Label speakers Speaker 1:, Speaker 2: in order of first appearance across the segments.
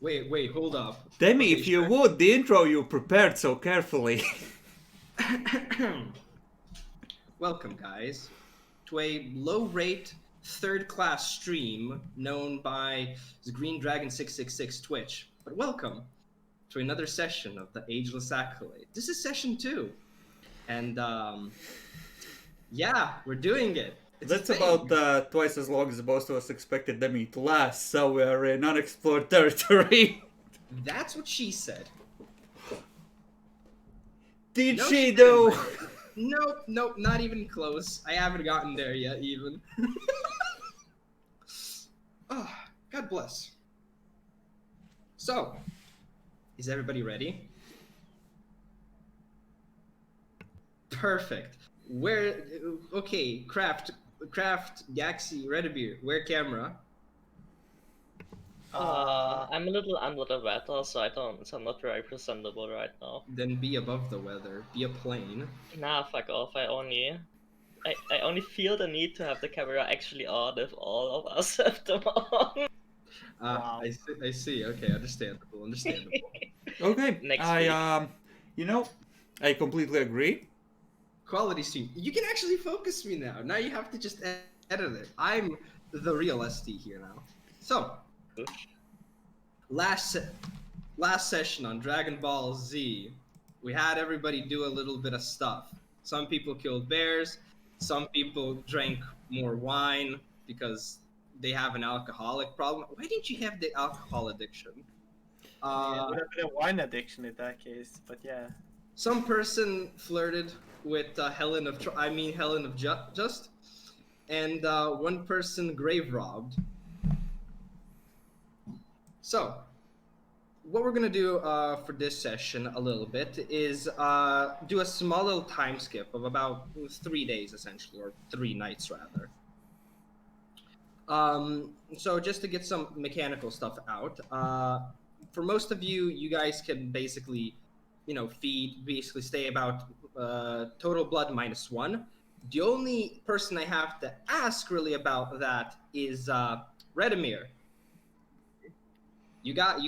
Speaker 1: Wait, hold up.
Speaker 2: Demi,
Speaker 1: Okay,
Speaker 2: if you
Speaker 1: sure.
Speaker 2: would, the intro you prepared so carefully.
Speaker 1: Welcome, guys, to a low-rate third-class stream known by Green Dragon 666 Twitch. But welcome to another session of the Ageless Accolade. This is session 2, and yeah, we're doing it. It's a
Speaker 2: That's
Speaker 1: thing.
Speaker 2: about twice as long as most of us expected Demi to last, so we're in unexplored territory.
Speaker 1: That's what she said.
Speaker 2: Did
Speaker 1: No
Speaker 2: she
Speaker 1: shit, in my
Speaker 2: though?
Speaker 1: lady. Nope, not even close. I haven't gotten there yet, even. Oh, God bless. So, is everybody ready? Perfect. Where? Okay, Craft, Gaxi, Redbeer, where camera?
Speaker 3: I'm a little under the weather, so so I'm not very presentable right now.
Speaker 1: Then be above the weather. Be a plane.
Speaker 3: Nah, fuck off. I only feel the need to have the camera actually on if all of us have them on.
Speaker 1: Ah,
Speaker 4: Wow.
Speaker 1: I see. Okay, understandable.
Speaker 2: Okay,
Speaker 3: Next week.
Speaker 2: I completely agree.
Speaker 1: Quality stream. You can actually focus me now. Now you have to just edit it. I'm the real ST here now. So, last session on Dragon Ball Z, we had everybody do a little bit of stuff. Some people killed bears. Some people drank more wine because they have an alcoholic problem. Why didn't you have the alcohol addiction?
Speaker 4: Yeah, would have been a wine addiction in that case, but yeah.
Speaker 1: Some person flirted with Helen of Just, and one person grave robbed. So, what we're gonna do for this session a little bit is do a small little time skip of about 3 days, essentially, or 3 nights rather. So just to get some mechanical stuff out, for most of you, you guys can basically, basically stay about total blood -1. The only person I have to ask really about that is Redimir. You got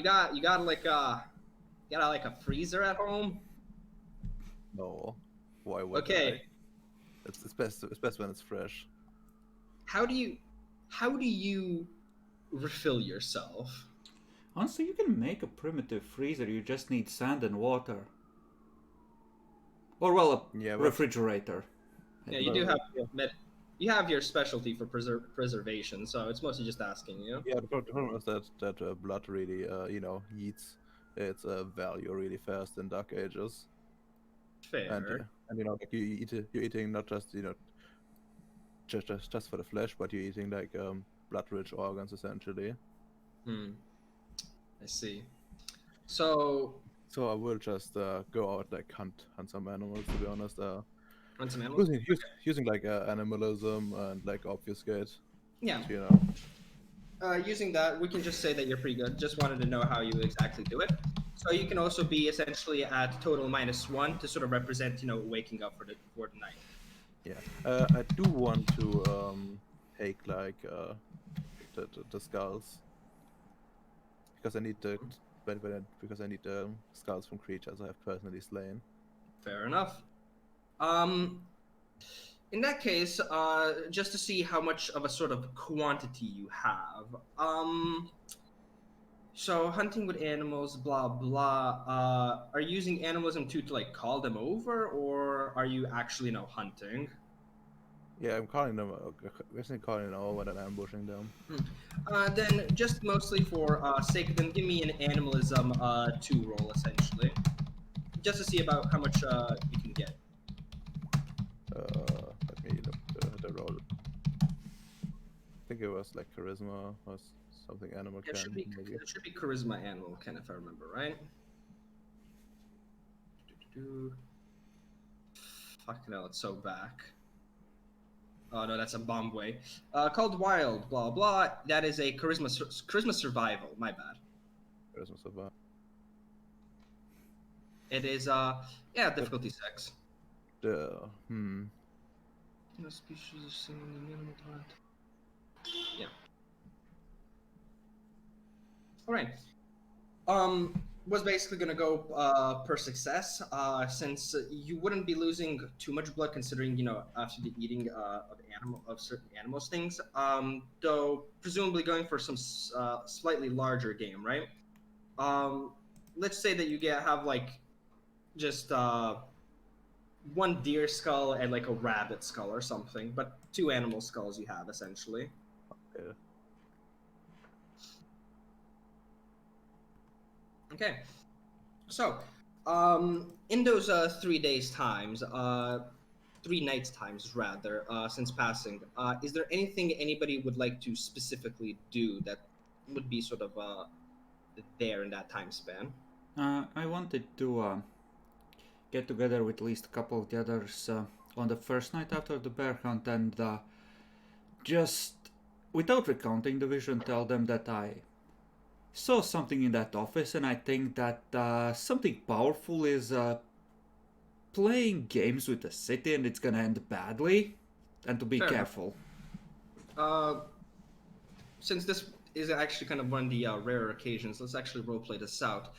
Speaker 1: like a freezer at home?
Speaker 5: No. Why would
Speaker 1: Okay.
Speaker 5: I? It's best when it's fresh.
Speaker 1: How do you refill yourself?
Speaker 2: Honestly, you can make a primitive freezer, you just need sand and water. Or, well, a
Speaker 5: Yeah, but
Speaker 2: refrigerator.
Speaker 1: Yeah, you do have you have your specialty for preservation, so it's mostly just asking, you know?
Speaker 5: yeah, the problem is that blood really eats its value really fast in Dark Ages.
Speaker 1: Fair.
Speaker 5: And like you're eating not just just for the flesh, but you're eating like blood-rich organs essentially.
Speaker 1: I see. So
Speaker 5: I will just go out like hunt some animals, to be honest.
Speaker 1: on some animals?
Speaker 5: Using like animalism and like obfuscate.
Speaker 1: Yeah.
Speaker 5: You know.
Speaker 1: Using that, we can just say that you're pretty good. Just wanted to know how you exactly do it. So you can also be essentially at total -1 to sort of represent, waking up for the night.
Speaker 5: Yeah, I do want to take like the skulls because I need because I need the skulls from creatures I have personally slain.
Speaker 1: Fair enough. In that case, just to see how much of a sort of quantity you have. So hunting with animals, blah blah. Are you using animalism to like call them over, or are you actually hunting?
Speaker 5: Yeah, I'm calling them. Basically calling them over and ambushing them.
Speaker 1: Then just mostly for sake, then give me an animalism 2 roll essentially, just to see about how much you can get.
Speaker 5: Let me look the roll. I think it was like charisma or something animal
Speaker 1: It
Speaker 5: can.
Speaker 1: it should be charisma animal can, if I remember right. Fucking hell, it's so back. Oh no, that's a Bombway. Called Wild, blah blah. That is a charisma survival. My bad.
Speaker 5: Charisma survival.
Speaker 1: It is difficulty 6. Species of singing animal type. Yeah. All right. Was basically gonna go per success, since you wouldn't be losing too much blood, considering after the eating of certain animals things. Though presumably going for some slightly larger game, right? Um, let's say that you have like just one deer skull and like a rabbit skull or something, but two animal skulls you have essentially.
Speaker 5: Yeah.
Speaker 1: Okay. So, in those 3 days times, 3 nights times rather, since passing, is there anything anybody would like to specifically do that would be sort of there in that time span?
Speaker 2: I wanted to get together with at least a couple of the others on the first night after the bear hunt and just, without recounting the vision, tell them that I saw something in that office and I think that something powerful is playing games with the city and it's gonna end badly, and to be
Speaker 1: Fair enough.
Speaker 2: careful.
Speaker 1: Since this is actually kind of one of the rarer occasions, let's actually roleplay this out.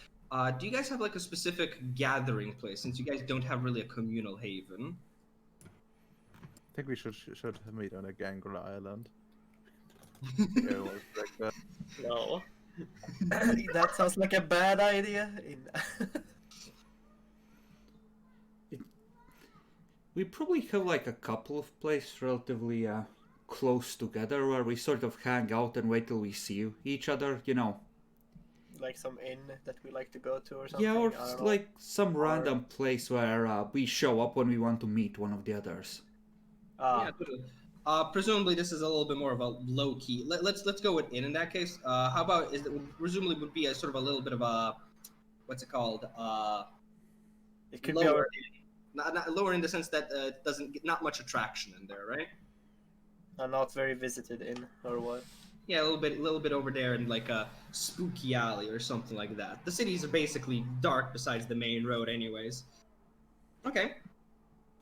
Speaker 1: Do you guys have like a specific gathering place, since you guys don't have really a communal haven?
Speaker 5: I think we should meet on a Gangrel Island. Everyone's like that.
Speaker 3: No.
Speaker 4: That sounds like a bad idea.
Speaker 2: We probably have like a couple of places relatively close together where we sort of hang out and wait till we see each other,
Speaker 4: Like some inn that we like to go to or something.
Speaker 2: Yeah, or
Speaker 4: I don't know.
Speaker 2: like some random place where we show up when we want to meet one of the others.
Speaker 1: Yeah, totally. Presumably this is a little bit more of a low key. Let's go with in that case. How about presumably would be a sort of a little bit of a what's it called?
Speaker 4: It could be
Speaker 1: Lower
Speaker 4: our
Speaker 1: not lower in the sense that it doesn't get not much attraction in there, right?
Speaker 4: not very visited inn or what.
Speaker 1: Yeah, a little bit over there in like a spooky alley or something like that. The cities are basically dark besides the main road, anyways. Okay,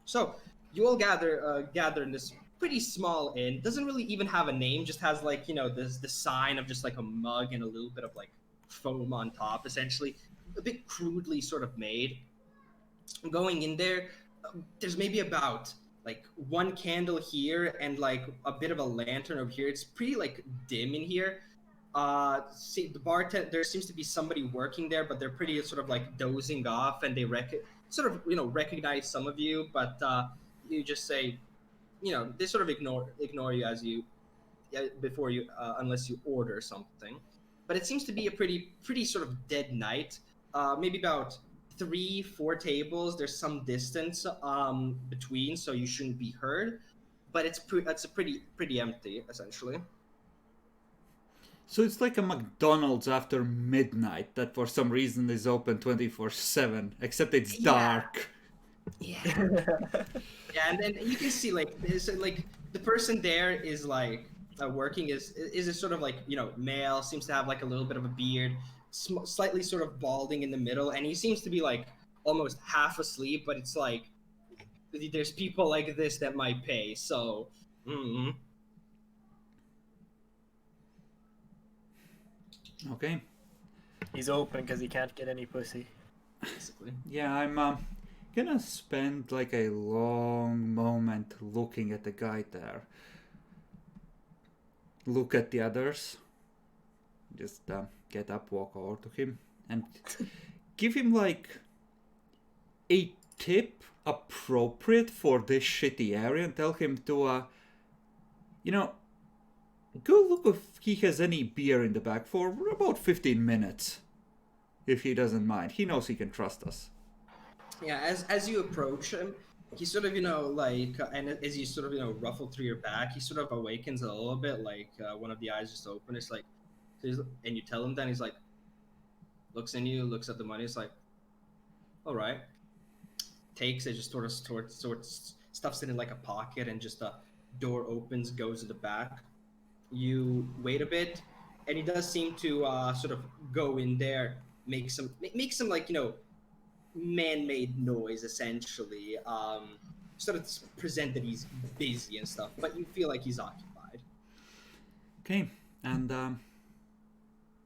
Speaker 1: so you all gather in this pretty small inn. Doesn't really even have a name. Just has like this the sign of just like a mug and a little bit of like foam on top, essentially, a bit crudely sort of made. Going in there, there's maybe about like one candle here and like a bit of a lantern over here. It's pretty like dim in here. See the bartender. There seems to be somebody working there, but they're pretty sort of like dozing off, and they sort of recognize some of you, but you just say, they sort of ignore you as you before you unless you order something. But it seems to be a pretty sort of dead night. Maybe about 3-4 tables. There's some distance between, so you shouldn't be heard. But it's pretty empty essentially.
Speaker 2: So it's like a McDonald's after midnight that for some reason is open 24/7, except it's dark.
Speaker 1: Yeah. Yeah, and then you can see like the person there is like working is a sort of like male, seems to have like a little bit of a beard, slightly sort of balding in the middle, and he seems to be like almost half asleep. But it's like there's people like this that might pay. So. Mm-hmm.
Speaker 2: Okay.
Speaker 4: He's open because he can't get any pussy.
Speaker 1: Basically.
Speaker 2: Yeah, I'm gonna spend like a long moment looking at the guy there. Look at the others. Just get up, walk over to him, and give him like a tip appropriate for this shitty area, and tell him to, go look if he has any beer in the back for about 15 minutes. If he doesn't mind. He knows he can trust us.
Speaker 1: Yeah, as you approach him, he sort of, and as you sort of, ruffle through your back, he sort of awakens a little bit, like one of the eyes just open. It's like, and you tell him then, he's like, looks in you, looks at the money, it's like, all right. Takes it, just sort of stuffs it in like a pocket, and just the door opens, goes to the back. You wait a bit, and he does seem to sort of go in there, make some like man-made noise essentially. Sort of present that he's busy and stuff, but you feel like he's occupied.
Speaker 2: Okay, and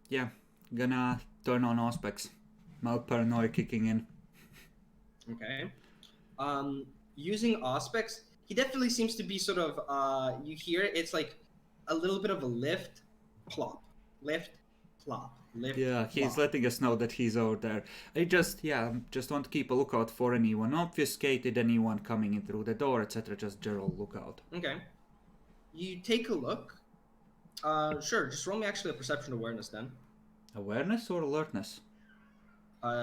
Speaker 2: yeah, gonna turn on Auspex. Mild paranoia kicking in.
Speaker 1: Okay. Using Auspex, he definitely seems to be sort of, you hear it, it's like a little bit of a lift, plop, lift, plop, lift,
Speaker 2: Yeah, he's
Speaker 1: plop.
Speaker 2: letting us know that he's over there. I just want to keep a lookout for anyone obfuscated, anyone coming in through the door, etc. Just general lookout.
Speaker 1: Okay. You take a look. Sure, just roll me actually a perception awareness then.
Speaker 2: Awareness or alertness?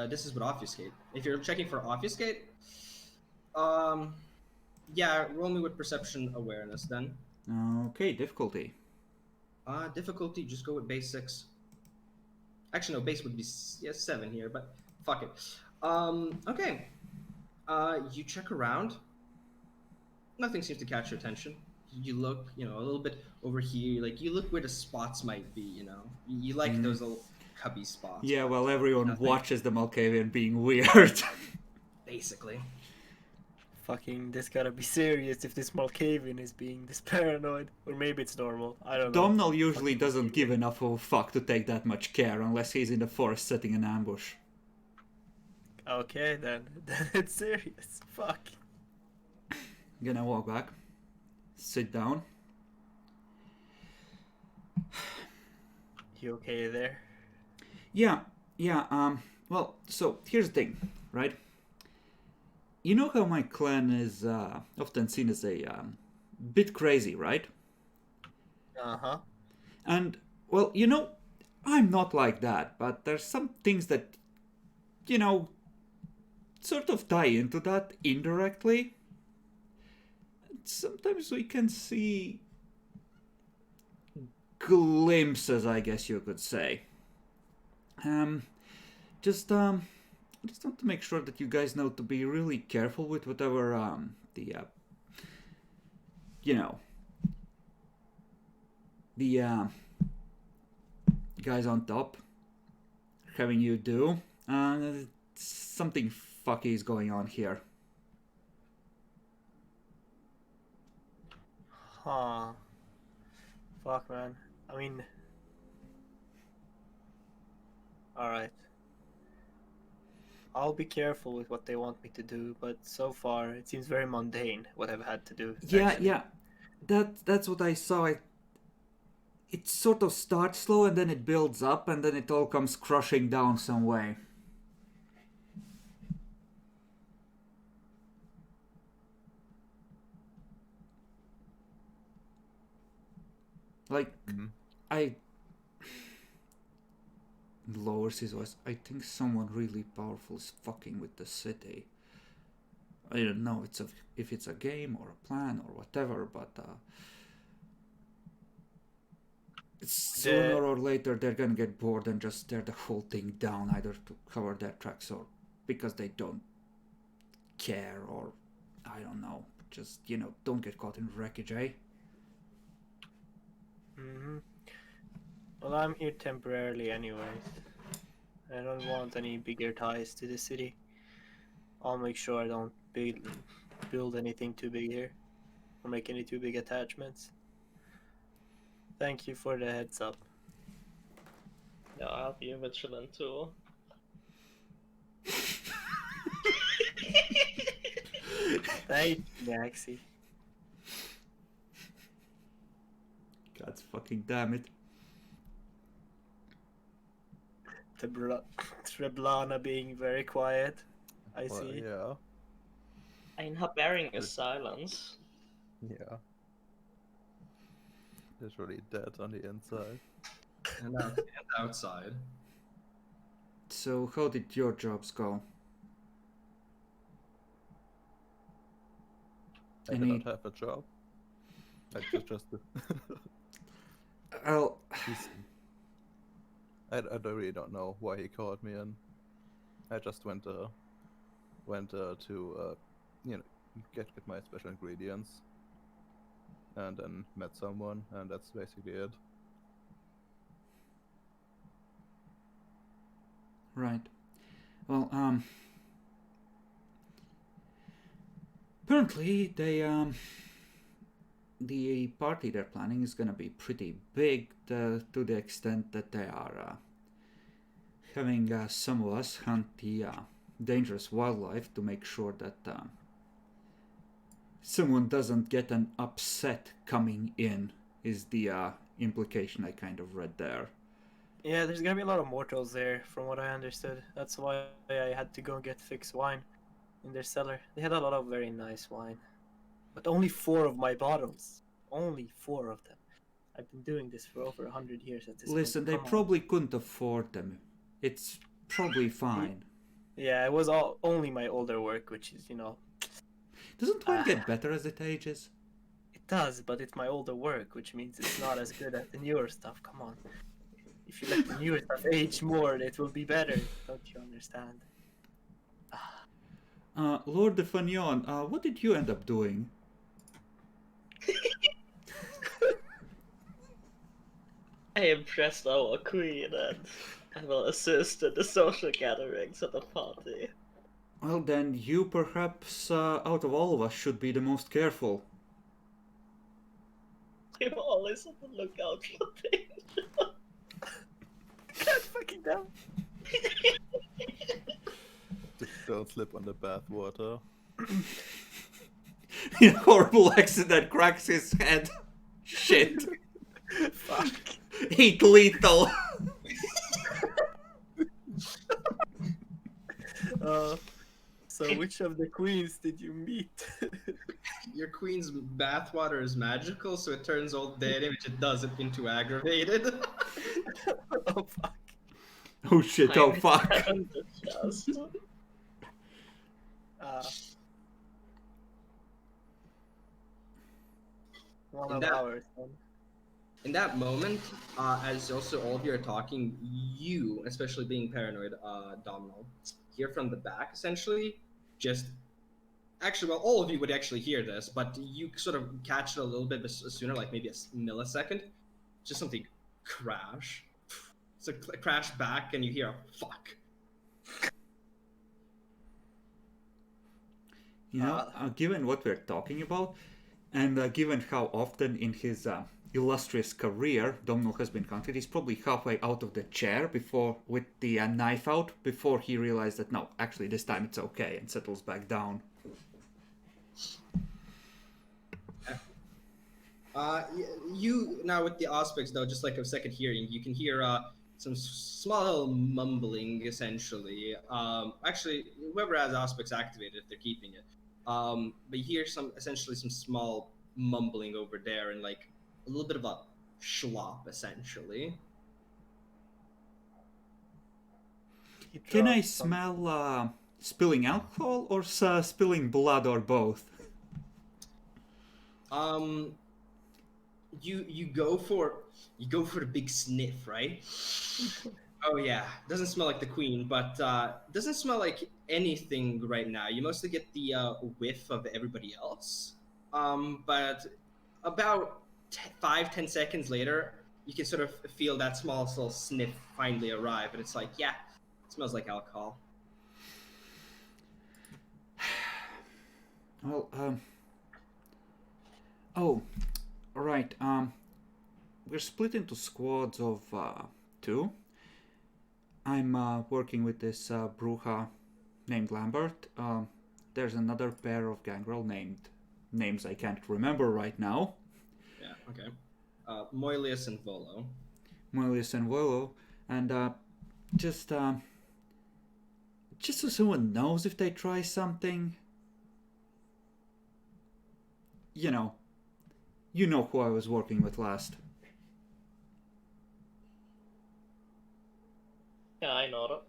Speaker 1: This is with obfuscate. If you're checking for obfuscate, yeah, roll me with perception awareness then.
Speaker 2: Okay, difficulty.
Speaker 1: Difficulty, just go with base 6. Actually, no, base would be 7 here, but fuck it. Okay. You check around. Nothing seems to catch your attention. You look, a little bit over here. Like, you look where the spots might be, You like those little cubby spots.
Speaker 2: Yeah,
Speaker 1: but
Speaker 2: well, everyone
Speaker 1: nothing.
Speaker 2: watches the Malkavian being weird.
Speaker 1: Basically.
Speaker 4: Fucking, this gotta be serious if this Malkavian is being this paranoid. Or maybe it's normal. I don't know.
Speaker 2: Domhnall usually doesn't give enough of a fuck to take that much care unless he's in the forest setting an ambush.
Speaker 4: Okay, then. Then it's serious. Fuck.
Speaker 2: Gonna walk back. Sit down.
Speaker 4: You okay there?
Speaker 2: Yeah, well, so here's the thing, right? You know how my clan is often seen as a bit crazy, right?
Speaker 4: Uh-huh.
Speaker 2: And, well, I'm not like that, but there's some things that, sort of tie into that indirectly. Sometimes we can see glimpses, I guess you could say. Just want to make sure that you guys know to be really careful with whatever the guys on top having you do. Something fucky is going on here.
Speaker 4: Huh. Fuck, man. I mean... Alright. I'll be careful with what they want me to do, but so far it seems very mundane what I've had to do. Actually.
Speaker 2: Yeah. That's what I saw. It sort of starts slow and then it builds up and then it all comes crushing down some way. Like, I lowers his voice. I think someone really powerful is fucking with the city. I don't know if it's a game or a plan or whatever, but sooner or later they're gonna get bored and just tear the whole thing down, either to cover their tracks or because they don't care, or I don't know. Just, don't get caught in wreckage, eh?
Speaker 4: Well, I'm here temporarily anyways. I don't want any bigger ties to the city. I'll make sure I don't build anything too big here, or make any too big attachments. Thank you for the heads up.
Speaker 3: Yeah, I'll be vigilant too.
Speaker 4: Thank you, Maxie.
Speaker 2: God fucking damn it.
Speaker 4: Treblana being very quiet. I
Speaker 5: Well,
Speaker 4: see.
Speaker 5: yeah.
Speaker 3: I mean, her bearing is silence.
Speaker 5: Yeah. It's really dead on the inside.
Speaker 1: And outside.
Speaker 2: So how did your jobs go?
Speaker 5: I do not have a job. I just
Speaker 2: Well,
Speaker 5: I really don't know why he called me in. I just went to get my special ingredients, and then met someone, and that's basically it.
Speaker 2: right. Well, apparently the party they're planning is gonna be pretty big, to the extent that they are having some of us hunt the dangerous wildlife to make sure that someone doesn't get an upset coming in is the implication I kind of read there.
Speaker 4: Yeah, there's gonna be a lot of mortals there, from what I understood. That's why I had to go and get fixed wine in their cellar. They had a lot of very nice wine, but only 4 of my bottles. Only 4 of them. I've been doing this for over 100 years at this
Speaker 2: Listen,
Speaker 4: point.
Speaker 2: they
Speaker 4: Come on.
Speaker 2: probably couldn't afford them. It's probably fine.
Speaker 4: Yeah, it was all only my older work, which is,
Speaker 2: Doesn't wine get better as it ages?
Speaker 4: it does, but it's my older work, which means it's not as good as the newer stuff. Come on. If you let the newer stuff age more, it will be better. Don't you understand?
Speaker 2: Lord de Fagnon, what did you end up doing?
Speaker 3: I impressed our queen and will assist in the social gatherings at the party.
Speaker 2: Well, then you perhaps, out of all of us, should be the most careful.
Speaker 3: I'm always on the lookout for things.
Speaker 4: God fucking damn.
Speaker 5: Don't slip on the bathwater.
Speaker 2: Horrible accident cracks his head. Shit.
Speaker 4: Fuck.
Speaker 2: Eat lethal.
Speaker 4: So which of the queens did you meet?
Speaker 1: Your queen's bathwater is magical, so it turns old dead which it doesn't into aggravated.
Speaker 4: Oh fuck.
Speaker 2: Oh shit, oh fuck.
Speaker 4: One
Speaker 1: In
Speaker 4: of
Speaker 1: that-
Speaker 4: ours. Then.
Speaker 1: In that moment, as also all of you are talking, you, especially being paranoid, Domino, hear from the back essentially, just actually, well, all of you would actually hear this, but you sort of catch it a little bit sooner, like maybe a millisecond, just something crash. It's a crash back, and you hear a fuck.
Speaker 2: Given what we're talking about, and given how often in his illustrious career Domino has been counted, he's probably halfway out of the chair before, with the knife out, before he realized that no, actually this time it's okay, and settles back down.
Speaker 1: You now with the aspects though, just like a second hearing, you can hear some small mumbling essentially. Actually, whoever has aspects activated, if they're keeping it, but you hear some small mumbling over there and like a little bit of a schlop essentially.
Speaker 4: He
Speaker 2: Can I
Speaker 4: dropped some-
Speaker 2: smell spilling alcohol or spilling blood or both?
Speaker 1: You go for the big sniff, right? Oh yeah, doesn't smell like the queen, but doesn't smell like anything right now. You mostly get the whiff of everybody else. But about 5-10 seconds later, you can sort of feel that small little sniff finally arrive, and it's like, yeah, it smells like alcohol.
Speaker 2: Well, oh, right. We're split into squads of 2. I'm working with this Bruja named Lambert. There's another pair of gangrel named names I can't remember right now.
Speaker 1: Yeah, okay. Moilius and Volo.
Speaker 2: Moilius and Volo, and just so someone knows if they try something. You know who I was working with last.
Speaker 3: Yeah, I know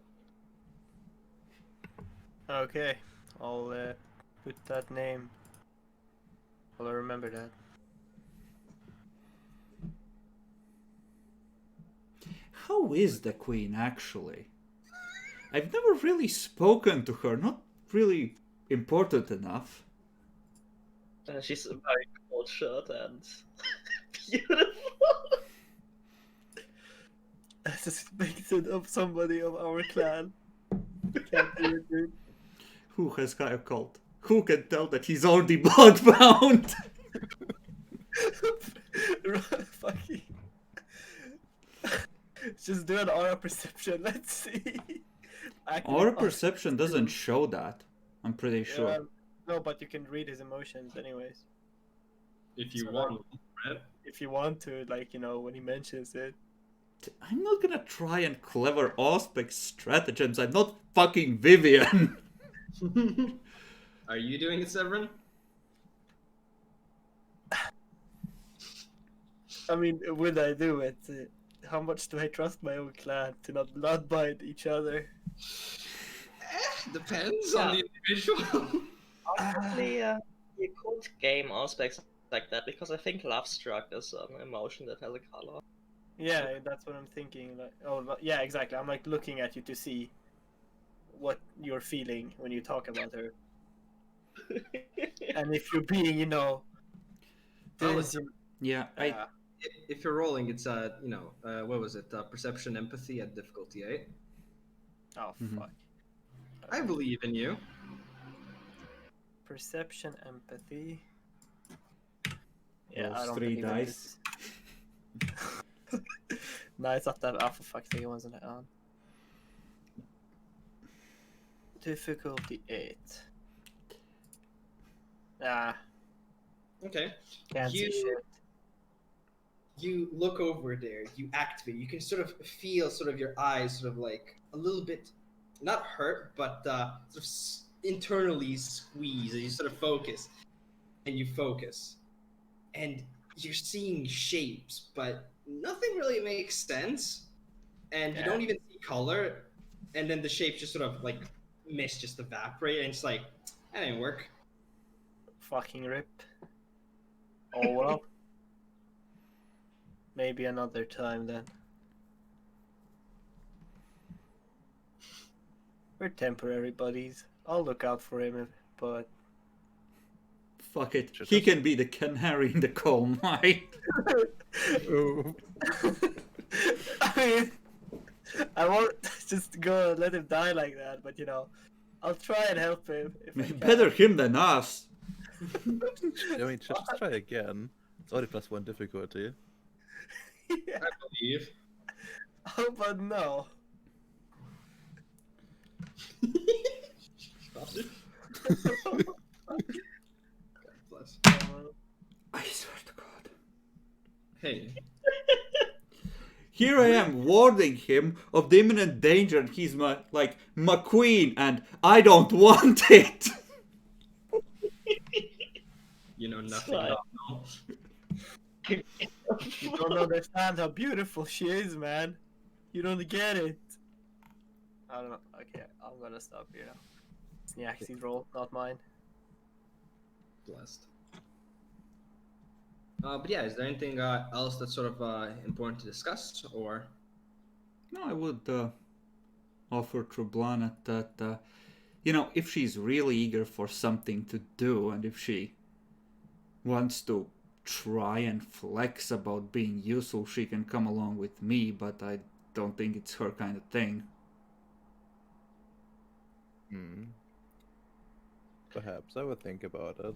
Speaker 3: that.
Speaker 4: Okay, I'll put that name. I'll remember that.
Speaker 2: How is the queen actually? I've never really spoken to her, not really important enough.
Speaker 3: She's a very cultured and beautiful.
Speaker 4: I suspected of somebody of our clan. Can't do it, dude.
Speaker 2: Who has got a cult? Who can tell that he's already bloodbound?
Speaker 4: Fucking. Just do an aura perception. Let's see. Activate
Speaker 2: Our
Speaker 4: aura
Speaker 2: perception doesn't show that. I'm pretty sure.
Speaker 4: No, but you can read his emotions anyways.
Speaker 1: If you
Speaker 4: So,
Speaker 1: want, right?
Speaker 4: If you want to, like, you know, when he mentions it.
Speaker 2: I'm not gonna try and clever aspect stratagems. I'm not fucking Vivian.
Speaker 1: Are you doing it, Severin?
Speaker 4: I mean, would I do it? How much do I trust my own clan to not bloodbind each other?
Speaker 1: Depends on the individual.
Speaker 3: Honestly, you could game aspects like that because I think love struck is an emotion that has a color.
Speaker 4: Yeah, that's what I'm thinking. Like, yeah, exactly. I'm like looking at you to see what you're feeling when you talk about her, and if you're being, you know,
Speaker 1: Well,
Speaker 4: this,
Speaker 2: Yeah,
Speaker 1: if you're rolling, it's what was it? Perception, empathy at difficulty 8.
Speaker 4: oh
Speaker 2: Mhm.
Speaker 4: fuck.
Speaker 1: I believe in you.
Speaker 4: Perception, empathy. Yeah,
Speaker 2: Rolls
Speaker 4: I don't
Speaker 2: 3
Speaker 4: believe in
Speaker 2: dice.
Speaker 4: this. Nej, jag satte för fuck's sake, wasn't it on? Difficulty 8. Ah,
Speaker 1: Okay.
Speaker 4: can't see
Speaker 1: You-
Speaker 4: shit.
Speaker 1: You look over there. You activate. You can sort of feel sort of your eyes sort of like a little bit, not hurt, but sort of internally squeeze. And you sort of focus, and you focus, and you're seeing shapes, but nothing really makes sense, and you
Speaker 4: Yeah.
Speaker 1: don't even see color, and then the shapes just sort of like mist just evaporate, and it's like that didn't work.
Speaker 4: Fucking rip. Oh well. Maybe another time then. We're temporary buddies. I'll look out for him, but
Speaker 2: Fuck it.
Speaker 5: Just
Speaker 2: He
Speaker 5: us.
Speaker 2: can be the canary in the coal mine.
Speaker 5: Ooh.
Speaker 4: I mean, I won't just go and let him die like that. But you know, I'll try and help him if I can.
Speaker 2: Better him than us.
Speaker 5: I mean, just try again. It's only +1 difficulty.
Speaker 4: Yeah.
Speaker 1: I believe.
Speaker 4: Oh, but no.
Speaker 1: Stop it. God bless.
Speaker 2: I swear to God.
Speaker 1: Hey,
Speaker 2: Here I am warning him of the imminent danger, and he's my queen, and I don't want it.
Speaker 1: you know nothing
Speaker 3: Fine.
Speaker 1: about no.
Speaker 4: You don't understand how beautiful she is, man. You don't get it. I don't know. Okay, I'm gonna stop here now. It's Nyaxi's role, not mine.
Speaker 1: Blessed. But yeah, is there anything else that's sort of important to discuss, or?
Speaker 2: No, I would offer Treblanet that, if she's really eager for something to do, and if she wants to try and flex about being useful, she can come along with me, but I don't think it's her kind of thing.
Speaker 5: Hmm. Perhaps I would think about it.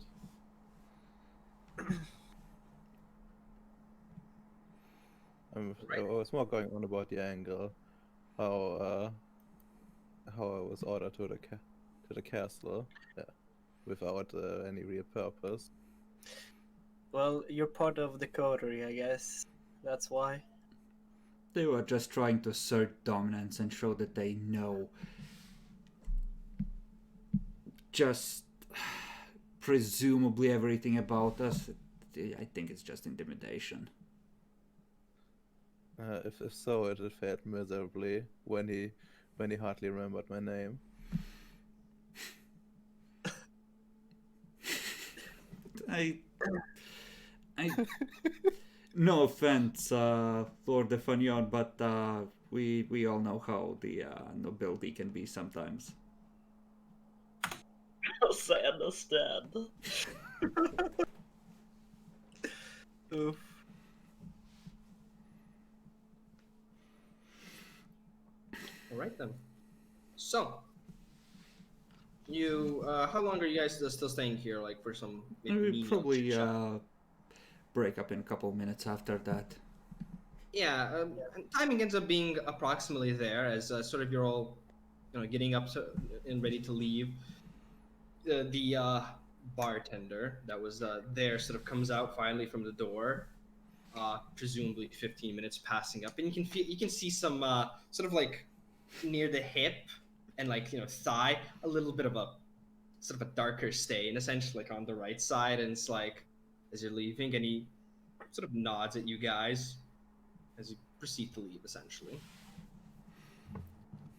Speaker 5: I was more going on about the angle, how I was ordered to the castle, yeah, without any real purpose.
Speaker 4: Well, you're part of the coterie, I guess. That's why.
Speaker 2: They were just trying to assert dominance and show that they know. Just presumably everything about us. I think it's just intimidation.
Speaker 5: If so, it failed miserably when he hardly remembered my name.
Speaker 2: I no offense, Lord de Fagnon, but we all know how the nobility can be sometimes.
Speaker 3: Yes, I understand.
Speaker 4: Oof.
Speaker 1: All right then. So, you how long are you guys still staying here? Like for some
Speaker 2: We
Speaker 1: menial
Speaker 2: probably
Speaker 1: chit-chat?
Speaker 2: break up in a couple minutes after that.
Speaker 1: Yeah, timing ends up being approximately there as sort of you're all, getting up and ready to leave. The bartender that was there sort of comes out finally from the door, presumably 15 minutes passing up, and you can see some sort of like near the hip and like thigh a little bit of a sort of a darker stain, essentially like on the right side, and it's like as you're leaving, and he sort of nods at you guys as you proceed to leave, essentially.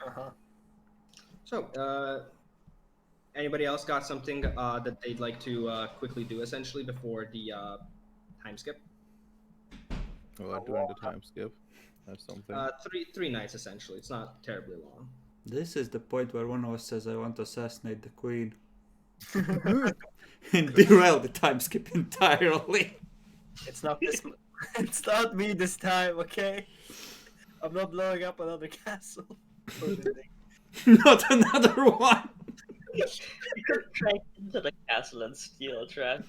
Speaker 4: Uh-huh.
Speaker 1: So, anybody else got something that they'd like to quickly do, essentially, before the time skip?
Speaker 5: Or during the time skip. Have something.
Speaker 1: Three nights, essentially. It's not terribly long.
Speaker 2: This is the point where one of us says, "I want to assassinate the queen," and derail the time skip entirely.
Speaker 4: It's not this. It's not me this time, okay? I'm not blowing up another castle. Or building.
Speaker 2: Not another one.
Speaker 3: You could crack into the castle and steal traps.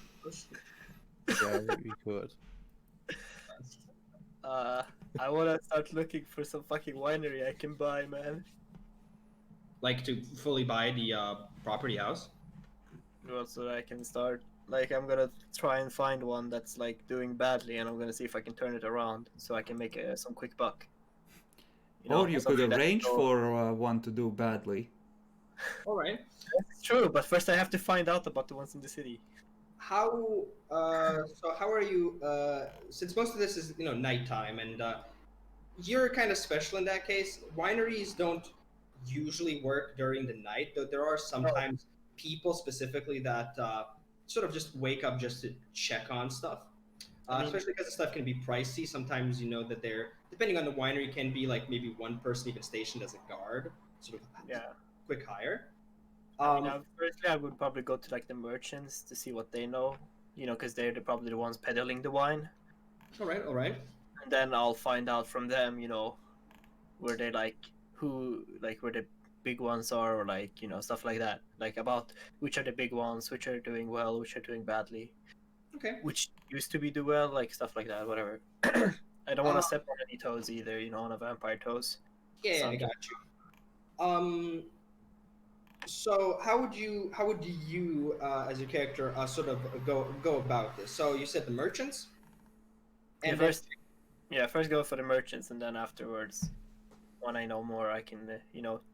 Speaker 5: Yeah, we could.
Speaker 4: I wanna start looking for some fucking winery I can buy, man.
Speaker 1: Like to fully buy the property house?
Speaker 4: Well, so that I can start. Like, I'm gonna try and find one that's like doing badly, and I'm gonna see if I can turn it around so I can make some quick buck.
Speaker 2: Or you could
Speaker 4: something that
Speaker 2: arrange
Speaker 4: will-
Speaker 2: for one to do badly.
Speaker 1: All right.
Speaker 4: It's true, but first I have to find out about the ones in the city.
Speaker 1: How so how are you since most of this is nighttime, and you're kind of special in that case. Wineries don't usually work during the night, though there are sometimes people specifically that sort of just wake up just to check on stuff,
Speaker 4: I mean-
Speaker 1: especially because the stuff can be pricey. Sometimes that they're, depending on the winery, can be like maybe one person even stationed as a guard, sort of
Speaker 4: Yeah.
Speaker 1: quick hire.
Speaker 4: Firstly, I would probably go to like the merchants to see what they know, because they're probably the ones peddling the wine.
Speaker 1: All right.
Speaker 4: And then I'll find out from them, where they where the big ones are, or stuff like that. Like about which are the big ones, which are doing well, which are doing badly,
Speaker 1: Okay.
Speaker 4: which used to be do well, like stuff like that, whatever. I don't want to step on any toes either, on a vampire toes.
Speaker 1: Yeah, I
Speaker 4: Some-
Speaker 1: got you. So how would you as your character sort of go about this? So you said the merchants,
Speaker 4: Yeah,
Speaker 1: and
Speaker 4: first go for the merchants, and then afterwards, when I know more, I can,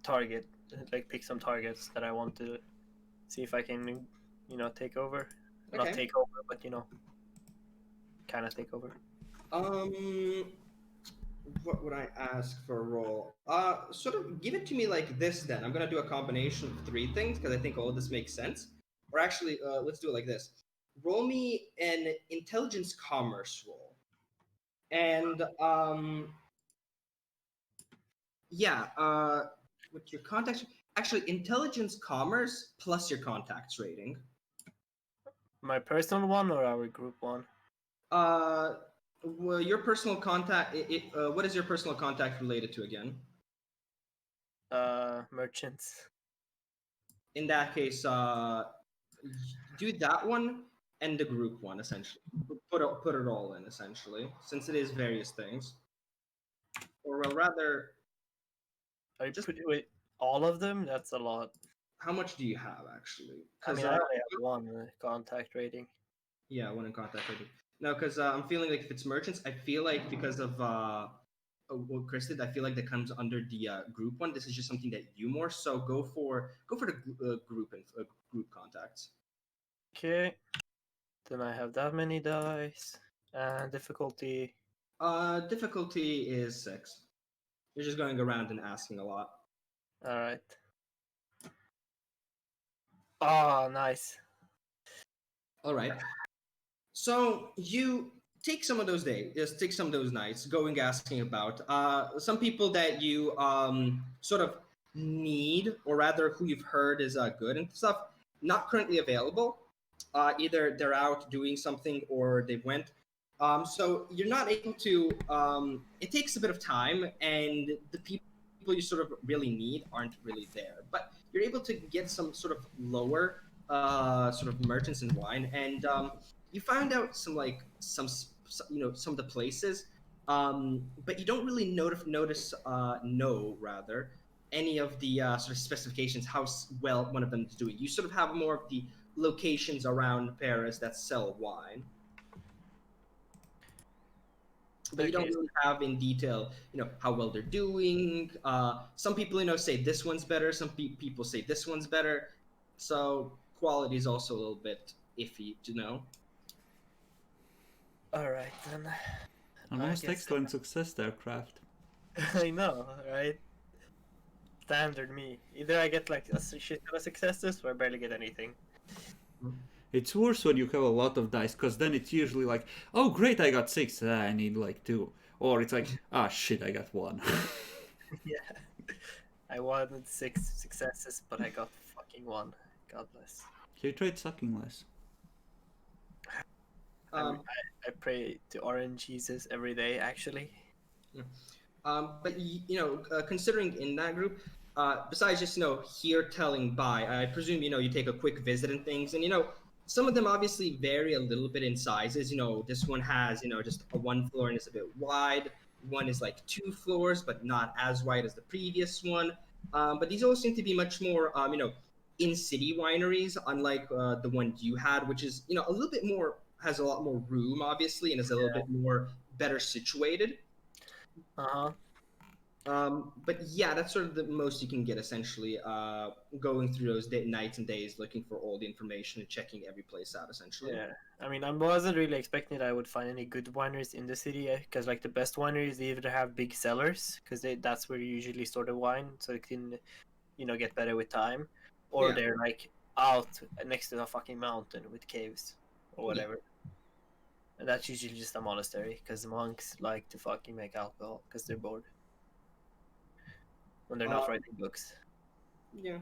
Speaker 4: target, like pick some targets that I want to see if I can, take over. Not
Speaker 1: Okay.
Speaker 4: take over, but kind of take over.
Speaker 1: What would I ask for a roll? Sort of give it to me like this. Then I'm gonna do a combination of three things because I think all of this makes sense. Or actually, let's do it like this. Roll me an intelligence commerce roll, and yeah, with your contacts. Actually, intelligence commerce plus your contacts rating.
Speaker 4: My personal one or our group one?
Speaker 1: Well, your personal contact. What is your personal contact related to again?
Speaker 4: Merchants.
Speaker 1: In that case, do that one and the group one essentially. Put it all in essentially, since it is various things. Or well, rather,
Speaker 4: I
Speaker 1: Just-
Speaker 4: put with all of them. That's a lot.
Speaker 1: how much do you have actually?
Speaker 4: I mean, I only have one contact rating.
Speaker 1: Yeah, one in contact rating. No, because I'm feeling like if it's merchants, I feel like because of what Chris did, I feel like that comes under the group one. This is just something that you more. So go for the group and group contacts.
Speaker 4: Okay. Then I have that many dice. And difficulty.
Speaker 1: Difficulty is 6. You're just going around and asking a lot.
Speaker 4: All right. Oh, nice.
Speaker 1: All right. So you take some of those days, just take some of those nights, going asking about some people that you sort of need, or rather who you've heard is good and stuff, not currently available. Either they're out doing something or they went. So you're not able to. It takes a bit of time, and the people you sort of really need aren't really there. But you're able to get some sort of lower sort of merchants in wine, and you find out some some of the places But you don't really know rather any of the sort of specifications how well one of them is doing. You sort of have more of the locations around Paris that sell wine, but you don't
Speaker 4: Okay.
Speaker 1: really have in detail, how well they're doing. Some people, say this one's better. Some people say this one's better. So quality is also a little bit iffy to know.
Speaker 4: All right then.
Speaker 2: And
Speaker 4: I
Speaker 2: most
Speaker 4: guess
Speaker 2: excellent success there, Craft.
Speaker 4: I know, right? Standard me. Either I get like a shit ton of successes, or I barely get anything.
Speaker 2: It's worse when you have a lot of dice, because then it's usually like, oh great, I got 6, I need like 2. Or it's like, ah shit, I got 1.
Speaker 4: Yeah. I wanted 6 successes, but I got fucking 1. God bless.
Speaker 2: You tried sucking less.
Speaker 4: I pray to Orange Jesus every day, actually.
Speaker 1: But considering in that group, besides just here telling bye, I presume you take a quick visit and things, and some of them obviously vary a little bit in sizes. This one has just a 1 floor and it's a bit wide. One is like 2 floors, but not as wide as the previous one. But these all seem to be much more in city wineries, unlike the one you had, which is a little bit more, has a lot more room obviously, and is a little bit more better situated.
Speaker 4: Uh huh.
Speaker 1: But yeah, that's sort of the most you can get essentially. Going through those nights and days, looking for all the information and checking every place out essentially.
Speaker 4: Yeah. I mean, I wasn't really expecting that I would find any good wineries in the city, because like the best wineries, they either have big cellars, because that's where you usually store the wine, so it can, get better with time, or
Speaker 1: Yeah.
Speaker 4: they're like out next to a fucking mountain with caves or
Speaker 1: Yeah.
Speaker 4: whatever. And that's usually just a monastery, because the monks like to fucking make alcohol because they're bored when they're not writing books.
Speaker 1: Yeah.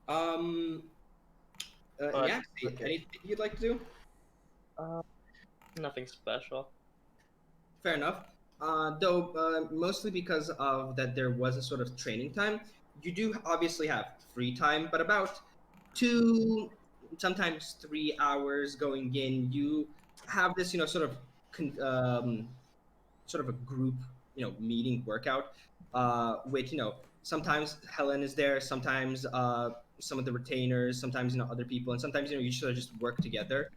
Speaker 1: Um.
Speaker 4: But,
Speaker 1: Yeah.
Speaker 4: okay.
Speaker 1: Anything you'd like to do?
Speaker 3: Nothing special.
Speaker 1: Fair enough. Though, mostly because of that, there was a sort of training time. You do obviously have free time, but about 2, sometimes 3 hours going in. You have this, sort of a group, meeting workout, with, sometimes Helen is there, sometimes some of the retainers, sometimes other people, and sometimes you sort of just work together.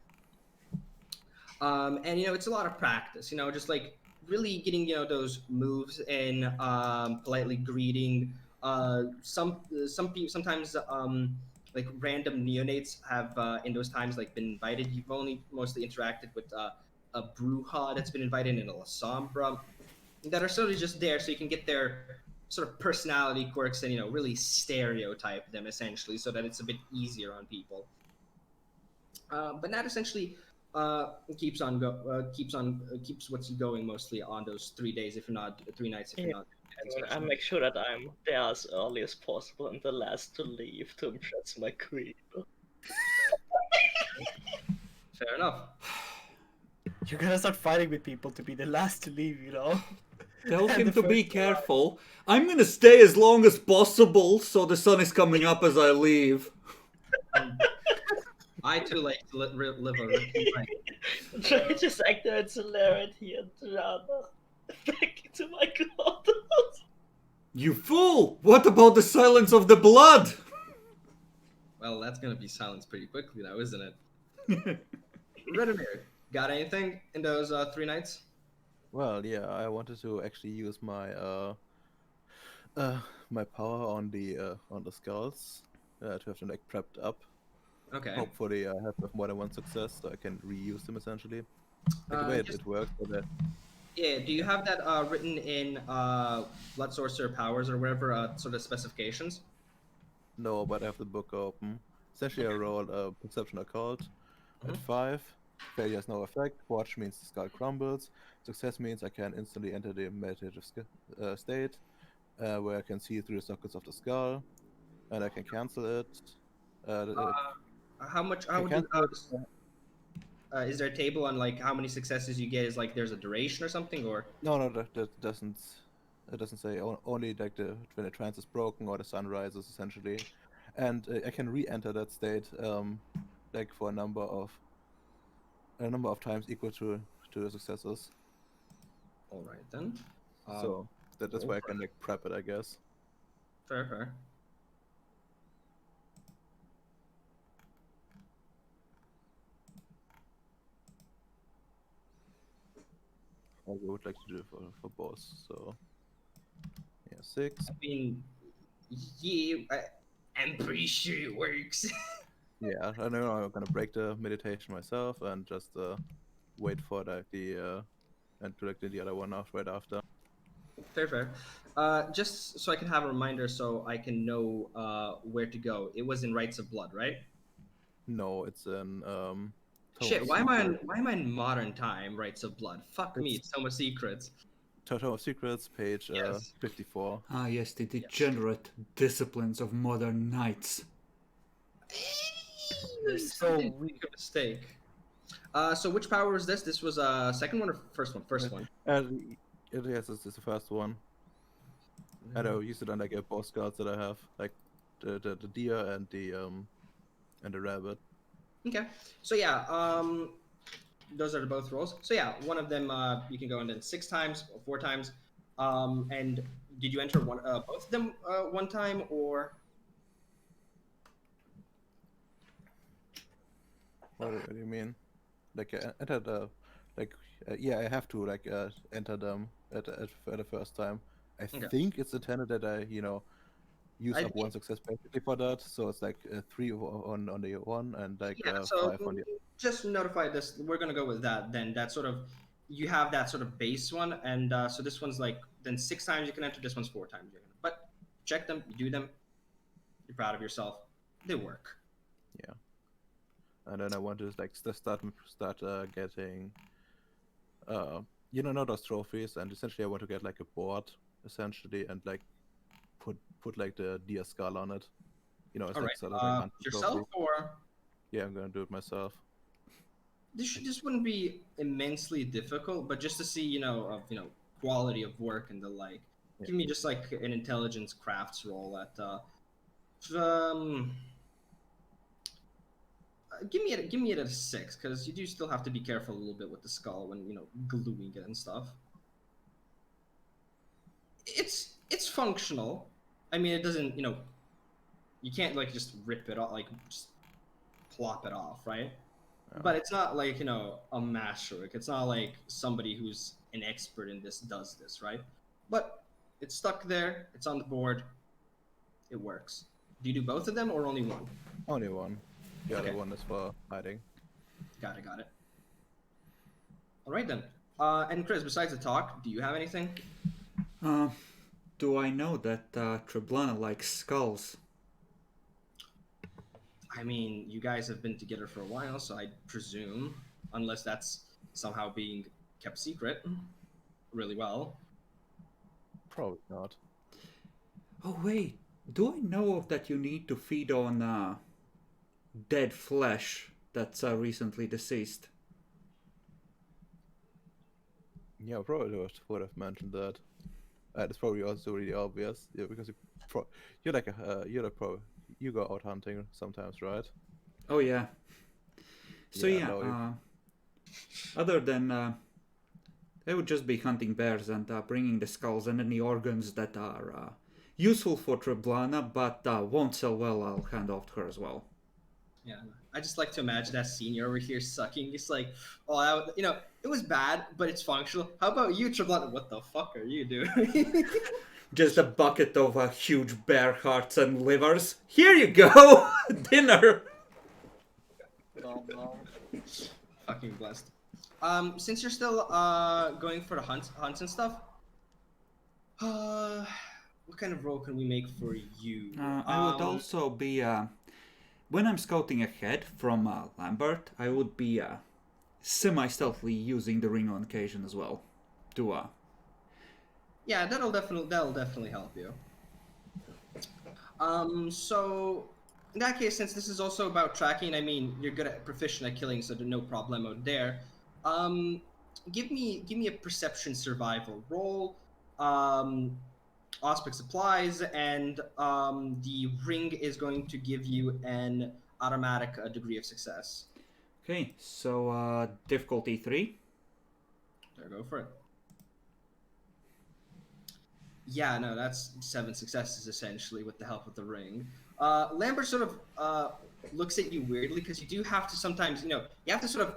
Speaker 1: And it's a lot of practice. Just like really getting those moves in, politely greeting. Some people sometimes, like random neonates have in those times like been invited. You've only mostly interacted with a Bruja that's been invited in a La Sombra, that are sort of just there so you can get their sort of personality quirks and really stereotype them essentially, so that it's a bit easier on people. But that essentially keeps what's going mostly on those 3 days, if not 3 nights, if
Speaker 3: Yeah.
Speaker 1: you're not.
Speaker 3: I make sure that I'm there as early as possible and the last to leave to impress my queen.
Speaker 1: Fair enough.
Speaker 4: You're gonna start fighting with people to be the last to leave,
Speaker 2: Tell
Speaker 4: And
Speaker 2: him
Speaker 4: the
Speaker 2: to be
Speaker 4: first to arrive.
Speaker 2: careful. I'm gonna stay as long as possible so the sun is coming up as I leave.
Speaker 1: I too like to live a risky life.
Speaker 3: Try just activate celerity and drama back into my god.
Speaker 2: You fool! What about the silence of the blood?
Speaker 1: Well, that's gonna be silenced pretty quickly now, isn't it? Redimir, got anything in those 3 nights?
Speaker 5: Well, yeah, I wanted to actually use my my power on the skulls to have them like prepped up.
Speaker 1: Okay.
Speaker 5: Hopefully, I have more than one success, so I can reuse them essentially. Like the way it works, so that
Speaker 1: Yeah, do you have that written in Blood Sorcerer Powers or whatever sort of specifications?
Speaker 5: no, but I have the book open. Essentially, I rolled a Perception Occult at
Speaker 1: Mhm.
Speaker 5: 5. Failure has no effect. Watch means the skull crumbles. Success means I can instantly enter the meditative state, where I can see through the sockets of the skull, and I can cancel it.
Speaker 1: How much?
Speaker 5: I
Speaker 1: How
Speaker 5: can
Speaker 1: do?
Speaker 5: cancel it.
Speaker 1: Is there a table on like how many successes you get? Is like there's a duration or something, or?
Speaker 5: No, that doesn't. It doesn't say only like when the trance is broken or the sun rises essentially, and I can re-enter that state like for a number of times equal to the successes.
Speaker 1: All right then.
Speaker 5: So that's why I can like prep it, I guess.
Speaker 1: Fair.
Speaker 5: I would like to do it for boss. So yeah, 6.
Speaker 1: I mean, yeah, I'm pretty sure it works.
Speaker 5: Yeah, I know I'm gonna break the meditation myself and just wait for like the and do like the other one right after.
Speaker 1: Fair. Just so I can have a reminder, so I can know where to go. It was in Rites of Blood, right?
Speaker 5: No, it's an Tome
Speaker 1: Shit,
Speaker 5: of
Speaker 1: why am I
Speaker 5: Secrets.
Speaker 1: in modern time? Rites of Blood. Fuck me,
Speaker 5: It's
Speaker 1: it's Tome of Secrets.
Speaker 5: Tome of Secrets, page
Speaker 1: Yes.
Speaker 5: 54.
Speaker 2: Ah, yes, the degenerate disciplines of modern knights.
Speaker 4: They're so
Speaker 1: Didn't
Speaker 4: weak.
Speaker 1: make a mistake. So which power was this? This was second one or first one? First one.
Speaker 5: And yes, it's the first one. And I'll use it on like a boss cards that I have, like the deer and the rabbit.
Speaker 1: Okay. So yeah, those are both rolls. So yeah, one of them you can go in then 6 times or 4 times. And did you enter both of them one time or?
Speaker 5: What do you mean? Like enter the yeah, I have to like enter them at the first time. I
Speaker 1: Okay.
Speaker 5: think it's intended that I use
Speaker 1: I
Speaker 5: up one success basically for that, so it's like 3 on the one and like
Speaker 1: Yeah, so
Speaker 5: 5 on the.
Speaker 1: just notify this. We're gonna go with that. Then that sort of you have that sort of base one, and so this one's like then 6 times you can enter. This one's 4 times you can. But check them, you do them. You're proud of yourself. They work.
Speaker 5: Yeah, and then I want to like start getting not those trophies, and essentially I want to get like a board essentially and like put like the deer skull on it. It's
Speaker 1: All
Speaker 5: like
Speaker 1: right.
Speaker 5: sort of like hunting
Speaker 1: Yourself
Speaker 5: trophy.
Speaker 1: or
Speaker 5: Yeah, I'm gonna do it myself.
Speaker 1: this wouldn't be immensely difficult, but just to see quality of work and the like.
Speaker 5: Yeah.
Speaker 1: Give me just like an intelligence crafts roll at um. Give me it at a 6 because you do still have to be careful a little bit with the skull when gluing it and stuff. It's functional. I mean, it doesn't you can't like just rip it off, like just plop it off, right?
Speaker 5: Yeah.
Speaker 1: But it's not like a masterwork. It's not like somebody who's an expert in this does this, right? But it's stuck there. It's on the board. It works. Do you do both of them or only one?
Speaker 5: Only one. The
Speaker 1: Okay.
Speaker 5: other one is for hiding.
Speaker 1: Got it. All right then. And Chris, besides the talk, do you have anything?
Speaker 2: Do I know that Treblana likes skulls?
Speaker 1: I mean, you guys have been together for a while, so I presume, unless that's somehow being kept secret really well.
Speaker 5: Probably not.
Speaker 2: Oh wait, do I know of that you need to feed on dead flesh that's recently deceased?
Speaker 5: Yeah, I probably would have mentioned that. It's probably also really obvious, yeah, because you're like you're a pro. You go out hunting sometimes, right?
Speaker 2: Oh yeah. So
Speaker 5: Yeah,
Speaker 2: yeah,
Speaker 5: no,
Speaker 2: other than I would just be hunting bears and bringing the skulls and any organs that are useful for Treblana, but won't sell well. I'll hand off to her as well.
Speaker 1: Yeah, I just like to imagine that scene. You're over here sucking. It's like, oh, it was bad, but it's functional. How about you, Treblana? What the fuck are you doing?
Speaker 2: Just a bucket of huge bear hearts and livers. Here you go, dinner.
Speaker 1: Fucking blessed. Since you're still going for the hunts and stuff, what kind of role can we make for you?
Speaker 2: I would also be when I'm scouting ahead from Lambert, I would be semi-stealthily using the ring on occasion as well to
Speaker 1: Yeah, that'll definitely help you. So in that case, since this is also about tracking, I mean, you're good at proficient at killing, so there's no problemo there. Give me a perception survival roll. Auspic supplies, and the ring is going to give you an automatic degree of success.
Speaker 2: Okay, so difficulty 3.
Speaker 1: There, go for it. Yeah, no, that's 7 successes essentially with the help of the ring. Lambert sort of looks at you weirdly because you do have to sometimes, you have to sort of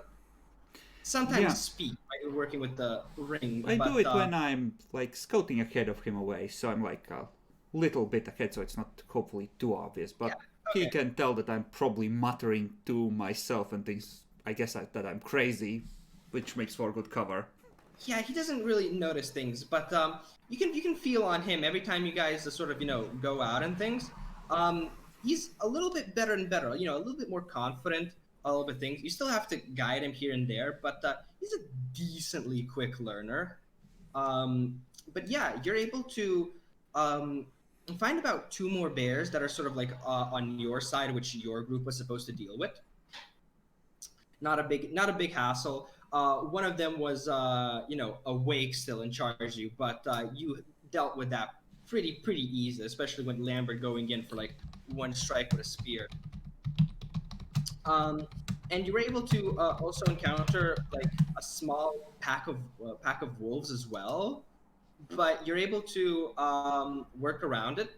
Speaker 1: sometimes
Speaker 2: Yeah,
Speaker 1: speak while you're working with the ring,
Speaker 2: I do
Speaker 1: but
Speaker 2: it when I'm like scouting ahead of him away, so I'm like a little bit ahead, so it's not hopefully too obvious.
Speaker 1: yeah,
Speaker 2: But he
Speaker 1: okay.
Speaker 2: can tell that I'm probably muttering to myself and thinks, I guess, that I'm crazy, which makes for good cover.
Speaker 1: Yeah, he doesn't really notice things, but you can feel on him every time you guys sort of go out and things. He's a little bit better and better, a little bit more confident, a little bit things. You still have to guide him here and there, but he's a decently quick learner. Um, but yeah, you're able to um, find about 2 more bears that are sort of like on your side, which your group was supposed to deal with. Not a big hassle. One of them was awake still and charged you, but you dealt with that pretty easy, especially when Lambert going in for like 1 strike with a spear. Um, and you were able to also encounter like a small pack of wolves as well, but you're able to work around it.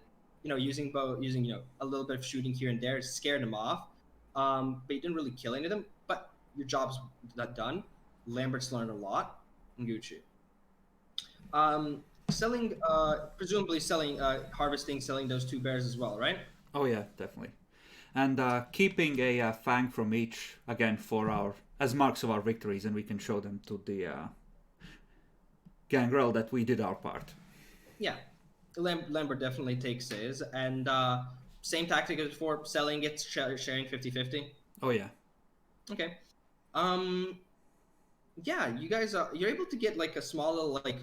Speaker 1: Using a little bit of shooting here and there, scared them off. But you didn't really kill any of them. But your job's not done. Lambert's learned a lot. Gucci. Selling, presumably selling, harvesting, selling those 2 bears as well, right?
Speaker 2: Oh yeah, definitely. And keeping a fang from each again for our as marks of our victories, and we can show them to the gangrel that we did our part.
Speaker 1: Yeah, Lambert definitely takes his, and same tactic as before, selling it, sharing 50-50.
Speaker 2: Oh yeah.
Speaker 1: Okay. Um, yeah, you guys you're able to get like a small little like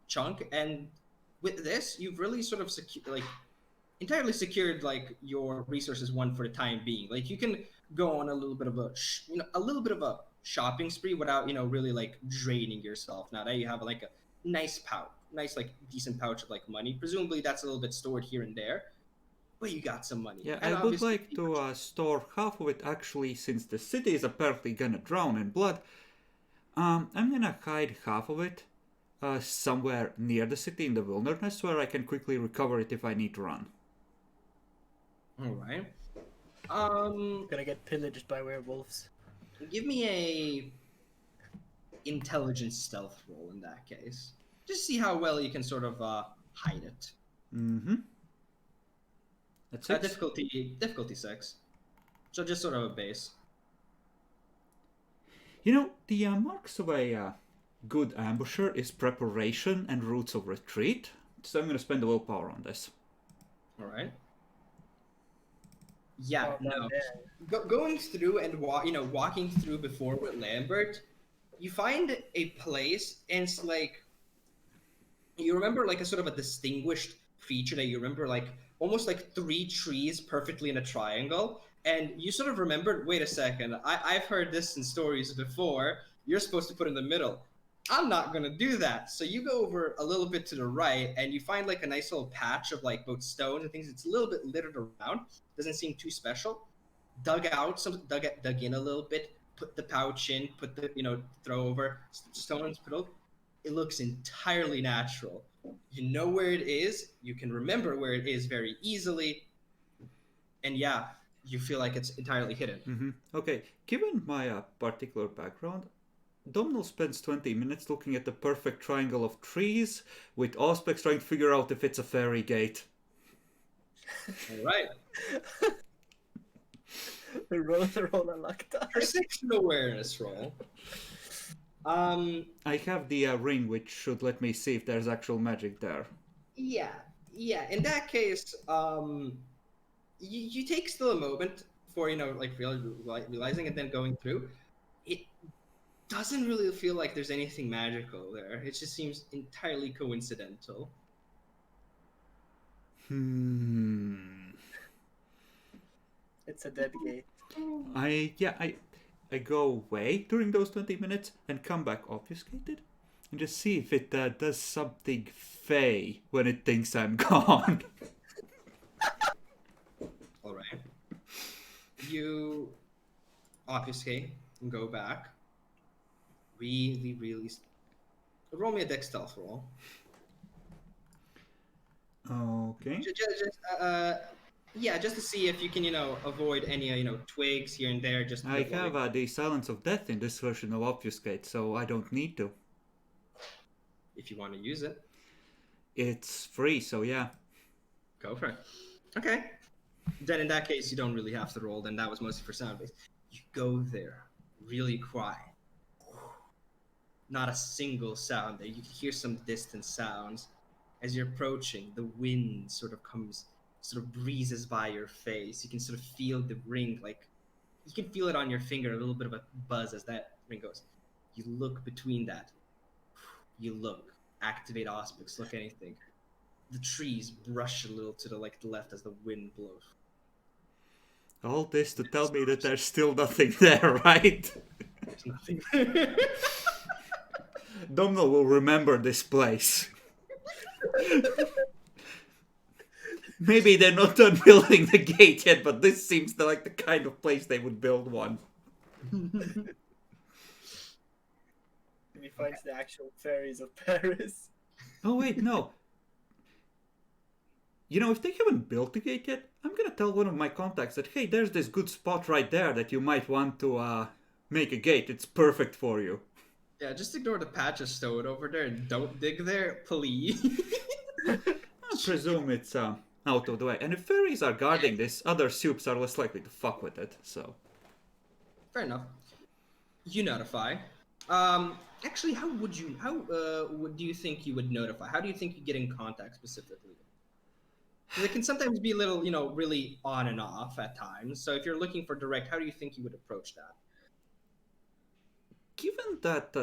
Speaker 1: chunk, and with this, you've really sort of entirely secured like your resources one for the time being. Like you can go on a little bit of a shopping spree without really like draining yourself. Now that you have like a nice like decent pouch of like money. Presumably that's a little bit stored here and there, but you got some money.
Speaker 2: Yeah,
Speaker 1: And
Speaker 2: I would
Speaker 1: obviously,
Speaker 2: like to store half of it actually, since the city is apparently gonna drown in blood. I'm gonna hide half of it somewhere near the city in the wilderness where I can quickly recover it if I need to run.
Speaker 1: all right.
Speaker 4: Gonna get pillaged by werewolves.
Speaker 1: Give me a intelligence stealth roll in that case. Just see how well you can sort of hide it.
Speaker 2: Mm-hmm. That's it.
Speaker 1: Difficulty 6. So just sort of a base.
Speaker 2: You know, the marks of a good ambusher is preparation and routes of retreat. So I'm gonna spend the willpower on this.
Speaker 1: All right. Yeah,
Speaker 4: Oh, my
Speaker 1: no.
Speaker 4: man.
Speaker 1: Going through and walking through before with Lambert, you find a place, and it's like you remember like a sort of a distinguished feature that you remember like almost like 3 trees perfectly in a triangle, and you sort of remembered. Wait a second, I've heard this in stories before. You're supposed to put in the middle. I'm not gonna do that. So you go over a little bit to the right, and you find like a nice little patch of like both stones and things. It's a little bit littered around. Doesn't seem too special. Dug in a little bit. Put the pouch in. Put the throw over stones. It looks entirely natural. You know where it is. You can remember where it is very easily. And yeah, you feel like it's entirely hidden.
Speaker 2: Mm-hmm. Okay, given my particular background, Domhnall spends 20 minutes looking at the perfect triangle of trees, with Auspex trying to figure out if it's a fairy gate.
Speaker 1: All right.
Speaker 4: roll a luck die.
Speaker 1: Perception awareness roll.
Speaker 2: I have the ring, which should let me see if there's actual magic there.
Speaker 1: Yeah. In that case, you take still a moment for like realizing and then going through. It doesn't really feel like there's anything magical there. It just seems entirely coincidental.
Speaker 4: It's a dead gate.
Speaker 2: I go away during those 20 minutes and come back obfuscated and just see if it does something fey when it thinks I'm gone.
Speaker 1: All right. You obfuscate and go back. Really roll me a dex stealth roll.
Speaker 2: Okay.
Speaker 1: Yeah, just to see if you can, avoid any, twigs here and there, just to
Speaker 2: I
Speaker 1: avoid.
Speaker 2: have the Silence of Death in this version of Obfuscate, so I don't need to.
Speaker 1: If you want to use it,
Speaker 2: It's free, so yeah.
Speaker 1: go for it. Okay. Then in that case, you don't really have to roll. Then that was mostly for sound base. You go there, really quiet. Not a single sound there. You can hear some distant sounds. As you're approaching, the wind sort of breezes by your face. You can sort of feel the ring, like you can feel it on your finger, a little bit of a buzz as that ring goes. You look between that. You look, activate Auspix, look anything. The trees brush a little to the left as the wind blows.
Speaker 2: All this to tell me that there's still nothing there, right?
Speaker 1: There's nothing.
Speaker 2: Domhnall will remember this place. Maybe they're not done building the gate yet, but this seems like the kind of place they would build one.
Speaker 4: And he finds the actual fairies of Paris.
Speaker 2: Oh wait, no. You know, if they haven't built the gate yet, I'm gonna tell one of my contacts that, hey, there's this good spot right there that you might want to make a gate. It's perfect for you.
Speaker 1: Yeah, just ignore the patch of stone over there and don't dig there, please.
Speaker 2: I presume it's out of the way. And if fairies are guarding this, other soups are less likely to fuck with it, so...
Speaker 1: Fair enough. You notify. Actually, how do you think you would notify? How do you think you get in contact specifically? Because it can sometimes be a little, really on and off at times. So if you're looking for direct, how do you think you would approach that?
Speaker 2: Given that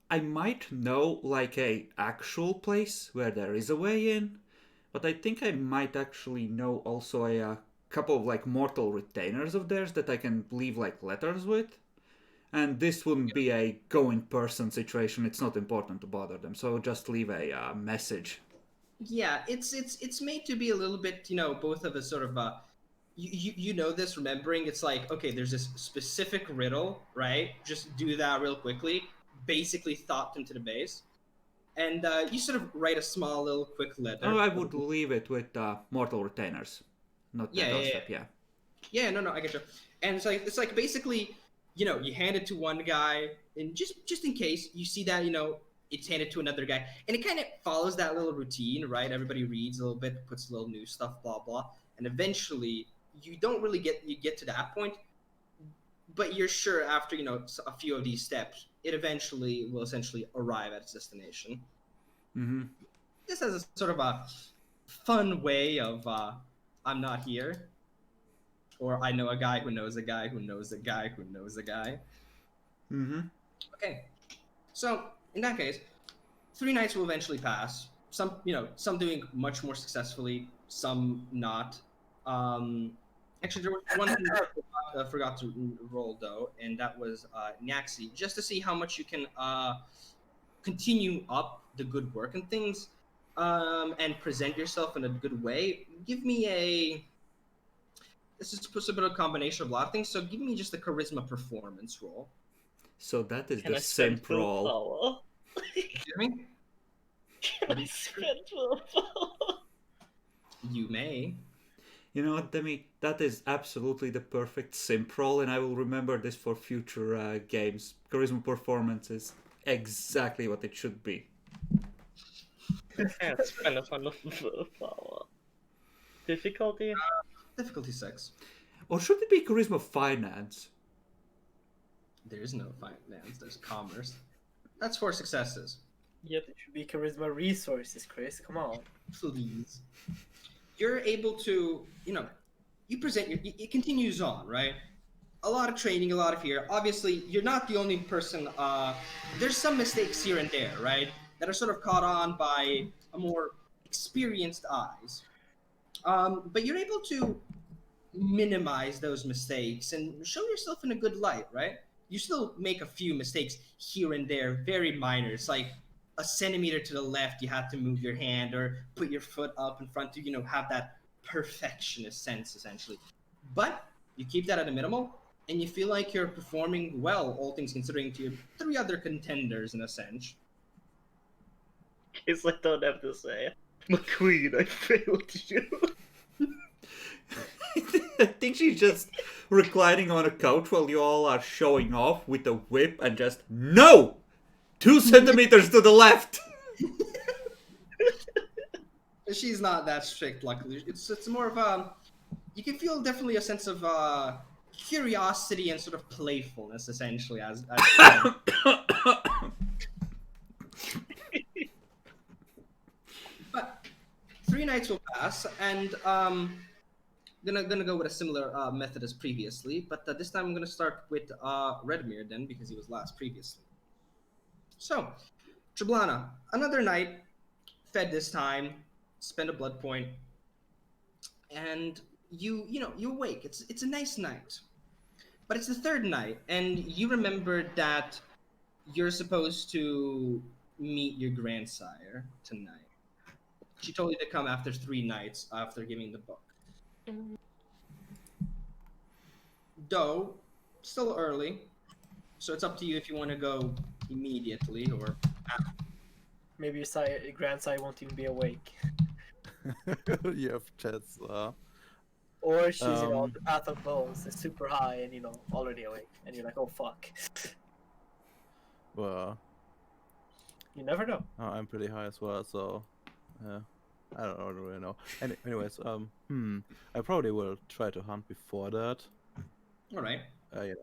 Speaker 2: I might know like a actual place where there is a way in, but I think I might actually know also a couple of like mortal retainers of theirs that I can leave like letters with. And this wouldn't be a go in person situation. It's not important to bother them, so just leave a message.
Speaker 1: Yeah, it's made to be a little bit, both of a sort of you know this, remembering it's like, okay, there's this specific riddle, right? Just do that real quickly. Basically thought them to the base. And you sort of write a small little quick letter.
Speaker 2: Oh, I would leave it with mortal retainers. Not that doorstep, yeah.
Speaker 1: Yeah, no, I get you. And it's like basically, you hand it to one guy, and just in case you see that, it's handed to another guy, and it kind of follows that little routine, right? Everybody reads a little bit, puts a little new stuff, blah blah, and eventually you don't really get to that point, but you're sure after a few of these steps, it eventually will essentially arrive at its destination.
Speaker 2: Mm-hmm.
Speaker 1: This has a sort of a fun way of I'm not here, or I know a guy who knows a guy who knows a guy who knows a guy.
Speaker 2: Mm-hmm.
Speaker 1: Okay, so in that case, 3 nights will eventually pass. Some doing much more successfully, some not. Actually, there was one thing I forgot to roll though, and that was Nyaxi, just to see how much you can continue up the good work and things, and present yourself in a good way. Give me a. This is supposed to be a combination of a lot of things, so give me just a charisma performance roll.
Speaker 2: So that is
Speaker 3: Can
Speaker 2: the
Speaker 3: I spend
Speaker 2: simp roll.
Speaker 3: willpower?
Speaker 1: Excuse me?
Speaker 3: Can I spend willpower?
Speaker 1: You may.
Speaker 2: You know what, Demi? That is absolutely the perfect simp roll, and I will remember this for future games. Charisma performance is exactly what it should be.
Speaker 3: Can't spend a ton of willpower. Difficulty?
Speaker 1: Difficulty 6.
Speaker 2: Or should it be charisma finance?
Speaker 1: There is no finance, there's commerce. That's 4 successes.
Speaker 3: Yep.
Speaker 4: It should be charisma resources, Chris. Come on.
Speaker 1: Please. You're able to, you present it continues on, right? A lot of training, a lot of here. Obviously, you're not the only person. There's some mistakes here and there, right? That are sort of caught on by a more experienced eyes. But you're able to minimize those mistakes and show yourself in a good light, right? You still make a few mistakes here and there, very minor. It's like a centimeter to the left, you have to move your hand or put your foot up in front to, have that perfectionist sense, essentially. But you keep that at a minimal, and you feel like you're performing well, all things considering, to your 3 other contenders, in a sense.
Speaker 3: Guess I don't have to say. McQueen, I failed you.
Speaker 2: I think she's just reclining on a couch while you all are showing off with a whip and just no! 2 centimeters to the left!
Speaker 1: She's not that strict, luckily. It's more of a, you can feel definitely a sense of curiosity and sort of playfulness, essentially, as but 3 nights will pass, and gonna go with a similar method as previously, but this time I'm gonna start with Redmir then, because he was last previously. So, Trablana, another night, fed this time, spend a blood point, and you awake. It's a nice night, but it's the 3rd night, and you remember that you're supposed to meet your grandsire tonight. She told you to come after 3 nights after giving the book. Though, still early, so it's up to you if you want to go immediately or
Speaker 4: Maybe your grandsire won't even be awake.
Speaker 5: You have chats.
Speaker 4: Or she's, on
Speaker 5: Um,
Speaker 4: the path of bones, is super high and, already awake. And you're like, oh fuck.
Speaker 5: Well,
Speaker 4: You never know.
Speaker 5: I'm pretty high as well, so I don't really know. Anyways, I probably will try to hunt before that.
Speaker 1: all right.
Speaker 5: Yeah.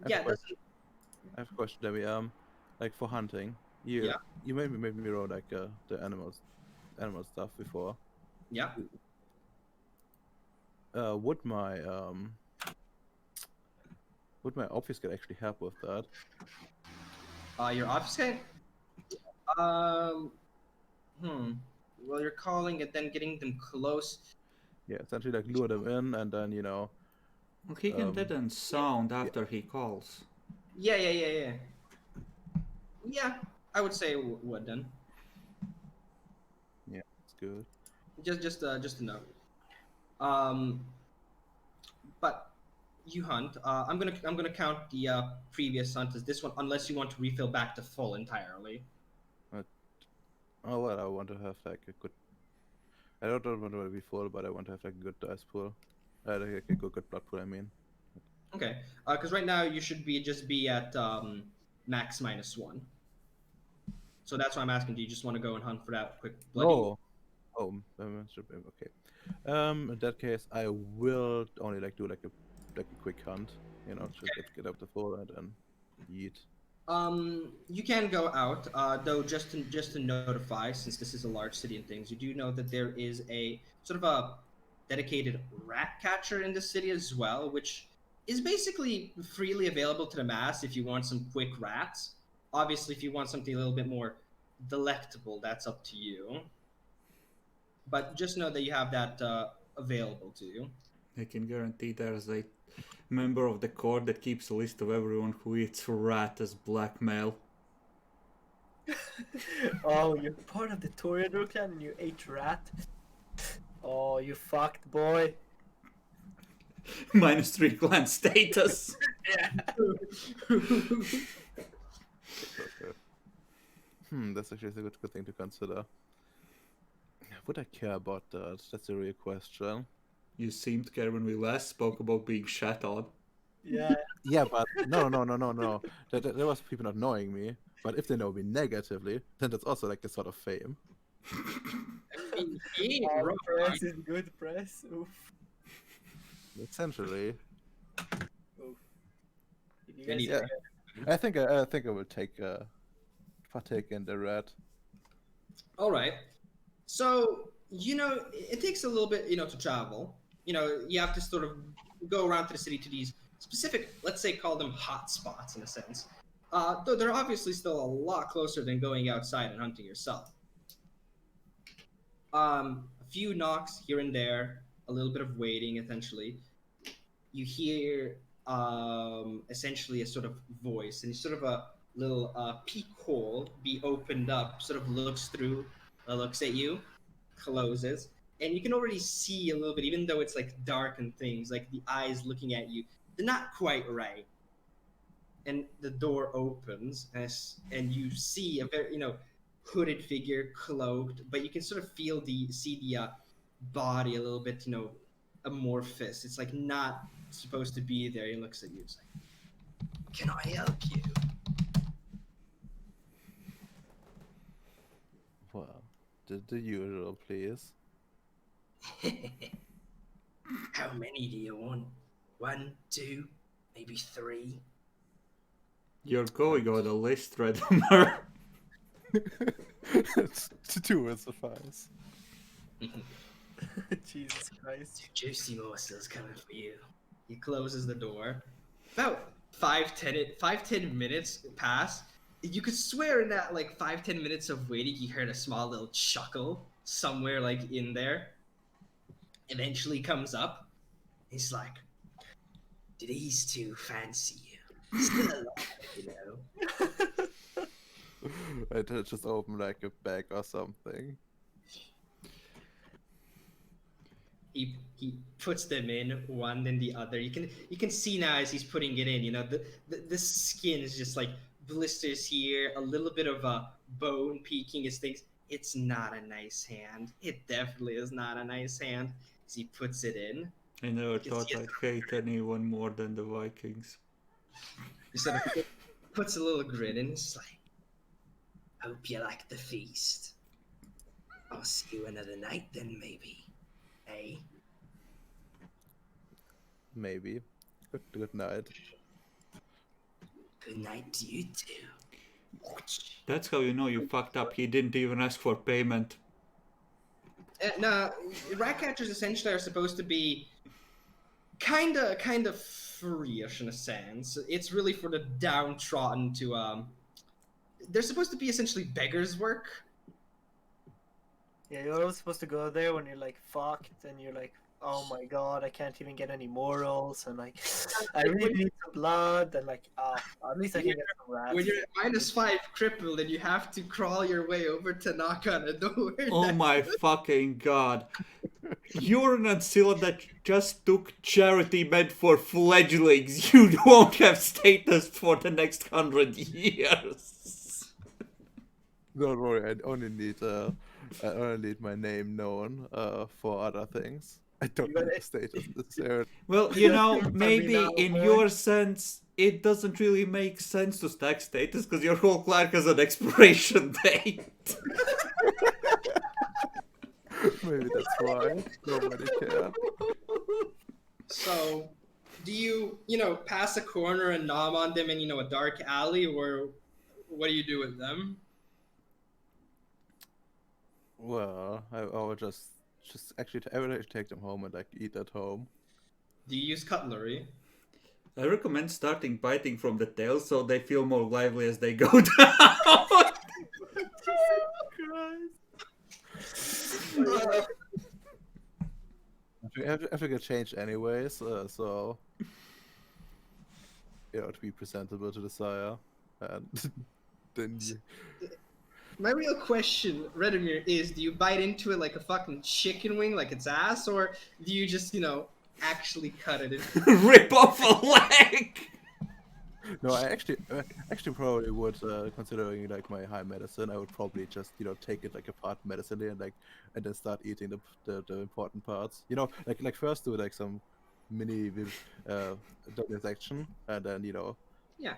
Speaker 1: Yeah,
Speaker 5: I have a question, Debbie. Like for hunting, you made me roll like the animal stuff before.
Speaker 1: yeah.
Speaker 5: Would my obfuscate actually help with that?
Speaker 1: Your obfuscate. Well, you're calling it, then getting them close.
Speaker 5: Yeah, essentially like lure them in, and then
Speaker 2: He can deaden sound after he calls.
Speaker 1: Yeah. Yeah, I would say would then.
Speaker 5: Yeah, it's good.
Speaker 1: Just a note. But you hunt. I'm gonna count the previous hunt as this one, unless you want to refill back to full entirely.
Speaker 5: Oh well, I want to have like a good. I don't want to be full, but I want to have like a good dice pool. Like a good blood pool. I mean.
Speaker 1: Okay. Because right now you should just be at max -1. So that's why I'm asking. Do you just want to go and hunt for that quick bloody?
Speaker 5: Should be okay. In that case, I will only do like a quick hunt. Just get up the floor and then eat.
Speaker 1: You can go out, though. Just to notify, since this is a large city and things, you do know that there is a sort of a dedicated rat catcher in the city as well, which is basically freely available to the mass if you want some quick rats. Obviously, if you want something a little bit more delectable, that's up to you. But just know that you have that available to you.
Speaker 2: I can guarantee there's a member of the court that keeps a list of everyone who eats rat as blackmail.
Speaker 4: Oh, you're part of the Toreador clan and you ate rat? Oh, you fucked, boy.
Speaker 2: -3 clan status.
Speaker 4: Yeah.
Speaker 5: That's actually a good thing to consider. Would I care about that? That's a real question.
Speaker 2: You seemed to care when we last spoke about being shat on.
Speaker 4: Yeah.
Speaker 5: Yeah, but no. There was people not knowing me. But if they know me negatively, then that's also like a sort of fame.
Speaker 1: I mean, he ain't
Speaker 4: All
Speaker 1: wrong,
Speaker 4: press
Speaker 1: right?
Speaker 4: is good press. Oof.
Speaker 5: Essentially,
Speaker 4: Oof. You
Speaker 1: Then
Speaker 4: guys
Speaker 1: you-
Speaker 5: yeah. I think I will partake in the rat.
Speaker 1: All right. So, it takes a little bit, to travel. You have to sort of go around to the city to these specific, let's say, call them hot spots in a sense. Though they're obviously still a lot closer than going outside and hunting yourself. A few knocks here and there, a little bit of waiting, essentially. You hear essentially a sort of voice, and sort of a little peek hole be opened up, sort of looks at you, closes, and you can already see a little bit, even though it's like dark and things, like the eyes looking at you, they're not quite right. and the door opens, and you see a very hooded figure, cloaked, but you can sort of see the body a little bit amorphous. It's like not supposed to be there. He looks at you. It's like, "Can I help you?"
Speaker 5: Well, the usual, please.
Speaker 1: How many do you want? 1, 2, maybe 3?
Speaker 2: You're going on a list, Redmer.
Speaker 5: Two will suffice.
Speaker 4: Jesus Christ.
Speaker 1: Juicy morsels coming for you. He closes the door. About 5-10 minutes pass. You could swear in that like 5-10 minutes of waiting, you heard a small little chuckle somewhere like in there. Eventually comes up. He's like, "Do these two fancy you? Still alive,
Speaker 5: I just open like a bag or something.
Speaker 1: He puts them in one then the other. You can see now as he's putting it in. The skin is just like blisters here, a little bit of a bone peeking his things. It's not a nice hand. It definitely is not a nice hand. As he puts it in,
Speaker 2: I never
Speaker 1: You can
Speaker 2: thought
Speaker 1: see
Speaker 2: I'd hate anyone more than the Vikings.
Speaker 1: he sort of puts a little grin in. He's like, "Hope you like the feast. I'll see you another night then, maybe. Hey."
Speaker 5: Maybe. Good night.
Speaker 1: Good night to you too.
Speaker 2: That's how you know you fucked up. He didn't even ask for payment.
Speaker 1: Now, rat catchers essentially are supposed to be kind of free-ish in a sense. It's really for the downtrodden to they're supposed to be essentially beggars' work.
Speaker 4: Yeah, you're always supposed to go there when you're like fucked and you're like, oh my god, I can't even get any morals, and like I really need some blood, and like at least I can get some rats.
Speaker 1: When you're at -5 crippled and you have to crawl your way over to knock on a door.
Speaker 2: Oh my fucking god. You're an ancilla that just took charity meant for fledglings. You won't have status for the next 100 years.
Speaker 5: Don't worry, I only need my name known for other things. I don't need the status necessarily.
Speaker 2: Well, you know,
Speaker 4: Probably
Speaker 2: maybe
Speaker 4: not,
Speaker 2: in
Speaker 4: boy.
Speaker 2: your sense, it doesn't really make sense to stack status because your whole clan has an expiration date.
Speaker 5: Maybe that's why nobody cared.
Speaker 1: So, do you pass a corner and nom on them in a dark alley, or what do you do with them?
Speaker 5: Well, I would just actually I would actually take them home and like eat at home.
Speaker 1: Do you use cutlery?
Speaker 2: I recommend starting biting from the tail so they feel more lively as they go down.
Speaker 5: I think it changed anyways, so to be presentable to the sire, and then
Speaker 1: My real question, Redemir, is do you bite into it like a fucking chicken wing, like its ass, or do you just, actually cut it?
Speaker 2: Rip off a leg!
Speaker 5: no, I actually probably would, considering like my high medicine, I would probably just take it like apart medically and then start eating the important parts. Like first do like some mini dissection and then
Speaker 1: Yeah.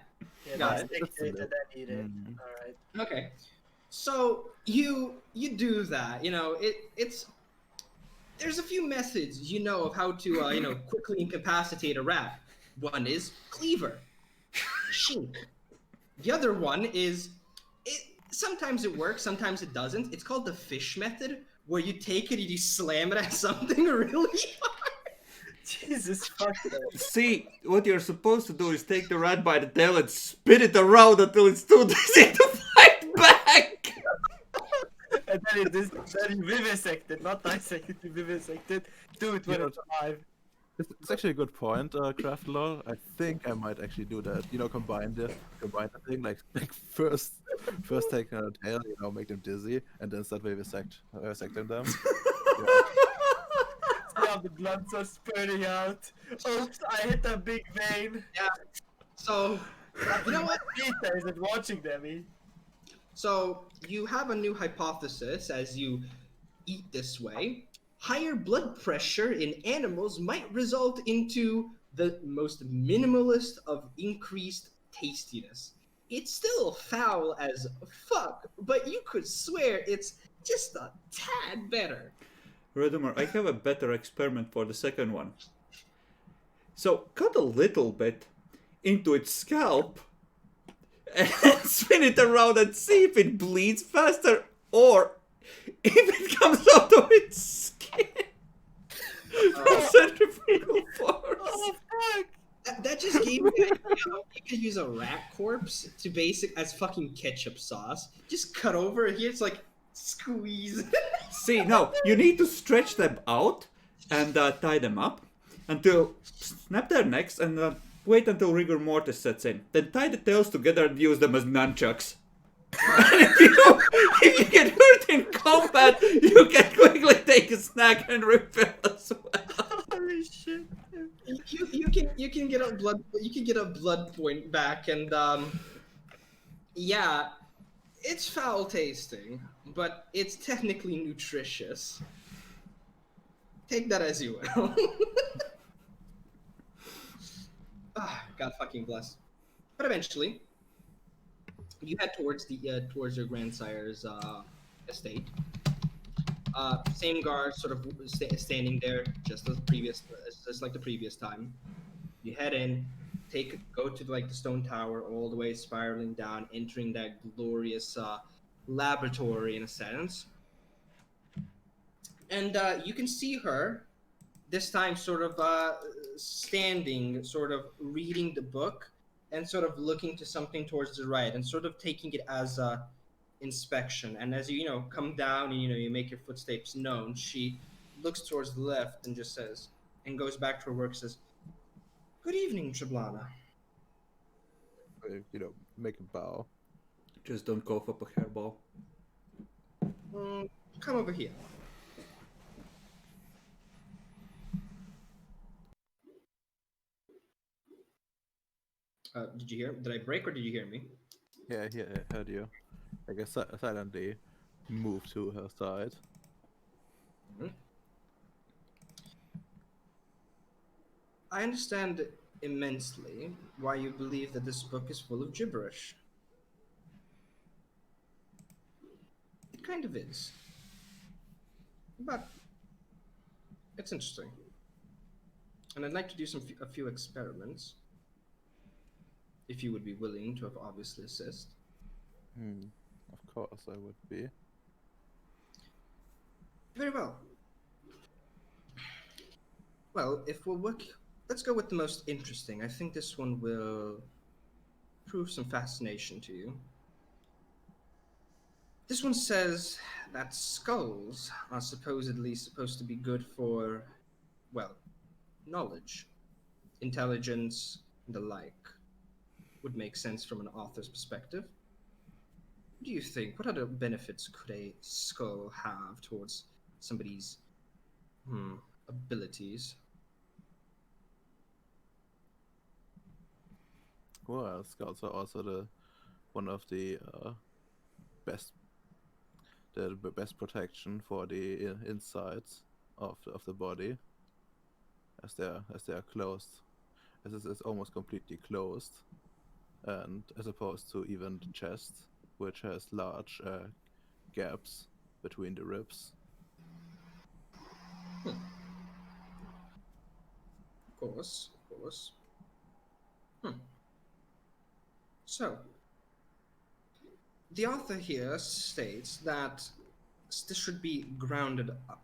Speaker 4: Yeah,
Speaker 1: Got
Speaker 4: just
Speaker 1: it.
Speaker 4: take it and then eat it.
Speaker 5: Mhm.
Speaker 4: Alright.
Speaker 1: Okay. So you do that. It's there's a few methods of how to quickly incapacitate a rat. One is cleaver, shink. The other one is sometimes it works, sometimes it doesn't. It's called the fish method, where you take it and you slam it at something really hard.
Speaker 4: Jesus fuck that.
Speaker 2: See, what you're supposed to do is take the rat by the tail and spin it around until it's too dizzy to fight back!
Speaker 4: And then you vivisect it, not dissect it, you vivisect it. Do it when
Speaker 5: Yeah.
Speaker 4: it's alive.
Speaker 5: It's actually a good point, Craftlore. I think I might actually do that. Combine the thing, like first take a tail, make them dizzy, and then start vivisecting them.
Speaker 4: See how the blood's are spurting out. Oops, I hit a big vein.
Speaker 1: So You know what?
Speaker 4: Peter isn't watching them.
Speaker 1: So you have a new hypothesis as you eat this way. Higher blood pressure in animals might result into the most minimalist of increased tastiness. It's still foul as fuck, but you could swear it's just a tad better.
Speaker 2: Redemar, I have a better experiment for the second one. So cut a little bit into its scalp and spin it around and see if it bleeds faster or if it comes out of its skin from centrifugal force.
Speaker 4: Oh fuck!
Speaker 1: That just gave me an idea. You could use a rat corpse to as fucking ketchup sauce. Just cut over here. It's like squeeze.
Speaker 2: See, no, you need to stretch them out and tie them up until snap their necks and wait until rigor mortis sets in. Then tie the tails together and use them as nunchucks. And if you get hurt in combat, you can quickly take a snack and refill as well.
Speaker 4: Holy shit!
Speaker 1: You can get a blood point back, and yeah, it's foul tasting, but it's technically nutritious. Take that as you will. God fucking bless. But eventually, you head towards towards your grandsire's estate. Same guard, sort of standing there, just like the previous time. You head in, go to like the stone tower, all the way spiraling down, entering that glorious laboratory in a sense. And you can see her this time, sort of standing, sort of reading the book, and sort of looking to something towards the right, and sort of taking it as a inspection. And as you come down and you make your footsteps known, she looks towards the left and just says, and goes back to her work, says, "Good evening, Trablana."
Speaker 5: Make a bow.
Speaker 2: Just don't cough up a hairball.
Speaker 1: Come over here. Did you hear? Did I break or did you hear me?
Speaker 5: Yeah, I heard you. I guess silently move to her side.
Speaker 1: Mhm. I understand immensely why you believe that this book is full of gibberish. It kind of is. But it's interesting. And I'd like to do a few experiments. If you would be willing to have obviously assist.
Speaker 5: Of course I would be.
Speaker 1: Very well. Well, if we'll work, let's go with the most interesting. I think this one will prove some fascination to you. This one says that skulls are supposedly supposed to be good for, well, knowledge, intelligence, and the like. Would make sense from an author's perspective. What do you think? What other benefits could a skull have towards somebody's abilities?
Speaker 5: Well, skulls are also one of the best protection for the insides of the body, as they are closed, as it is almost completely closed, and as opposed to even the chest, which has large gaps between the ribs.
Speaker 1: Of course. So, the author here states that this should be grounded up.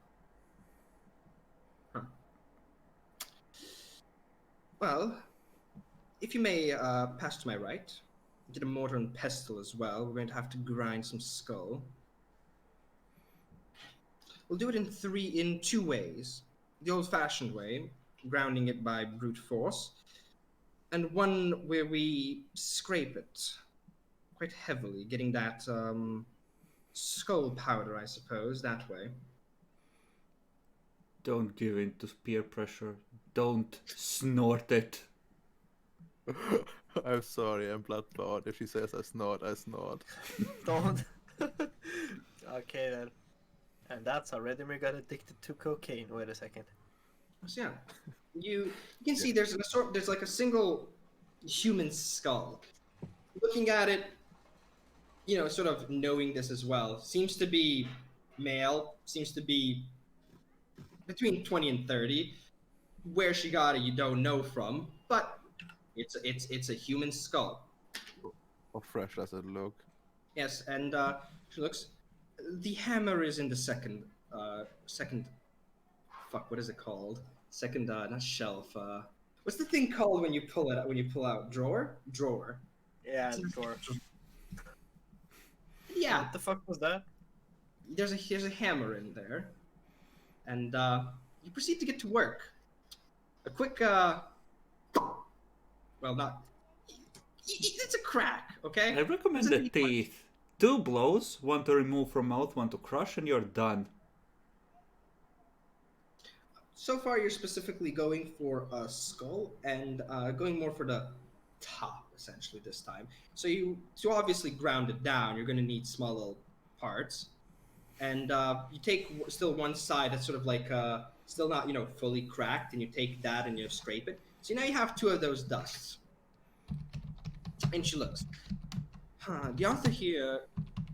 Speaker 1: Well, if you may pass to my right, get a mortar and pestle as well. We're going to have to grind some skull. We'll do it in two ways. The old-fashioned way, grounding it by brute force, and one where we scrape it quite heavily, getting that skull powder, I suppose, that way.
Speaker 2: Don't give in to peer pressure. Don't snort it.
Speaker 5: I'm sorry, I'm bloodbound. If she says I snort, I snort.
Speaker 4: Don't. Okay then. And that's how Redimir got addicted to cocaine. Wait a second.
Speaker 1: So yeah, you can see there's like a single human skull. Looking at it, sort of knowing this as well, seems to be male, seems to be between 20 and 30. Where she got it, you don't know from, but it's a human skull.
Speaker 5: How fresh does it look?
Speaker 1: Yes, and she looks. The hammer is in the second. Fuck, what is it called? Second, not shelf. What's the thing called when you pull it? When you pull out drawer? Drawer.
Speaker 4: Yeah,
Speaker 1: It's in-
Speaker 4: sure.
Speaker 1: Yeah,
Speaker 4: What the fuck was that?
Speaker 1: there's a hammer in there, and you proceed to get to work. A quick, well, not. It's a crack, okay?
Speaker 2: I recommend
Speaker 1: It's
Speaker 2: the
Speaker 1: a deep one.
Speaker 2: teeth. 2 blows, one to remove from mouth, one to crush, and you're done.
Speaker 1: So far, you're specifically going for a skull and going more for the top, essentially, this time. So to obviously ground it down, you're going to need small little parts. And you take still one side that's sort of like still not, fully cracked, and you take that and you scrape it. So now you have 2 of those dusts. And she looks. The author here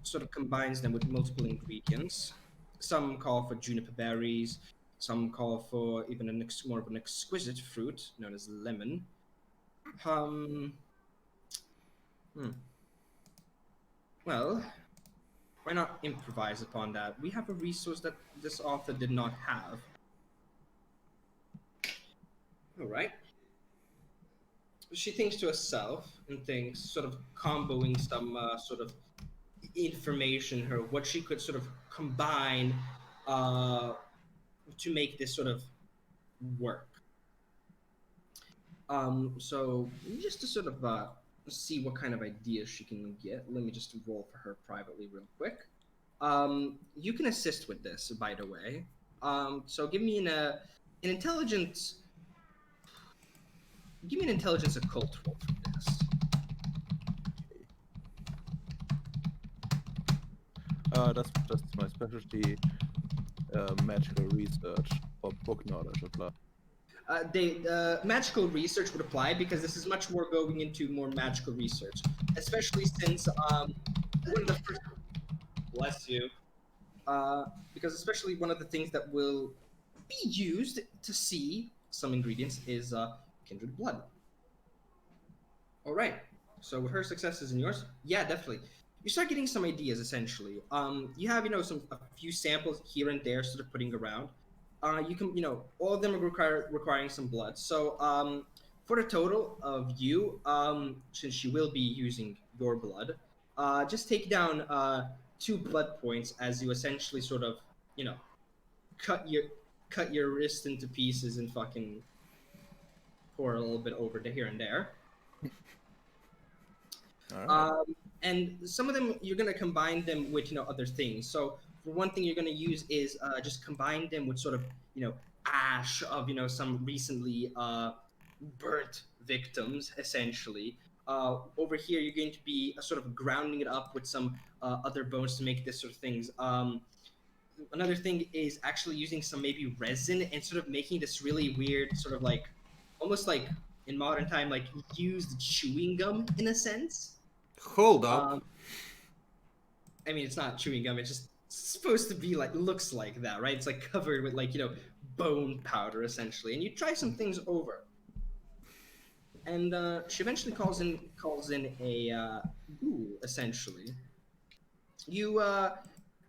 Speaker 1: sort of combines them with multiple ingredients. Some call for juniper berries. Some call for even more of an exquisite fruit known as lemon. Well, why not improvise upon that? We have a resource that this author did not have. All right. She thinks to herself and thinks, sort of comboing some sort of information, what she could sort of combine to make this sort of work. So just to sort of see what kind of ideas she can get, let me just roll for her privately real quick. You can assist with this, by the way. So give me an intelligence. Give me an intelligence occult roll for this.
Speaker 5: That's my specialty. Magical research or book knowledge apply.
Speaker 1: Magical research would apply because this is much more going into more magical research, especially since one of the first. Bless you. Because especially one of the things that will be used to see some ingredients is kindred blood. All right. So with her successes and yours, yeah, definitely. You start getting some ideas essentially. You have a few samples here and there, sort of putting around. You can all of them are requiring some blood. So for the total of you, since she will be using your blood, just take down 2 blood points as you essentially sort of cut your wrist into pieces and fucking pour a little bit over to here and there.
Speaker 5: All right.
Speaker 1: And some of them you're gonna combine them with other things. So for one thing, you're gonna use is just combine them with sort of ash of some recently burnt victims, essentially. Over here, you're going to be sort of grounding it up with some other bones to make this sort of things. Another thing is actually using some maybe resin and sort of making this really weird sort of like almost like in modern time like used chewing gum in a sense.
Speaker 2: Hold up.
Speaker 1: I mean, it's not chewing gum. It's just supposed to be like looks like that, right? It's like covered with like bone powder essentially, and you try some things over. And she eventually calls in a ghoul essentially. You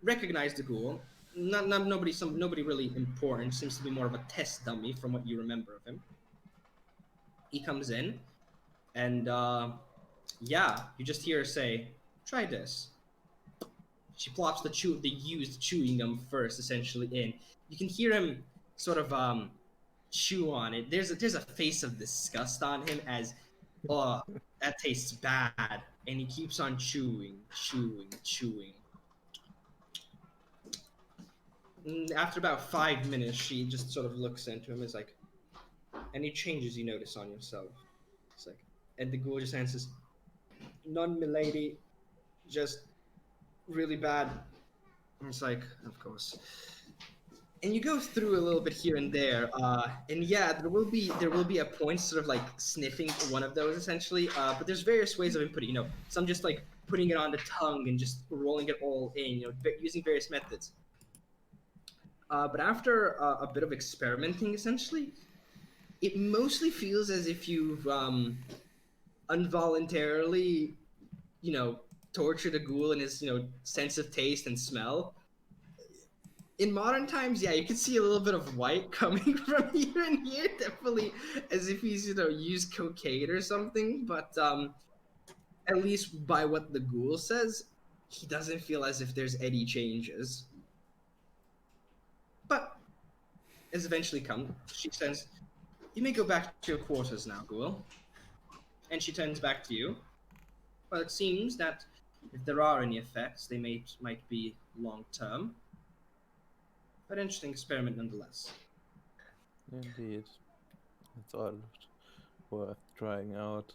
Speaker 1: recognize the ghoul. Nobody really important. Seems to be more of a test dummy from what you remember of him. He comes in, and yeah, you just hear her say, "Try this." She plops the used chewing gum first, essentially in. You can hear him sort of chew on it. There's a face of disgust on him as, oh, that tastes bad, and he keeps on chewing. And after about 5 minutes, she just sort of looks into him. Is like, any changes you notice on yourself? It's like, And the ghoul just answers, "None, milady, just really bad." And it's like, of course. And you go through a little bit here and there, and yeah, there will be a point sort of like sniffing one of those essentially. But there's various ways of inputting. Some just like putting it on the tongue and just rolling it all in. Using various methods. But after a bit of experimenting, essentially, it mostly feels as if you've involuntarily, you know, tortured a ghoul in his, sense of taste and smell. In modern times, yeah, you can see a little bit of white coming from here and here, definitely, as if he's, used cocaine or something. But at least by what the ghoul says, he doesn't feel as if there's any changes. But as eventually come, she says, "You may go back to your quarters now, ghoul." And she turns back to you. Well, it seems that if there are any effects, they might be long term, but interesting experiment nonetheless.
Speaker 5: Indeed. It's all worth trying out.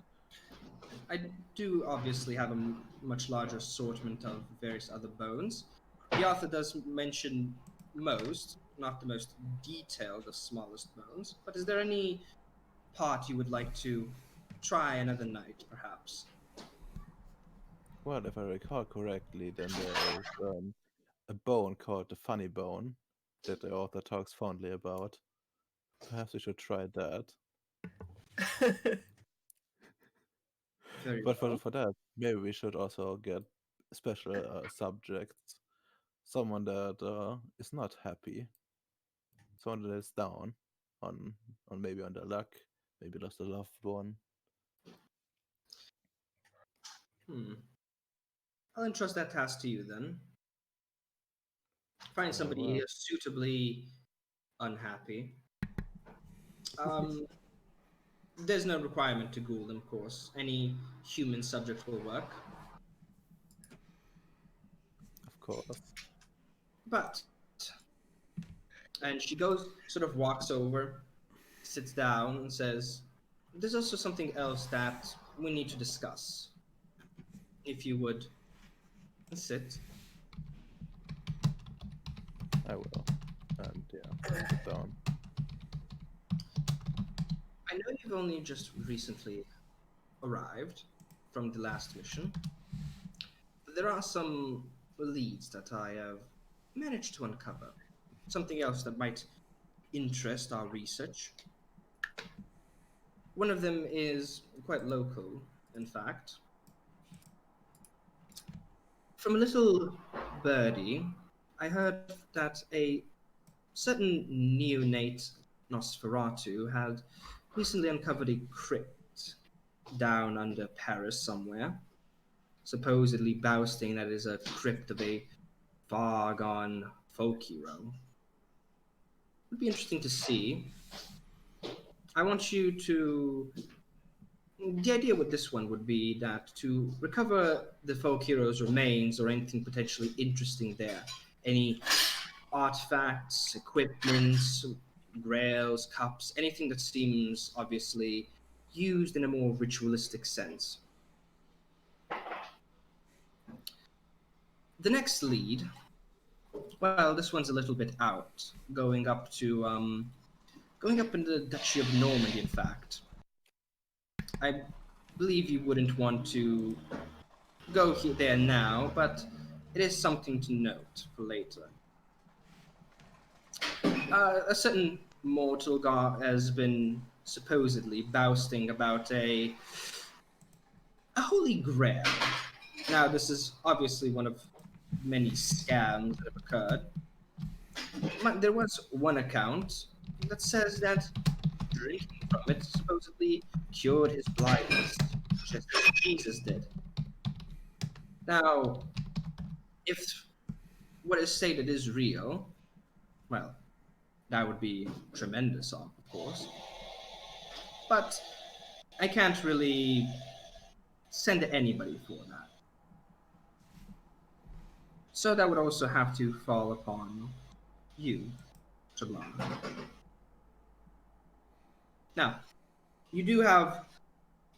Speaker 1: I do obviously have a much larger assortment of various other bones. The author does mention most, not the most detailed, the smallest bones. But is there any part you would like to try another night, perhaps?
Speaker 5: Well, if I recall correctly, then there is a bone called the funny bone that the author talks fondly about. Perhaps we should try that.
Speaker 1: Very
Speaker 5: But
Speaker 1: well.
Speaker 5: for that, maybe we should also get special subjects. Someone that is not happy, someone that is down on maybe on their luck, maybe lost a loved one.
Speaker 1: Hmm. I'll entrust that task to you then. Find
Speaker 5: Very
Speaker 1: somebody
Speaker 5: well.
Speaker 1: suitably unhappy. Um, there's no requirement to ghoul them, of course. Any human subject will work.
Speaker 5: Of course.
Speaker 1: But, and she goes, sort of walks over, sits down, and says, "There's also something else that we need to discuss. If you would sit."
Speaker 5: I will. And yeah, I'll sit down.
Speaker 1: I know you've only just recently arrived from the last mission, but there are some leads that I have managed to uncover. Something else that might interest our research. One of them is quite local, in fact. From a little birdie, I heard that a certain neonate Nosferatu had recently uncovered a crypt down under Paris somewhere, supposedly boasting that it is a crypt of a far gone folk hero. Would be interesting to see. I want you to. The idea with this one would be that to recover the folk hero's remains or anything potentially interesting there, any artifacts, equipment, grails, cups, anything that seems obviously used in a more ritualistic sense. The next lead, well, this one's a little bit out, going up in the Duchy of Normandy. In fact, I believe you wouldn't want to go there now, but it is something to note for later. A certain mortal god has been supposedly boasting about a holy grail. Now, this is obviously one of many scams that have occurred. There was one account that says that drinking from it supposedly cured his blindness, just as Jesus did. Now, if what is stated is real, well, that would be tremendous, of course. But I can't really send anybody for that. So that would also have to fall upon you, Jablon. Now, you do have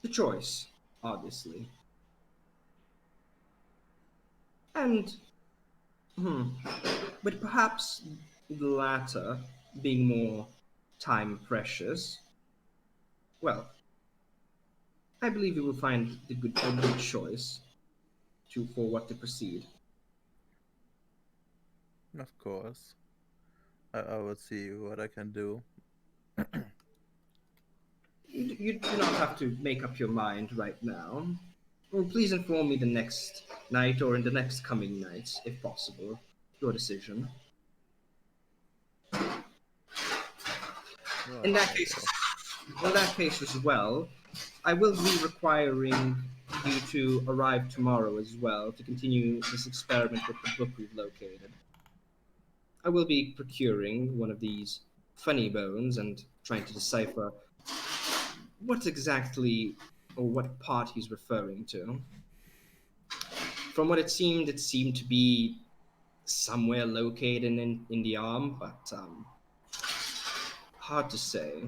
Speaker 1: the choice, obviously. And, but perhaps the latter, being more time precious, well, I believe you will find a good choice for what to proceed.
Speaker 5: Of course. I will see what I can do.
Speaker 1: You do not have to make up your mind right now. Well, please inform me the next night or in the next coming nights, if possible. Your decision. In that case, as well, I will be requiring you to arrive tomorrow as well to continue this experiment with the book we've located. I will be procuring one of these funny bones and trying to decipher what exactly or what part he's referring to. From what it seemed to be somewhere located in the arm, but hard to say.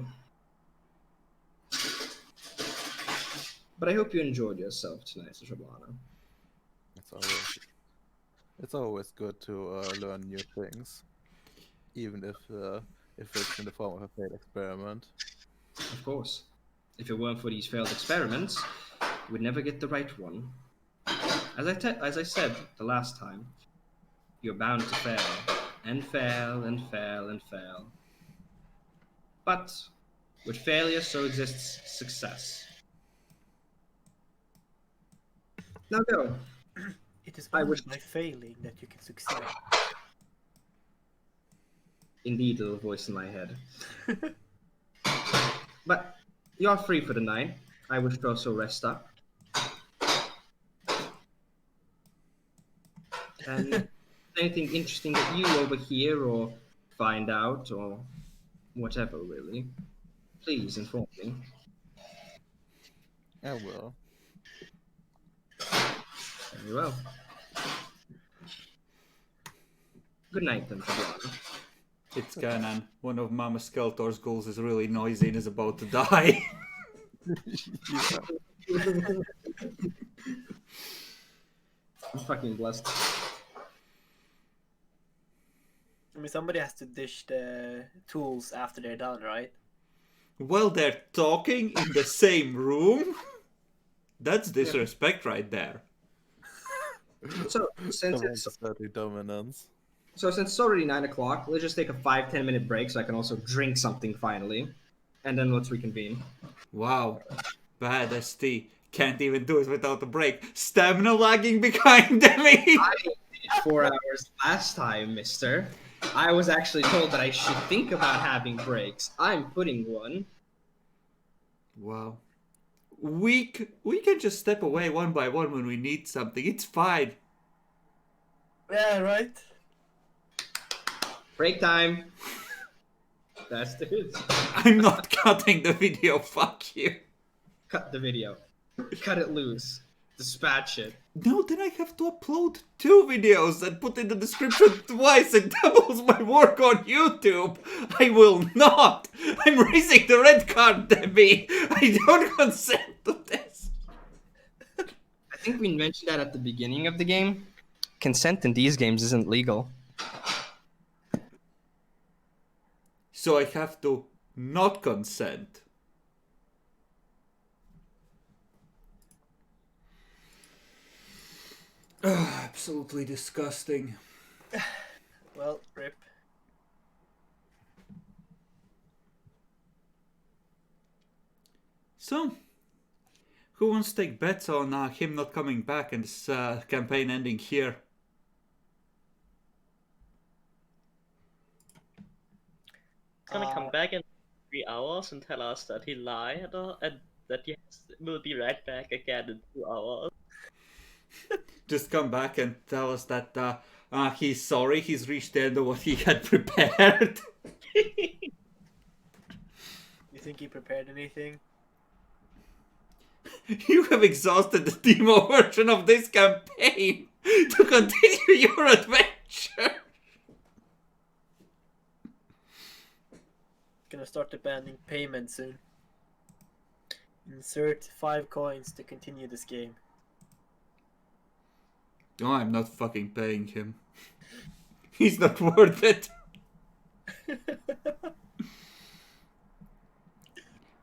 Speaker 1: But I hope you enjoyed yourself tonight, Shablana.
Speaker 5: It's always good to learn new things, even if it's in the form of a failed experiment.
Speaker 1: Of course. If it weren't for these failed experiments, we'd never get the right one. As I said the last time, you're bound to fail, and fail, and fail, and fail. But with failure, so exists success. Now go.
Speaker 4: It is
Speaker 1: I
Speaker 4: only
Speaker 1: wish-
Speaker 4: by failing that you can succeed.
Speaker 1: Indeed, little voice in my head. But you're free for the night. I would also rest up. And anything interesting that you overhear or find out or whatever, really, please inform me.
Speaker 5: I will.
Speaker 1: Very well. Good night, then, Fabiano.
Speaker 2: It's canon. One of Mama Skeletor's ghouls is really noisy and is about to die.
Speaker 1: I'm fucking blessed.
Speaker 4: I mean, somebody has to dish the tools after they're done, right?
Speaker 2: Well, they're talking in the same room? That's disrespect right there.
Speaker 1: So since it's
Speaker 5: Asserting dominance.
Speaker 1: already 9 o'clock, let's just take a 5-10 minute break so I can also drink something finally, and then let's reconvene.
Speaker 2: Wow. Bad ST. Can't even do it without a break. Stamina lagging behind me.
Speaker 1: I did 4 hours last time, mister. I was actually told that I should think about having breaks. I'm putting one.
Speaker 2: Wow. We can just step away one by one when we need something. It's fine.
Speaker 4: Yeah, right.
Speaker 1: Break time. That's it.
Speaker 2: I'm not cutting the video. Fuck you.
Speaker 1: Cut the video. Cut it loose. Dispatch it.
Speaker 2: No, then I have to upload 2 videos and put in the description twice. It doubles my work on YouTube. I will not. I'm raising the red card, Debbie. I don't consent to this.
Speaker 1: I think we mentioned that at the beginning of the game. Consent in these games isn't legal.
Speaker 2: So I have to not consent. Absolutely disgusting.
Speaker 4: Well, rip.
Speaker 2: So, who wants to take bets on him not coming back and this campaign ending here?
Speaker 3: He's gonna come back in 3 hours and tell us that he lied and that he will be right back again in 2 hours.
Speaker 2: Just come back and tell us that he's sorry, he's reached the end of what he had prepared.
Speaker 4: You think he prepared anything?
Speaker 2: You have exhausted the demo version of this campaign to continue your adventure.
Speaker 4: Gonna start demanding payment soon. Insert 5 coins to continue this game.
Speaker 2: Oh, I'm not fucking paying him. He's not worth it.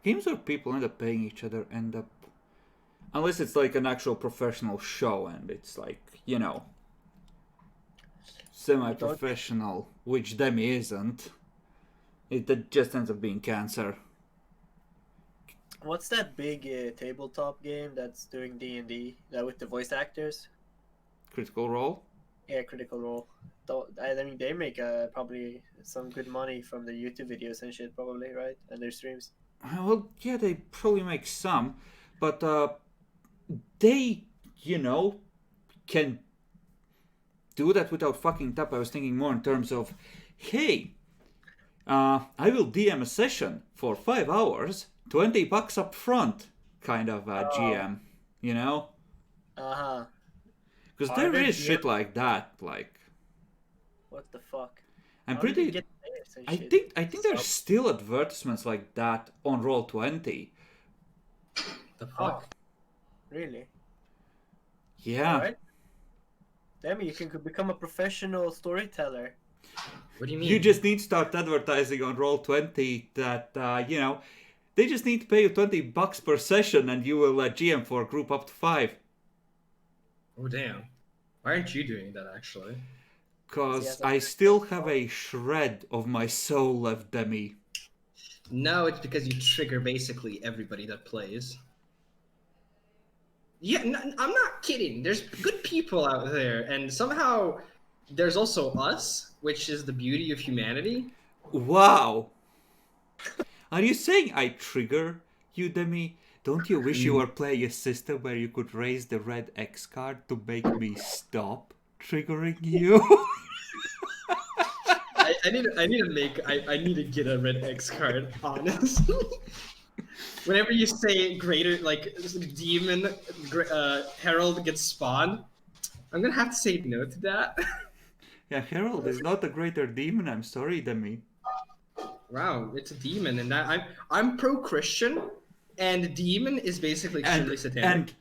Speaker 2: Games where people end up paying each other end up... Unless it's like an actual professional show and it's like, you know, semi-professional, which Demi isn't. It just ends up being cancer.
Speaker 4: What's that big tabletop game that's doing D&D? That with the voice actors?
Speaker 2: Critical Role?
Speaker 4: Yeah, Critical Role. I mean, they make probably some good money from their YouTube videos and shit, probably, right? And their streams.
Speaker 2: Well, yeah, they probably make some, but they, you know, can do that without fucking up. I was thinking more in terms of, hey, I will DM a session for 5 hours, $20 up front, kind of GM, you know?
Speaker 4: Uh-huh.
Speaker 2: Because
Speaker 4: Are
Speaker 2: there
Speaker 4: there
Speaker 2: is
Speaker 4: DM
Speaker 2: shit like that, like...
Speaker 4: What the fuck?
Speaker 2: I'm
Speaker 4: How do they
Speaker 2: pretty...
Speaker 4: get players and
Speaker 2: I
Speaker 4: shit?
Speaker 2: think there's still advertisements like that on Roll20.
Speaker 1: The
Speaker 4: Oh,
Speaker 1: fuck?
Speaker 4: really?
Speaker 2: Yeah.
Speaker 4: Alright. Damn, you can become a professional storyteller.
Speaker 1: What do you mean?
Speaker 2: You just need to start advertising on Roll20 that, you know, they just need to pay you $20 per session and you will GM for a group up to 5.
Speaker 1: Oh damn! Why aren't you doing that actually?
Speaker 2: Because I still have a shred of my soul left, Demi.
Speaker 1: No, it's because you trigger basically everybody that plays. Yeah, I'm not kidding. There's good people out there, and somehow there's also us, which is the beauty of humanity.
Speaker 2: Wow! Are you saying I trigger you, Demi? Don't you wish you were playing a system where you could raise the red X card to make me stop triggering you?
Speaker 1: I need to get a red X card, honestly. Whenever you say greater, like demon herald gets spawned, I'm gonna have to say no to that.
Speaker 2: Yeah, Herald is not a greater demon, I'm sorry, Demi.
Speaker 1: Wow, it's a demon, and I'm pro-Christian, and demon is basically extremely satanic.
Speaker 2: And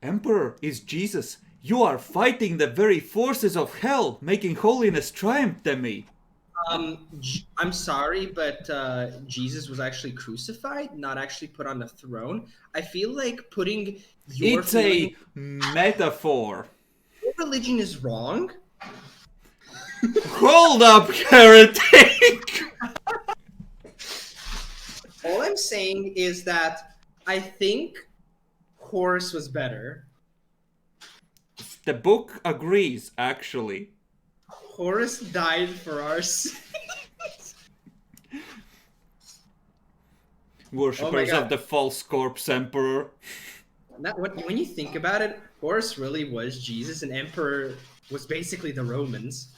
Speaker 2: Emperor is Jesus. You are fighting the very forces of hell, making holiness triumph, Demi.
Speaker 1: I'm sorry, but Jesus was actually crucified, not actually put on the throne. I feel like putting
Speaker 2: It's a metaphor.
Speaker 1: your religion is wrong.
Speaker 2: Hold up, heretic!
Speaker 1: All I'm saying is that I think Horus was better.
Speaker 2: The book agrees, actually.
Speaker 1: Horus died for our sins.
Speaker 2: Worshippers
Speaker 1: God.
Speaker 2: of the false corpse emperor.
Speaker 1: When you think about it, Horus really was Jesus, and Emperor was basically the Romans.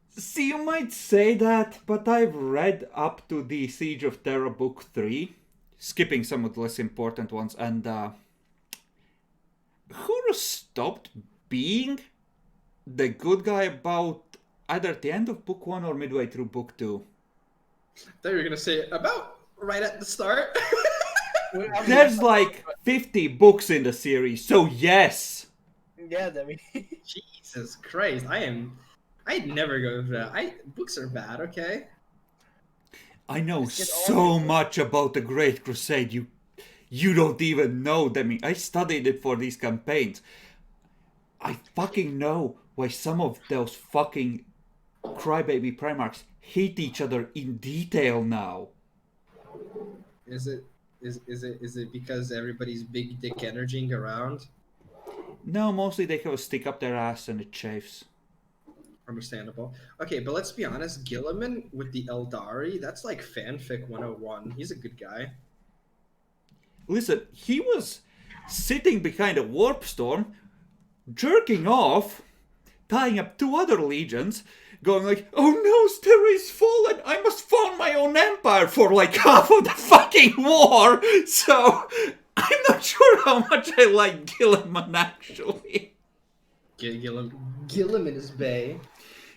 Speaker 2: See, you might say that, but I've read up to the Siege of Terra Book 3, skipping some of the less important ones, and Horus stopped being the good guy about either at the end of Book 1 or midway through Book 2.
Speaker 1: I thought you were gonna say about right at the start.
Speaker 2: There's like 50 books in the series, so yes!
Speaker 4: Yeah, I mean...
Speaker 1: Jesus Christ, I'd never go for that. Books are bad, okay?
Speaker 2: I know so much about the Great Crusade, you don't even know, Demi. I studied it for these campaigns. I fucking know why some of those fucking crybaby Primarchs hate each other in detail now.
Speaker 1: Is it because everybody's big dick energying around?
Speaker 2: No, mostly they have a stick up their ass and it chafes.
Speaker 1: Understandable. Okay, but let's be honest, Gilliman with the Eldari, that's like fanfic 101. He's a good guy.
Speaker 2: Listen, he was sitting behind a warp storm, jerking off, tying up 2 other legions, going like, oh no, Terra is fallen, I must found my own empire for like half of the fucking war, so I'm not sure how much I like Gilliman actually.
Speaker 1: Gilliman is bae.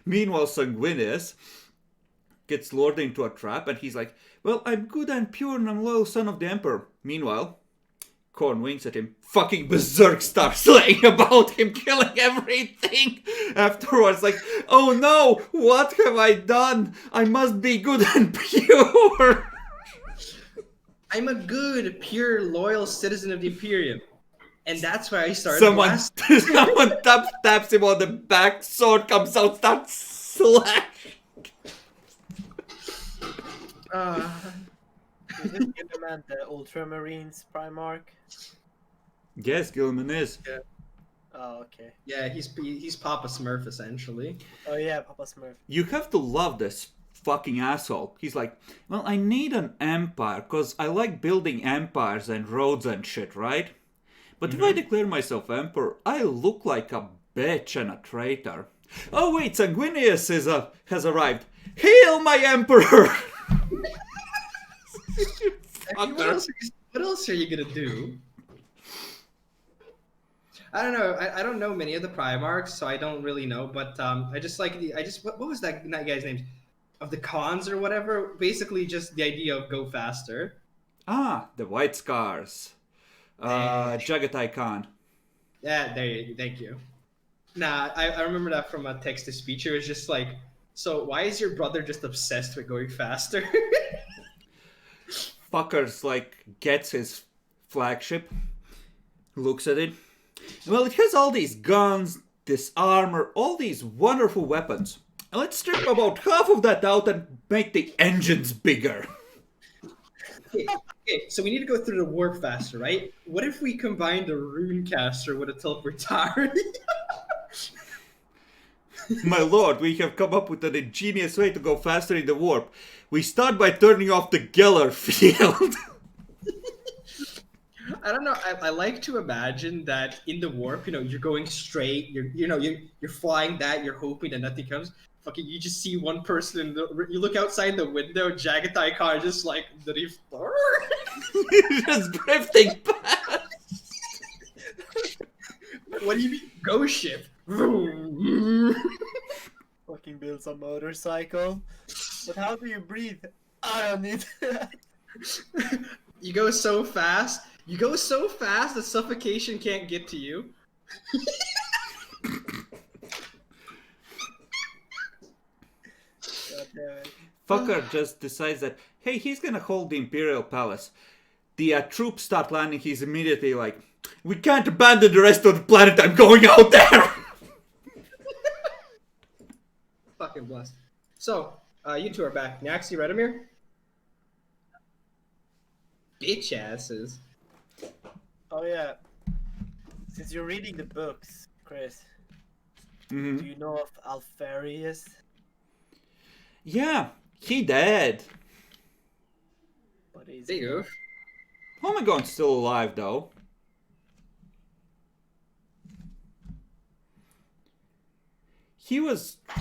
Speaker 2: Meanwhile, Sanguinius gets lured into a trap, and he's like, well, I'm good and pure and I'm loyal son of the Emperor. Meanwhile, Korn winks at him. Fucking berserk starts slaying about him, killing everything. Afterwards, like, oh no, what have I done? I must be good and pure.
Speaker 1: I'm a good, pure, loyal citizen of the Imperium. And that's why I started
Speaker 2: Someone taps him on the back, sword comes out, starts slashing.
Speaker 4: Is this Gilliman the Ultramarines Primarch?
Speaker 2: Yes, Gilman is.
Speaker 1: Yeah.
Speaker 4: Oh, okay.
Speaker 1: Yeah, he's Papa Smurf essentially.
Speaker 4: Oh yeah, Papa Smurf.
Speaker 2: You have to love this fucking asshole. He's like, well, I need an empire, because I like building empires and roads and shit, right? But if I declare myself emperor, I look like a bitch and a traitor. Oh wait, Sanguinius has arrived. Hail my emperor!
Speaker 1: I mean, what else are you gonna do? I don't know. I don't know many of the Primarchs, so I don't really know. But I just like what was that guy's name? Of the cons or whatever. Basically, just the idea of go faster.
Speaker 2: Ah, the White Scars. Jagatai Khan.
Speaker 1: Yeah, thank you. Nah, I remember that from a text-to-speech. It was just like, so why is your brother just obsessed with going faster?
Speaker 2: Fuckers, like, gets his flagship, looks at it. Well, it has all these guns, this armor, all these wonderful weapons. Let's strip about half of that out and make the engines bigger.
Speaker 1: Okay, so we need to go through the warp faster, right? What if we combined a runecaster with a teleportari?
Speaker 2: My lord, we have come up with an ingenious way to go faster in the warp. We start by turning off the Geller field.
Speaker 1: I don't know. I like to imagine that in the warp, you're going straight. You're flying that. You're hoping that nothing comes. Fucking, you just see one person. You look outside the window. Jagatai car just like drift.
Speaker 2: Just drifting past.
Speaker 1: What do you mean? Ghost ship.
Speaker 4: Fucking builds a motorcycle. But how do you breathe? I don't need that.
Speaker 1: You go so fast. You go so fast that suffocation can't get to you.
Speaker 4: God damn it.
Speaker 2: Fucker just decides that, hey, he's gonna hold the Imperial Palace. The troops start landing, he's immediately like, we can't abandon the rest of the planet, I'm going out there!
Speaker 1: Fucking blessed. So, you two are back. Naxi, Redimir? Bitch asses.
Speaker 4: Oh yeah. Since you're reading the books, Chris,
Speaker 2: Mm-hmm.
Speaker 4: do you know of Alfarius?
Speaker 2: Yeah, he dead.
Speaker 4: What is
Speaker 1: There
Speaker 4: he?
Speaker 1: you go.
Speaker 2: Omegon's still alive though.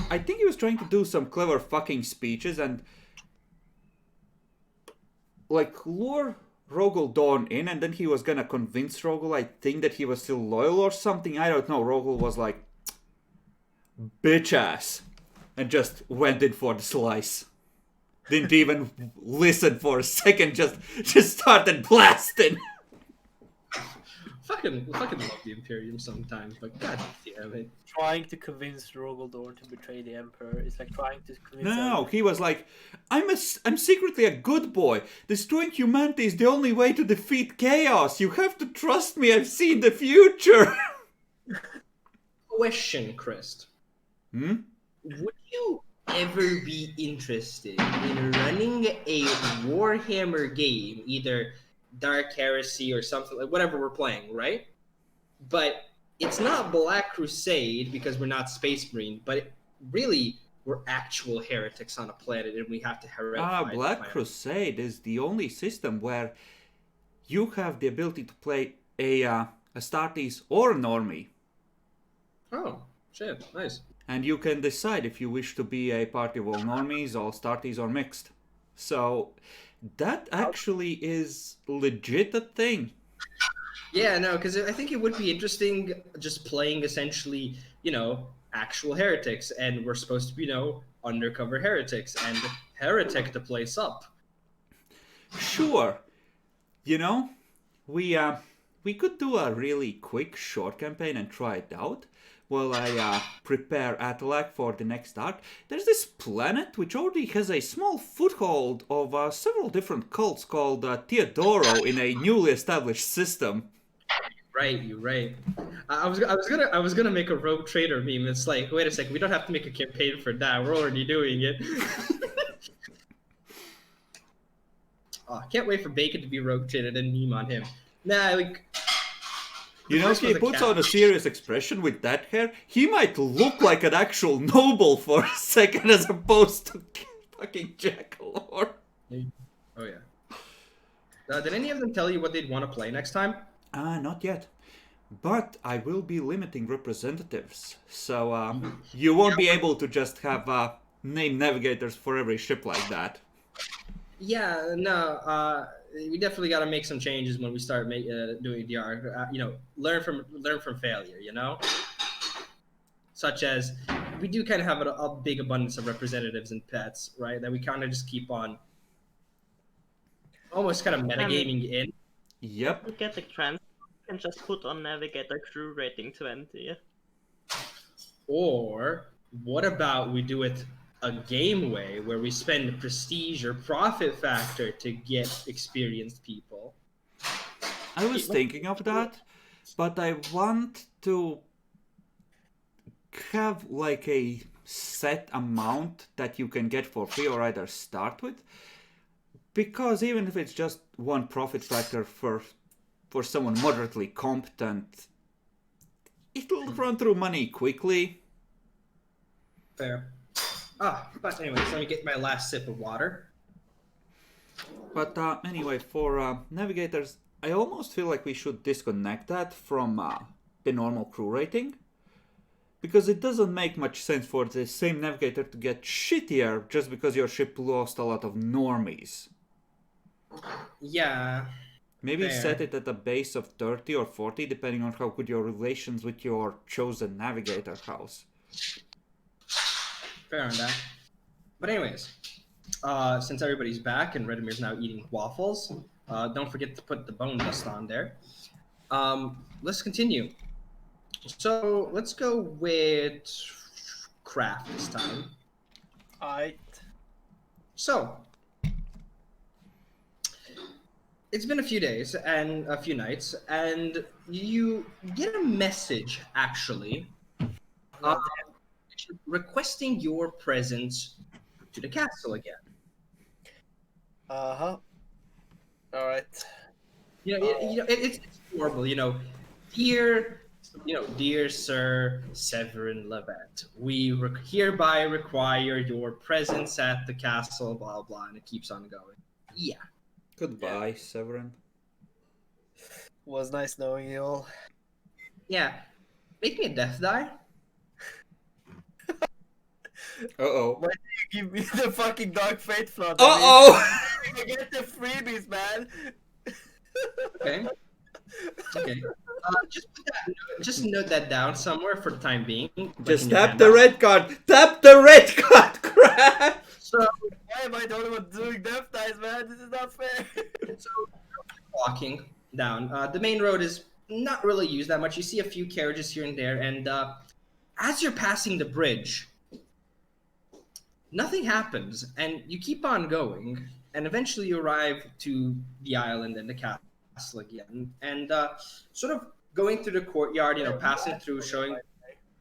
Speaker 2: I think he was trying to do some clever fucking speeches and like lure Rogel Dawn in, and then he was gonna convince Rogel, I think, that he was still loyal or something. I don't know. Rogel was like, bitch ass, and just went in for the slice. Didn't even listen for a second, just started blasting.
Speaker 1: Fucking love the Imperium sometimes, but god damn it.
Speaker 4: Trying to convince Rogaldor to betray the Emperor. It's like trying to convince
Speaker 2: No, he was like, I'm secretly a good boy. Destroying humanity is the only way to defeat chaos. You have to trust me. I've seen the future.
Speaker 1: Question, Chris.
Speaker 2: Hmm?
Speaker 1: Would you ever be interested in running a Warhammer game, either Dark Heresy or something like whatever we're playing, right? But it's not Black Crusade because we're not Space Marine, but really we're actual heretics on a planet and we have to heretify the
Speaker 2: Black
Speaker 1: planet.
Speaker 2: Crusade is the only system where you have the ability to play a Astartes or a Normie.
Speaker 1: Oh, shit, nice.
Speaker 2: And you can decide if you wish to be a party of all Normies, all Astartes, or mixed. So that actually is legit a thing.
Speaker 1: Yeah, no, because I think it would be interesting just playing essentially, actual heretics, and we're supposed to be, undercover heretics, and heretic the place up.
Speaker 2: Sure. You know, we could do a really quick short campaign and try it out while I prepare Atalak for the next arc. There's this planet which already has a small foothold of several different cults called Teodoro in a newly established system.
Speaker 1: Right, you're right. I was gonna make a rogue trader meme. It's like, wait a second, we don't have to make a campaign for that. We're already doing it. Oh, I can't wait for Bacon to be rogue traded and meme on him. Nah, like.
Speaker 2: You know, if
Speaker 1: First
Speaker 2: he
Speaker 1: was a
Speaker 2: puts
Speaker 1: cat.
Speaker 2: on a serious expression with that hair, he might look like an actual noble for a second as opposed to fucking Jackalor.
Speaker 1: Oh yeah. Did any of them tell you what they'd want to play next time?
Speaker 2: Not yet. But I will be limiting representatives, so you won't be able to just have name navigators for every ship like that.
Speaker 1: Yeah, no. We definitely got to make some changes when we start doing DR. Learn from failure. Such as we do kind of have a big abundance of representatives and pets, right? That we kind of just keep on almost kind of metagaming in.
Speaker 2: Yep.
Speaker 3: To get the trans, you can just put on Navigator crew rating 20.
Speaker 1: Or what about we do it a game way where we spend prestige or profit factor to get experienced people?
Speaker 2: I was thinking of that, but I want to have like a set amount that you can get for free or either start with. Because even if it's just one profit factor for someone moderately competent, it'll run through money quickly.
Speaker 1: Fair. But anyways, let me get my last sip of water.
Speaker 2: But anyway, for navigators, I almost feel like we should disconnect that from the normal crew rating. Because it doesn't make much sense for the same navigator to get shittier just because your ship lost a lot of normies.
Speaker 1: Yeah.
Speaker 2: Maybe
Speaker 1: Fair.
Speaker 2: set it at a base of 30 or 40, depending on how good your relations with your chosen navigator house.
Speaker 1: Fair on that. But anyways, since everybody's back and Redimir's now eating waffles, don't forget to put the bone dust on there. Let's continue. So let's go with craft this time.
Speaker 4: Alright.
Speaker 1: So it's been a few days and a few nights, and you get a message actually requesting your presence to the castle again.
Speaker 4: Uh-huh. Alright.
Speaker 1: It's horrible. Dear Sir Severin Levet, we hereby require your presence at the castle. Blah blah, and it keeps on going. Yeah.
Speaker 2: Goodbye, Severin.
Speaker 4: Was nice knowing you all.
Speaker 1: Yeah. Make me a death die.
Speaker 2: Uh-oh.
Speaker 4: Why did you give me the fucking Dark Fate flood?
Speaker 2: Uh-oh!
Speaker 4: I get the freebies, man!
Speaker 1: Okay. Okay. Just note that down somewhere for the time being.
Speaker 2: Just tap the red card! Tap the red card, crap!
Speaker 1: So,
Speaker 4: Why am I the only one doing death dice, man? This is not fair!
Speaker 1: so walking down. The main road is not really used that much. You see a few carriages here and there, and as you're passing the bridge, nothing happens, and you keep on going, and eventually you arrive to the island and the castle again, and sort of going through the courtyard, passing through, showing.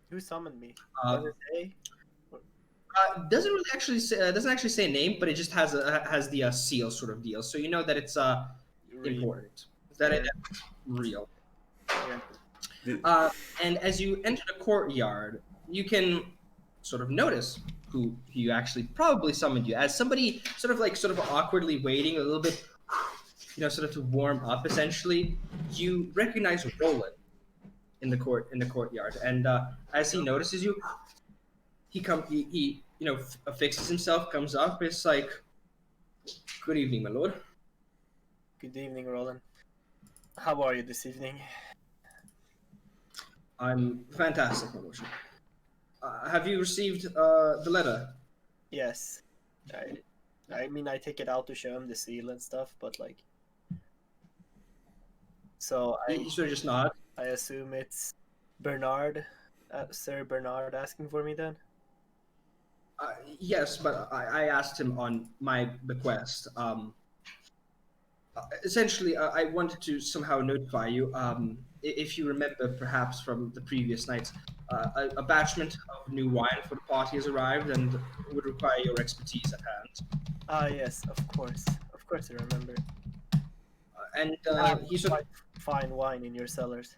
Speaker 4: Who summoned me?
Speaker 1: Uh,
Speaker 4: Does it say?
Speaker 1: doesn't actually say a name, but it just has the seal sort of deal, so you know that it's important, that it's real.
Speaker 4: Yeah.
Speaker 1: And as you enter the courtyard, you can sort of notice who you actually probably summoned you as somebody sort of awkwardly waiting a little bit, sort of to warm up. Essentially, you recognize Roland in the courtyard, and as he notices you, he affixes himself, comes up. It's like, good evening, my lord.
Speaker 4: Good evening, Roland. How are you this evening?
Speaker 1: I'm fantastic, my lordship. Have you received the letter?
Speaker 4: Yes. I mean, I take it out to show him the seal and stuff, but like, so
Speaker 1: He sort of just nods.
Speaker 4: I assume it's Bernard, Sir Bernard, asking for me then.
Speaker 1: Yes, but I asked him on my bequest. Essentially, I wanted to somehow notify you. If you remember, perhaps from the previous nights, a batchment of new wine for the party has arrived and would require your expertise at hand.
Speaker 4: Ah, yes, of course, I remember.
Speaker 1: And he sort of
Speaker 4: Fine wine in your cellars.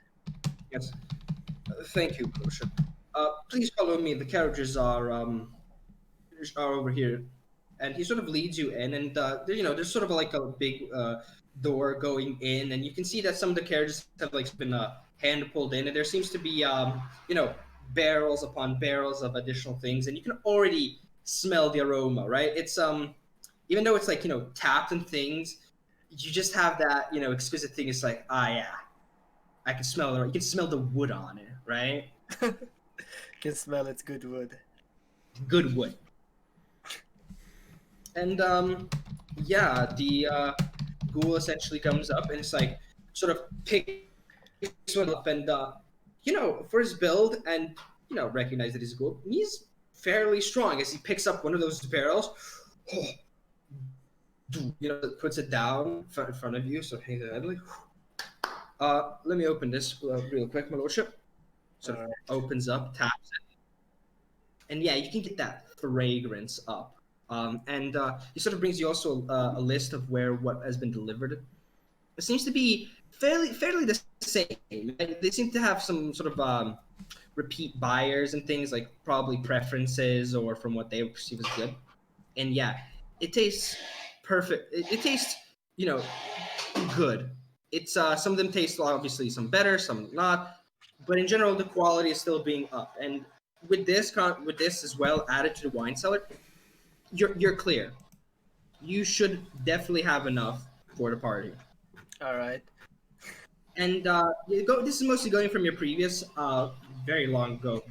Speaker 1: yes. Thank you, Bishop. Please follow me. The carriages are over here, and he sort of leads you in, and there's sort of like a big door going in, and you can see that some of the carriages have like been hand pulled in, and there seems to be barrels upon barrels of additional things, and you can already smell the aroma, right? It's even though it's like tapped and things, you just have that exquisite thing. It's like yeah, I can smell it. You can smell the wood on it, right?
Speaker 4: Can smell it's good wood.
Speaker 1: Good wood. And yeah, the ghoul essentially comes up and it's like sort of picks one up and for his build and recognize that he's a ghoul. He's fairly strong as he picks up one of those barrels. Puts it down in front of you. So hey, let me open this real quick, my lordship. Sort of opens up, taps it, and yeah, you can get that fragrance up. And he sort of brings you also a list of what has been delivered. It seems to be fairly the same. They seem to have some sort of repeat buyers and things, like probably preferences or from what they perceive as good. And yeah, it tastes perfect. It tastes, good. It's some of them taste obviously some better, some not, but in general the quality is still being up. And with this as well added to the wine cellar, you're clear. You should definitely have enough for the party.
Speaker 4: All right.
Speaker 1: And this is mostly going from your previous, very long ago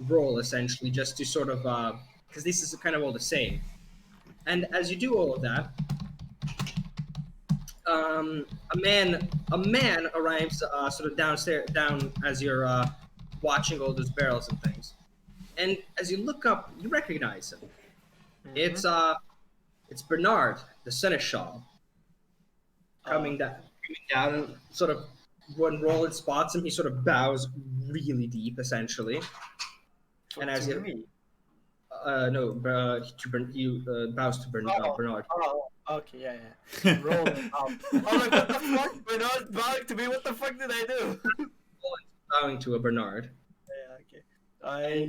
Speaker 1: roll, essentially, just to sort of because this is kind of all the same. And as you do all of that, a man arrives sort of down as you're watching all those barrels and things. And as you look up, you recognize him.
Speaker 4: Mhm.
Speaker 1: It's Bernard, the seneschal, coming down, and sort of when Roland spots him, he sort of bows really deep, essentially. And as
Speaker 4: to
Speaker 1: he
Speaker 4: me.
Speaker 1: he bows to Bernard.
Speaker 4: Oh, okay, yeah. Rolling up. I'm like, what the fuck? Bernard bowing to me? What the fuck did I do?
Speaker 1: Bowing to a Bernard.
Speaker 4: Yeah, okay. I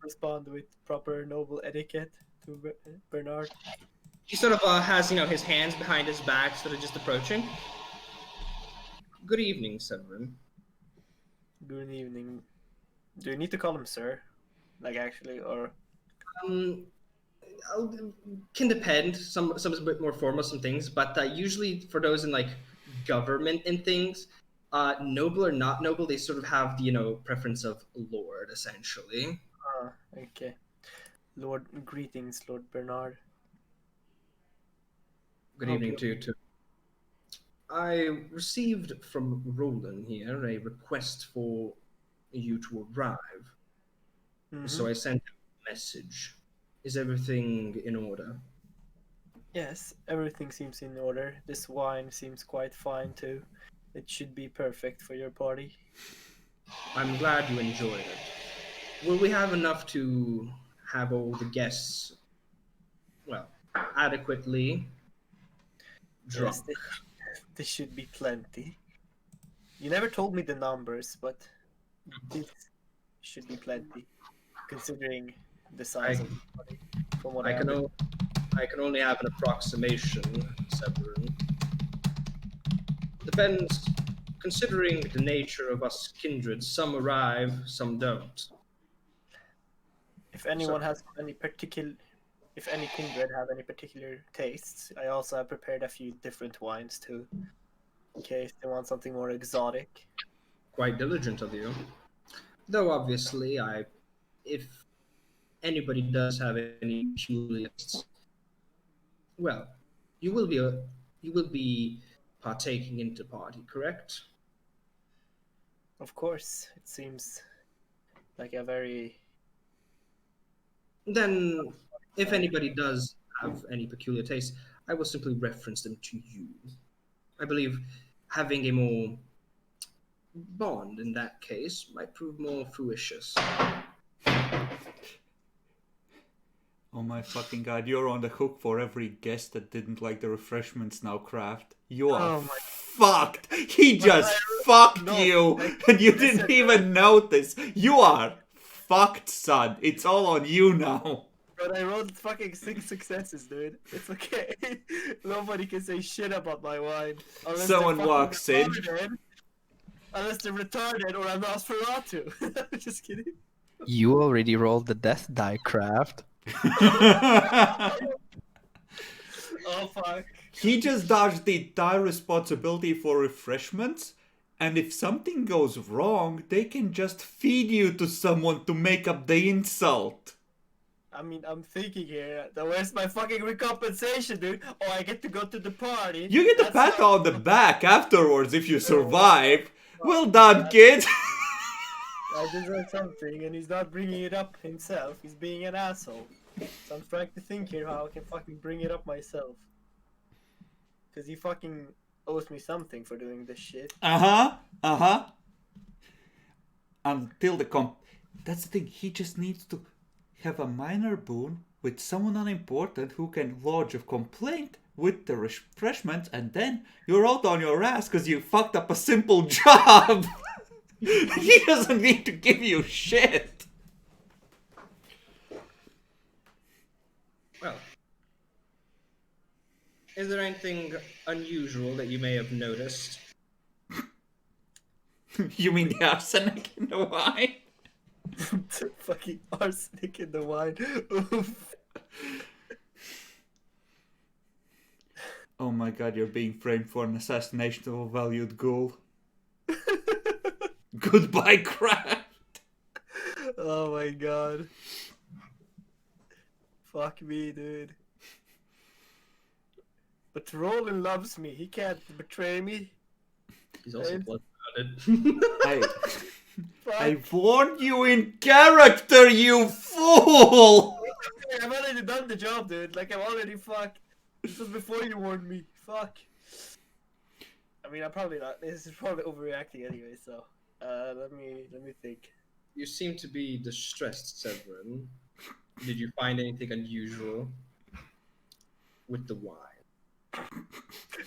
Speaker 4: respond with proper noble etiquette to Bernard.
Speaker 1: He sort of has his hands behind his back, sort of just approaching. Good evening, Severin.
Speaker 4: Good evening. Do you need to call him sir? Like, actually, or...
Speaker 1: Can depend. Some is a bit more formal, some things, but usually for those in like government and things, noble or not noble, they sort of have the preference of lord, essentially.
Speaker 4: Okay. Greetings, Lord Bernard.
Speaker 1: Good
Speaker 4: Hope
Speaker 1: evening
Speaker 4: you-
Speaker 1: to you too. I received from Roland here a request for you to arrive, so
Speaker 4: Mhm.
Speaker 1: I sent a message. Is everything in order?
Speaker 4: Yes, everything seems in order. This wine seems quite fine too. It should be perfect for your party.
Speaker 1: I'm glad you enjoyed it. Will we have enough to have all the guests, well, adequately drunk?
Speaker 4: Yes, this should be plenty. You never told me the numbers, but this should be plenty, considering the size of the party. From what I understand.
Speaker 1: I can only have an approximation, Severin. Depends, considering the nature of us kindred, some arrive, some don't.
Speaker 4: If anyone has any particular, if any kindred have any particular tastes, I also have prepared a few different wines too, in case they want something more exotic.
Speaker 1: Quite diligent of you. Though obviously, if anybody does have any peculiar tastes, Well, you will be partaking in the party, correct?
Speaker 4: Of course, it seems like a very
Speaker 1: Then, if
Speaker 4: time.
Speaker 1: anybody does have any peculiar tastes, I will simply reference them to you. I believe having a more bond in that case might prove more fruitious.
Speaker 2: Oh my fucking god, you're on the hook for every guest that didn't like the refreshments now, Craft. You are
Speaker 4: Oh my
Speaker 2: fucked! He just fucked
Speaker 4: no,
Speaker 2: you!
Speaker 4: like,
Speaker 2: And you
Speaker 4: listen,
Speaker 2: didn't even notice! You are fucked, son! It's all on you now!
Speaker 4: but I rolled fucking 6 successes, dude. It's okay. Nobody can say shit about my wine. Unless
Speaker 2: Someone
Speaker 4: they're
Speaker 2: walks in.
Speaker 4: retarded. Unless they're retarded or I'm Nosferatu. Just kidding.
Speaker 6: You already rolled the death die, Craft.
Speaker 4: Oh fuck.
Speaker 2: He just dodged the entire responsibility for refreshments, and if something goes wrong, they can just feed you to someone to make up the insult.
Speaker 4: I mean, I'm thinking here, where's my fucking recompensation, dude? Oh, I get to go to the party.
Speaker 2: You get a
Speaker 4: That's
Speaker 2: pat
Speaker 4: not-
Speaker 2: on the back afterwards if you survive. Well done, kid!
Speaker 4: I deserve something, and he's not bringing it up himself. He's being an asshole. So I'm trying to think here how I can fucking bring it up myself. Cause he fucking owes me something for doing this shit.
Speaker 2: Until that's the thing, he just needs to have a minor boon with someone unimportant who can lodge a complaint with the refreshments, and then you're out on your ass because you fucked up a simple job. He doesn't need to give you shit.
Speaker 1: Well, is there anything unusual that you may have noticed?
Speaker 2: You mean the arsenic in the wine?
Speaker 4: Fucking arsenic in the wine. Oof.
Speaker 2: Oh my god, you're being framed for an assassination of a valued ghoul. Goodbye, crap.
Speaker 4: Oh my god. Fuck me, dude. But Roland loves me. He can't betray me.
Speaker 1: He's also
Speaker 4: It's-
Speaker 1: blood-blooded.
Speaker 2: I warned you in character, you fool!
Speaker 4: I've already done the job, dude. Like, I'm already fucked. This was before you warned me. Fuck. I mean, I'm probably not. This is probably overreacting anyway, so. Let me think.
Speaker 1: You seem to be distressed, Severin. Did you find anything unusual with the wine?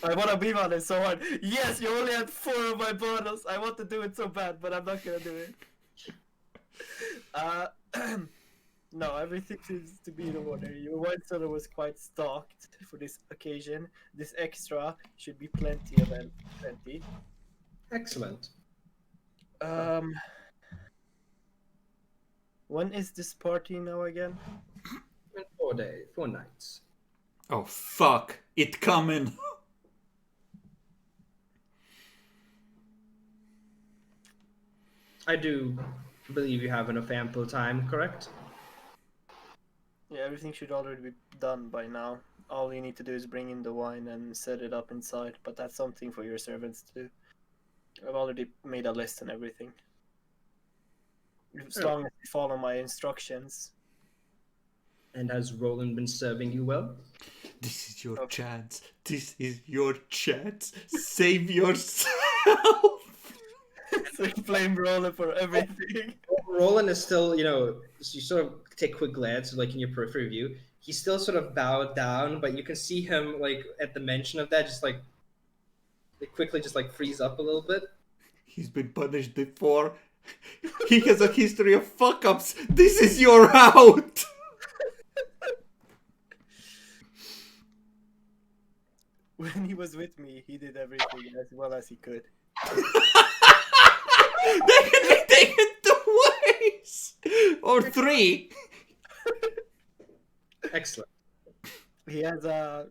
Speaker 4: I want to beam on it so hard. Yes, you only had 4 of my bottles. I want to do it so bad, but I'm not gonna do it. No, everything seems to be in order. Your wine cellar was quite stocked for this occasion. This extra should be plenty of them. Plenty.
Speaker 1: Excellent.
Speaker 4: When is this party now again?
Speaker 1: In 4 nights.
Speaker 2: Oh fuck, it coming.
Speaker 1: I do believe you have enough ample time, correct?
Speaker 4: Yeah, everything should already be done by now. All you need to do is bring in the wine and set it up inside, but that's something for your servants to do. I've already made a list and everything. As long as you follow my instructions.
Speaker 1: And has Roland been serving you well?
Speaker 2: This is your
Speaker 4: Okay.
Speaker 2: chance. This is your chance. Save yourself.
Speaker 4: So you blame Roland for everything.
Speaker 1: Roland is still, you sort of take a quick glance, like in your periphery view. He's still sort of bowed down, but you can see him, like, at the mention of that, just like, quickly just like freeze up a little bit.
Speaker 2: He's been punished before. He has a history of fuck ups. This is your out.
Speaker 4: When he was with me, he did everything as well as he could.
Speaker 2: That can be taken 2 ways. Or 3.
Speaker 1: Excellent.
Speaker 4: He has a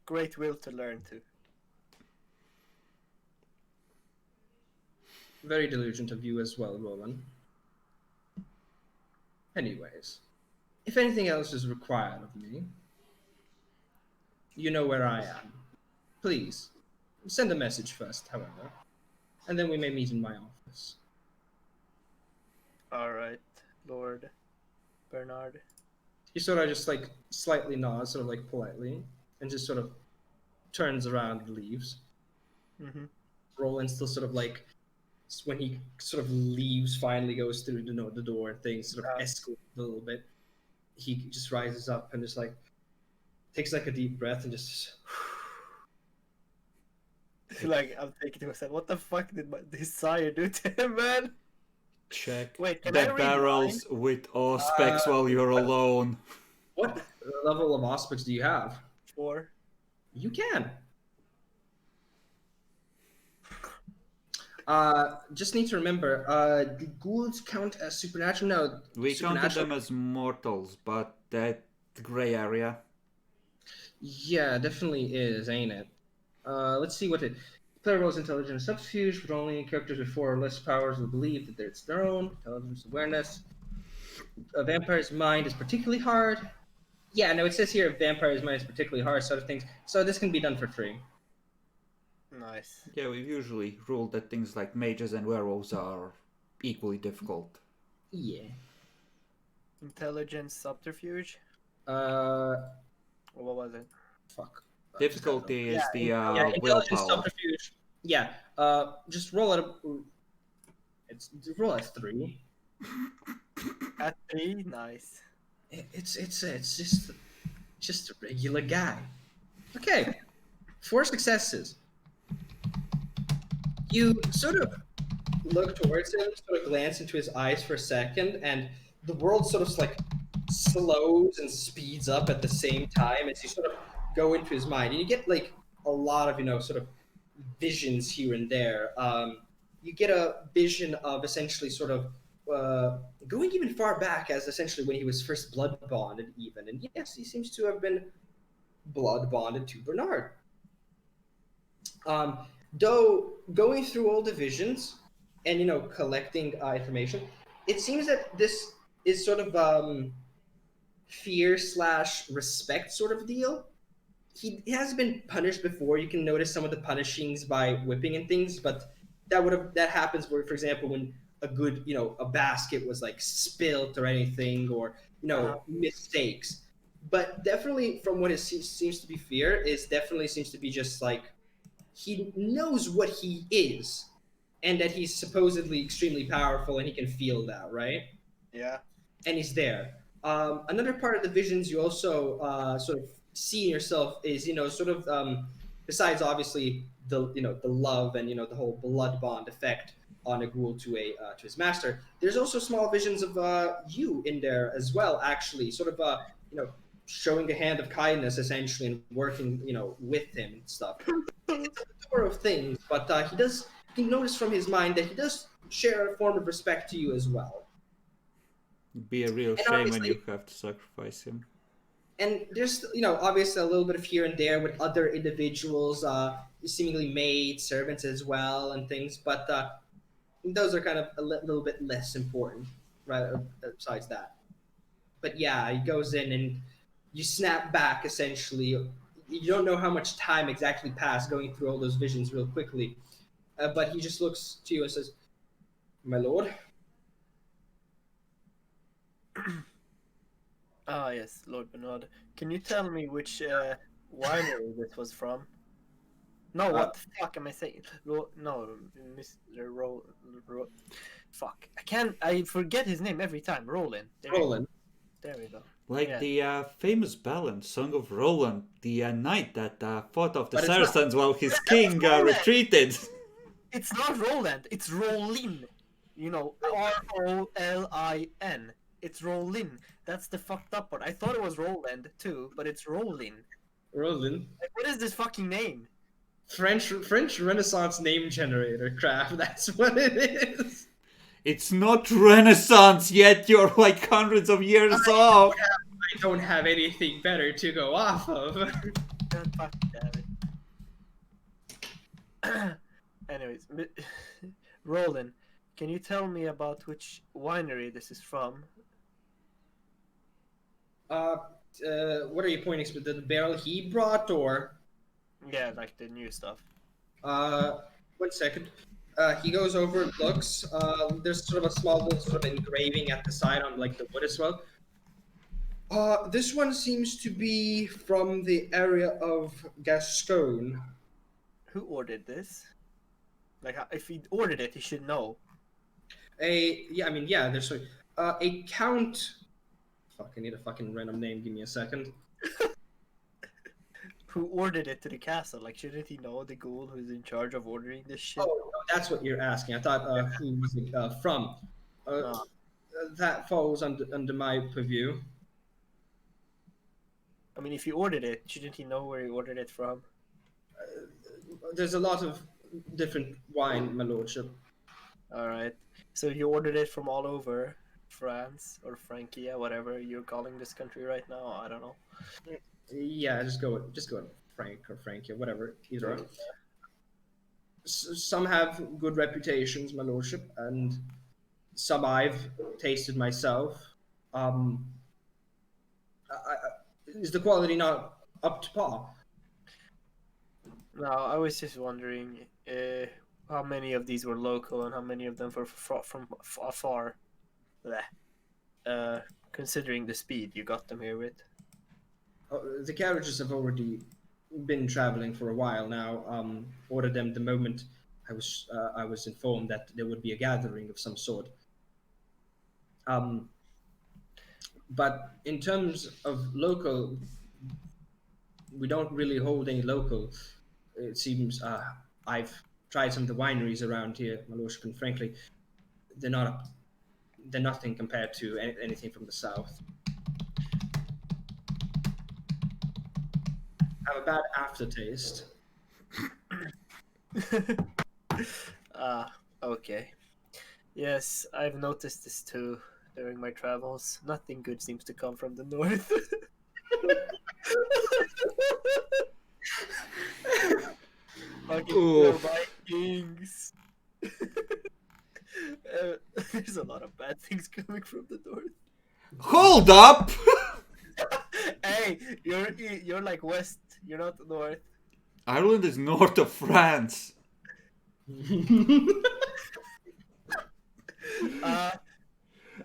Speaker 4: great will to learn too.
Speaker 1: Very diligent of you as well, Roland. Anyways, if anything else is required of me, You know where I am. Please, send a message first, however, and then we may meet in my office.
Speaker 4: All right, Lord Bernard.
Speaker 1: He sort of just like slightly nods, sort of like politely, and just sort of turns around and leaves.
Speaker 4: Mm-hmm.
Speaker 1: Roland still sort of like when he sort of leaves, finally goes through the door and things sort of escalate a little bit. He just rises up and just like takes like a deep breath and just
Speaker 4: Like, I'm thinking to myself, what the fuck did this sire do to him, man?
Speaker 2: Check
Speaker 4: Wait, can
Speaker 2: the
Speaker 4: I read
Speaker 2: barrels with auspex while you're alone.
Speaker 1: what level of aspects do you have?
Speaker 4: 4?
Speaker 1: You can. Just need to remember, the ghouls count as supernatural? No,
Speaker 2: We counted
Speaker 1: supernatural.
Speaker 2: them as mortals, but that gray area.
Speaker 1: Yeah, definitely is, ain't it? Let's see what it. Player rolls intelligence subterfuge, but only characters with 4 or less powers will believe that it's their own. Intelligence awareness. A vampire's mind is particularly hard. Yeah, no, it says here vampire's mind is particularly hard, sort of things. So this can be done for free.
Speaker 4: Nice.
Speaker 2: Yeah, we've usually ruled that things like mages and werewolves are equally difficult.
Speaker 1: Yeah.
Speaker 4: Intelligence subterfuge?
Speaker 1: Uh,
Speaker 4: What was it?
Speaker 1: fuck.
Speaker 2: Difficulty is the
Speaker 1: Intelligence
Speaker 2: willpower.
Speaker 1: subterfuge. Yeah. Just roll it. It's roll at 3.
Speaker 4: At 3? Nice.
Speaker 1: It's just a regular guy. Okay. 4 successes. You sort of look towards him, sort of glance into his eyes for a second, and the world sort of like slows and speeds up at the same time as you sort of go into his mind. And you get like a lot of, sort of visions here and there. You get a vision of essentially sort of going even far back as essentially when he was first blood bonded even. And yes, he seems to have been blood bonded to Bernard. Though going through all the visions and collecting information, it seems that this is sort of fear / respect sort of deal. He has been punished before. You can notice some of the punishings by whipping and things, but that happens where, for example, when a basket was like spilt or anything, or mistakes. But definitely, from what it seems to be fear, is definitely seems to be just like he knows what he is, and that he's supposedly extremely powerful, and he can feel that, right?
Speaker 4: Yeah.
Speaker 1: And he's there. Another part of the visions you also sort of see in yourself is, sort of besides obviously the love and the whole blood bond effect on a ghoul to his master. There's also small visions of you in there as well, actually, sort of showing a hand of kindness essentially and working with him and stuff. It's a number of things, but he noticed from his mind that he does share a form of respect to you as well.
Speaker 2: It'd be a real
Speaker 1: And
Speaker 2: shame when
Speaker 1: obviously-
Speaker 2: you have to sacrifice him.
Speaker 1: And there's obviously a little bit of here and there with other individuals, seemingly maids, servants as well, and things, but those are kind of a little bit less important, right? Besides that, but yeah, he goes in and you snap back essentially. You don't know how much time exactly passed going through all those visions real quickly, but he just looks to you and says, "My lord."
Speaker 4: Ah, yes, Lord Bernard. Can you tell me which winery this was from? No, what the fuck am I saying? No, Mr. Fuck. I forget his name every time. Roland.
Speaker 1: Roland.
Speaker 4: There we go.
Speaker 2: Like
Speaker 4: Yeah.
Speaker 2: the famous ballad, Song of Roland, the knight that fought off the
Speaker 1: But it's not-
Speaker 2: Saracens while his king
Speaker 4: Roland!
Speaker 2: retreated.
Speaker 4: It's not Roland, it's Rolin. Rolin. It's Rolin. That's the fucked up part. I thought it was Roland too, but it's Rolin.
Speaker 1: Roland.
Speaker 4: Like, what is this fucking name?
Speaker 1: French Renaissance name generator craft. That's what it is.
Speaker 2: It's not Renaissance yet, you're like hundreds of years off.
Speaker 1: I don't have anything better to go off of.
Speaker 4: God, fuck, damn it. Anyways, Roland, can you tell me about which winery this is from?
Speaker 1: What are you pointing to? The barrel he brought, or?
Speaker 4: Yeah, like the new stuff.
Speaker 1: 1 second. He goes over, looks. There's sort of a small little sort of engraving at the side on like the wood as well. This one seems to be from the area of Gascone.
Speaker 4: Who ordered this? Like, if he ordered it, he should know.
Speaker 1: There's a count. Fuck, I need a fucking random name. Give me a second.
Speaker 4: Who ordered it to the castle? Like, shouldn't he know the ghoul who's in charge of ordering this shit?
Speaker 1: Oh, that's what you're asking. I thought who was it from?
Speaker 4: No.
Speaker 1: That falls under my purview.
Speaker 4: I mean, if he ordered it, shouldn't he know where he ordered it from?
Speaker 1: There's a lot of different wine, my lordship.
Speaker 4: Alright. So he ordered it from all over France or Frankia, whatever you're calling this country right now. I don't know.
Speaker 1: Yeah, just go with Frank or Frankia, whatever. Either. Some have good reputations, my lordship, and some I've tasted myself. Is the quality not up to par?
Speaker 4: No, I was just wondering how many of these were local and how many of them were from afar. Considering the speed you got them here with.
Speaker 1: The carriages have already been traveling for a while now. Ordered them the moment I was informed that there would be a gathering of some sort. But in terms of local, we don't really hold any local. It seems I've tried some of the wineries around here, my lordship, and frankly, they're nothing compared to anything from the south. Have a bad aftertaste.
Speaker 4: Okay. Yes, I've noticed this too during my travels. Nothing good seems to come from the north. Fucking Vikings. There's a lot of bad things coming from the north.
Speaker 2: Hold up!
Speaker 4: Hey, you're like west. You're not north.
Speaker 2: Ireland is north of France.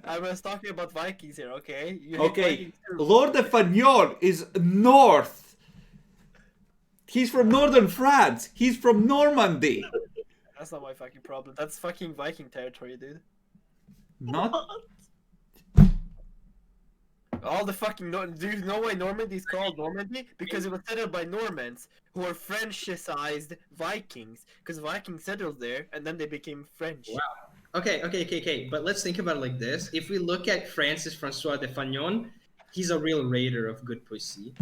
Speaker 4: I was talking about Vikings here, okay? You hate
Speaker 2: Okay,
Speaker 4: Vikings too.
Speaker 2: Lord de Fagnon is north. He's from northern France. He's from Normandy.
Speaker 4: That's not my fucking problem. That's fucking Viking territory, dude.
Speaker 2: Not.
Speaker 4: All the fucking do you know why Normandy's called Normandy? Because it was settled by Normans who were Frenchicized Vikings. Because Vikings settled there and then they became French.
Speaker 1: Wow. Okay. But let's think about it like this. If we look at Francis Francois de Fagnon, he's a real raider of good pussy.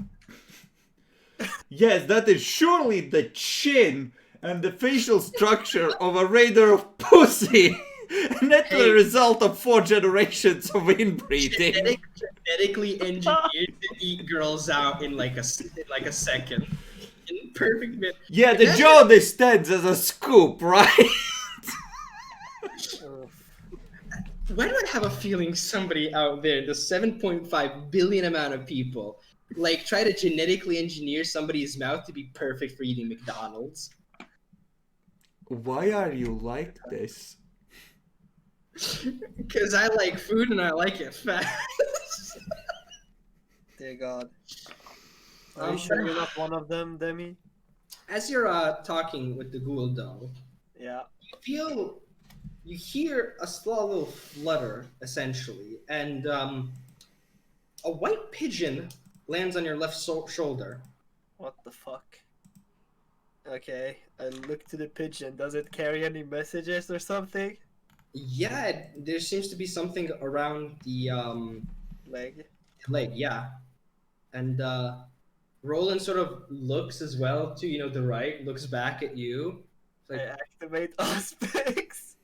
Speaker 2: Yes, that is surely the chin and the facial structure of a raider of pussy. And that's the result of 4 generations of inbreeding.
Speaker 1: Genetically engineered to eat girls out in like a second. In perfect minute.
Speaker 2: Yeah, the jaw stands as a scoop, right?
Speaker 1: Why do I have a feeling somebody out there, the 7.5 billion amount of people, like try to genetically engineer somebody's mouth to be perfect for eating McDonald's?
Speaker 2: Why are you like this?
Speaker 1: Because I like food and I like it fast.
Speaker 4: Dear God. Are you sure you're not one of them, Demi?
Speaker 1: As you're talking with the ghoul though,
Speaker 4: Yeah.
Speaker 1: you hear a small little flutter, essentially, and a white pigeon lands on your left shoulder.
Speaker 4: What the fuck? Okay, I look to the pigeon. Does it carry any messages or something?
Speaker 1: Yeah, there seems to be something around the
Speaker 4: Leg?
Speaker 1: leg, yeah. And Roland sort of looks as well to, the right, looks back at you. It's
Speaker 4: I
Speaker 1: like,
Speaker 4: activate Auspex.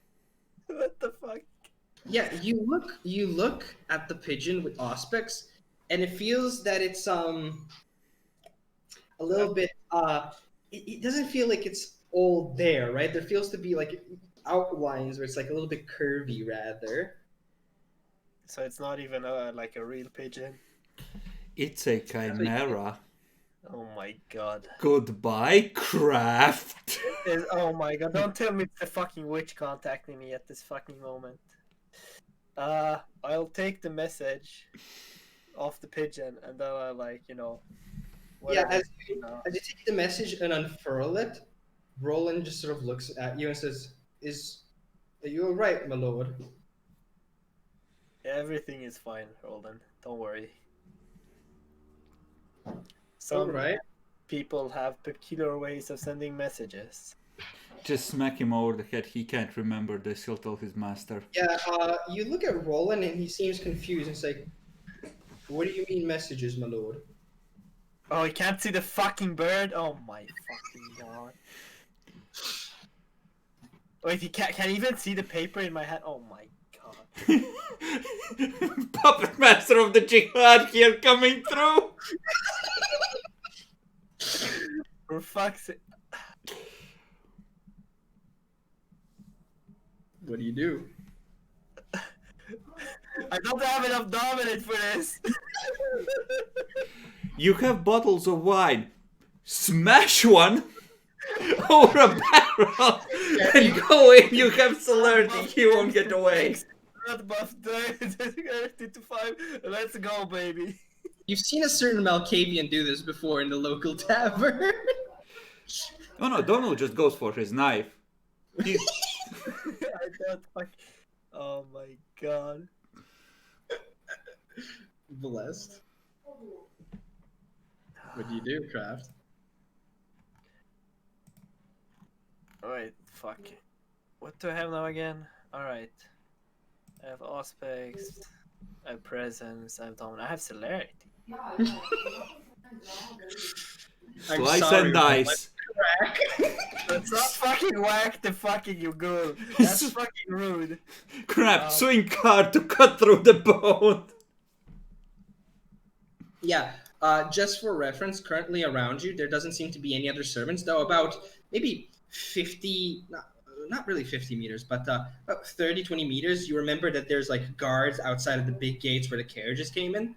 Speaker 4: What the fuck?
Speaker 1: yeah, you look at the pigeon with Auspex, and it feels that it's a little bit it doesn't feel like it's all there, right? There feels to be like outlines where it's like a little bit curvy rather.
Speaker 4: So it's not even like a real pigeon.
Speaker 2: It's a chimera.
Speaker 4: Oh my god.
Speaker 2: Goodbye, craft.
Speaker 4: Oh my god, don't tell me it's the fucking witch contacting me at this fucking moment. I'll take the message off the pigeon and then I'll like,
Speaker 1: Yeah,
Speaker 4: whatever,
Speaker 1: as you take the message and unfurl it, Roland just sort of looks at you and says, "Are you all right, my lord?"
Speaker 4: Everything is fine, Roland. Don't worry.
Speaker 1: All
Speaker 4: Some
Speaker 1: right.
Speaker 4: people have peculiar ways of sending messages.
Speaker 2: Just smack him over the head. He can't remember this. He'll tell his master.
Speaker 1: Yeah. You look at Roland and he seems confused and say, "What do you mean messages, my lord?"
Speaker 4: Oh, he can't see the fucking bird? Oh my fucking god. Wait, he can't even see the paper in my hand? Oh my god.
Speaker 2: Puppet master of the jihad here coming through.
Speaker 4: For fuck's sake.
Speaker 1: What do you do?
Speaker 4: I don't have enough dominant for this.
Speaker 2: You have bottles of wine. Smash one over a barrel and go in. You have celerity. He won't get away.
Speaker 4: Not buff 30 to 5. Let's go, baby.
Speaker 1: You've seen a certain Malkavian do this before in the local tavern.
Speaker 2: Oh no, Donald just goes for his knife.
Speaker 4: I thought, fuck. Oh my god.
Speaker 1: Blessed. What do you do, Craft?
Speaker 4: Alright, fuck. What do I have now again? Alright. I have Auspex, I have Presence, I have Dominant, I have Celerity.
Speaker 2: Slice and dice.
Speaker 4: That's not fucking whack the fucking you ghoul. That's fucking rude.
Speaker 2: Crap, swing card to cut through the bone.
Speaker 1: Yeah, just for reference, currently around you, there doesn't seem to be any other servants, though about maybe 50, not really 50 meters, but about 30, 20 meters, you remember that there's like guards outside of the big gates where the carriages came in,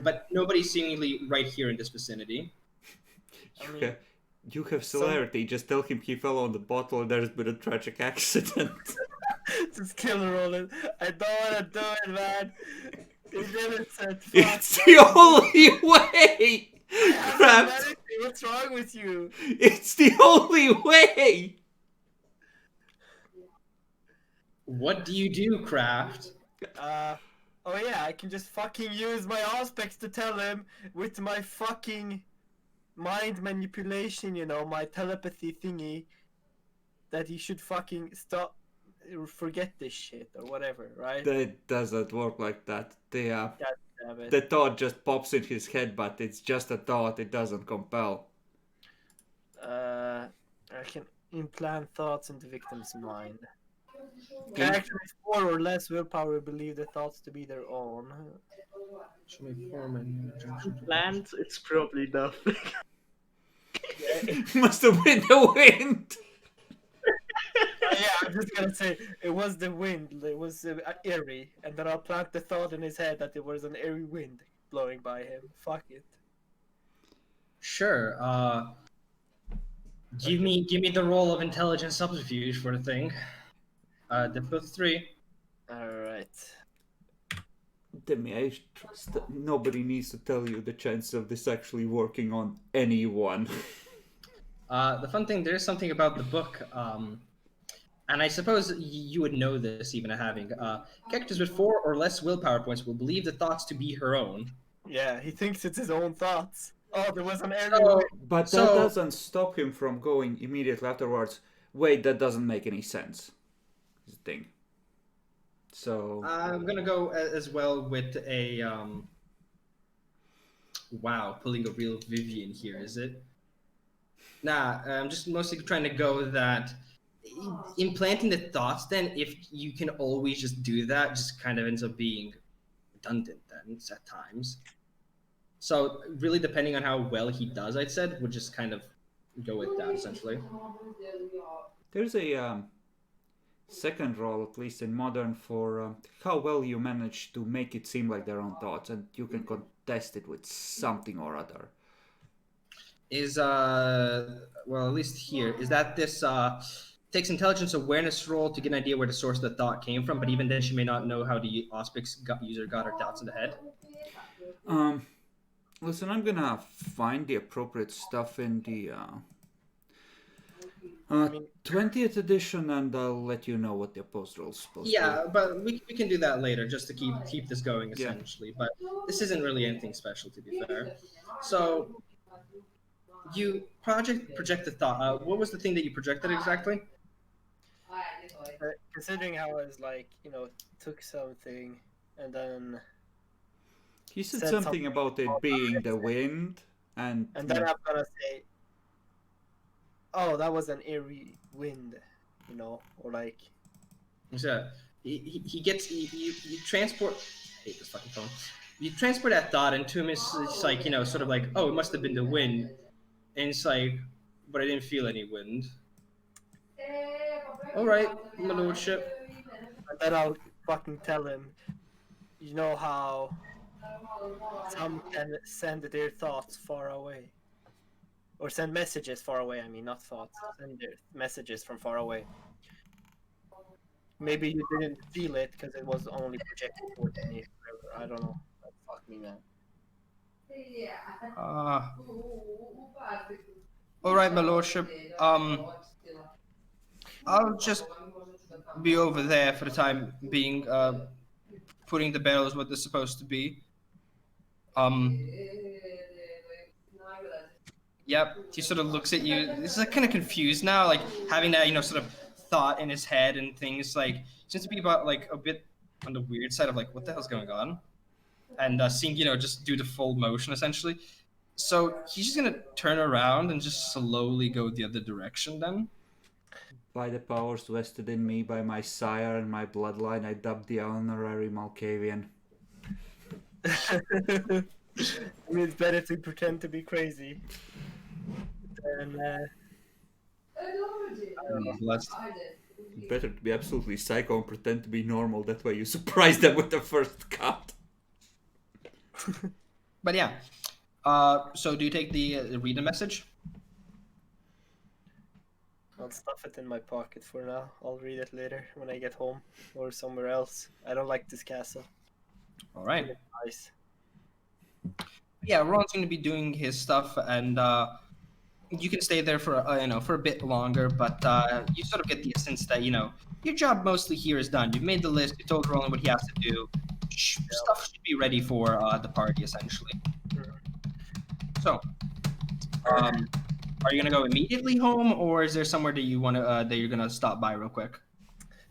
Speaker 1: but nobody's seemingly right here in this vicinity.
Speaker 2: You have celerity, just tell him he fell on the bottle and there's been a tragic accident.
Speaker 4: Just kill Roland. I don't want to do it, man. He didn't said fuck.
Speaker 2: It's the only way! Crap!
Speaker 4: What's wrong with you?
Speaker 2: It's the only way!
Speaker 1: What do you do, Craft?
Speaker 4: Oh yeah, I can just fucking use my aspects to tell him with my fucking mind manipulation, my telepathy thingy, that he should fucking stop, forget this shit or whatever, right?
Speaker 2: That doesn't work like that.
Speaker 4: God damn it.
Speaker 2: The thought just pops in his head, but it's just a thought, it doesn't compel.
Speaker 4: I can implant thoughts in the victim's mind. Characters with 4 or less willpower believe the thoughts to be their own.
Speaker 3: Plans, it's probably nothing.
Speaker 2: Must have been the wind!
Speaker 4: Yeah, I'm just gonna say, it was the wind, it was airy, and then I'll plant the thought in his head that it was an airy wind blowing by him. Fuck it.
Speaker 1: Sure, give me the roll of intelligence subterfuge for the thing. Difficulty 3.
Speaker 4: Alright.
Speaker 2: Demi, I trust that nobody needs to tell you the chances of this actually working on anyone.
Speaker 1: The fun thing, there is something about the book, and I suppose you would know this even having. Characters with 4 or less willpower points will believe the thoughts to be her own.
Speaker 4: Yeah, he thinks it's his own thoughts. Oh, there was an airy
Speaker 1: So,
Speaker 4: wind.
Speaker 2: But that doesn't stop him from going immediately afterwards. Wait, that doesn't make any sense. Is the thing. So
Speaker 1: I'm gonna go as well with a wow, pulling a real Vivian here, is it? Nah, I'm just mostly trying to go that implanting the thoughts. Then, if you can always just do that, just kind of ends up being redundant. Then at times. So really, depending on how well he does, I'd said would just kind of go with that essentially.
Speaker 2: there's a second role, at least in modern, for how well you manage to make it seem like their own thoughts, and you can test it with something or other.
Speaker 1: Is well, at least here is that this takes intelligence awareness roll to get an idea where the source of the thought came from, but even then she may not know how the user got her doubts in the head.
Speaker 2: Listen, I'm gonna find the appropriate stuff in the 20th edition, and I'll let you know what the opposed roll is supposed to
Speaker 1: Yeah, but we can do that later just to keep this going
Speaker 2: Yeah.
Speaker 1: essentially. But this isn't really anything special, to be fair. So you project the thought. What was the thing that you projected exactly?
Speaker 4: Considering how I was like, took something and then
Speaker 2: be. He said
Speaker 4: said
Speaker 2: something about it being the wind, and
Speaker 4: then I'm gonna say, oh, that was an eerie wind, or like.
Speaker 1: So he gets you transport. I hate this fucking phone. You transport that thought into him. It's like sort of like, oh, it must have been the wind, and it's like, but I didn't feel any wind. All right, my lordship.
Speaker 4: And then I'll fucking tell him, you know how some can send their thoughts far away. Or send messages far away, I mean, not thoughts. Send their messages from far away. Maybe you didn't feel it because it was only projected towards me. I don't know. Fuck me, man.
Speaker 1: All right, my lordship. I'll just be over there for the time being, putting the bells what they're supposed to be. Yep. He sort of looks at you. He's like kind of confused now, like having that sort of thought in his head and things. Like seems to be about like a bit on the weird side of like what the hell's going on, and seeing just do the full motion essentially. So he's just gonna turn around and just slowly go the other direction then.
Speaker 2: by the powers vested in me by my sire and my bloodline, I dubbed the honorary Malkavian.
Speaker 4: I mean, it's better to pretend to be crazy than.
Speaker 2: Better to be absolutely psycho and pretend to be normal. That way you surprise them with the first cut.
Speaker 1: But yeah. So do you take the read the message?
Speaker 4: I'll stuff it in my pocket for now. I'll read it later when I get home or somewhere else. I don't like this castle.
Speaker 1: All right.
Speaker 4: It's nice.
Speaker 1: Yeah, Ron's going to be doing his stuff, and you can stay there for for a bit longer. But you sort of get the sense that your job mostly here is done. You've made the list. You told Roland what he has to do. Stuff should be ready for the party essentially. So, are you gonna go immediately home, or is there somewhere that you want to that you're gonna stop by real quick?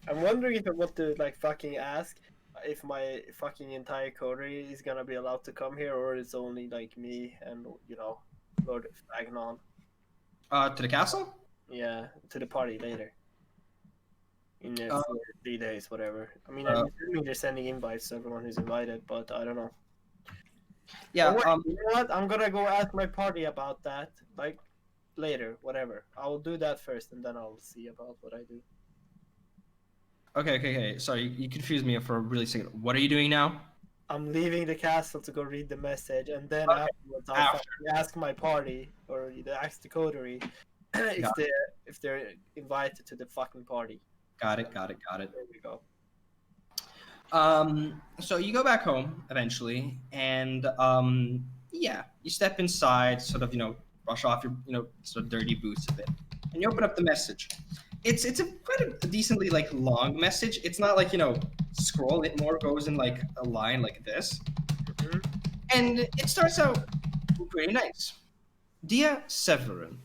Speaker 4: I'm wondering if I want to like fucking ask if my fucking entire coterie is gonna be allowed to come here, or it's only like me and Lord Agnon.
Speaker 1: To the castle?
Speaker 4: Yeah, to the party later. In 3 days, whatever. I mean, I'm assuming they're sending invites to everyone who's invited, but I don't know.
Speaker 1: Yeah.
Speaker 4: Wait, you know what? I'm gonna go ask my party about that, like later, whatever. I'll do that first, and then I'll see about what I do.
Speaker 1: Okay. Sorry, you confused me for a really second. What are you doing now?
Speaker 4: I'm leaving the castle to go read the message, and then afterwards I'll fucking ask my party or ask the coterie if they're invited to the fucking party.
Speaker 1: Got it.
Speaker 4: There we go.
Speaker 1: So you go back home eventually, and you step inside, sort of brush off your sort of dirty boots a bit, and you open up the message. It's quite a decently like long message. It's not like scroll. It more goes in like a line like this, and it starts out pretty nice. Dear Severin,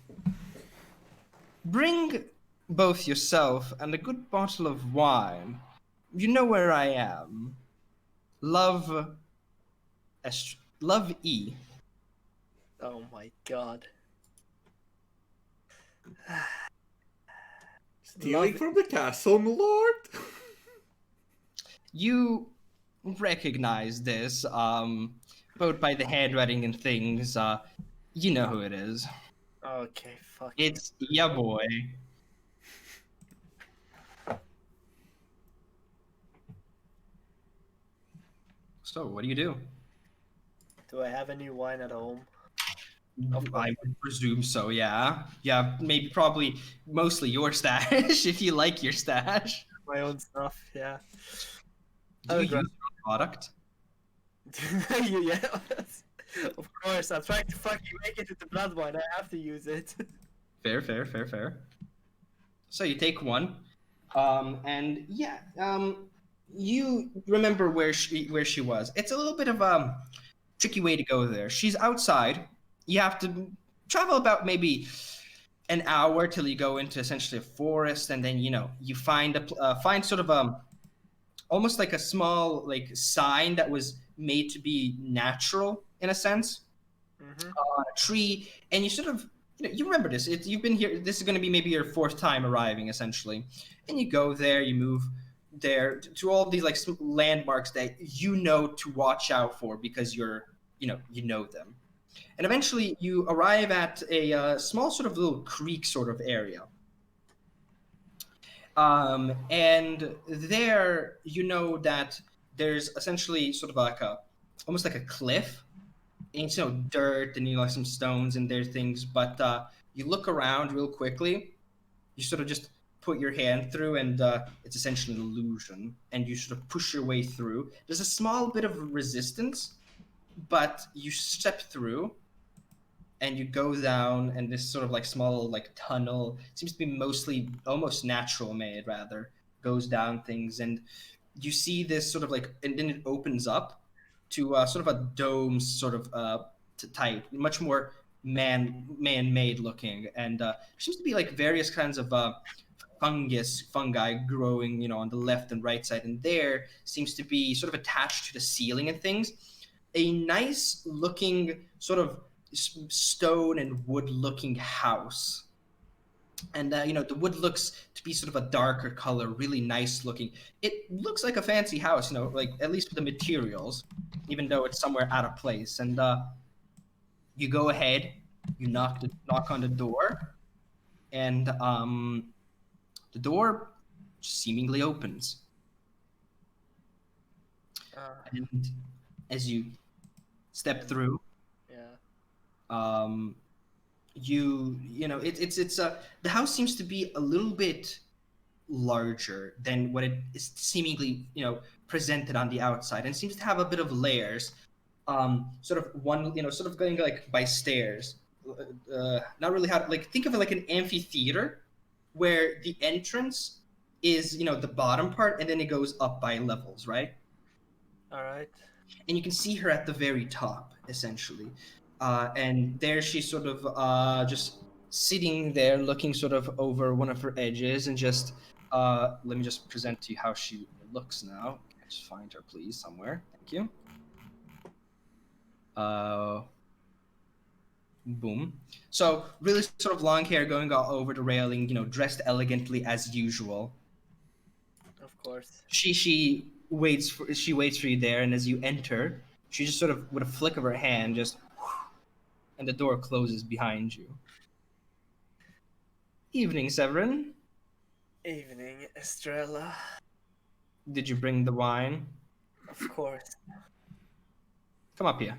Speaker 1: bring both yourself and a good bottle of wine. You know where I am. Love E.
Speaker 4: Oh my god.
Speaker 2: Stealing from the castle, my lord?
Speaker 1: You recognize this, both by the handwriting and things. You know who it is.
Speaker 4: Okay, fuck.
Speaker 1: It's ya boy. So, what do you do?
Speaker 4: Do I have any wine at home?
Speaker 1: I would presume so. Yeah. Yeah. Maybe, probably, mostly your stash if you like your stash.
Speaker 4: My own stuff, yeah.
Speaker 1: Do
Speaker 4: I'll
Speaker 1: you
Speaker 4: grab-
Speaker 1: use your own product?
Speaker 4: Yeah, of course. I'm trying to fucking make it with the blood wine. I have to use it.
Speaker 1: Fair, fair, fair, fair. So you take one, and yeah, you remember where she was. It's a little bit of a tricky way to go there. She's outside. You have to travel about maybe an hour till you go into essentially a forest, and then you find find sort of almost like a small like sign that was made to be natural in a sense
Speaker 4: Mm-hmm.
Speaker 1: on a tree, and you sort of you remember this. You've been here. This is going to be maybe your fourth time arriving, essentially, and you go there. You move there to all of these like landmarks that you know to watch out for because you know them, and eventually you arrive at a small sort of little creek sort of area. And there you know that there's essentially sort of like a almost like a cliff, and it's dirt and like some stones and there's things, but you look around real quickly. You sort of just put your hand through, and it's essentially an illusion, and you sort of push your way through. There's a small bit of resistance, but you step through, and you go down, and this sort of like small like tunnel seems to be mostly almost natural made rather, goes down things, and you see this sort of like, and then it opens up to sort of a dome sort of type, much more man-made looking, and there seems to be like various kinds of fungi growing on the left and right side, and there seems to be sort of attached to the ceiling and things a nice looking sort of stone and wood looking house, and the wood looks to be sort of a darker color, really nice looking. It looks like a fancy house, like at least with the materials, even though it's somewhere out of place. And you go ahead, you knock on the door, and the door seemingly opens, and as you step through,
Speaker 4: Yeah.
Speaker 1: it's the house seems to be a little bit larger than what it is seemingly presented on the outside, and seems to have a bit of layers, sort of one sort of going like by stairs, not really how to, like, think of it like an amphitheater where the entrance is the bottom part, and then it goes up by levels, right?
Speaker 4: All right.
Speaker 1: And you can see her at the very top, essentially. And there she's sort of just sitting there, looking sort of over one of her edges, and just let me just present to you how she looks now. Just find her, please, somewhere. Thank you. Boom. So really sort of long hair going all over the railing, dressed elegantly as usual.
Speaker 4: Of course.
Speaker 1: She waits for you there, and as you enter, she just sort of with a flick of her hand just, and the door closes behind you. Evening, Severin.
Speaker 4: Evening, Estrella.
Speaker 1: Did you bring the wine?
Speaker 4: Of course.
Speaker 1: Come up here.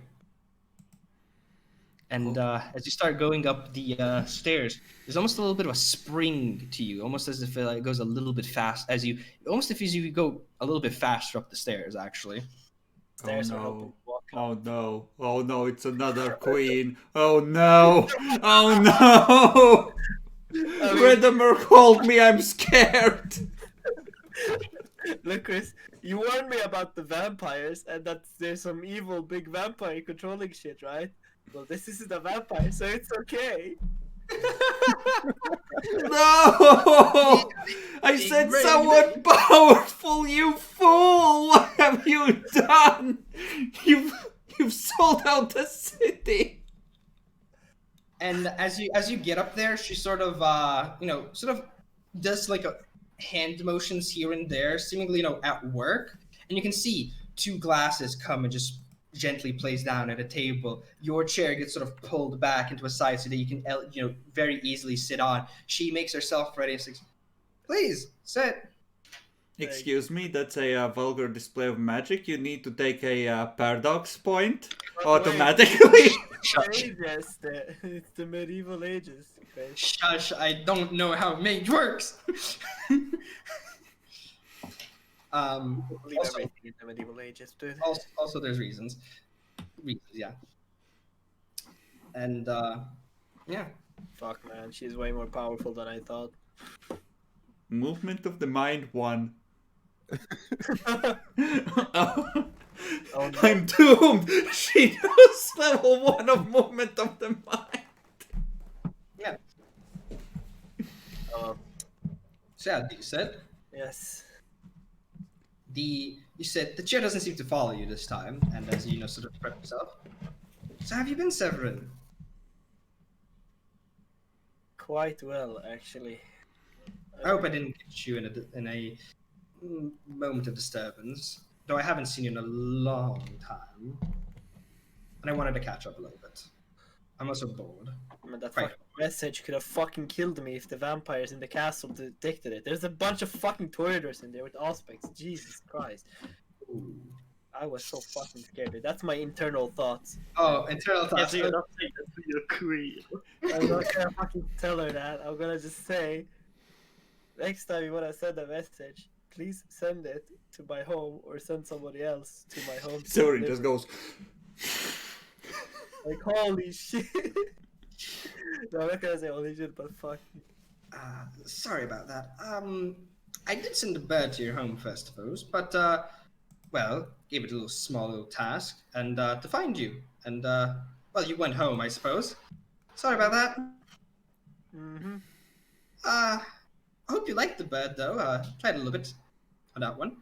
Speaker 1: And as you start going up the stairs, there's almost a little bit of a spring to you, almost as if it goes a little bit fast almost if you go a little bit faster up the stairs, actually.
Speaker 4: Stairs
Speaker 2: Oh
Speaker 4: are
Speaker 2: no.
Speaker 4: open. Walk up.
Speaker 2: Oh no. Oh no, it's another queen. Oh no. Oh no. Redemer called me, I'm scared.
Speaker 4: Look, Chris, you warned me about the vampires and that there's some evil big vampire controlling shit, right? Well, this isn't a vampire, so it's okay.
Speaker 2: No! I said
Speaker 1: Brain.
Speaker 2: someone powerful, you fool! What have you done? You've sold out the city.
Speaker 1: And as you get up there, she sort of sort of does like a hand motions here and there, seemingly at work, and you can see two glasses come and just gently place down at a table. Your chair gets sort of pulled back into a side so that you can very easily sit on. She makes herself ready and says, "Please sit."
Speaker 2: Excuse me, that's a vulgar display of magic. You need to take a paradox point
Speaker 4: But
Speaker 2: automatically.
Speaker 4: Ages, it's the medieval ages. Chris.
Speaker 1: Shush! I don't know how mage works.
Speaker 4: Believe
Speaker 1: Also,
Speaker 4: everything in the medieval ages, dude.
Speaker 1: also, there's reasons. Yeah. And yeah.
Speaker 4: Fuck, man, she's way more powerful than I thought.
Speaker 2: Movement of the mind 1.
Speaker 4: Oh, no.
Speaker 2: I'm doomed. She knows level 1 of movement of the mind.
Speaker 1: Yeah.
Speaker 4: Oh,
Speaker 1: So yeah, you said
Speaker 4: yes.
Speaker 1: you said the chair doesn't seem to follow you this time, and as you sort of prep yourself. So have you been, Severin?
Speaker 4: Quite well, actually.
Speaker 1: I hope I didn't get you in a moment of disturbance, though I haven't seen you in a long time, and I wanted to catch up a little bit. I'm also bored.
Speaker 4: I mean, that
Speaker 1: Right.
Speaker 4: fucking message could have fucking killed me if the vampires in the castle detected it. There's a bunch of fucking toilers in there with aspects. Jesus Christ.
Speaker 1: Ooh.
Speaker 4: I was so fucking scared. Dude. That's my internal thoughts.
Speaker 1: Oh, internal
Speaker 3: Yeah,
Speaker 1: thoughts.
Speaker 3: so you're not saying that to your queen.
Speaker 4: I'm not gonna fucking tell her that. I'm gonna just say, next time you wanna send a message, please send it to my home or send somebody else to my home.
Speaker 2: Sorry, just goes.
Speaker 4: Like, holy shit. No, I'm not gonna say holy shit, but fuck.
Speaker 1: Sorry about that. I did send a bird to your home first, I suppose, but well, gave it a small little task, and to find you, and well, you went home, I suppose. Sorry about that.
Speaker 4: Mm-hmm.
Speaker 1: I hope you liked the bird, though. Tried a little bit on that one.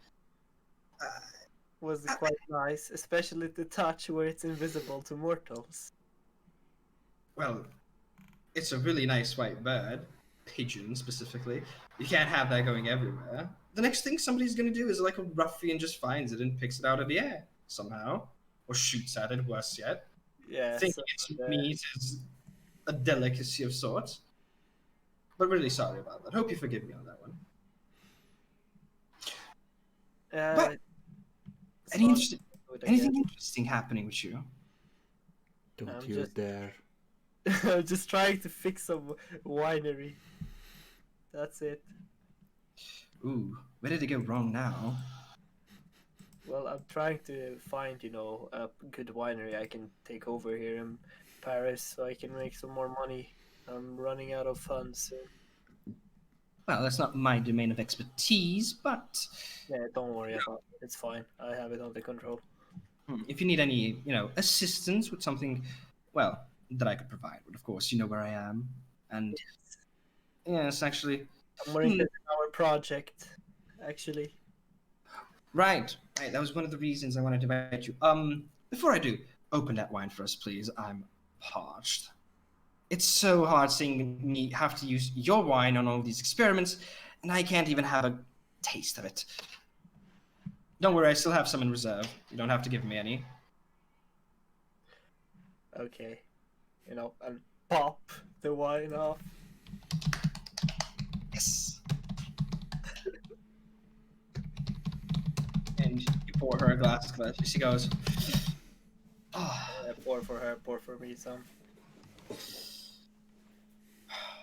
Speaker 4: Was quite nice, especially the touch where it's invisible to mortals.
Speaker 1: Well, it's a really nice white bird, pigeon specifically. You can't have that going everywhere. The next thing somebody's gonna do is like a ruffian just finds it and picks it out of the air somehow, or shoots at it. Worse yet,
Speaker 4: Yeah.
Speaker 1: thinking it's meat is a delicacy of sorts. But really sorry about that. Hope you forgive me on that one. But anything interesting happening with you?
Speaker 2: Don't
Speaker 4: I'm
Speaker 2: you
Speaker 4: just-
Speaker 2: dare.
Speaker 4: I'm just trying to fix some winery. That's it.
Speaker 1: Ooh, where did it go wrong now?
Speaker 4: Well, I'm trying to find, a good winery I can take over here in Paris so I can make some more money. I'm running out of funds soon.
Speaker 1: Well, that's not my domain of expertise, but
Speaker 4: Yeah, don't worry about it. It's fine. I have it under control.
Speaker 1: if you need any, assistance with something, well, that I could provide, but of course, you know where I am. And yes, actually,
Speaker 4: I'm more interested in our project, actually.
Speaker 1: right. That was one of the reasons I wanted to invite you. Before I do, open that wine for us, please. I'm parched. It's so hard seeing me have to use your wine on all these experiments, and I can't even have a taste of it. Don't worry, I still have some in reserve. You don't have to give me any.
Speaker 4: Okay. And pop the wine off.
Speaker 1: Yes. And you pour her a glass. She goes, oh,
Speaker 4: Pour for her, pour for me some.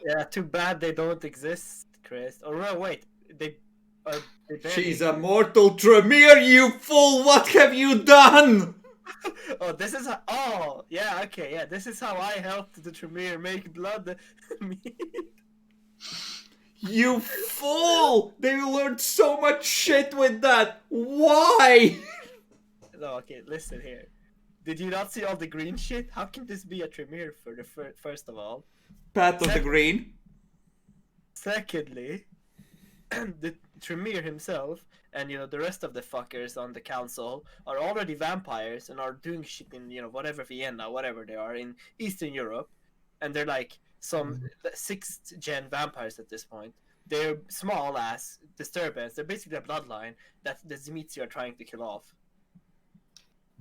Speaker 4: Yeah, too bad they don't exist, Chris. Or no, wait, they barely
Speaker 2: She's a mortal Tremere, you fool! What have you done?
Speaker 4: Oh, this is how. Oh, yeah, okay, yeah. This is how I helped the Tremere make blood meat.
Speaker 2: You fool! They learned so much shit with that. Why?
Speaker 4: No, okay, listen here. Did you not see all the green shit? How can this be a Tremere for the first of all?
Speaker 2: Pat of the Green.
Speaker 4: Secondly, the Tremere himself and the rest of the fuckers on the council are already vampires and are doing shit in whatever Vienna, whatever they are in Eastern Europe, and they're like some 6th gen vampires at this point. They're small ass disturbance. They're basically a bloodline that the Zimitsi are trying to kill off.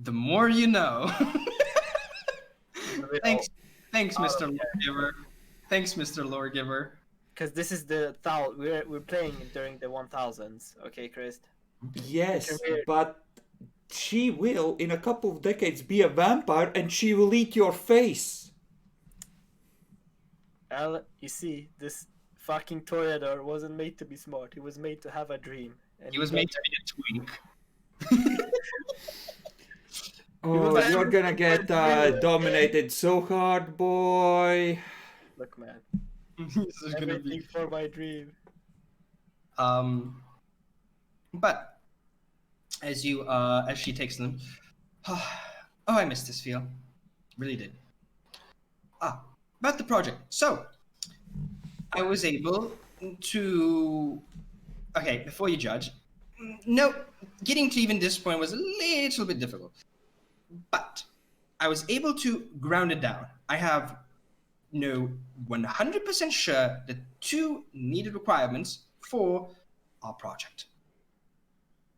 Speaker 1: the more you know.
Speaker 4: You know,
Speaker 1: Thanks, Mr. Lawgiver. Thanks, Mr. Lawgiver.
Speaker 4: because this is the we're playing during the 1000s. Okay, Chris.
Speaker 2: Yes,
Speaker 4: Come here.
Speaker 2: but she will, in a couple of decades, be a vampire and she will eat your face.
Speaker 4: Al, you see, this fucking Toreador wasn't made to be smart. He was made to have a dream. And
Speaker 1: He was made to be a twink.
Speaker 2: Oh,
Speaker 4: was
Speaker 2: you're
Speaker 4: like-
Speaker 2: gonna get dominated so hard, boy.
Speaker 4: Look, man.
Speaker 1: This is gonna
Speaker 4: Everything
Speaker 1: be.
Speaker 4: for my dream.
Speaker 1: But as she takes them, oh, I missed this feel, really did. About the project. So I was able to. Okay, before you judge, no, getting to even this point was a little bit difficult, but I was able to ground it down. I have no 100% sure the two needed requirements for our project.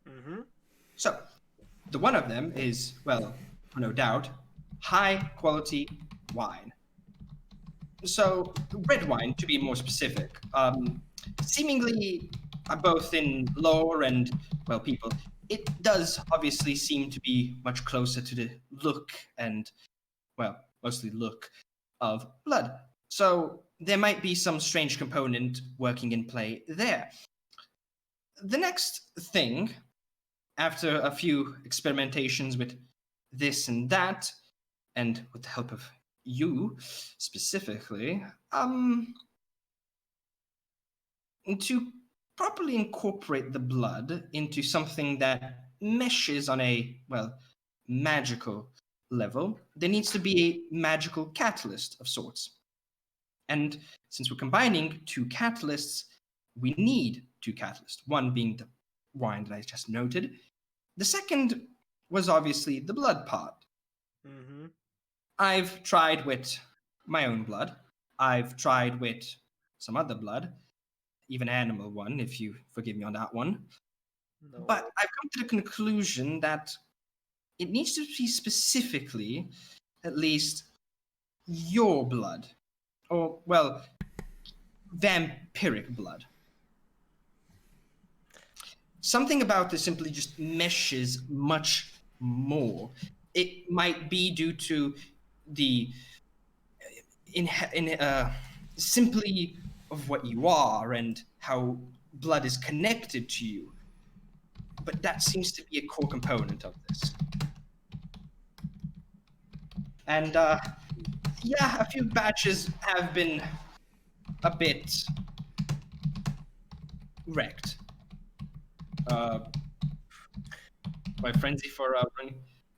Speaker 4: Mm-hmm.
Speaker 1: So, the one of them is, well, no doubt, high quality wine. So, red wine, to be more specific, seemingly both in lore and, well, people, it does obviously seem to be much closer to the look and, well, mostly look of blood. So, there might be some strange component working in play there. The next thing, after a few experimentations with this and that, and with the help of you specifically, to properly incorporate the blood into something that meshes on a, well, magical level, there needs to be a magical catalyst of sorts. And since we're combining two catalysts, we need two catalysts, one being the wine that I just noted. The second was obviously the blood part.
Speaker 4: Mm-hmm.
Speaker 1: I've tried with my own blood. I've tried with some other blood, even animal one, if you forgive me on that one.
Speaker 4: No.
Speaker 1: But I've come to the conclusion that it needs to be specifically, at least, your blood. Or, well, vampiric blood. Something about this simply just meshes much more. It might be due to the simply of what you are and how blood is connected to you. But that seems to be a core component of this. And yeah, a few batches have been a bit wrecked. My frenzy for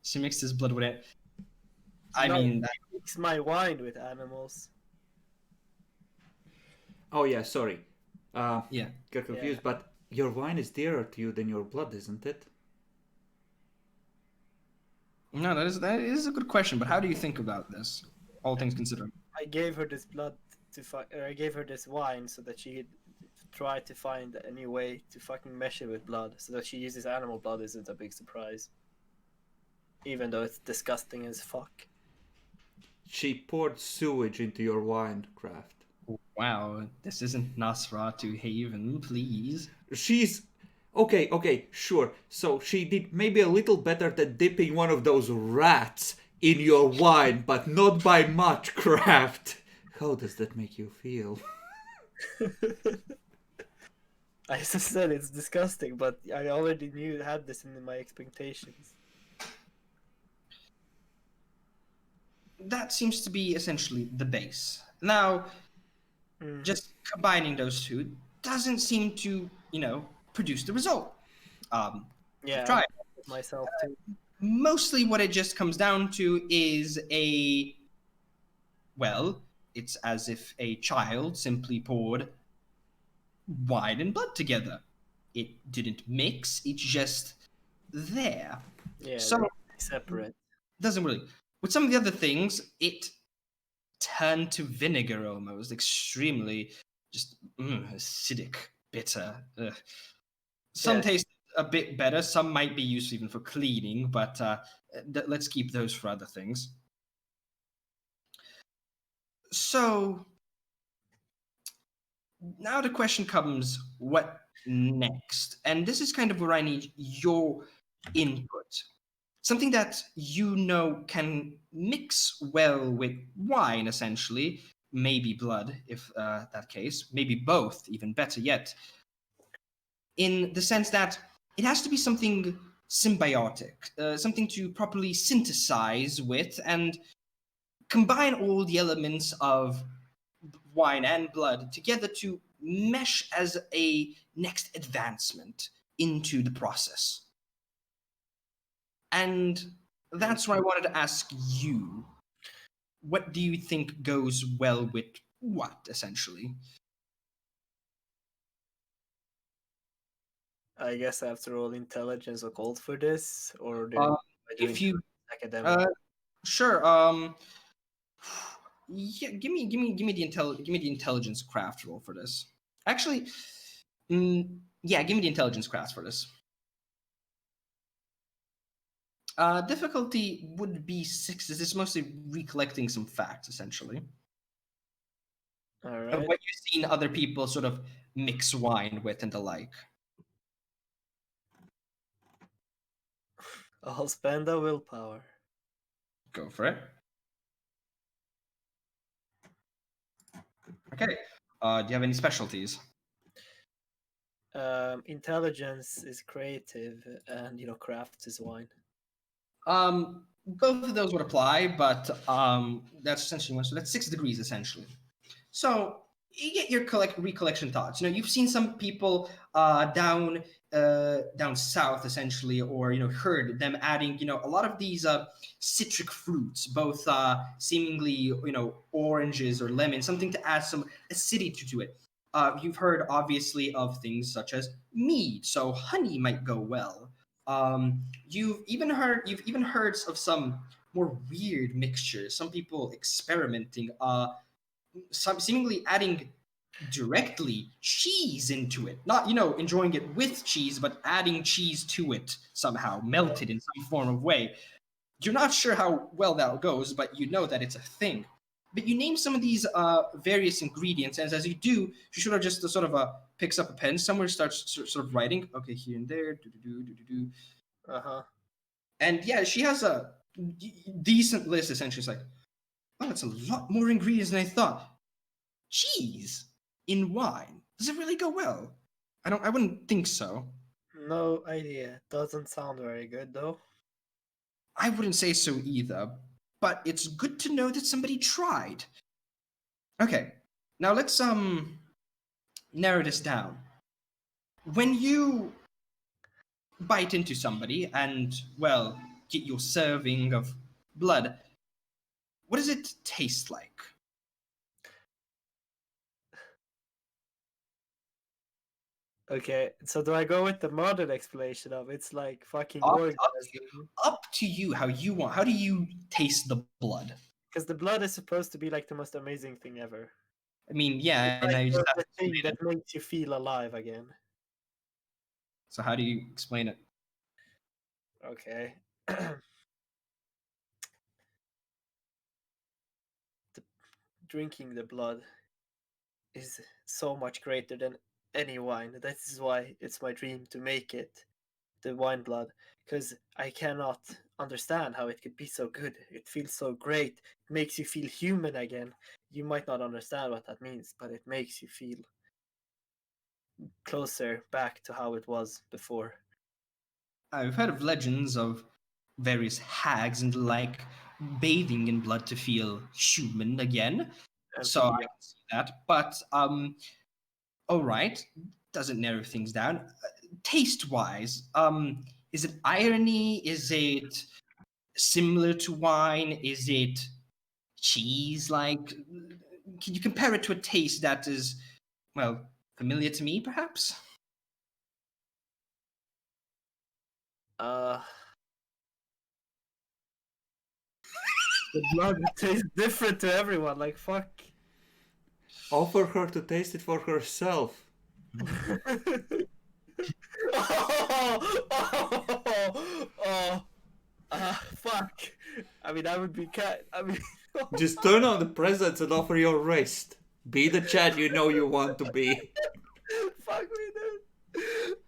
Speaker 1: she mixed his blood with it. I
Speaker 4: No,
Speaker 1: mean,
Speaker 4: mix my wine with animals.
Speaker 2: Oh yeah, sorry.
Speaker 1: yeah.
Speaker 2: Get confused, but your wine is dearer to you than your blood, isn't it?
Speaker 1: No, that is a good question. But how do you think about this, all things considered?
Speaker 4: I gave her this blood I gave her this wine so that she could try to find a new way to fucking mesh it with blood. So that she uses animal blood isn't a big surprise. Even though it's disgusting as fuck.
Speaker 2: She poured sewage into your wine, Craft.
Speaker 1: Wow, this isn't Nosferatu Haven, please.
Speaker 2: She's okay, sure. So she did maybe a little better than dipping one of those rats in your wine, but not by much, Craft. How does that make you feel?
Speaker 4: I just said it's disgusting, but I already had this in my expectations.
Speaker 1: That seems to be essentially the base. Now, just combining those two doesn't seem to, produce the result.
Speaker 4: Yeah,
Speaker 1: Try
Speaker 4: it myself too.
Speaker 1: Mostly what it just comes down to is it's as if a child simply poured wine and blood together. It didn't mix, it's just there.
Speaker 4: Yeah,
Speaker 1: So
Speaker 4: separate.
Speaker 1: doesn't really. With some of the other things, it turned to vinegar almost, extremely just acidic, bitter. Some taste a bit better, some might be used even for cleaning, but let's keep those for other things. So, now the question comes, what next? And this is kind of where I need your input. Something that you know can mix well with wine, essentially, maybe blood, if that case, maybe both, even better yet, in the sense that it has to be something symbiotic, something to properly synthesize with and combine all the elements of wine and blood together to mesh as a next advancement into the process. And that's why I wanted to ask you, what do you think goes well with what, essentially?
Speaker 4: I guess I have to roll intelligence or gold for this, or do
Speaker 1: Uh,
Speaker 4: I do
Speaker 1: if you,
Speaker 4: academic?
Speaker 1: sure, yeah, give me the intelligence craft roll for this. Actually, yeah, give me the intelligence craft for this. Difficulty would be 6. This is mostly recollecting some facts, essentially,
Speaker 4: All
Speaker 1: of
Speaker 4: right.
Speaker 1: what you've seen other people sort of mix wine with and the like.
Speaker 4: I'll spend a willpower.
Speaker 1: Go for it. Okay. Do you have any specialties?
Speaker 4: Intelligence is creative, and craft is wine.
Speaker 1: Both of those would apply, but that's essentially one. So that's 6 degrees essentially. So you get your recollection thoughts. You've seen some people down south essentially, or heard them adding a lot of these citric fruits, both seemingly oranges or lemons, something to add some acidity to it. You've heard obviously of things such as mead, so honey might go well. You've even heard of some more weird mixtures. Some people experimenting, some seemingly adding directly cheese into it, not enjoying it with cheese, but adding cheese to it somehow, melted in some form of way. You're not sure how well that goes, but you know that it's a thing. But you name some of these various ingredients, and as you do, she sort of just sort of picks up a pen somewhere, starts sort of writing. Okay, here and there, do.
Speaker 4: Uh-huh.
Speaker 1: And yeah, she has a decent list. Essentially, it's like, oh, that's a lot more ingredients than I thought. Cheese in wine, does it really go well? I wouldn't think so.
Speaker 4: No idea. Doesn't sound very good though.
Speaker 1: I wouldn't say so either, but it's good to know that somebody tried. Okay, now let's narrow this down. When you bite into somebody and, well, get your serving of blood, what does it taste like?
Speaker 4: Okay, so do I go with the modern explanation of it's like fucking
Speaker 1: Up,
Speaker 4: orgasm?
Speaker 1: up to you how you want. How do you taste the blood?
Speaker 4: Because the blood is supposed to be like the most amazing thing ever.
Speaker 1: I mean, yeah, and
Speaker 4: Like
Speaker 1: I just have
Speaker 4: the
Speaker 1: to
Speaker 4: thing
Speaker 1: explain
Speaker 4: that
Speaker 1: it.
Speaker 4: makes you feel alive again.
Speaker 1: So how do you explain it?
Speaker 4: Okay. Drinking the blood is so much greater than any wine. That is why it's my dream to make it, the wine blood, because I cannot understand how it could be so good. It feels so great. It makes you feel human again. You might not understand what that means, but it makes you feel closer back to how it was before.
Speaker 1: I've heard of legends of various hags and the like bathing in blood to feel human again.
Speaker 4: And
Speaker 1: So
Speaker 4: feel
Speaker 1: I can see that. But all right, doesn't narrow things down. Taste wise, is it irony? Is it similar to wine? Is it cheese like? Can you compare it to a taste that is, well, familiar to me, perhaps?
Speaker 4: the blood tastes different to everyone. Like fuck.
Speaker 2: Offer her to taste it for herself.
Speaker 4: Fuck. I mean, I would be cat. I mean,
Speaker 2: Just turn on the presents and offer your wrist. Be the Chad you know you want to be.
Speaker 4: Fuck me, dude.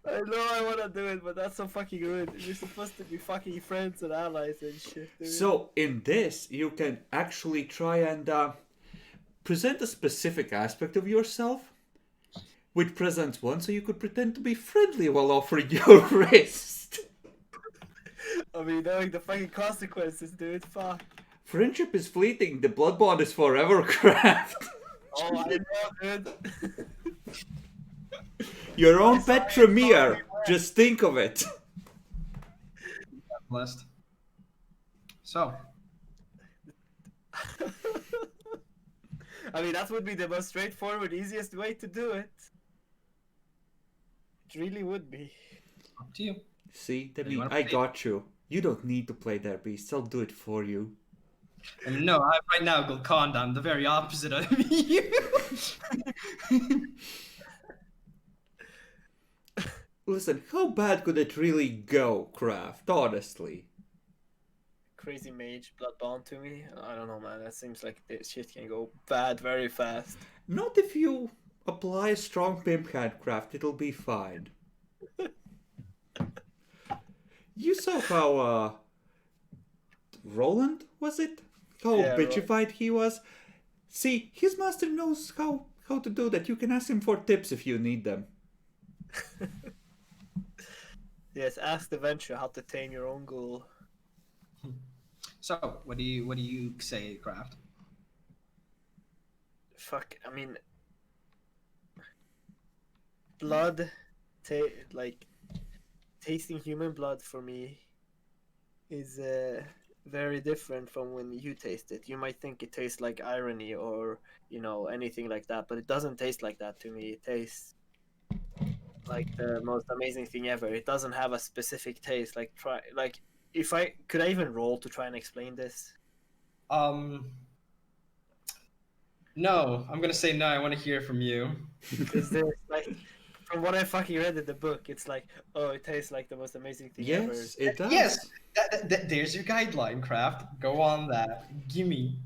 Speaker 4: I know I wanna do it, but that's so fucking rude. We're supposed to be fucking friends and allies and shit, dude.
Speaker 2: So in this, you can actually try and present a specific aspect of yourself, which presents one, so you could pretend to be friendly while offering your wrist.
Speaker 4: I mean, knowing the fucking consequences, dude. Fuck.
Speaker 2: Friendship is fleeting. The blood bond is forever, Craft.
Speaker 4: Oh, I know, dude.
Speaker 2: Your own
Speaker 4: I saw it
Speaker 2: Petromere.
Speaker 4: coming.
Speaker 2: Just think of it.
Speaker 1: Blessed. So,
Speaker 4: I mean, that would be the most straightforward, easiest way to do it. It really would be.
Speaker 1: up to you.
Speaker 2: See,
Speaker 1: you
Speaker 2: Demi,
Speaker 1: wanna
Speaker 2: I
Speaker 1: play?
Speaker 2: got you. You don't need to play their beasts. I'll do it for you.
Speaker 1: And no, right now, Gulkanda, I'm the very opposite of you.
Speaker 2: Listen, how bad could it really go, Craft? Honestly.
Speaker 4: Crazy mage bloodbound to me. I don't know, man. That seems like this shit can go bad very fast.
Speaker 2: Not if you apply a strong pimp hand, Craft. It'll be fine. You saw how, Roland, was it? How
Speaker 4: Yeah,
Speaker 2: bitchified he was? See, his master knows how to do that. You can ask him for tips if you need them.
Speaker 4: Yes, ask the venture how to tame your own ghoul.
Speaker 1: So, what do you say, Craft?
Speaker 4: Fuck, I mean, blood, like tasting human blood for me is very different from when you taste it. You might think it tastes like irony or anything like that, but it doesn't taste like that to me. It tastes like the most amazing thing ever. It doesn't have a specific taste. If I could I even roll to try and explain this?
Speaker 1: No, I'm gonna say no. I want to hear from you.
Speaker 4: Is there like from what I fucking read in the book, it's like, oh, it tastes like the most amazing thing ever.
Speaker 2: Yes, it does.
Speaker 1: Yes, there's your guideline, Craft. Go on that. Gimme.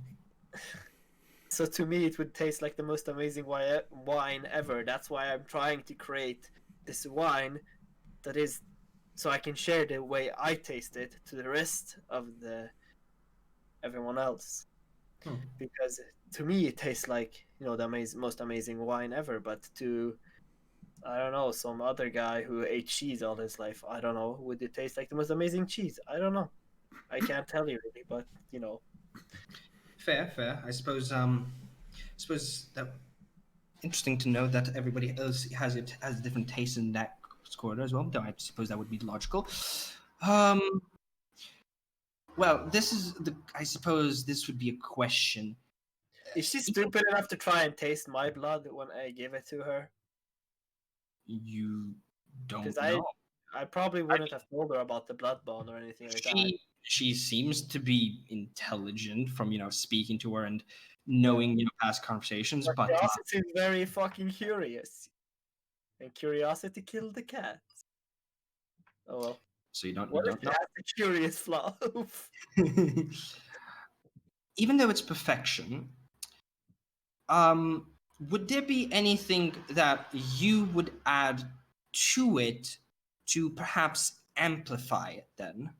Speaker 4: So to me, it would taste like the most amazing wine ever. That's why I'm trying to create this wine that is, so I can share the way I taste it to the rest of everyone else. Because to me, it tastes like the most amazing wine ever. But to I don't know, some other guy who ate cheese all his life, I don't know, would it taste like the most amazing cheese? I don't know. I can't tell you really, but
Speaker 1: Fair. I suppose that interesting to know that everybody else has a different taste in that quarter as well. Though I suppose that would be logical. Well, I suppose this would be a question.
Speaker 4: Is she stupid enough to try and taste my blood when I give it to her?
Speaker 1: You don't
Speaker 4: Because
Speaker 1: know.
Speaker 4: I probably wouldn't have told her about the blood bond or anything like that.
Speaker 1: She seems to be intelligent from speaking to her and knowing past conversations, but
Speaker 4: Curiosity is very fucking curious, and curiosity killed the cat. Oh well.
Speaker 1: so you don't
Speaker 4: What if
Speaker 1: know.
Speaker 4: that's a curious flaw?
Speaker 1: Even though it's perfection, would there be anything that you would add to it to perhaps amplify it then?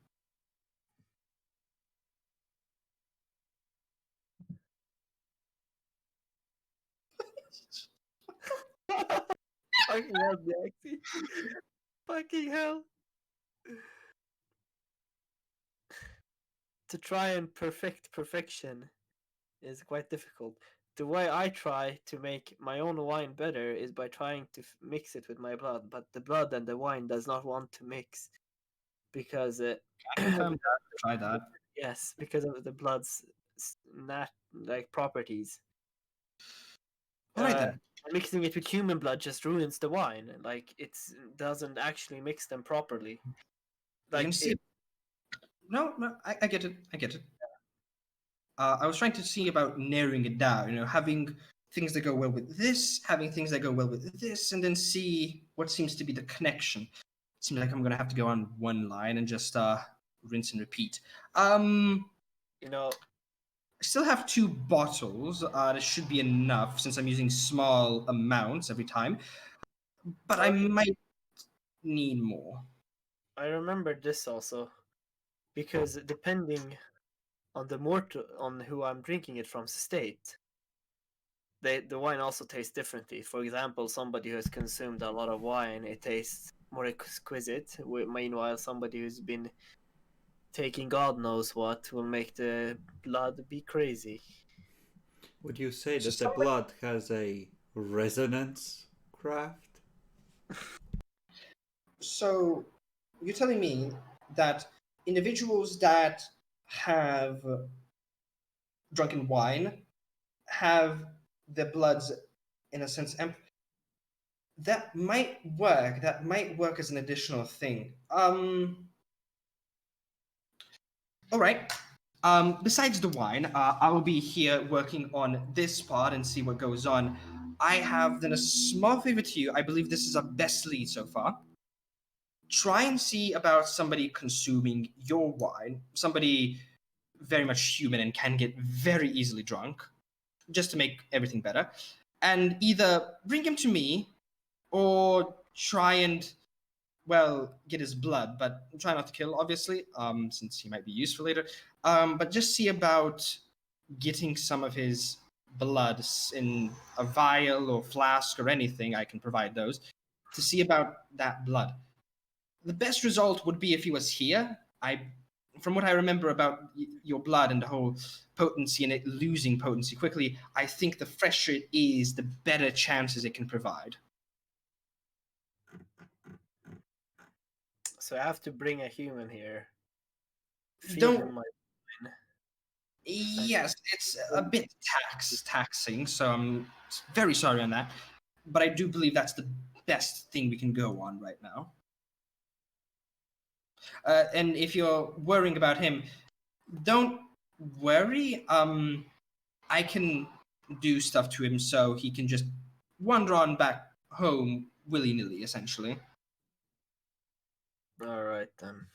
Speaker 4: Fucking hell, Jaxie. Fucking hell. To try and perfect perfection is quite difficult. The way I try to make my own wine better is by trying to mix it with my blood, but the blood and the wine does not want to mix because
Speaker 1: Try that.
Speaker 4: yes, because of the blood's properties.
Speaker 1: All right then.
Speaker 4: Mixing it with human blood just ruins the wine. Like it doesn't actually mix them properly.
Speaker 1: You can see. No, I get it. I was trying to see about narrowing it down. Having things that go well with this, having things that go well with this, and then see what seems to be the connection. It seems like I'm gonna have to go on one line and just rinse and repeat. I still have 2 bottles. That should be enough since I'm using small amounts every time. But I might need more.
Speaker 4: I remember this also, because depending on on who I'm drinking it from's state, the wine also tastes differently. For example, somebody who has consumed a lot of wine, it tastes more exquisite. Meanwhile, somebody who's been taking God knows what will make the blood be crazy.
Speaker 2: Would you say
Speaker 1: So
Speaker 2: that the blood has a resonance craft?
Speaker 1: So you're telling me that individuals that have drunken wine have their bloods, in a sense, that might work. That might work as an additional thing. All right. Besides the wine, I will be here working on this part and see what goes on. I have then a small favor to you. I believe this is our best lead so far. Try and see about somebody consuming your wine, somebody very much human and can get very easily drunk, just to make everything better. And either bring him to me or try and, well, get his blood, but try not to kill, obviously, since he might be useful later. But just see about getting some of his blood in a vial or flask or anything. I can provide those to see about that blood. The best result would be if he was here. From what I remember about your blood and the whole potency and it losing potency quickly, I think the fresher it is, the better chances it can provide.
Speaker 4: So I have to bring a human here. Feed
Speaker 1: Don't.
Speaker 4: him my wine.
Speaker 1: Yes, it's a bit taxing, so I'm very sorry on that. But I do believe that's the best thing we can go on right now. And if you're worrying about him, don't worry. I can do stuff to him so he can just wander on back home willy nilly, essentially.
Speaker 4: All right then.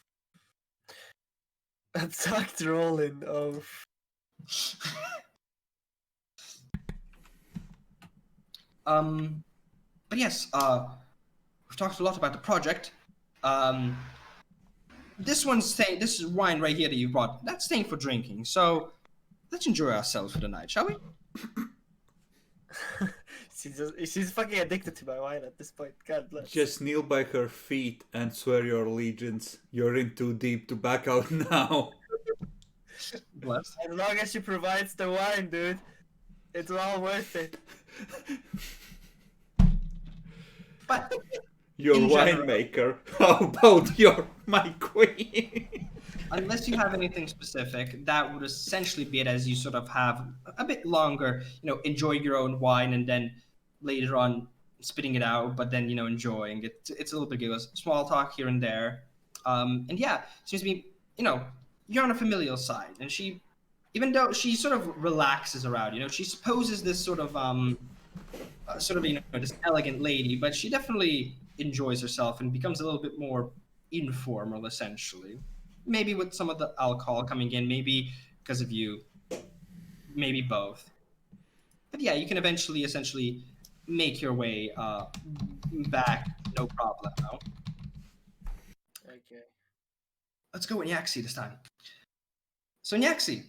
Speaker 4: Attacked rolling. Oh.
Speaker 1: But yes, we've talked a lot about the project. This one's staying. This is wine right here that you brought. That's staying for drinking. So let's enjoy ourselves for the night, shall we?
Speaker 4: She's fucking addicted to my wine at this point. God bless.
Speaker 2: Just kneel by her feet and swear your allegiance. You're in too deep to back out now.
Speaker 1: Bless.
Speaker 4: As long as she provides the wine, dude, it's all worth it.
Speaker 1: But
Speaker 2: Your
Speaker 1: in general,
Speaker 2: winemaker. How about you're my queen?
Speaker 1: unless you have anything specific, that would essentially be it. As you sort of have a bit longer, enjoying your own wine and then later on spitting it out, but then enjoying it. It's a little bit of small talk here and there, and yeah, seems to be you're on a familial side, and she, even though she sort of relaxes around, she supposes this sort of this elegant lady, but she definitely enjoys herself and becomes a little bit more informal, essentially. Maybe with some of the alcohol coming in, maybe because of you, maybe both. But yeah, you can eventually, essentially, make your way back, no problem. No?
Speaker 4: Okay.
Speaker 1: Let's go with Nyaxi this time. So Nyaxi,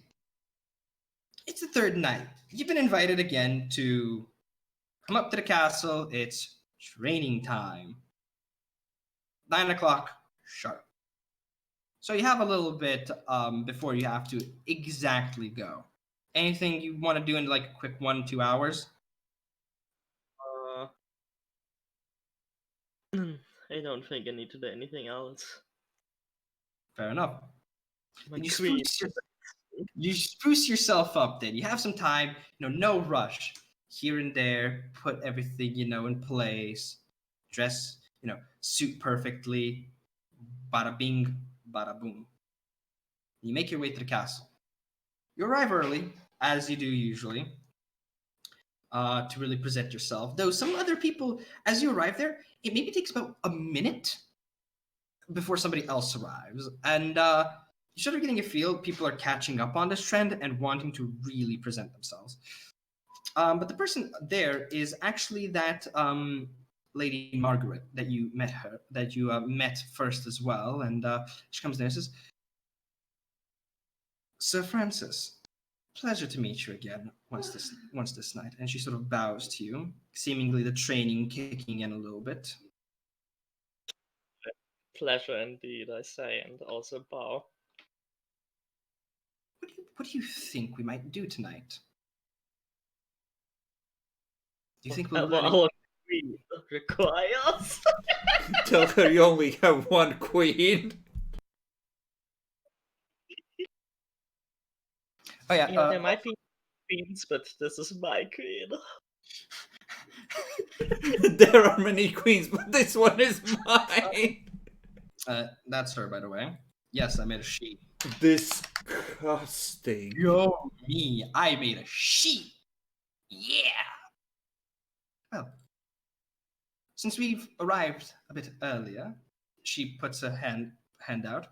Speaker 1: it's the third night. You've been invited again to come up to the castle. It's training time. 9 o'clock sharp. So you have a little bit before you have to exactly go. Anything you want to do in like a quick 1-2 hours?
Speaker 3: I don't think I need to do anything else.
Speaker 1: Fair enough.
Speaker 3: My
Speaker 1: You
Speaker 3: queen.
Speaker 1: spruce yourself up then. You have some time, no rush. Here and there, put everything, in place. Dress, suit perfectly. Bada bing, bada boom. You make your way to the castle. You arrive early, as you do usually, to really present yourself. Though some other people, as you arrive there, it maybe takes about a minute before somebody else arrives. And you're sort of getting a feel people are catching up on this trend and wanting to really present themselves. But the person there is actually that Lady Margaret that you met first as well, and she comes there and says, "Sir Francis, pleasure to meet you again once this night." And she sort of bows to you, seemingly the training kicking in a little bit.
Speaker 3: Pleasure indeed, I say, and also bow.
Speaker 1: What do you think we might do tonight? Do you think we'll
Speaker 3: Well,
Speaker 1: learn
Speaker 3: our queen requires.
Speaker 2: Tell her you only have one queen.
Speaker 1: Oh yeah,
Speaker 3: Yeah, there might be queens, but this is my queen.
Speaker 2: There are many queens, but this one is mine.
Speaker 1: That's her, by the way. Yes, I made a sheet.
Speaker 2: Disgusting.
Speaker 1: Yo, me, I made a sheet. Yeah. Well, since we've arrived a bit earlier, she puts her hand out.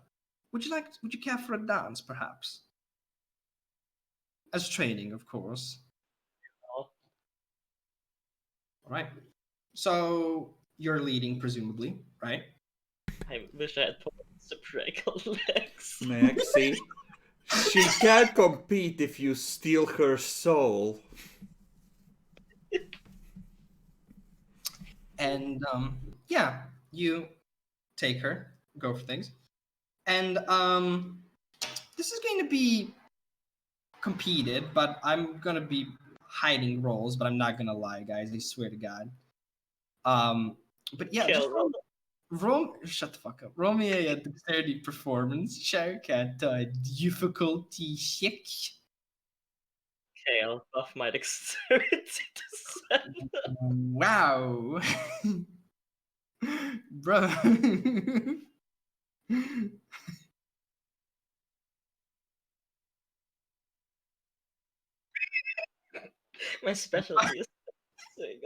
Speaker 1: Would you care for a dance, perhaps? As training, of course.
Speaker 3: Oh,
Speaker 1: All right. So you're leading, presumably, right?
Speaker 3: I wish I had points to break her legs.
Speaker 2: Maxie. She can't compete if you steal her soul.
Speaker 1: And yeah, you take her, go for things, and this is going to be competed, but I'm gonna be hiding roles, but I'm not gonna lie, guys. I swear to God. But yeah,
Speaker 3: Kill
Speaker 1: just roll. Shut the fuck up. Roll me a dexterity performance check at difficulty 6.
Speaker 3: Okay, I'll buff my dexterity to 7.
Speaker 1: Wow, bro.
Speaker 3: My specialty is dancing.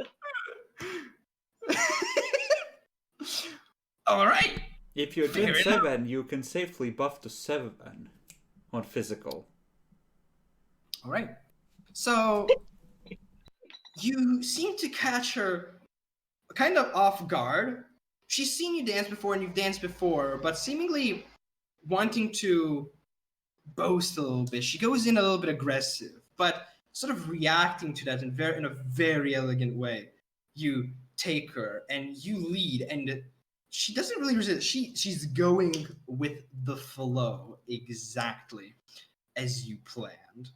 Speaker 1: All right.
Speaker 2: If you're
Speaker 1: Fair
Speaker 2: doing
Speaker 1: enough.
Speaker 2: 7, you can safely buff to 7 on physical.
Speaker 1: All right. So you seem to catch her kind of off guard. She's seen you dance before and you've danced before, but seemingly wanting to boast a little bit. She goes in a little bit aggressive, but sort of reacting to that in a very elegant way. You take her and you lead, and she doesn't really resist. She's going with the flow exactly as you planned.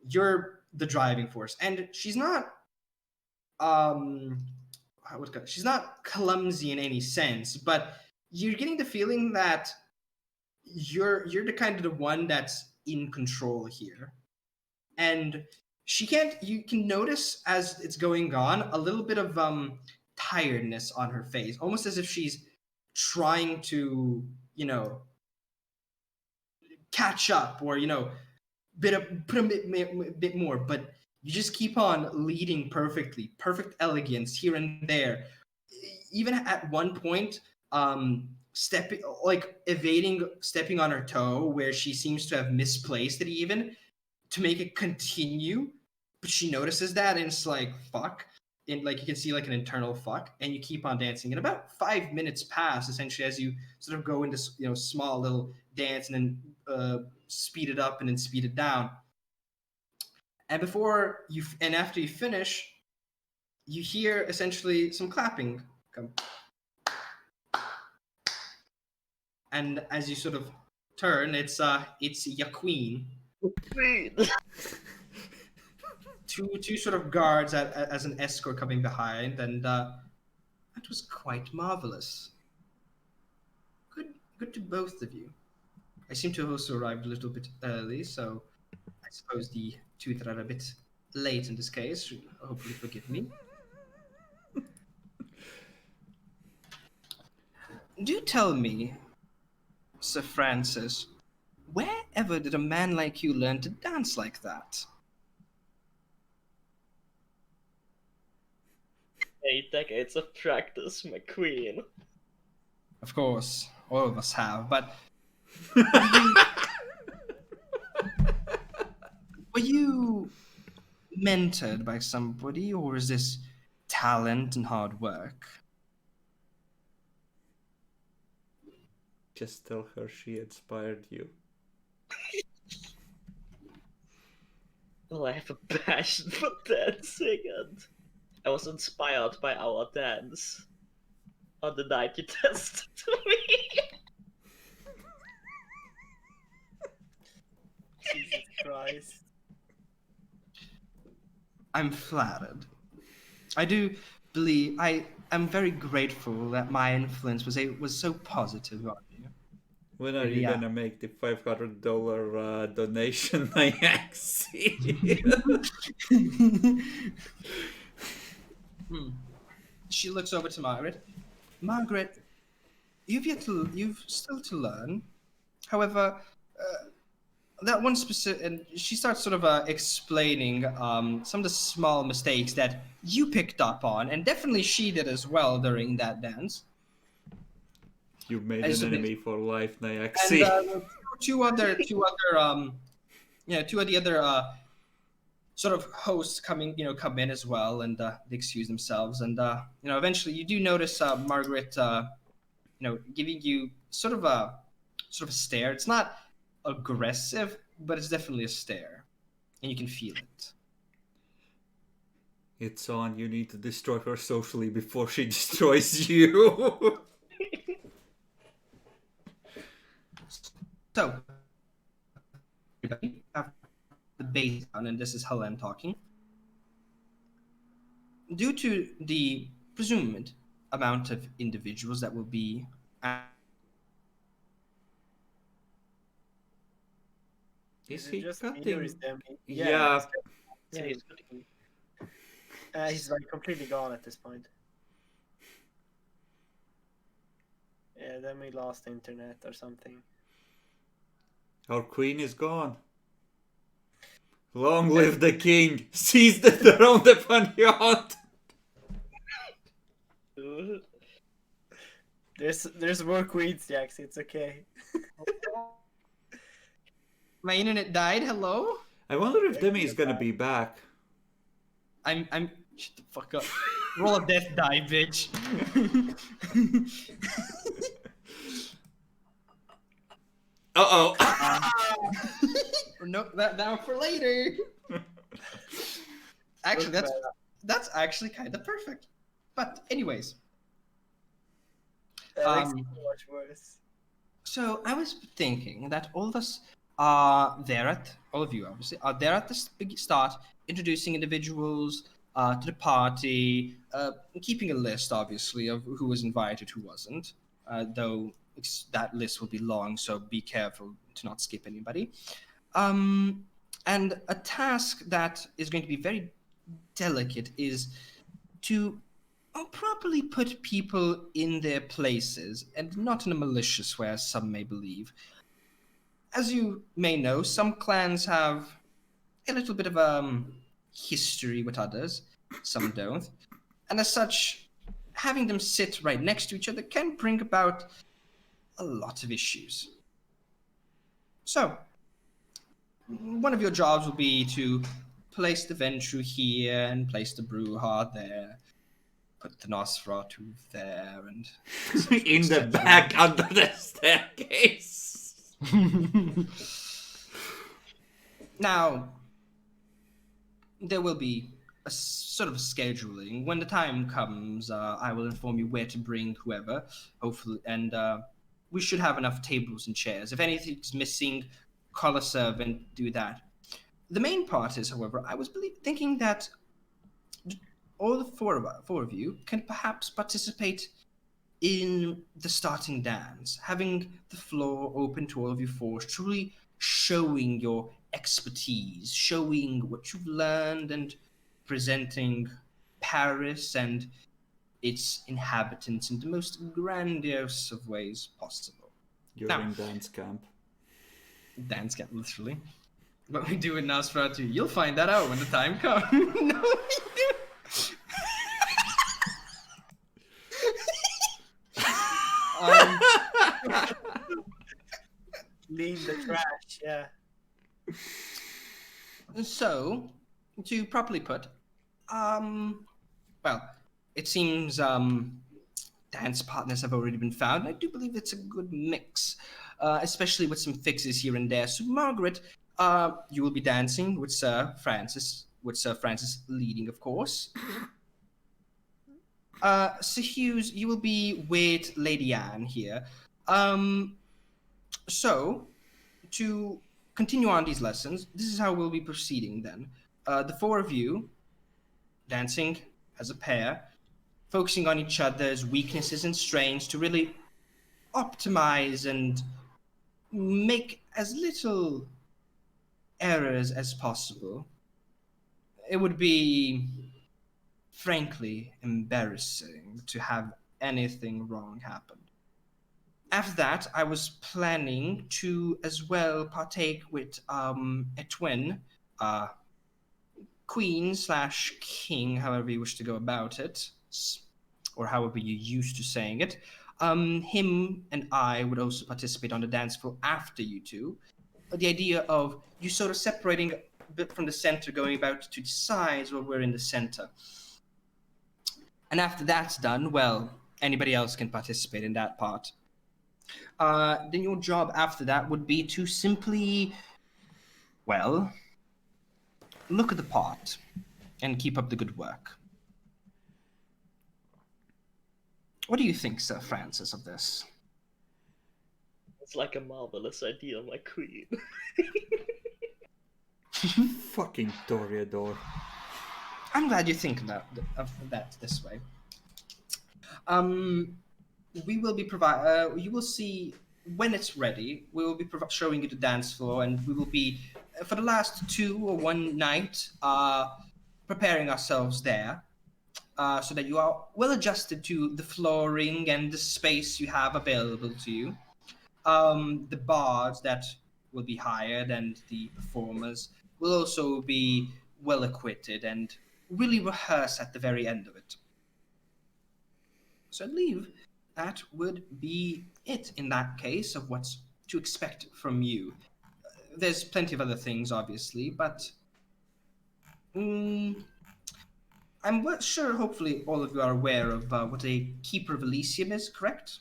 Speaker 1: You're the driving force, and she's not she's not clumsy in any sense, but you're getting the feeling that you're the kind of the one that's in control here. And you can notice as it's going on a little bit of tiredness on her face, almost as if she's trying to, catch up, or put a bit more, but you just keep on leading perfectly, perfect elegance here and there. Even at one point, stepping, like evading, stepping on her toe where she seems to have misplaced it, even to make it continue. But she notices that, and it's like fuck. And like you can see like an internal fuck, and you keep on dancing. And about 5 minutes pass essentially as you sort of go into small little dance, and then speed it up and then speed it down. And after you finish, you hear essentially some clapping come. And as you sort of turn, it's your queen.
Speaker 3: Queen.
Speaker 1: Two sort of guards as an escort coming behind, and that was quite marvelous. Good to both of you. I seem to have also arrived a little bit early, so I suppose the two that are a bit late in this case should hopefully forgive me. Do tell me, Sir Francis, wherever did a man like you learn to dance like that?
Speaker 3: 8 decades of practice, my queen.
Speaker 1: Of course, all of us have, but Were you mentored by somebody, or is this talent and hard work?
Speaker 2: Just tell her she inspired you.
Speaker 3: Well, I have a passion for dancing, and I was inspired by our dance on the night you tested me.
Speaker 4: Jesus Christ.
Speaker 1: I'm flattered. I do believe I am very grateful that my influence was so positive on you.
Speaker 2: When are you
Speaker 1: Yeah.
Speaker 2: gonna make the $500 donation I see?
Speaker 1: She looks over to Margaret. Margaret, you've still to learn. However, that one specific, and she starts sort of explaining some of the small mistakes that you picked up on, and definitely she did as well during that dance.
Speaker 2: You made
Speaker 1: I
Speaker 2: an
Speaker 1: submit.
Speaker 2: enemy for life,
Speaker 1: And
Speaker 2: Nyaxi.
Speaker 1: two other two of the other sort of hosts come in as well, and they excuse themselves, and eventually you do notice Margaret giving you sort of a stare. It's not aggressive, but it's definitely a stare, and you can feel it.
Speaker 2: It's on. You need to destroy her socially before she destroys you.
Speaker 1: So, everybody, after the base down, and this is Helen talking. Due to the presumed amount of individuals that will be
Speaker 2: Is
Speaker 4: it
Speaker 2: he
Speaker 4: just me or
Speaker 2: cutting?
Speaker 4: is them?
Speaker 2: Yeah.
Speaker 4: Yeah, he's like completely gone at this point. Yeah, then we lost internet or something.
Speaker 2: Our queen is gone. Long live the king! Seize the throne upon your
Speaker 4: There's more queens, Jax. It's okay.
Speaker 1: My internet died. Hello.
Speaker 2: I wonder if Demi is gonna be back.
Speaker 1: I'm. Shut the fuck up. Roll a death die, bitch.
Speaker 2: Uh-oh.
Speaker 1: No, that down for later. Actually, that's actually kind of perfect. But anyways,
Speaker 4: That makes it so much worse.
Speaker 1: so I was thinking that all of us are there at all of you obviously are there at the big start, introducing individuals to the party, keeping a list obviously of who was invited, who wasn't. Though that list will be long, so be careful to not skip anybody. And a task that is going to be very delicate is to properly put people in their places, and not in a malicious way, as some may believe. As you may know, some clans have a little bit of history with others, some don't. And as such, having them sit right next to each other can bring about a lot of issues. So, one of your jobs will be to place the Ventru here and place the Bruja there, put the Nosferatu there, and
Speaker 2: In the back under the staircase.
Speaker 1: Now, there will be a sort of scheduling. When the time comes, I will inform you where to bring whoever, hopefully, and we should have enough tables and chairs. If anything's missing, call a servant, do that. The main part is, however, I was thinking that all the four of you can perhaps participate in the starting dance, having the floor open to all of you four, truly showing your expertise, showing what you've learned, and presenting Paris and its inhabitants in the most grandiose of ways possible.
Speaker 2: You're in dance camp.
Speaker 1: Dance camp, literally. What we do in Nosferatu, you'll find that out when the time comes. No,
Speaker 4: Lean the trash, yeah.
Speaker 1: So, to properly put, well, it seems dance partners have already been found. I do believe it's a good mix, especially with some fixes here and there. So, Margaret, you will be dancing with Sir Francis, leading, of course. Sir Hughes, you will be with Lady Anne here. So, to continue on these lessons, this is how we'll be proceeding then. The four of you dancing as a pair, focusing on each other's weaknesses and strengths to really optimize and make as little errors as possible. It would be, frankly, embarrassing to have anything wrong happen. After that, I was planning to as well partake with a twin, uh, queen slash king, however you wish to go about it, or however you're used to saying it. Him and I would also participate on the dance floor after you two. The idea of you sort of separating a bit from the center, going about to the sides while we're in the center. And after that's done, well, anybody else can participate in that part. Then your job after that would be to simply, well, look at the part and keep up the good work. What do you think, Sir Francis, of this?
Speaker 3: It's like a marvelous idea, my queen.
Speaker 2: Fucking Toreador.
Speaker 1: I'm glad you think of that this way. We will be you will see when it's ready. We will be showing you the dance floor, and we will be for the last 2 or 1 night preparing ourselves there, so that you are well adjusted to the flooring and the space you have available to you. The bars that will be hired and the performers will also be well equipped and really rehearse at the very end of it. So I believe that would be it in that case of what's to expect from you. There's plenty of other things, obviously, but I'm sure, hopefully, all of you are aware of what a Keeper of Elysium is, correct?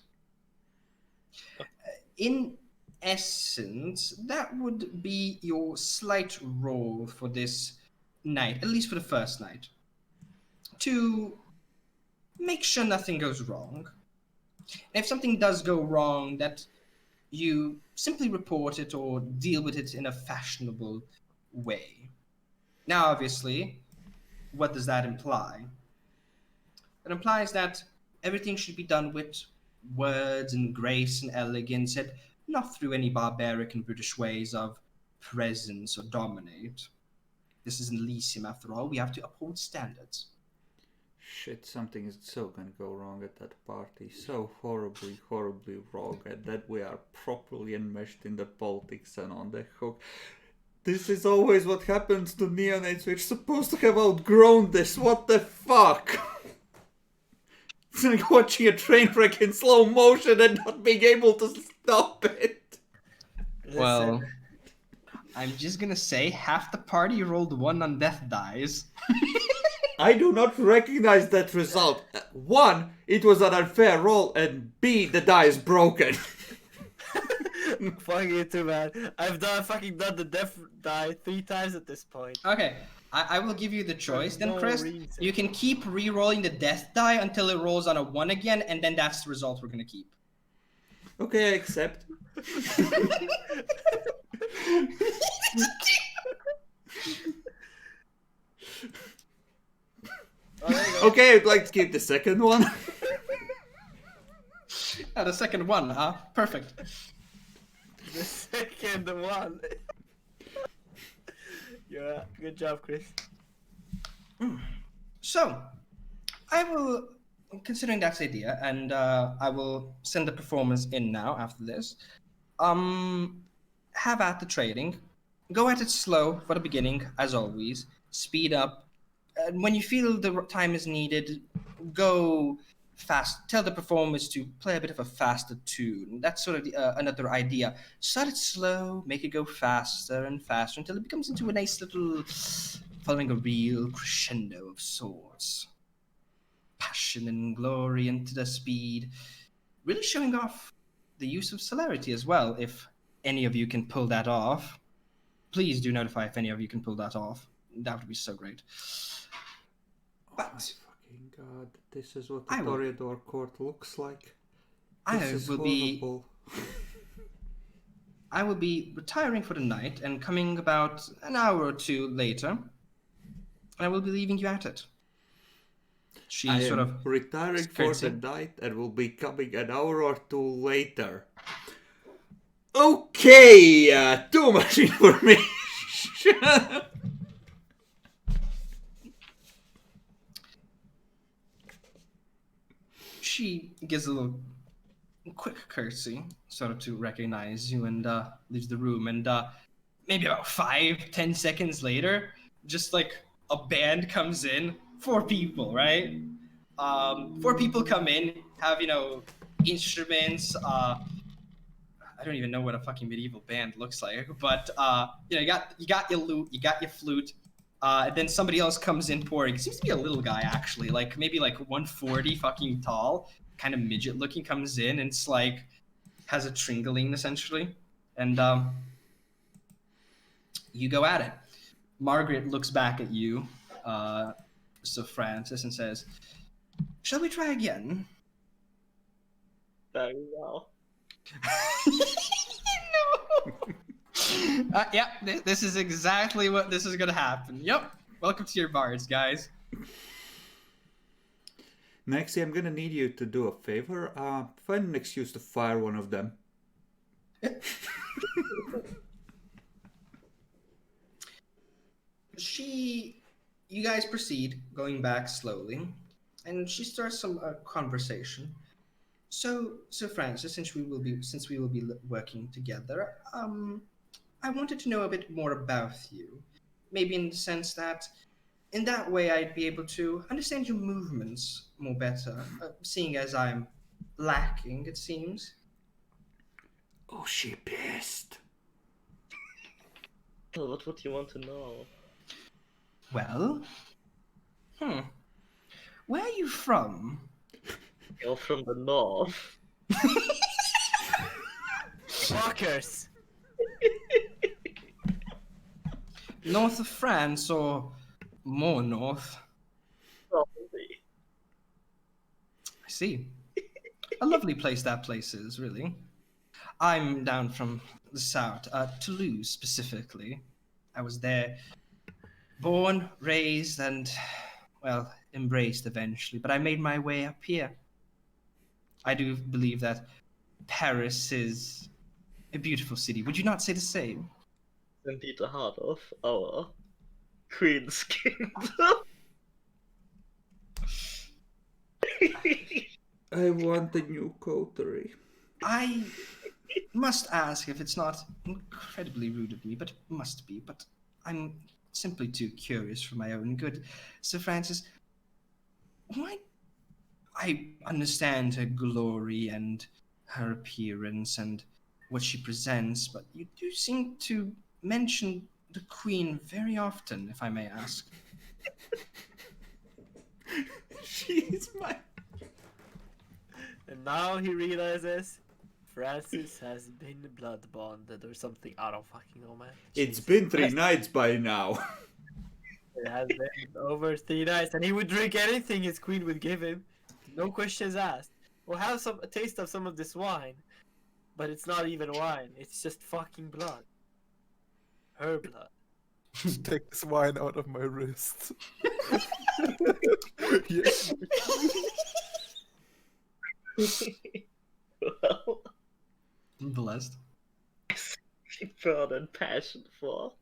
Speaker 1: In essence, that would be your slight role for this night, at least for the first night, to make sure nothing goes wrong. And if something does go wrong, that you simply report it or deal with it in a fashionable way. Now, obviously, what does that imply? It implies that everything should be done with words and grace and elegance, and not through any barbaric and brutish ways of presence or dominate. This is an Elysium, after all. We have to uphold standards.
Speaker 2: Shit, something is so gonna go wrong at that party. So horribly, horribly wrong, and that we are properly enmeshed in the politics and on the hook. This is always what happens to neonates. We're supposed to have outgrown this. What the fuck? It's like watching a train wreck in slow motion and not being able to stop it.
Speaker 1: Well, I'm just gonna say half the party rolled 1 on death dies.
Speaker 2: I do not recognize that result. 1, it was an unfair roll, and B, the die is broken.
Speaker 4: Fuck you too, man. I've fucking done the death die 3 times at this point.
Speaker 1: Okay, I will give you the choice then,
Speaker 4: no
Speaker 1: Chris.
Speaker 4: reason.
Speaker 1: You can keep re-rolling the death die until it rolls on a 1 again, and then that's the result we're gonna keep.
Speaker 2: Okay, I accept. Okay, I'd like to keep the second one.
Speaker 1: The second one, huh? Perfect.
Speaker 4: The second one. Yeah, good job, Chris.
Speaker 1: So, I will, considering that's the idea, and I will send the performers in now after this. Have at the trading. Go at it slow for the beginning, as always. Speed up. And when you feel the time is needed, go tell the performers to play a bit of a faster tune. That's sort of another idea. Start it slow, make it go faster and faster until it becomes into a nice little, following a real crescendo of sorts. Passion and glory into the speed, really showing off the use of celerity as well. If any of you can pull that off, please do notify if any of you can pull that off. That would be so great.
Speaker 2: Oh my
Speaker 1: But
Speaker 2: fucking god, this is what the
Speaker 1: I will-
Speaker 2: Toreador court looks like.
Speaker 1: I
Speaker 2: This is
Speaker 1: will be
Speaker 2: horrible.
Speaker 1: I will be retiring for the night and coming about an hour or two later, and I will be leaving you at it. She
Speaker 2: I
Speaker 1: sort
Speaker 2: am
Speaker 1: of
Speaker 2: retiring for the
Speaker 1: curtsy.
Speaker 2: night and will be coming an hour or two later. Okay, too much information.
Speaker 1: She gives a little quick curtsy, sort of to recognize you, and leaves the room. And maybe about 5-10 seconds later, just like a band comes in, 4 people, right? 4 people come in, have instruments. I don't even know what a fucking medieval band looks like, but you got your lute, you got your flute. And then somebody else comes in pouring. Seems to be a little guy actually, like maybe like 140 fucking tall, kind of midget looking, comes in and it's like has a tringaling essentially, and you go at it. Margaret looks back at you, Sir Francis, and says, "Shall we try again?"
Speaker 3: Very well.
Speaker 1: No. Yeah, this is exactly what this is gonna happen. Yep. Welcome to your bards, guys.
Speaker 2: Nexi, I'm gonna need you to do a favor. Find an excuse to fire one of them.
Speaker 1: You guys proceed, going back slowly, and she starts some conversation. So, Sir Francis, since we will be working together, I wanted to know a bit more about you. Maybe in the sense that, in that way, I'd be able to understand your movements more better, seeing as I'm lacking, it seems.
Speaker 2: Oh, she pissed.
Speaker 3: Well, what would you want to know?
Speaker 1: Well, where are you from?
Speaker 3: You're from the north.
Speaker 4: Fuckers!
Speaker 1: North of France or more north?
Speaker 3: Probably.
Speaker 1: I see. A lovely place that place is, really. I'm down from the south, Toulouse specifically. I was there, born, raised, and, well, embraced eventually, but I made my way up here. I do believe that Paris is a beautiful city. Would you not say the same?
Speaker 3: Indeed, the heart of our Queen's Kingdom.
Speaker 2: I want a new coterie.
Speaker 1: I must ask if it's not incredibly rude of me, but it must be. But I'm simply too curious for my own good. Sir Francis, why? I understand her glory and her appearance and what she presents, but you do seem to mention the Queen very often, if I may ask.
Speaker 2: She's my...
Speaker 4: And now he realizes Francis has been blood bonded or something. I don't fucking know, man.
Speaker 2: It's
Speaker 4: Jesus
Speaker 2: been 3
Speaker 4: Christ.
Speaker 2: nights by now.
Speaker 4: It has been over 3 nights, and he would drink anything his queen would give him. No questions asked. We'll have a taste of some of this wine. But it's not even wine, it's just fucking blood. Her blood.
Speaker 5: Take this wine out of my wrist. Yeah.
Speaker 3: Well,
Speaker 1: Blessed.
Speaker 3: she burned and passion for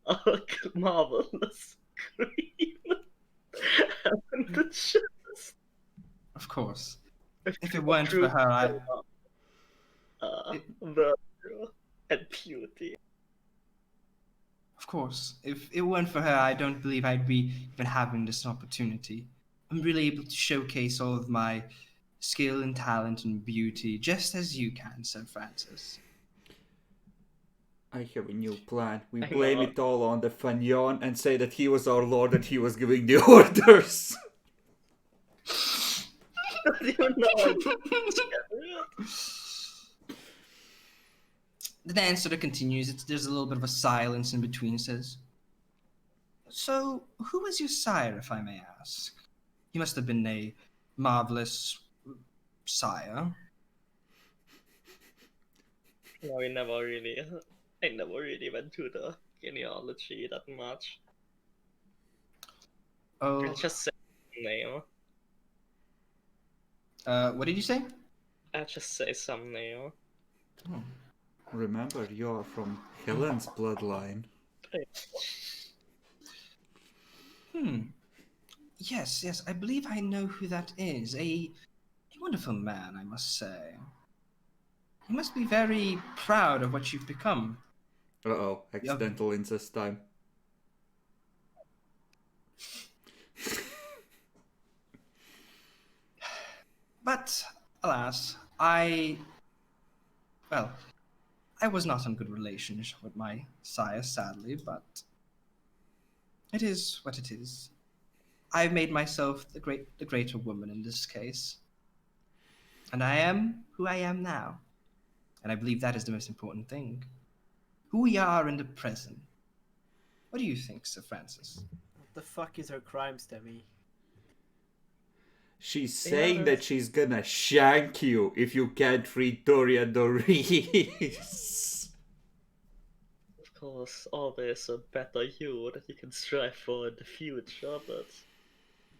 Speaker 3: our marvelous Queen. And the chest.
Speaker 1: Of course. If it weren't for her,
Speaker 3: Virtue and beauty.
Speaker 1: Of course. If it weren't for her, I don't believe I'd be even having this opportunity. I'm really able to showcase all of my skill and talent and beauty, just as you can, Sir Francis.
Speaker 2: I have a new plan. We
Speaker 3: I
Speaker 2: blame
Speaker 3: know.
Speaker 2: it all on the Fagnon and say that he was our lord and he was giving the orders.
Speaker 3: You know,
Speaker 1: The dance sort of continues. There's a little bit of a silence in between. Says, "So, who was your sire, if I may ask? He must have been a marvelous sire."
Speaker 3: no, I never really went to the genealogy that much.
Speaker 1: Oh,
Speaker 3: I'll just say some name.
Speaker 1: what did you say?
Speaker 3: I'll just say some name.
Speaker 1: Oh.
Speaker 2: Remember, you are from Helen's bloodline.
Speaker 1: Yes, yes, I believe I know who that is. A wonderful man, I must say. You must be very proud of what you've become.
Speaker 2: Uh-oh, accidental incest time.
Speaker 1: But, alas, well, I was not in good relations with my sire, sadly, but it is what it is. I've made myself the greater woman in this case. And I am who I am now. And I believe that is the most important thing. Who we are in the present. What do you think, Sir Francis?
Speaker 4: What the fuck is her crime, Stevie?
Speaker 2: She's saying that she's gonna shank you if you can't read Dorian Doris.
Speaker 3: Of course, always a better you that you can strive for in the future, but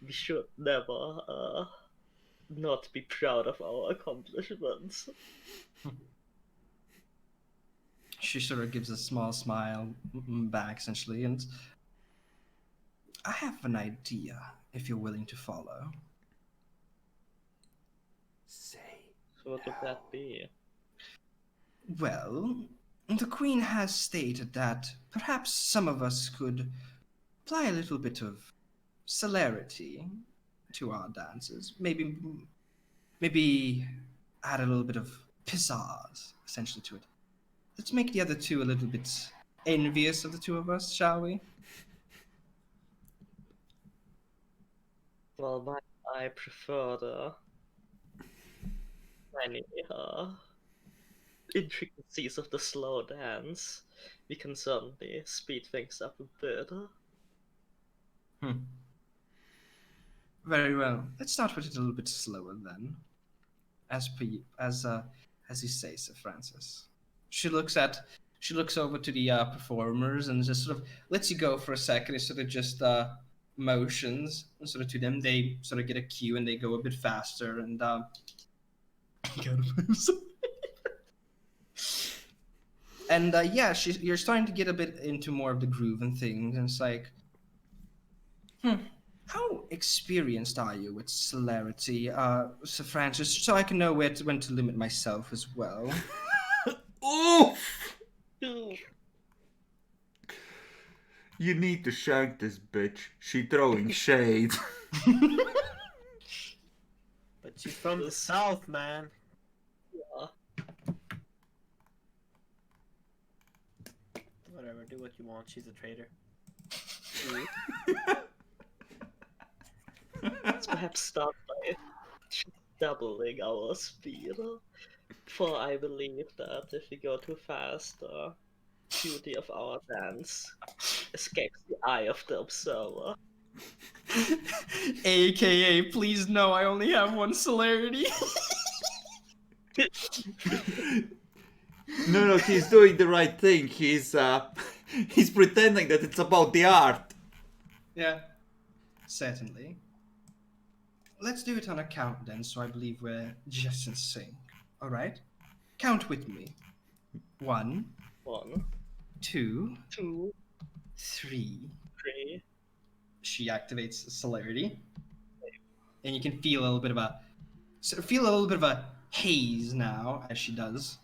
Speaker 3: we should never not be proud of our accomplishments.
Speaker 1: She sort of gives a small smile back, essentially, and I have an idea, if you're willing to follow.
Speaker 2: Say.
Speaker 3: So what would that be?
Speaker 1: Well, the Queen has stated that perhaps some of us could apply a little bit of celerity to our dances. Maybe add a little bit of pizzazz, essentially, to it. Let's make the other two a little bit envious of the two of us, shall we?
Speaker 3: Well, I prefer the many intricacies of the slow dance. We can certainly speed things up a bit.
Speaker 1: Very well. Let's start with it a little bit slower then, as you say, Sir Francis. She looks over to the performers and just sort of lets you go for a second. It sort of just motions sort of to them. They sort of get a cue and they go a bit faster and and yeah, you're starting to get a bit into more of the groove and things. And it's like, how experienced are you with celerity, Sir Francis? So I can know when to limit myself as well.
Speaker 2: Oof! You need to shank this bitch. She throwing shade.
Speaker 4: But she's from the south, man.
Speaker 3: Yeah.
Speaker 4: Whatever, do what you want. She's a traitor.
Speaker 3: Let's perhaps start by doubling our speed. For I believe that if we go too fast, the beauty of our dance escapes the eye of the observer.
Speaker 1: AKA, please no, I only have one celerity.
Speaker 2: No, he's doing the right thing. He's pretending that it's about the art.
Speaker 1: Yeah, certainly. Let's do it on a count then, so I believe we're just in sync. All right? Count with me. 1,
Speaker 3: 1,
Speaker 1: 2,
Speaker 3: 2,
Speaker 1: 3.
Speaker 3: 3.
Speaker 1: She activates celerity, and you can feel a little bit of a haze now as she does.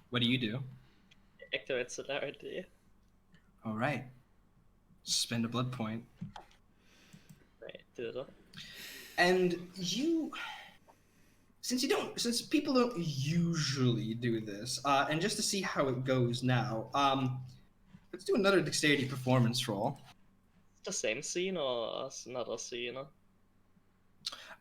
Speaker 1: What do you do?
Speaker 3: Activate celerity.
Speaker 1: All right. Spend a blood point.
Speaker 3: Right, do it.
Speaker 1: And since people don't usually do this, and just to see how it goes now, let's do another dexterity performance roll.
Speaker 3: The same scene or another scene?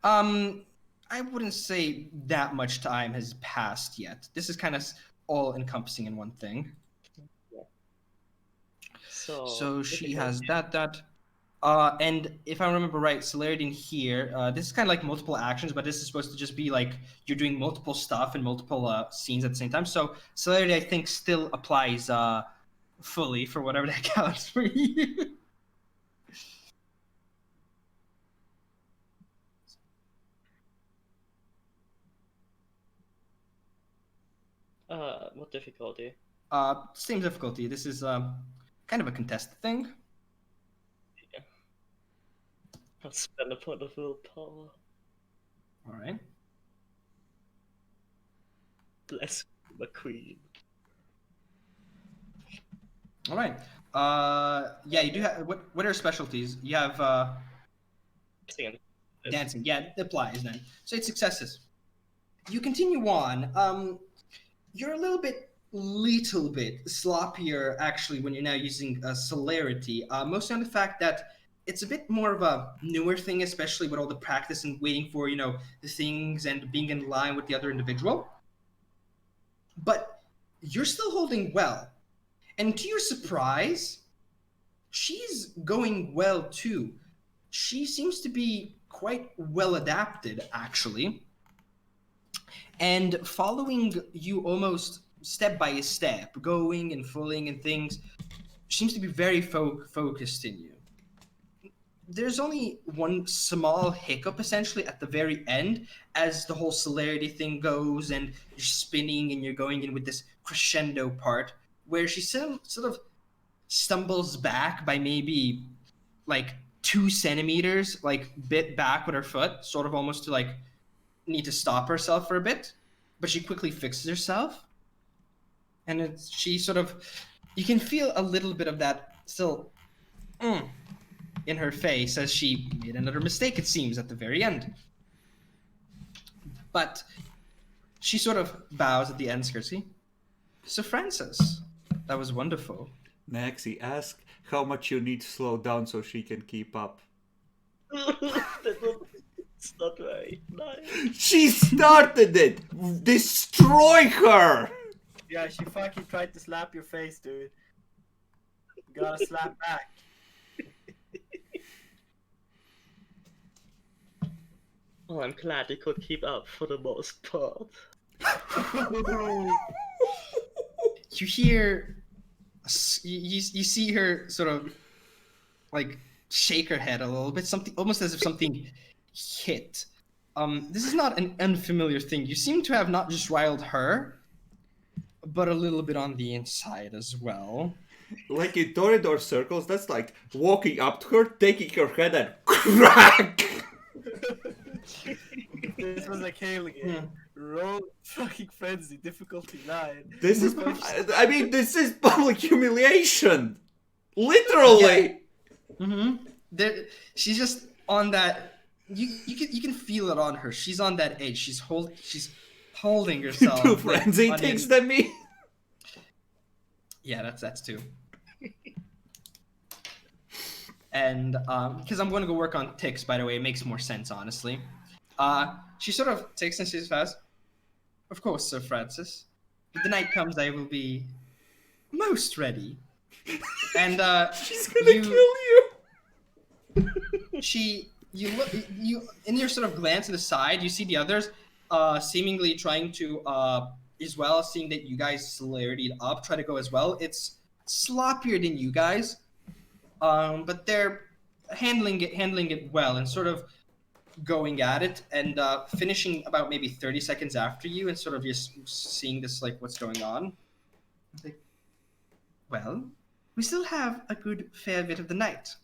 Speaker 1: I wouldn't say that much time has passed yet. This is kind of all encompassing in one thing. So she has that. And if I remember right, celerity in here, this is kind of like multiple actions, but this is supposed to just be like you're doing multiple stuff and multiple scenes at the same time. So celerity, I think, still applies fully for whatever that counts for you.
Speaker 3: What difficulty?
Speaker 1: Same difficulty. This is kind of a contested thing.
Speaker 3: I'll spend a point of willpower.
Speaker 1: All right.
Speaker 3: Bless the queen.
Speaker 1: All right. Yeah, you do have. What are specialties? You have dancing. Yeah, it applies then. So it's successes. You continue on. You're a little bit sloppier actually when you're now using celerity. Mostly on the fact that it's a bit more of a newer thing, especially with all the practice and waiting for the things and being in line with the other individual. But you're still holding well, and to your surprise, she's going well too. She seems to be quite well adapted, actually, and following you almost step by step, going and falling and things, seems to be very focused in you. There's only one small hiccup essentially at the very end as the whole celerity thing goes and you're spinning and you're going in with this crescendo part where she sort of stumbles back by maybe like 2 centimeters, like bit back with her foot, sort of almost to like need to stop herself for a bit, but she quickly fixes herself. And she sort of, you can feel a little bit of that still in her face as she made another mistake, it seems, at the very end. But she sort of bows at the end, Skirtsy. So Francis, that was wonderful.
Speaker 2: Naxi, ask how much you need to slow down so she can keep up.
Speaker 3: It's not right. Nice.
Speaker 2: She started it! Destroy her!
Speaker 4: Yeah, she fucking tried to slap your face, dude. You gotta slap back.
Speaker 3: Oh, I'm glad they could keep up for the most part.
Speaker 1: You hear, you see her sort of like shake her head a little bit, something almost as if something hit. This is not an unfamiliar thing. You seem to have not just riled her, but a little bit on the inside as well.
Speaker 2: Like in Toreador circles, that's like walking up to her, taking her head and crack!
Speaker 4: This was a Kale game. Roll fucking frenzy, difficulty 9.
Speaker 2: This is, I mean, this is public humiliation! Literally!
Speaker 1: Yeah. She's just on that. You can feel it on her. She's on that edge. She's holding herself.
Speaker 2: 2 frenzy things than me.
Speaker 1: Yeah, that's 2. And because I'm going to go work on ticks, by the way, it makes more sense, honestly. She sort of takes and says fast, "Of course, Sir Francis. When the night comes, I will be most ready." And
Speaker 2: she's gonna kill you.
Speaker 1: You look, in your sort of glance to the side, you see the others seemingly trying to as well, seeing that you guys celerity'd up, try to go as well. It's sloppier than you guys, but they're handling it well and sort of going at it and finishing about maybe 30 seconds after you and sort of just seeing this, like, what's going on. Like, well, we still have a good fair bit of the night.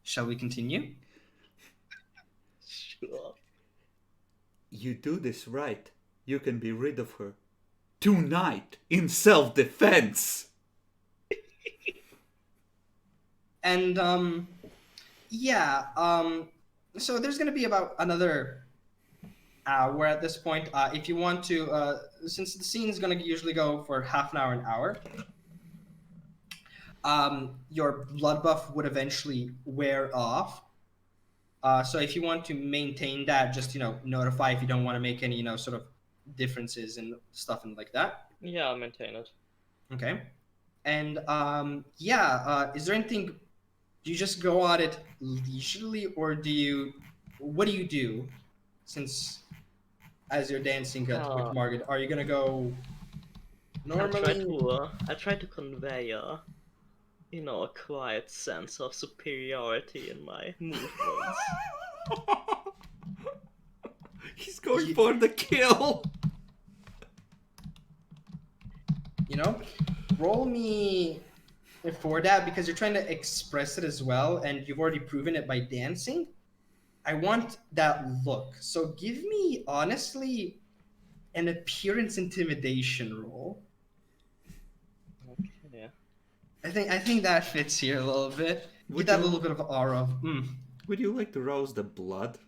Speaker 1: Shall we continue?
Speaker 3: Sure.
Speaker 2: You do this right, you can be rid of her. Tonight, in self-defense!
Speaker 1: And, yeah, So there's going to be about another hour at this point. If you want to, since the scene is going to usually go for half an hour, your blood buff would eventually wear off. So if you want to maintain that, just notify if you don't want to make any sort of differences and stuff and like that.
Speaker 3: Yeah, I'll maintain it.
Speaker 1: Okay. And is there anything? Do you just go on it leisurely, or what do you do? Since as you're dancing with Margaret, are you gonna go normally?
Speaker 3: I try to convey a quiet sense of superiority in my movements.
Speaker 2: He's going for the kill.
Speaker 1: Roll me for that, because you're trying to express it as well, and you've already proven it by dancing. I want that look. So give me, honestly, an appearance intimidation roll.
Speaker 3: Okay.
Speaker 1: I think that fits here a little bit. Get that little bit of aura.
Speaker 2: Would you like to rouse the blood?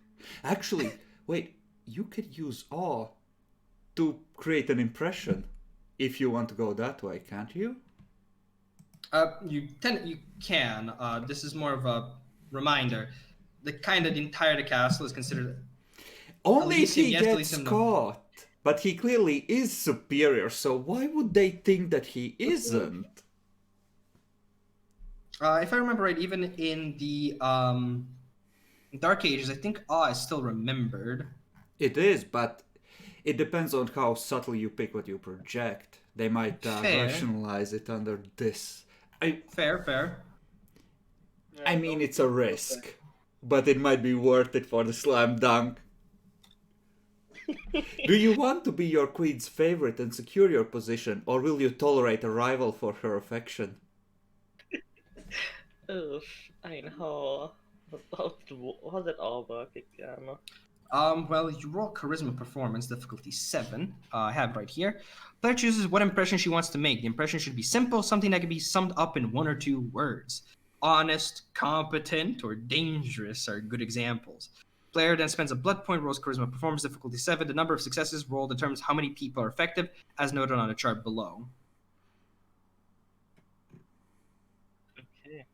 Speaker 2: Actually, wait. You could use awe to create an impression. If you want to go that way, can't you?
Speaker 1: You can. This is more of a reminder. The entire castle is considered.
Speaker 2: Only if he gets caught. But he clearly is superior, so why would they think that he isn't?
Speaker 1: If I remember right, even in the Dark Ages, I think awe is still remembered.
Speaker 2: It is, but it depends on how subtle you pick what you project. They might rationalize it under this.
Speaker 1: Fair.
Speaker 2: I mean, it's a risk, but it might be worth it for the slam dunk. Do you want to be your queen's favorite and secure your position, or will you tolerate a rival for her affection?
Speaker 3: Oof, I know. How does it all work again?
Speaker 1: Well, you roll charisma performance, difficulty 7. I have it right here. Player chooses what impression she wants to make. The impression should be simple, something that can be summed up in 1 or 2 words. Honest, competent, or dangerous are good examples. Player then spends a blood point, rolls charisma performance, difficulty 7. The number of successes rolled determines how many people are effective, as noted on a chart below.
Speaker 3: Okay.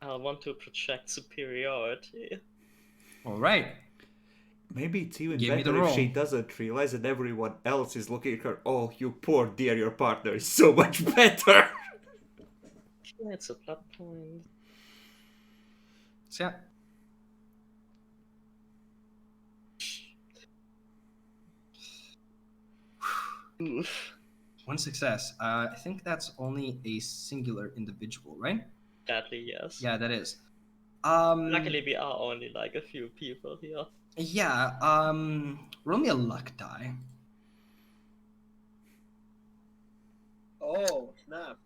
Speaker 3: I want to project superiority.
Speaker 1: All right.
Speaker 2: Maybe it's even better if she doesn't realize that everyone else is looking at her. Oh, you poor dear, your partner is so much better.
Speaker 3: Yeah, it's a blood point.
Speaker 1: So yeah.
Speaker 3: Oof.
Speaker 1: 1 success. I think that's only a singular individual, right?
Speaker 3: Sadly, yes.
Speaker 1: Yeah, that is.
Speaker 3: Luckily, we are only like a few people here.
Speaker 1: Yeah, roll me a luck die.
Speaker 4: Oh, snap.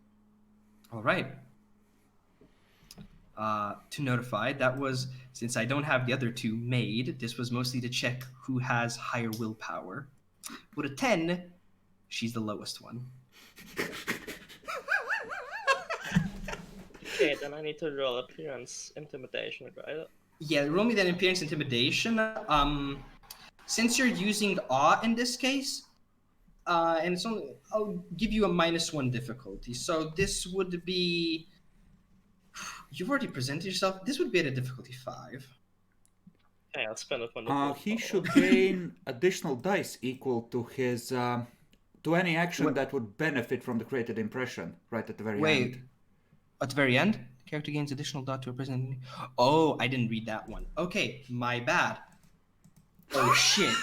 Speaker 1: All right. To notify, that was, since I don't have the other 2 made, this was mostly to check who has higher willpower. With a 10, she's the lowest one.
Speaker 3: Okay, then I need to roll appearance intimidation, right?
Speaker 1: Yeah, roll me that appearance intimidation. Since you're using awe in this case, and it's only, I'll give you a -1 difficulty. So this would be, you've already presented yourself. This would be at a difficulty 5.
Speaker 3: Okay, I'll spend it on the
Speaker 2: He should gain additional dice equal to his to any action that would benefit from the created impression. Right at the very end.
Speaker 1: At the very end, the character gains additional dot to a present. Oh, I didn't read that one. Okay, my bad. Oh shit.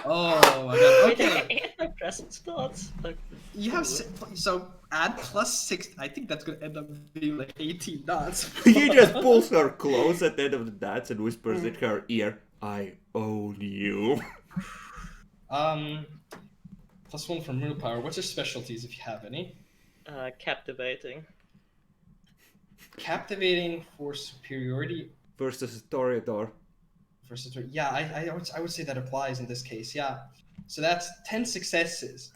Speaker 1: Oh my god. Okay.
Speaker 3: My present starts.
Speaker 1: You have so add +6. I think that's gonna end up being like 18 dots.
Speaker 2: He just pulls her close at the end of the dance and whispers in her ear, "I own you."
Speaker 1: +1 from willpower. What's your specialties if you have any?
Speaker 3: Captivating.
Speaker 1: Captivating for superiority
Speaker 2: versus Toreador.
Speaker 1: Yeah, I would say that applies in this case. Yeah, so that's 10 successes.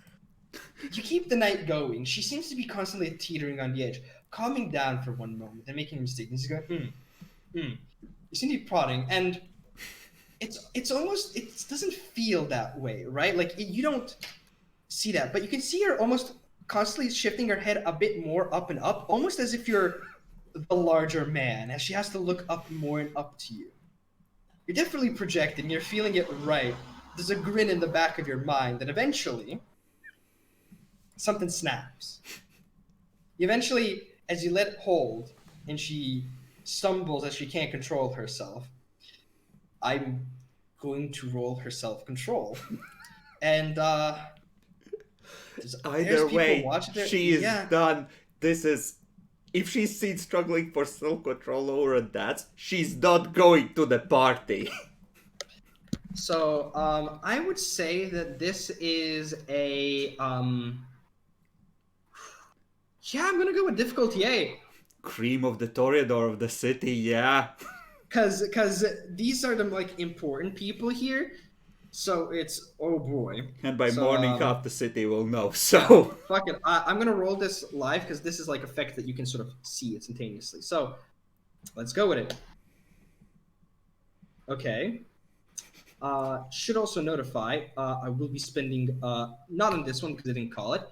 Speaker 1: You keep the night going. She seems to be constantly teetering on the edge. calming down for one moment and making a mistake. And she's going, You seem to be prodding, and it's almost, it doesn't feel that way, right? Like you don't see that, but you can see her almost constantly shifting her head a bit more up and up, almost as if you're the larger man, as she has to look up more and up to you. You're definitely projecting, you're feeling it right. There's a grin in the back of your mind that eventually something snaps. Eventually, as you let hold and she stumbles as she can't control herself, I'm going to roll her self-control. And
Speaker 2: Either way,
Speaker 1: there.
Speaker 2: she is
Speaker 1: Yeah.
Speaker 2: done. This is. If she's seen struggling for self-control over a dance, she's not going to the party.
Speaker 1: So I would say that this is a yeah, I'm gonna go with difficulty A.
Speaker 2: Cream of the Toreador of the city, yeah.
Speaker 1: Cause these are the like important people here. So it's, oh boy.
Speaker 2: And by
Speaker 1: So,
Speaker 2: morning, half the city will know, so.
Speaker 1: Fuck it. I'm gonna roll this live because this is like effect that you can sort of see instantaneously. So let's go with it. Okay. Should also notify, I will be spending, not on this one because I didn't call it,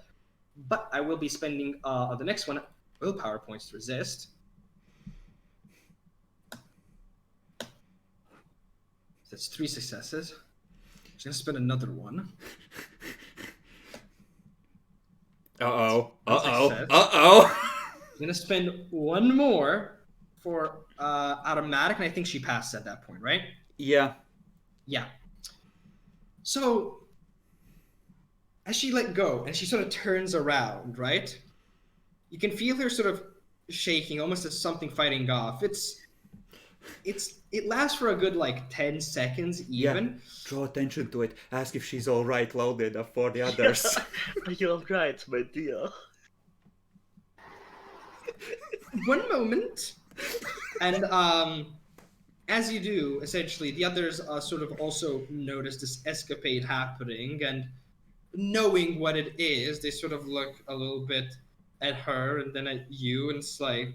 Speaker 1: but I will be spending on the next one, willpower points to resist. That's 3 successes. Just gonna spend another one.
Speaker 2: Uh-oh.
Speaker 1: Success. I'm gonna spend one more for automatic, and I think she passed at that point, right?
Speaker 2: Yeah.
Speaker 1: Yeah. So as she let go and she sort of turns around, right? You can feel her sort of shaking, almost as something fighting off. It lasts for a good like 10 seconds even.
Speaker 2: Yeah. Draw attention to it. Ask if she's alright loud enough for the others.
Speaker 3: Are you alright, my dear?
Speaker 1: One moment. And as you do, essentially, the others sort of also notice this escapade happening, and knowing what it is, they sort of look a little bit at her and then at you, and it's like,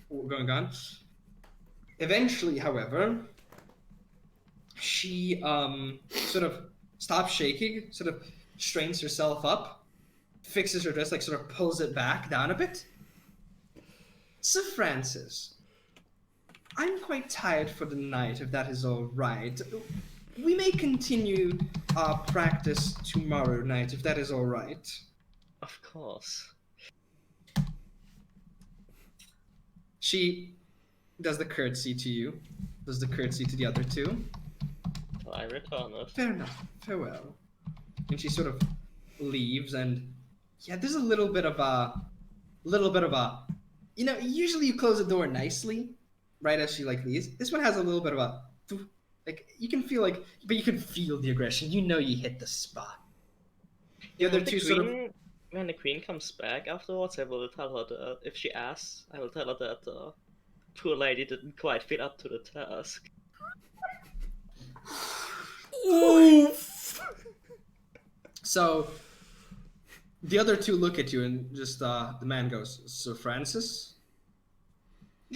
Speaker 1: what's going on? Eventually, however, she sort of stops shaking, sort of strains herself up, fixes her dress, like sort of pulls it back down a bit. Sir Francis, I'm quite tired for the night, if that is all right. We may continue our practice tomorrow night, if that is all right.
Speaker 3: Of course.
Speaker 1: She does the curtsy to you, does the curtsy to the other two.
Speaker 3: I return it.
Speaker 1: Fair enough, farewell. And she sort of leaves, and yeah, there's a little bit of a, you know, usually you close the door nicely, right as she like leaves. This one has a little bit of a, like, you can feel like, but you can feel the aggression. You know you hit the spot. The other two sort of,
Speaker 3: When the queen comes back afterwards, I will tell her that if she asks, I will tell her that poor lady didn't quite fit up to the task.
Speaker 2: Oof!
Speaker 1: so the other two look at you, and just the man goes, Sir Francis?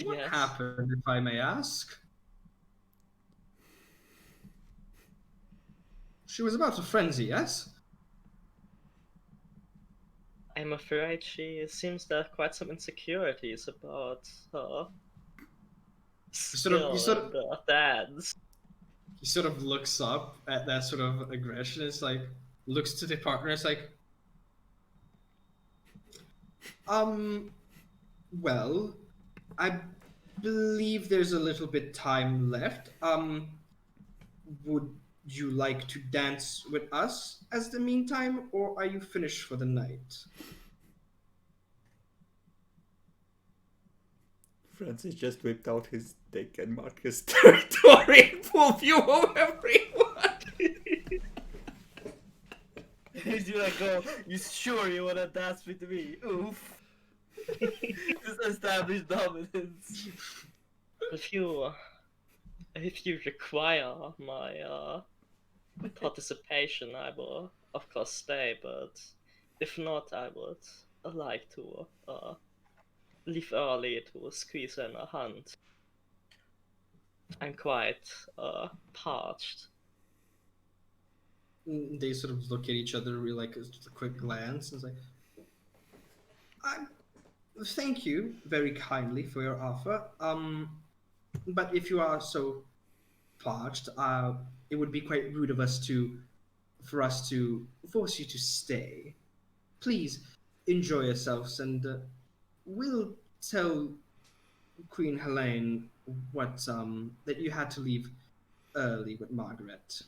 Speaker 1: What
Speaker 3: Yes.
Speaker 1: happened, if I may ask? She was about to frenzy, yes?
Speaker 3: I'm afraid she seems to have quite some insecurities about her skill and dance.
Speaker 1: He sort of looks up at that sort of aggression. It's like, looks to the partner. It's like, well, I believe there's a little bit time left. Would you like to dance with us as the meantime, or are you finished for the night?
Speaker 2: Francis just whipped out his dick and marked his territory in full view of everyone.
Speaker 4: You like go, you sure you wanna dance with me? Oof. Just establish dominance.
Speaker 3: If you require my participation, I will of course stay. But if not, I would like to leave early to squeeze in a hunt. I'm quite parched.
Speaker 1: They sort of look at each other, like just a quick glance, and it's like, I thank you very kindly for your offer. But if you are so parched, it would be quite rude of us for us to force you to stay. Please enjoy yourselves, and we'll tell Queen Helene what that you had to leave early with Margaret.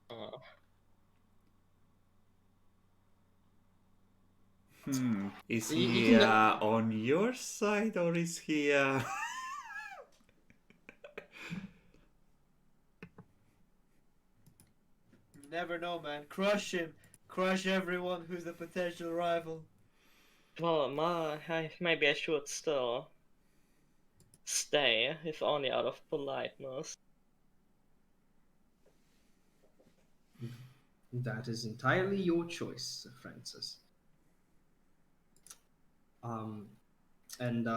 Speaker 3: Uh,
Speaker 2: Is
Speaker 1: You
Speaker 2: he
Speaker 1: can
Speaker 2: on your side or is he?
Speaker 4: You never know, man. Crush him. Crush everyone who's a potential rival.
Speaker 3: well, maybe I should still stay, if only out of politeness.
Speaker 1: That is entirely your choice, Sir Francis. And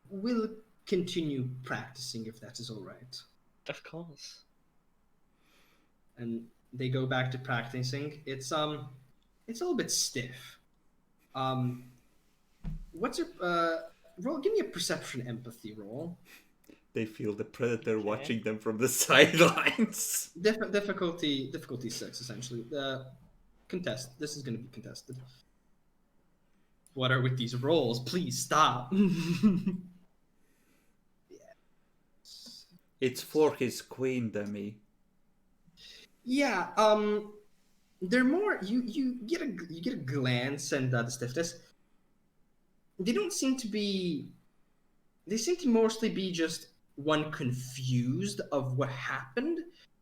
Speaker 1: we'll continue practicing if that is all right.
Speaker 3: Of course.
Speaker 1: And they go back to practicing. It's a little bit stiff. What's your roll? Give me a perception empathy roll.
Speaker 2: They feel the predator
Speaker 3: Okay.
Speaker 2: watching them from the sidelines.
Speaker 1: Difficulty 6 essentially. Contest. This is going to be contested. What are with these rolls? Please stop.
Speaker 2: It's for his queen, Demi.
Speaker 1: Yeah. They're more. You get a glance and the stiffness. They don't seem to be. They seem to mostly be just one confused of what happened,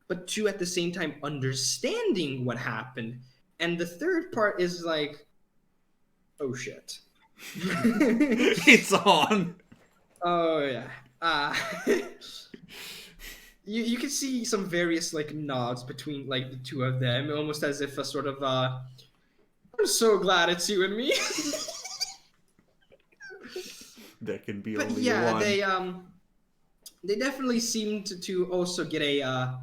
Speaker 1: but two at the same time understanding what happened, and the third part is like, oh shit.
Speaker 2: It's on.
Speaker 1: Oh yeah. You can see some various like nods between like the two of them, almost as if a sort of I'm so glad it's you and me.
Speaker 2: There can be
Speaker 1: But
Speaker 2: only
Speaker 1: yeah,
Speaker 2: one.
Speaker 1: they definitely seem to also get a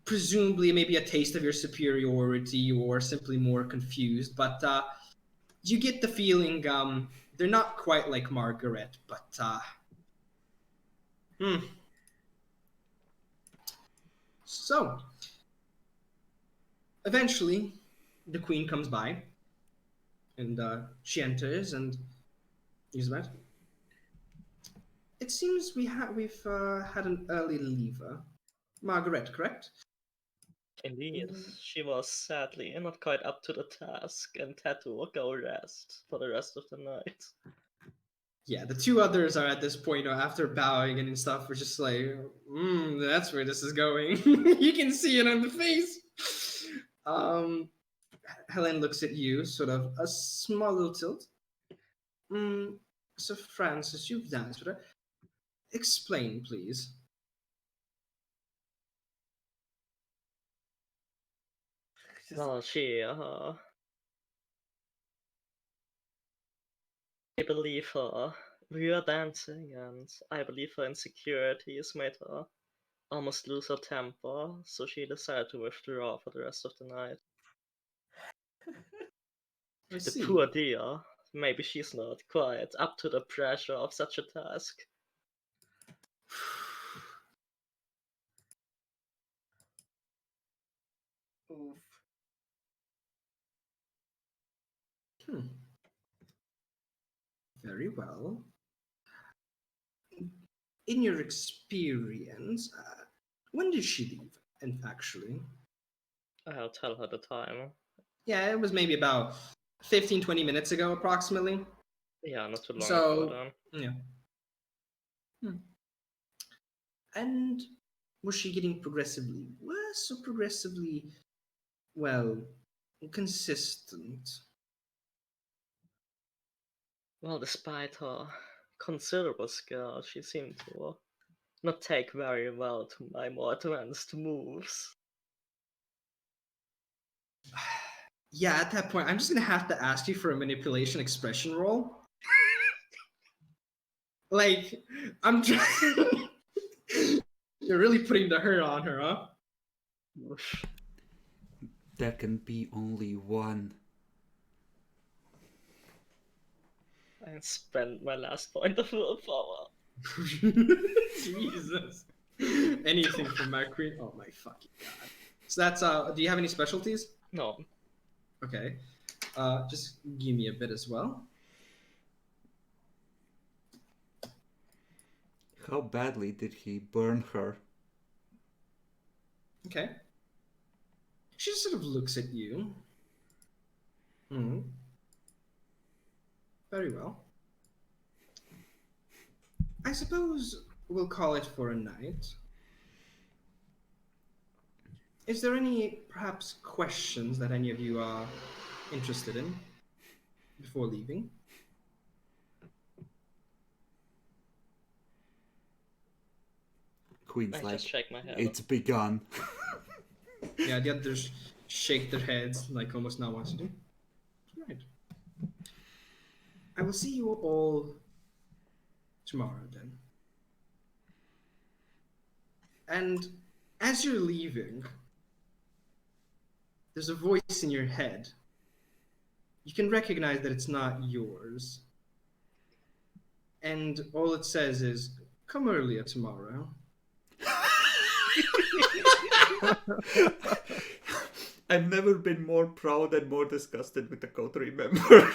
Speaker 1: presumably maybe a taste of your superiority or simply more confused, but you get the feeling they're not quite like Margaret, but So eventually the queen comes by and she enters and Elizabeth, it seems we've had an early leaver. Margaret, correct?
Speaker 3: Indeed, she was sadly not quite up to the task and had to go rest for the rest of the night.
Speaker 1: Yeah, the two others are at this point after bowing and stuff. We're just like, that's where this is going. You can see it on the face. Helen looks at you, sort of a small little tilt. So Francis, you've danced with her. Explain, please.
Speaker 3: Well, I believe her. We were dancing, and I believe her insecurities made her almost lose her temper, so she decided to withdraw for the rest of the night.
Speaker 1: I
Speaker 3: The
Speaker 1: see.
Speaker 3: poor dear. Maybe she's not quite up to the pressure of such a task.
Speaker 4: Oof.
Speaker 1: Very well. In your experience, when did she leave? And actually,
Speaker 3: I'll tell her the time.
Speaker 1: yeah, it was maybe about 15, 20 minutes ago, approximately.
Speaker 3: Yeah, not too long ago
Speaker 1: So,
Speaker 3: then.
Speaker 1: yeah. And was she getting progressively worse or progressively, well, consistent?
Speaker 3: Well, despite her considerable skill, she seemed to not take very well to my more advanced moves.
Speaker 1: Yeah, at that point, I'm just gonna have to ask you for a manipulation expression roll. Like, I'm trying. You're really putting the hurt on her, huh?
Speaker 2: There can be only one.
Speaker 3: I spent my last point of willpower.
Speaker 1: Jesus. Anything for my queen. Oh my fucking god. So that's do you have any specialties?
Speaker 3: No,
Speaker 1: Okay. Just give me a bit as well.
Speaker 2: How badly did he burn her?
Speaker 1: Okay. She just sort of looks at you. Hmm. Very well. I suppose we'll call it for a night. Is there any, perhaps, questions that any of you are interested in before leaving?
Speaker 2: Queen's
Speaker 3: I
Speaker 2: like,
Speaker 3: just shake my head.
Speaker 2: it's begun.
Speaker 1: Yeah, the others shake their heads, like almost not wanting to do. Right. I will see you all tomorrow then. And as you're leaving, there's a voice in your head. You can recognize that it's not yours. And all it says is, come earlier tomorrow.
Speaker 2: I've never been more proud and more disgusted with a coterie member.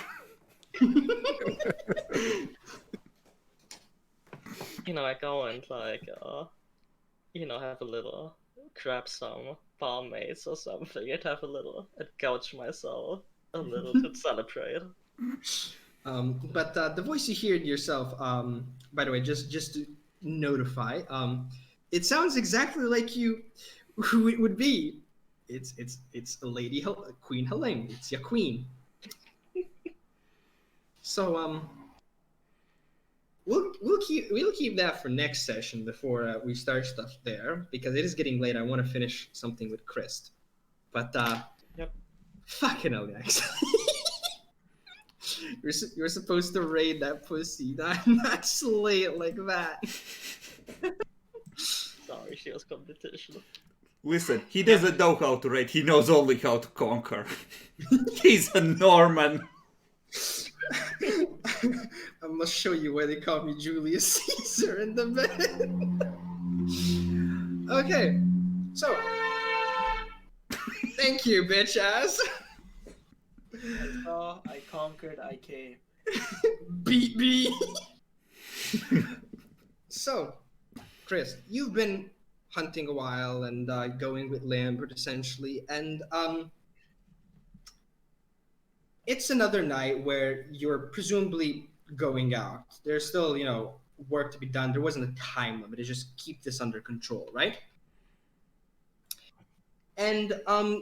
Speaker 3: I go and have a little, grab some barmaids or something and have a little, and gouge myself a little to celebrate.
Speaker 1: But the voice you hear yourself, by the way, just to notify, it sounds exactly like you, who it would be. It's a lady, Queen Helene. It's your queen. So we'll keep that for next session before we start stuff there, because it is getting late. I want to finish something with Christ. But
Speaker 3: Yep.
Speaker 1: fucking hell, next. You're supposed to raid that pussy, not slay it like that.
Speaker 3: Sorry, she was competition.
Speaker 2: Listen, he doesn't know how to raid, he knows only how to conquer. He's a Norman.
Speaker 1: I must show you why they call me Julius Caesar in the bed. Okay, so thank you, bitch ass.
Speaker 4: I saw, I conquered, I came.
Speaker 1: Beat me. So, Chris, you've been hunting a while and going with Lambert essentially, and it's another night where you're presumably going out. There's still, work to be done. There wasn't a time limit. It's just keep this under control, right? And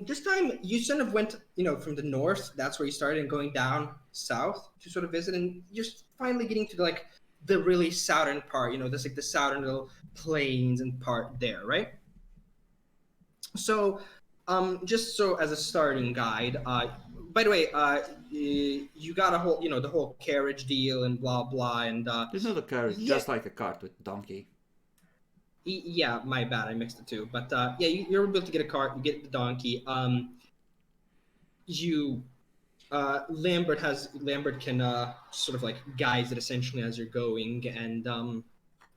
Speaker 1: this time you sort of went, from the north. That's where you started, and going down south to sort of visit, and you're finally getting to the really southern part. There's the southern little plains and part there, right? So, just so as a starting guide, by the way, you got a whole, the whole carriage deal and blah blah, and
Speaker 2: It's not a carriage,
Speaker 1: yeah.
Speaker 2: just like a cart with donkey.
Speaker 1: Yeah, my bad, I mixed the two. But yeah, you're able to get a cart, you get the donkey. Lambert can sort of guide it essentially as you're going, and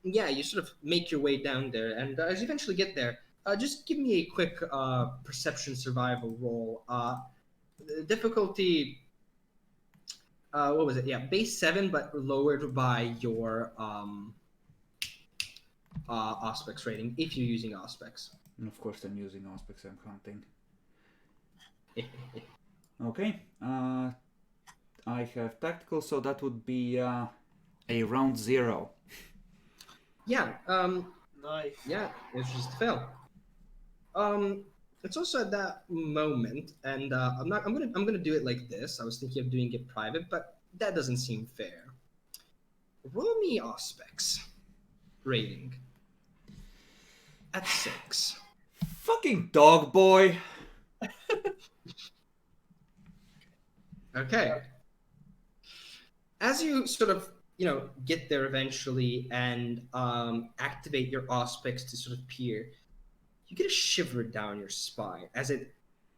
Speaker 1: yeah, you sort of make your way down there, and as you eventually get there, just give me a quick perception survival roll. Difficulty, what was it? Yeah, base 7, but lowered by your Auspex rating if you're using Auspex.
Speaker 2: And of course I'm using Auspex, I'm hunting. Okay, I have tactical, so that would be a round 0.
Speaker 1: Yeah,
Speaker 4: Nice.
Speaker 1: yeah, it's just a fail. It's also at that moment, and I'm gonna do it like this. I was thinking of doing it private, but that doesn't seem fair. Roll me Auspex rating at 6.
Speaker 2: Fucking dog boy!
Speaker 1: Okay. As you sort of, get there eventually and activate your auspex to sort of peer, you get a shiver down your spine as it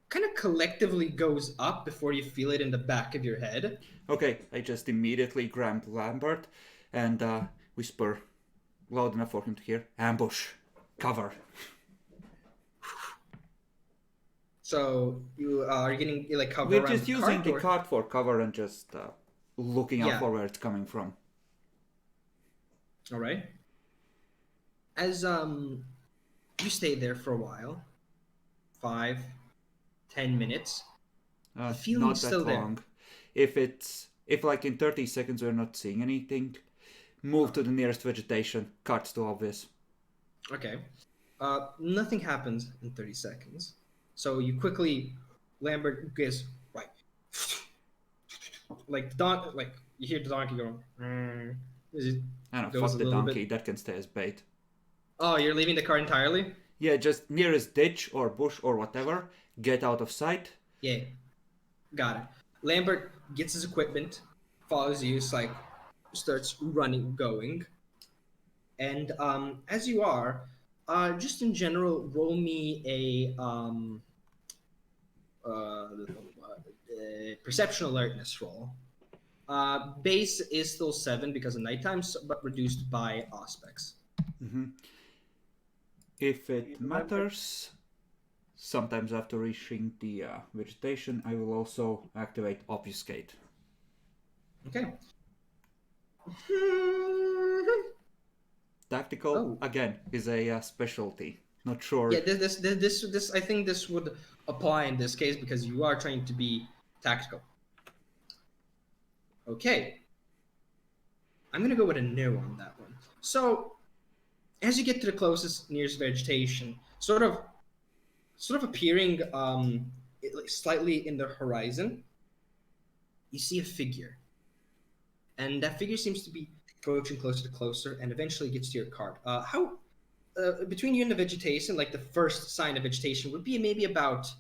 Speaker 1: kind of collectively goes up before you feel it in the back of your head.
Speaker 2: Okay, I just immediately grab Lambert and whisper loud enough for him to hear, ambush, cover.
Speaker 1: So you are getting like cover
Speaker 2: We're
Speaker 1: around
Speaker 2: just
Speaker 1: the
Speaker 2: using
Speaker 1: cart,
Speaker 2: the
Speaker 1: or
Speaker 2: cart for cover and just looking out
Speaker 1: Yeah.
Speaker 2: for where it's coming from.
Speaker 1: all right. As you stay there for a while, 5, 10 minutes. The feeling's
Speaker 2: Not
Speaker 1: still
Speaker 2: that
Speaker 1: there.
Speaker 2: long. If like in 30 seconds we're not seeing anything, move to the nearest vegetation. Cart's too obvious.
Speaker 1: Okay. Nothing happens in 30 seconds. So you quickly, Lambert gets right, like like you hear the donkey going. As it
Speaker 2: I don't know,
Speaker 1: goes
Speaker 2: fuck
Speaker 1: a
Speaker 2: the
Speaker 1: little
Speaker 2: donkey,
Speaker 1: bit.
Speaker 2: that can stay as bait.
Speaker 1: Oh, you're leaving the car entirely?
Speaker 2: Yeah, just nearest ditch or bush or whatever, get out of sight.
Speaker 1: Yeah, got it. Lambert gets his equipment, follows you, it's like starts running, going, and as you are, just in general, roll me a perception alertness roll. Base is still 7 because of nighttime, but reduced by aspects.
Speaker 2: If it matters, sometimes after reaching the vegetation, I will also activate obfuscate.
Speaker 1: Okay.
Speaker 2: Tactical,
Speaker 1: Oh.
Speaker 2: again, is a specialty. Not sure.
Speaker 1: Yeah, this I think this would apply in this case because you are trying to be tactical. Okay. I'm gonna go with a no on that one. So, as you get to the closest nearest vegetation, sort of appearing like slightly in the horizon, you see a figure, and that figure seems to be approaching closer to closer, and eventually gets to your cart. How between you and the vegetation, like the first sign of vegetation would be maybe about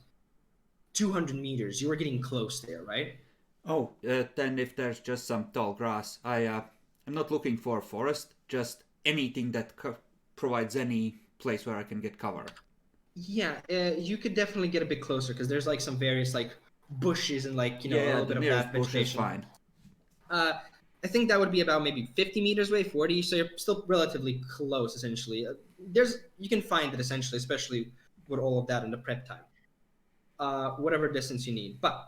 Speaker 1: 200 meters. You were getting close there, right?
Speaker 2: Oh, then if there's just some tall grass, I'm not looking for a forest, just anything that provides any place where I can get cover.
Speaker 1: Yeah, you could definitely get a bit closer because there's like some various like bushes and like a little
Speaker 2: the
Speaker 1: bit of
Speaker 2: nearest
Speaker 1: that
Speaker 2: bush is
Speaker 1: vegetation.
Speaker 2: fine.
Speaker 1: I think that would be about maybe 50 meters away, 40. So you're still relatively close, essentially. You can find it essentially, especially with all of that in the prep time. Whatever distance you need, but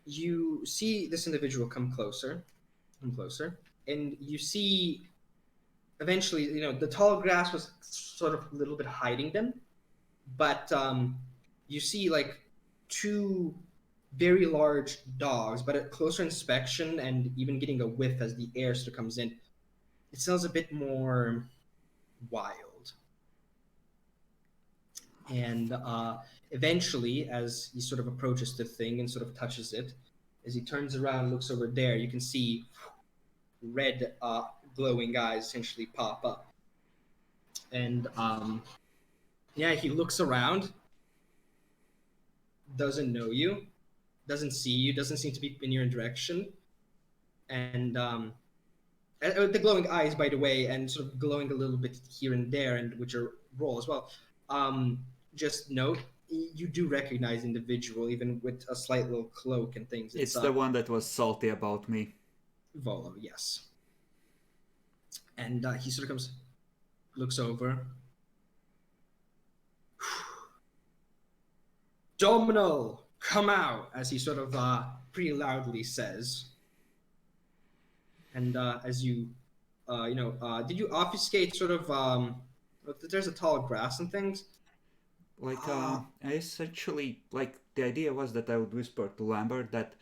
Speaker 1: you see this individual come closer, and you see eventually, the tall grass was sort of a little bit hiding them, but you see like two very large dogs, but at closer inspection and even getting a whiff as the air sort of comes in, it smells a bit more wild. And eventually, as he sort of approaches the thing and sort of touches it, as he turns around and looks over there, you can see red glowing eyes essentially pop up. And yeah, he looks around, doesn't know you, doesn't see you, doesn't seem to be in your direction. And the glowing eyes, by the way, and sort of glowing a little bit here and there, and with your roll as well. Just note, you do recognize individual, even with a slight little cloak and things.
Speaker 2: It's the one that was salty about me.
Speaker 1: Volo, yes. And he sort of comes, looks over. Domino, come out, as he sort of pretty loudly says. And as you, did you obfuscate sort of, there's a tall grass and things?
Speaker 2: Like, I essentially, like, the idea was that I would whisper to Lambert that,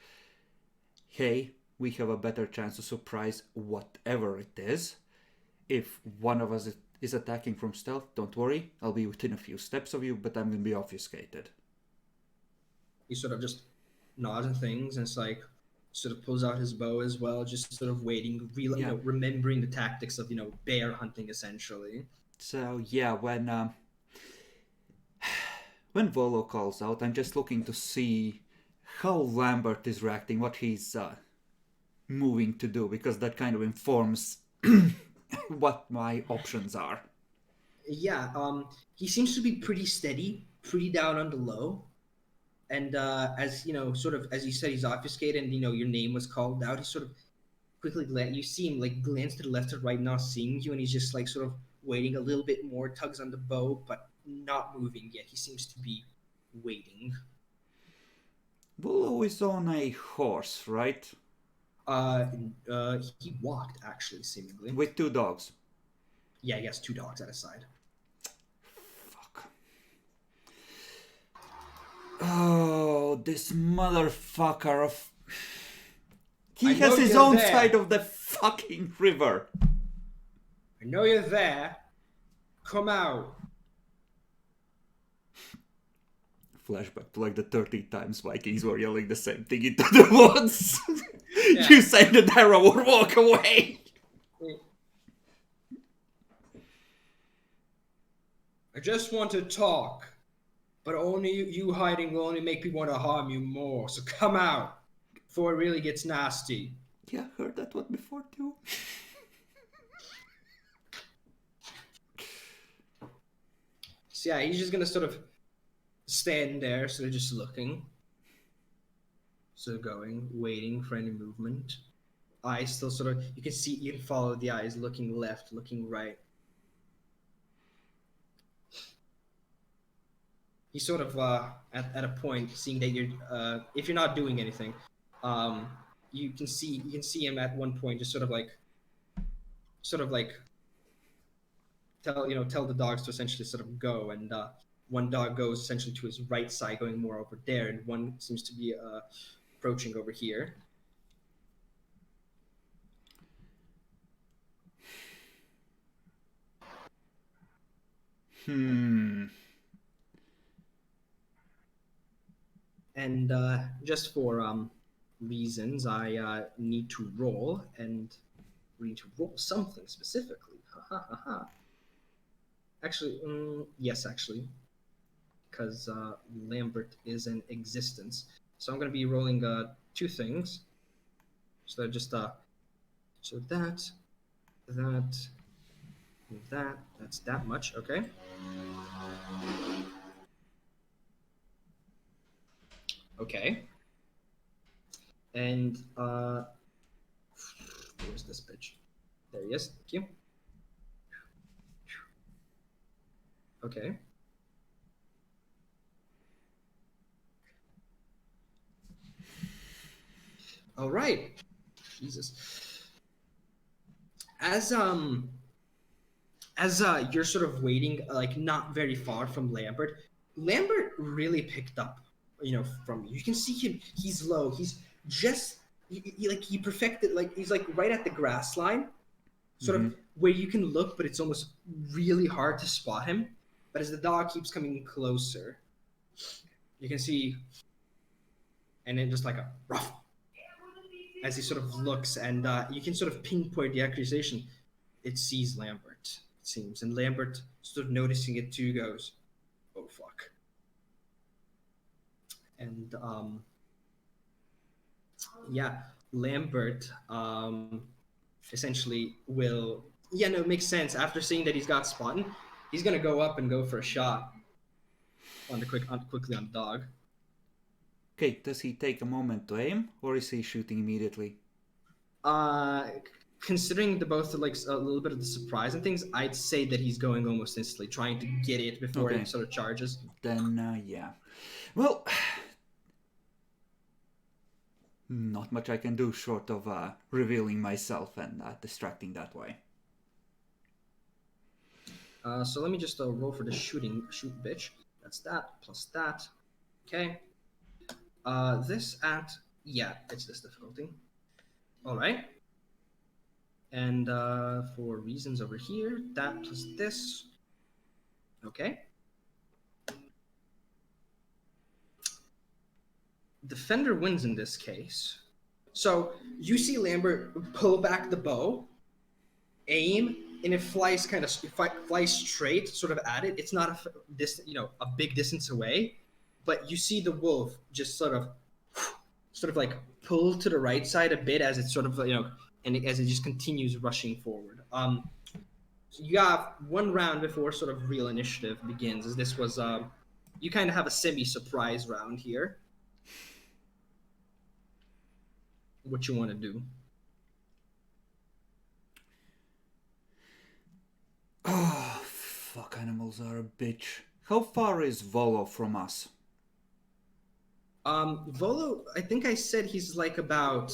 Speaker 2: hey, we have a better chance to surprise whatever it is. If one of us is attacking from stealth, don't worry, I'll be within a few steps of you, but I'm going to be obfuscated.
Speaker 1: He sort of just nods and things, and it's like, sort of pulls out his bow as well, just sort of waiting, remembering the tactics of, bear hunting, essentially.
Speaker 2: So, yeah, when Volo calls out, I'm just looking to see how Lambert is reacting, what he's moving to do, because that kind of informs what my options are.
Speaker 1: Yeah, he seems to be pretty steady, pretty down on the low. And as you know, sort of as you said, he's obfuscated, and your name was called out. He sort of quickly you see him like glance to the left or right, not seeing you, and he's just like sort of waiting a little bit more, tugs on the bow, but not moving yet. He seems to be waiting.
Speaker 2: Willow is on a horse, right?
Speaker 1: He walked actually, seemingly.
Speaker 2: With 2 dogs.
Speaker 1: Yeah, he has 2 dogs at his side.
Speaker 2: Fuck. Oh, this motherfucker of... He has his own side of the fucking river.
Speaker 1: I know you're there. Come out.
Speaker 2: Flashback to like the 30 times Vikings were yelling the same thing into the woods.
Speaker 1: Yeah.
Speaker 2: You say the arrow or walk away.
Speaker 1: I just want to talk, but only you hiding will only make me want to harm you more. So come out before it really gets nasty.
Speaker 2: Yeah, I heard that one before too.
Speaker 1: So yeah, he's just gonna sort of stand there, sort of just looking. So going, waiting for any movement. Eyes still sort of, you can follow the eyes, looking left, looking right. He's sort of at a point, seeing that you're if you're not doing anything, you can see him at one point just sort of like tell the dogs to essentially sort of go, and one dog goes essentially to his right side, going more over there, and one seems to be approaching over here. And just for reasons, I need to roll, and we need to roll something specifically. Actually, yes, actually, because Lambert is in existence. So I'm going to be rolling 2 things. So just so that's that much, okay? Okay. And where's this bitch? There he is. Thank you. Okay. All right. Jesus. As you're sort of waiting, like not very far from Lambert, Lambert really picked up, from you. You can see him. He's low. He's just he perfected, like he's like right at the grass line, sort of where you can look, but it's almost really hard to spot him. But as the dog keeps coming closer, you can see, and then just like a ruff, as he sort of looks, and you can sort of pinpoint the accusation. It sees Lambert, it seems, and Lambert, sort of noticing it too, goes, "Oh fuck!" And yeah, Lambert essentially will. Yeah, no, it makes sense. After seeing that he's got spotted, he's gonna go up and go for a shot quickly on the dog.
Speaker 2: Okay, does he take a moment to aim, or is he shooting immediately?
Speaker 1: Considering the both like a little bit of the surprise and things, I'd say that he's going almost instantly, trying to get it before it sort of charges.
Speaker 2: Then yeah, well, not much I can do short of revealing myself and distracting that way.
Speaker 1: So let me just roll for the shoot bitch. That's that plus that. Okay. This at, yeah, it's this difficulty. All right. And for reasons over here, that plus this. Okay. Defender wins in this case. So you see Lambert pull back the bow, aim, and it flies flies straight, sort of at it. It's not a big distance away, but you see the wolf just sort of sort of like pull to the right side a bit as it sort of as it just continues rushing forward. So you have one round before sort of real initiative begins, as this was you kind of have a semi-surprise round here. What you want to do?
Speaker 2: Oh, fuck, animals are a bitch. How far is Volo from us?
Speaker 1: Volo, I think I said he's like about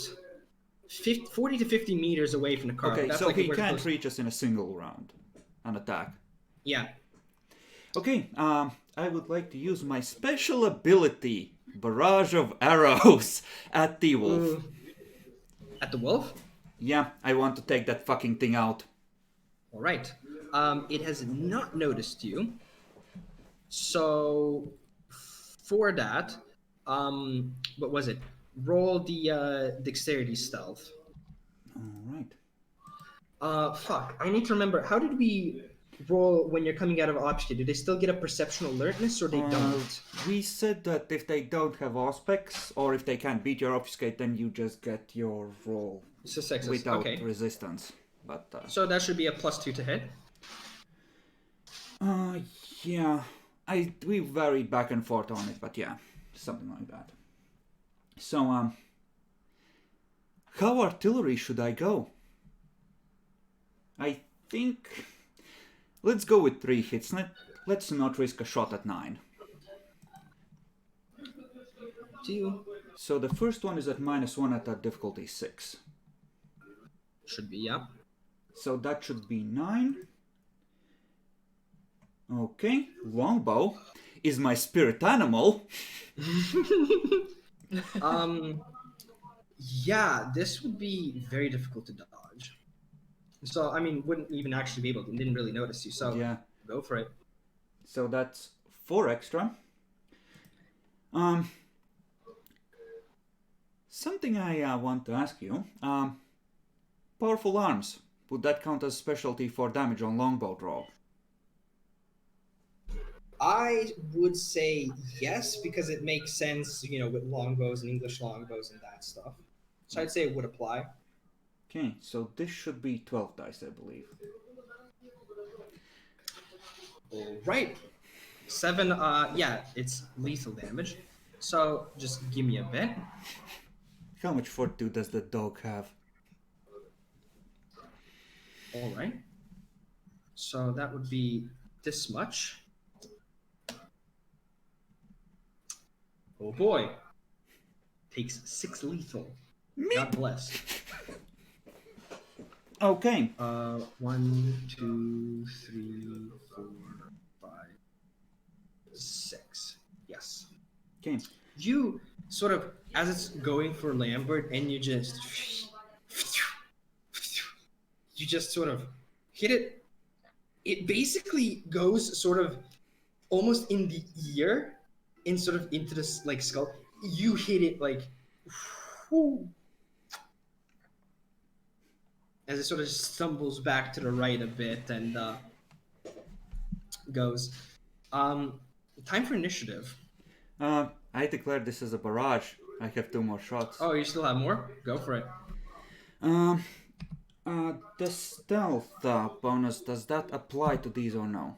Speaker 1: 40 to 50 meters away from the car.
Speaker 2: Okay,
Speaker 1: That's
Speaker 2: so
Speaker 1: like
Speaker 2: he
Speaker 1: where
Speaker 2: can't
Speaker 1: close-
Speaker 2: reach us in a single round. An attack.
Speaker 1: Yeah.
Speaker 2: Okay, I would like to use my special ability, Barrage of Arrows, at the wolf.
Speaker 1: Ooh. At the wolf?
Speaker 2: Yeah, I want to take that fucking thing out.
Speaker 1: All right. It has not noticed you. So for that, what was it? Roll the dexterity stealth.
Speaker 2: Alright.
Speaker 1: Fuck. I need to remember. How did we roll when you're coming out of obfuscate? Do they still get a perception alertness or they don't?
Speaker 2: We said that if they don't have Auspex, or if they can't beat your obfuscate, then you just get your roll
Speaker 1: Success.
Speaker 2: without
Speaker 1: Okay.
Speaker 2: resistance. But
Speaker 1: So that should be a +2 to hit.
Speaker 2: yeah, we varied back and forth on it, but yeah, something like that. So how artillery should I go? I think let's go with 3 hits. Let's not risk a shot at 9.
Speaker 1: Do you?
Speaker 2: So the first one is at -1 at a difficulty 6.
Speaker 1: Should be, yeah.
Speaker 2: So that should be 9. Okay, longbow is my spirit animal.
Speaker 1: Yeah, this would be very difficult to dodge. So, I mean, wouldn't even actually be able to, didn't really notice you. So,
Speaker 2: Yeah.
Speaker 1: go for it.
Speaker 2: So that's 4 extra. Something I want to ask you. Powerful arms. Would that count as specialty for damage on longbow draw?
Speaker 1: I would say yes, because it makes sense, with longbows and English longbows and that stuff. So I'd say it would apply.
Speaker 2: Okay, so this should be 12 dice, I believe.
Speaker 1: All right. 7, yeah, it's lethal damage. So just give me a bit.
Speaker 2: How much fortitude does the dog have?
Speaker 1: All right. So that would be this much. Oh boy. Takes 6 lethal. God bless.
Speaker 2: Okay.
Speaker 1: 1, 2, 3, 4, 5, 6. Yes.
Speaker 2: Okay.
Speaker 1: You sort of, as it's going for Lambert, and you just sort of hit it. It basically goes sort of almost in the ear, and sort of into this like skull. You hit it like, whoo, as it sort of stumbles back to the right a bit and goes. Time for initiative.
Speaker 2: I declare this as a barrage. I have 2 more shots.
Speaker 1: Oh, you still have more? Go for it.
Speaker 2: The stealth bonus, does that apply to these or no?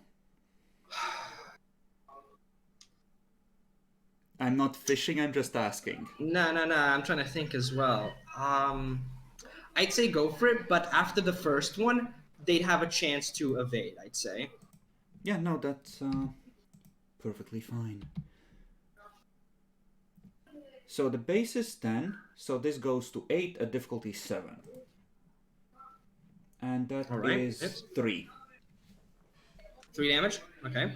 Speaker 2: I'm not fishing, I'm just asking.
Speaker 1: No. I'm trying to think as well. I'd say go for it, but after the first one, they'd have a chance to evade, I'd say.
Speaker 2: Yeah, no, that's perfectly fine. So the base is 10, so this goes to 8 at difficulty 7. And that
Speaker 1: All right,
Speaker 2: is
Speaker 1: hits.
Speaker 2: 3.
Speaker 1: 3 damage? Okay.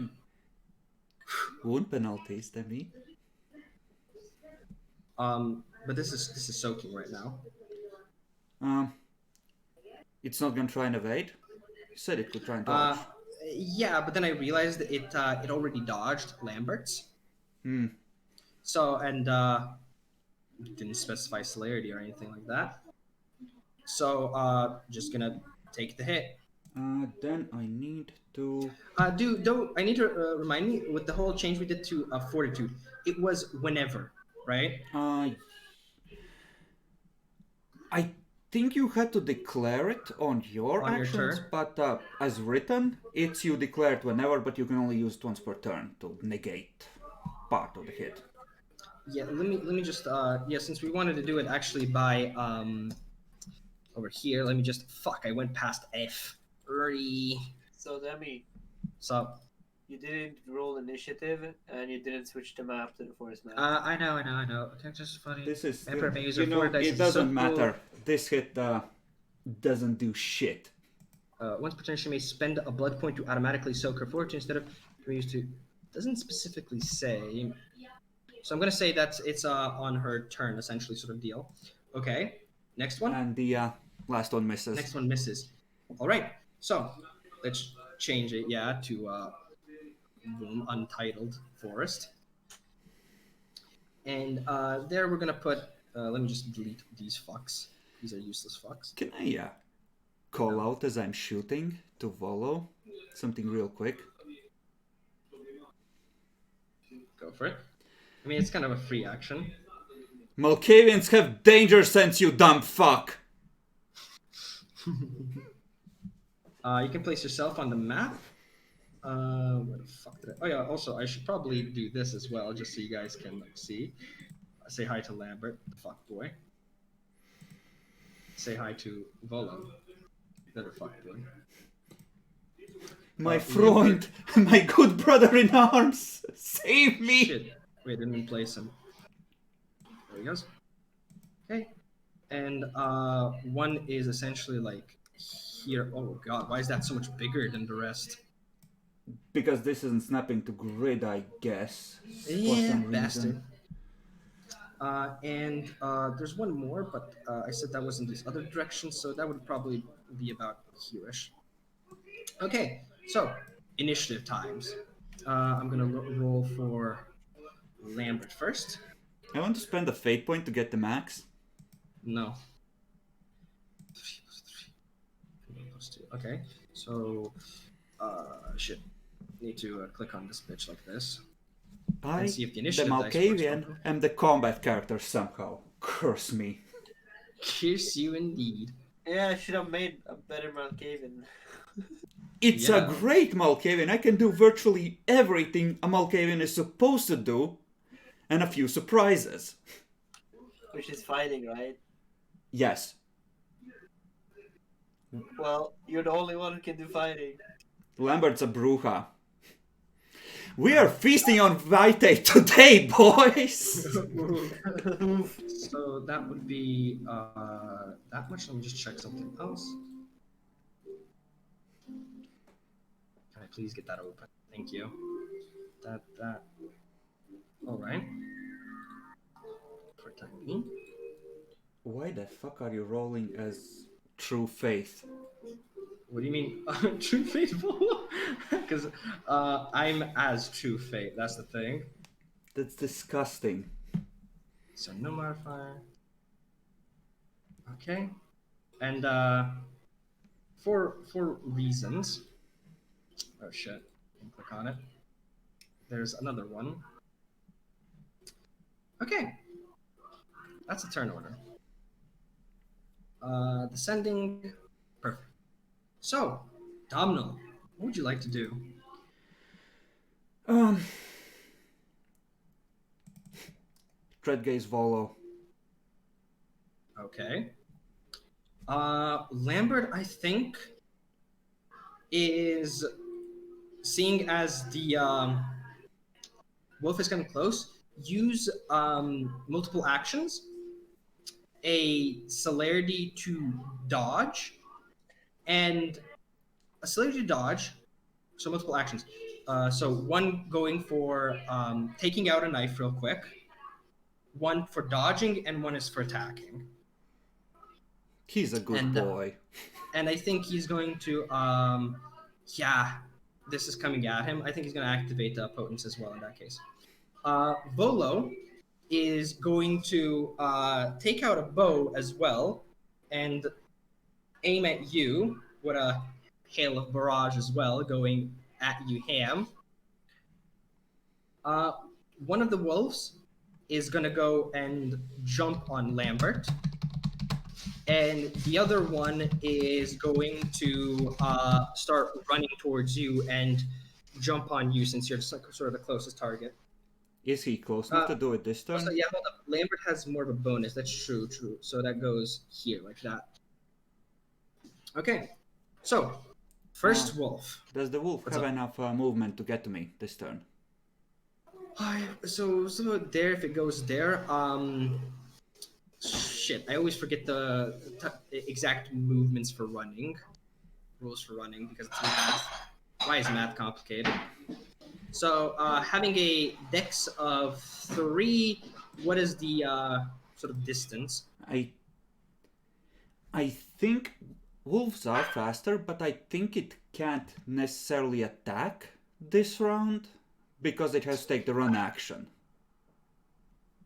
Speaker 2: Wound penalties, Demi.
Speaker 1: But this is soaking right now.
Speaker 2: It's not gonna try and evade. You said it could try and dodge.
Speaker 1: Yeah, but then I realized that it already dodged Lambert's. So, and didn't specify celerity or anything like that. So, just gonna take the hit.
Speaker 2: Then I need to...
Speaker 1: I need to remind me, with the whole change we did to fortitude, it was whenever, right?
Speaker 2: I think you had to declare it on your
Speaker 1: On your
Speaker 2: actions,
Speaker 1: turn?
Speaker 2: but as written, it's you declare it whenever, but you can only use it once per turn to negate part of the hit.
Speaker 1: Yeah, let me just yeah, since we wanted to do it actually by over here, let me just I went past F.
Speaker 4: So Demi,
Speaker 1: So
Speaker 4: you didn't roll initiative and you didn't switch the map to the forest map.
Speaker 1: I know. That's just funny.
Speaker 2: This is,
Speaker 1: Emperor may use
Speaker 2: you
Speaker 1: her four
Speaker 2: know,
Speaker 1: dice.
Speaker 2: it
Speaker 1: It's so
Speaker 2: doesn't
Speaker 1: cool.
Speaker 2: matter. This hit doesn't do shit.
Speaker 1: Once per turn, she may spend a blood point to automatically soak her fortune instead of used to. Doesn't specifically say. So I'm gonna say it's on her turn essentially, sort of deal. Okay, next one.
Speaker 2: And the last one misses.
Speaker 1: Next one misses. All right, so let's change it. Yeah, to boom, untitled forest. And there we're gonna put. Let me just delete these fucks. These are useless fucks.
Speaker 2: Can I call out as I'm shooting to Volo? Something real quick.
Speaker 1: Go for it. I mean, it's kind of a free action.
Speaker 2: Malkavians have danger sense, you dumb fuck!
Speaker 1: You can place yourself on the map. Where the fuck did I... Oh yeah, also, I should probably do this as well, just so you guys can see. Say hi to Lambert, the fuck boy. Say hi to Volo, the other fuck boy.
Speaker 2: My Freund, my good brother in arms, save me!
Speaker 1: Shit. Wait, I didn't place him. There he goes. Okay. And one is essentially like here. Oh god, why is that so much bigger than the rest?
Speaker 2: Because this isn't snapping to grid, I guess. For
Speaker 1: Yeah,
Speaker 2: some
Speaker 1: bastard.
Speaker 2: reason.
Speaker 1: And there's one more, but I said that was in this other direction, so that would probably be about here-ish. Okay, so initiative times. I'm gonna roll for Lambert first.
Speaker 2: I want to spend a fate point to get the max.
Speaker 1: No. 3 plus 3. 3 plus 2. Okay, so shit. Need to click on this bitch like this.
Speaker 2: I,
Speaker 1: And see if the
Speaker 2: the
Speaker 1: initiative dice works
Speaker 2: Malkavian,
Speaker 1: properly.
Speaker 2: am the combat character somehow. Curse me.
Speaker 1: Kiss you indeed.
Speaker 4: Yeah, I should have made a better Malkavian.
Speaker 2: It's
Speaker 1: Yeah.
Speaker 2: a great Malkavian. I can do virtually everything a Malkavian is supposed to do, and a few surprises.
Speaker 4: Which is fighting, right?
Speaker 2: Yes.
Speaker 4: Well, you're the only one who can do fighting.
Speaker 2: Lambert's a bruja. We are feasting on Vitae today, boys!
Speaker 1: So that would be that much. Let me just check something else. Can I please get that open? Thank you. That. All right. For time being.
Speaker 2: Why the fuck are you rolling as True Faith?
Speaker 1: What do you mean, true faithful? Because I'm as true fate. That's the thing.
Speaker 2: That's disgusting.
Speaker 1: So no modifier. Okay. And for reasons. Oh shit. Click on it. There's another one. Okay. That's a turn order. Descending. Perfect. So, Domhnall, what would you like to do?
Speaker 2: Dreadgaze Volo.
Speaker 1: Okay. Lambert, I think, is seeing as the wolf is coming close. Use multiple actions, a celerity to dodge, and a celerity to dodge. So multiple actions. So one going for taking out a knife real quick, one for dodging, and one is for attacking.
Speaker 2: He's a good
Speaker 1: And,
Speaker 2: boy.
Speaker 1: And I think he's going to, yeah, this is coming at him. I think he's going to activate Potence as well in that case. Volo is going to take out a bow as well and aim at you with a hail of barrage as well, going at you ham. One of the wolves is going to go and jump on Lambert and the other one is going to start running towards you and jump on you since you're sort of the closest target.
Speaker 2: Is he close enough to do it this turn?
Speaker 1: Also, yeah, hold up. Lambert has more of a bonus. That's true. So that goes here like that. Okay. So, first wolf.
Speaker 2: Does the wolf have enough movement to get to me this turn?
Speaker 1: So there, if it goes there, shit, I always forget the exact movements for running, rules for running, because it's math. Why is math complicated? So having a dex of 3, what is the sort of distance?
Speaker 2: I think wolves are faster, but I think it can't necessarily attack this round because it has to take the run action.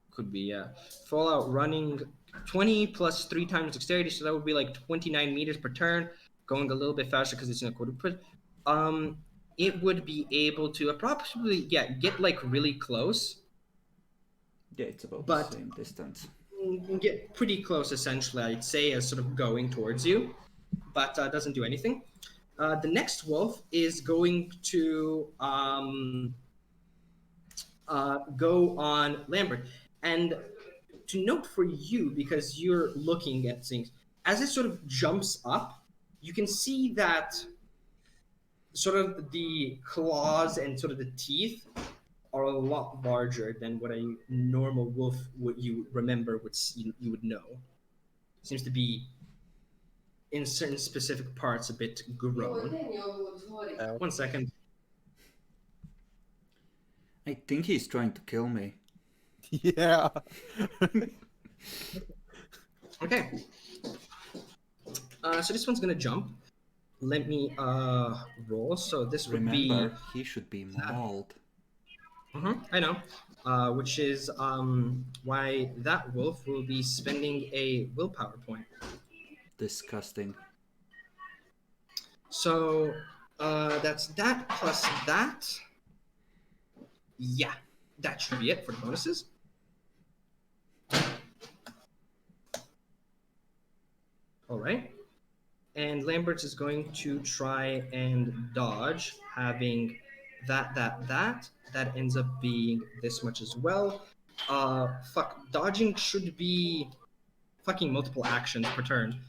Speaker 1: Could be, yeah. Fallout running 20 plus 3 times dexterity, so that would be like 29 meters per turn, going a little bit faster because it's in a quadruped. It would be able to approximately, get like really close.
Speaker 2: Yeah, it's about the same distance.
Speaker 1: Get pretty close, essentially, I'd say, as sort of going towards you, but doesn't do anything. The next wolf is going to go on Lambert. And to note for you, because you're looking at things, as it sort of jumps up, you can see that sort of the claws and sort of the teeth are a lot larger than what a normal wolf would you remember you would know. Seems to be in certain specific parts a bit grown. 1 second.
Speaker 2: I think he's trying to kill me.
Speaker 5: Yeah.
Speaker 1: Okay. So this one's gonna jump. Let me roll. So this would
Speaker 2: Remember, he should be mauled.
Speaker 1: I know. Which is why that wolf will be spending a willpower point.
Speaker 2: Disgusting.
Speaker 1: So that's that plus that. Yeah, that should be it for the bonuses. All right. And Lambert is going to try and dodge, having that ends up being this much as well. Dodging should be fucking multiple actions per turn.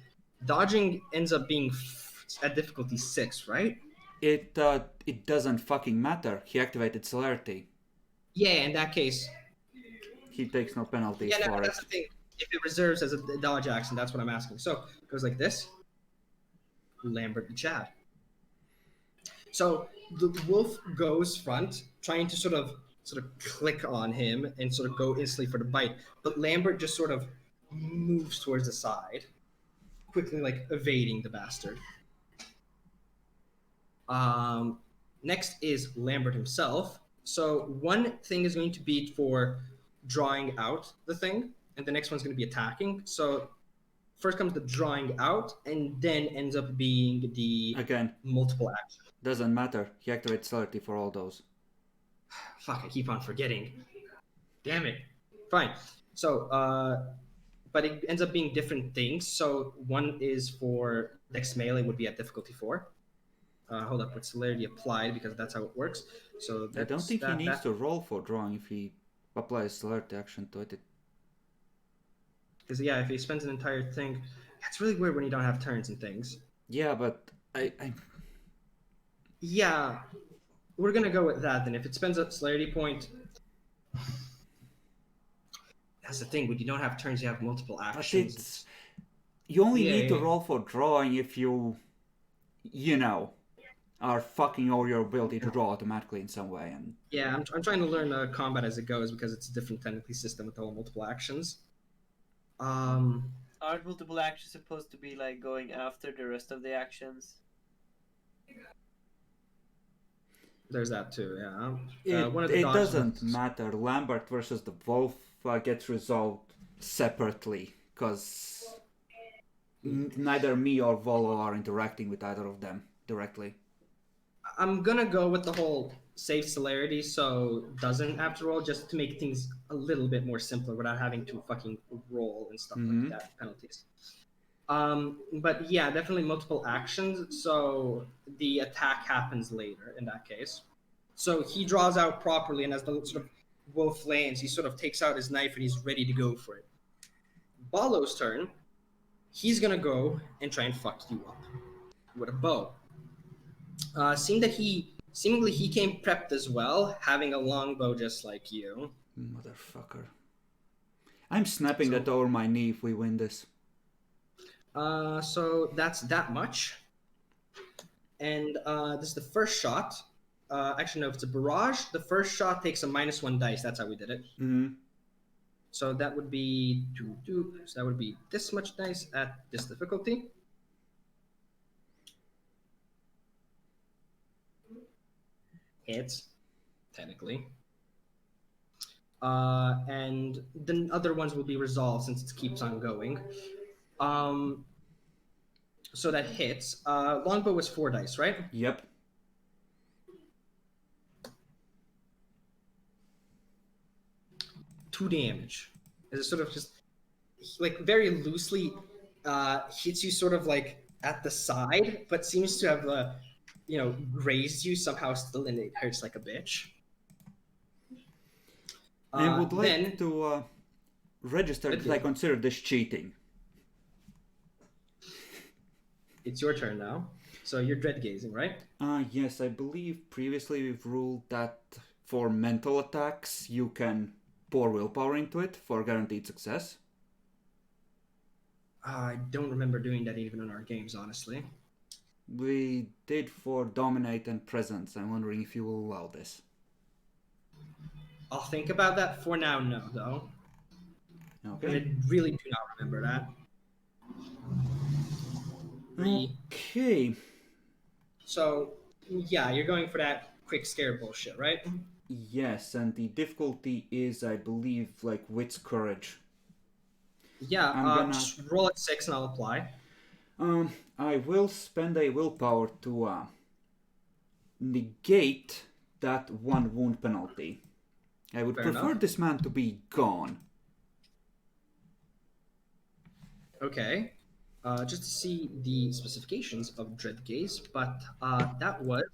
Speaker 1: Dodging ends up being at difficulty 6, right?
Speaker 2: It doesn't fucking matter. He activated celerity.
Speaker 1: Yeah, in that case.
Speaker 2: He takes no penalties
Speaker 1: Yeah, no,
Speaker 2: for
Speaker 1: that's
Speaker 2: it.
Speaker 1: the thing. If it reserves as a dodge action, that's what I'm asking. So it goes like this. Lambert and Chad. So the wolf goes front, trying to sort of click on him and sort of go instantly for the bite. But Lambert just sort of moves towards the side, quickly like evading the bastard. Next is Lambert himself. So one thing is going to be for drawing out the thing, and the next one's going to be attacking. So first comes the drawing out, and then ends up being the multiple action.
Speaker 2: Doesn't matter. He activates celerity for all those.
Speaker 1: Fuck, I keep on forgetting. Damn it. Fine. So, but it ends up being different things. So one is for dex melee would be at difficulty 4. Hold up, with celerity applied, because that's how it works. So
Speaker 2: I don't think he needs to roll for drawing if he applies celerity action to it.
Speaker 1: Because yeah, if he spends an entire thing, it's really weird when you don't have turns and things.
Speaker 2: Yeah, but
Speaker 1: Yeah, we're gonna go with that then. If it spends a celerity point, that's the thing. When you don't have turns, you have multiple actions.
Speaker 2: You only need to roll for drawing if you are fucking over your ability to draw automatically in some way. And
Speaker 1: yeah, I'm trying to learn combat as it goes because it's a different technically system with the whole multiple actions.
Speaker 4: Aren't multiple actions supposed to be like going after the rest of the actions?
Speaker 1: There's that too, yeah.
Speaker 2: It doesn't matter. Lambert versus the wolf gets resolved separately because neither me or Volo are interacting with either of them directly.
Speaker 1: I'm gonna go with the whole save celerity, so doesn't have to roll, just to make things a little bit more simpler without having to fucking roll and stuff like that, penalties. But yeah, definitely multiple actions. So the attack happens later in that case. So he draws out properly, and as the sort of wolf lands, he sort of takes out his knife and he's ready to go for it. Balo's turn. He's gonna go and try and fuck you up with a bow. Seemingly he came prepped as well, having a longbow just like you.
Speaker 2: Motherfucker. I'm snapping
Speaker 1: So-
Speaker 2: that over my knee if we win this.
Speaker 1: So that's that much. And this is the first shot. Actually, no, if it's a barrage, the first shot takes a -1 dice. That's how we did it.
Speaker 2: Mm-hmm.
Speaker 1: So that would be so that would be this much dice at this difficulty. Hits, technically. And the other ones will be resolved since it keeps on going. So that hits. Longbow was 4 dice, right?
Speaker 2: Yep.
Speaker 1: Two damage. It's sort of just like very loosely hits you sort of like at the side, but seems to have grazed you somehow still, and it hurts like a bitch.
Speaker 2: I would like
Speaker 1: Then
Speaker 2: to register that I consider this cheating.
Speaker 1: it's your turn now. So you're dread gazing, right?
Speaker 2: Yes, I believe previously we've ruled that for mental attacks you can pour willpower into it for guaranteed success.
Speaker 1: I don't remember doing that even in our games, honestly.
Speaker 2: We did for dominate and presence. I'm wondering if you will allow this.
Speaker 1: I'll think about that. For now, no, though.
Speaker 2: Okay.
Speaker 1: I really do not remember that.
Speaker 2: Okay.
Speaker 1: So, yeah, you're going for that quick scare bullshit, right?
Speaker 2: Yes, and the difficulty is, I believe, like wit's courage.
Speaker 1: Yeah,
Speaker 2: I'm gonna-
Speaker 1: just roll at 6 and I'll apply.
Speaker 2: I will spend a willpower to negate that 1 wound penalty. I would
Speaker 1: Fair
Speaker 2: prefer
Speaker 1: enough.
Speaker 2: this man to be gone.
Speaker 1: Okay. Just to see the specifications of Dread Gaze, but that was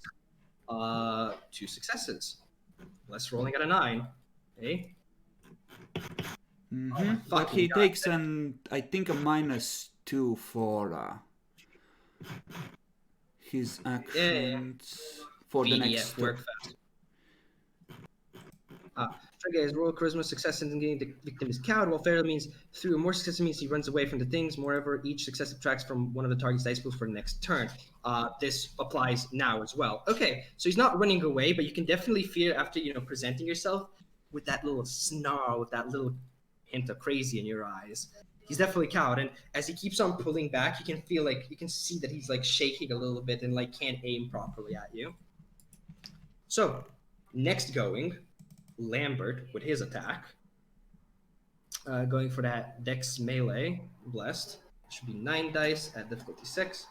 Speaker 1: 2 successes. Less rolling at a 9. Okay.
Speaker 2: Mm-hmm. But
Speaker 1: fucking
Speaker 2: he
Speaker 1: God.
Speaker 2: takes I think a -2 for his actions for the next
Speaker 1: work fast. Trigger roll charisma success in getting the victim is cowed, while failure means through more success means he runs away from the things. Moreover, each success subtracts from one of the target's dice pools for the next turn. This applies now as well. Okay, so he's not running away, but you can definitely feel after presenting yourself with that little snarl, with that little hint of crazy in your eyes. He's definitely cowed, and as he keeps on pulling back, you can see that he's like shaking a little bit and like can't aim properly at you. So, next going. Lambert with his attack. Going for that Dex melee, blessed. Should be 9 dice at difficulty 6.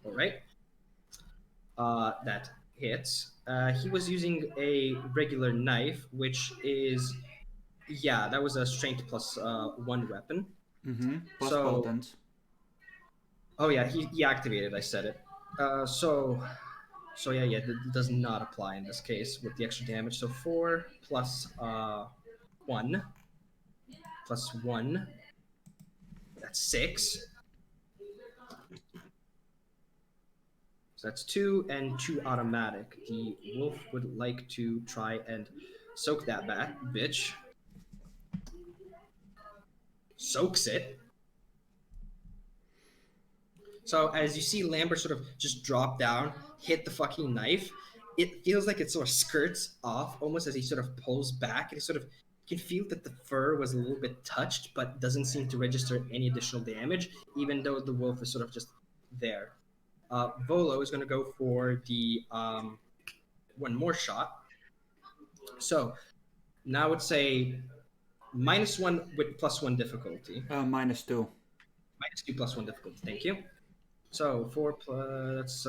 Speaker 1: Alright. That hits. He was using a regular knife, which is, yeah, that was a strength plus 1 weapon.
Speaker 2: Mm-hmm. Plus
Speaker 1: So-
Speaker 2: potent.
Speaker 1: Oh yeah, he activated, I said it. So yeah, that does not apply in this case with the extra damage. So 4 plus 1 plus 1. That's 6. So that's 2 and 2 automatic. The wolf would like to try and soak that bitch. Soaks it. So as you see Lambert sort of just drop down, hit the fucking knife, it feels like it sort of skirts off almost as he sort of pulls back, and you can feel that the fur was a little bit touched, but doesn't seem to register any additional damage, even though the wolf is sort of just there. Volo is going to go for the 1 more shot. So now it's a -1 with +1 difficulty.
Speaker 2: -2.
Speaker 1: -2 +1 difficulty. Thank you. So 4 plus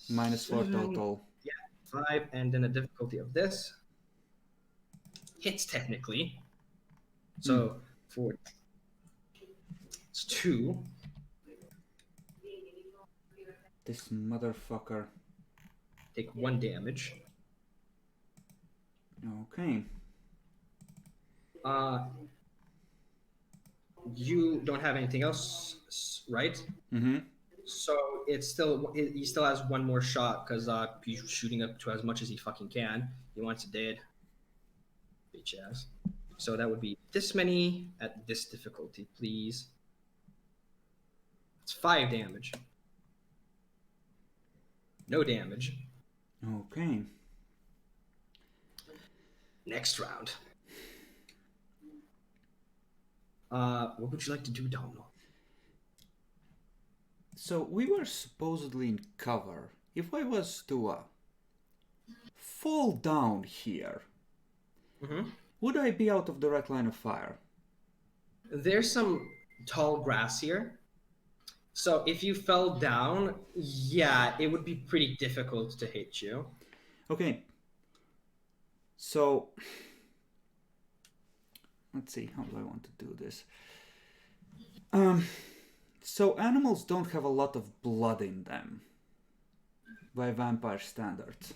Speaker 2: -4 total.
Speaker 1: 5, and then a difficulty of this hits technically. So It's 2.
Speaker 2: This motherfucker.
Speaker 1: Take 1 damage.
Speaker 2: Okay.
Speaker 1: You don't have anything else, right?
Speaker 2: Mm-hmm.
Speaker 1: So he still has 1 more shot because he's shooting up to as much as he fucking can. He wants it dead. Bitch ass. So that would be this many at this difficulty, please. It's 5 damage. No damage.
Speaker 2: Okay.
Speaker 1: Next round. What would you like to do, Domhnall?
Speaker 2: So we were supposedly in cover. If I was to fall down here,
Speaker 1: Mm-hmm.
Speaker 2: would I be out of direct line of fire?
Speaker 1: There's some tall grass here. So if you fell down, yeah, it would be pretty difficult to hit you.
Speaker 2: Okay. So let's see, how do I want to do this? So animals don't have a lot of blood in them by vampire standards.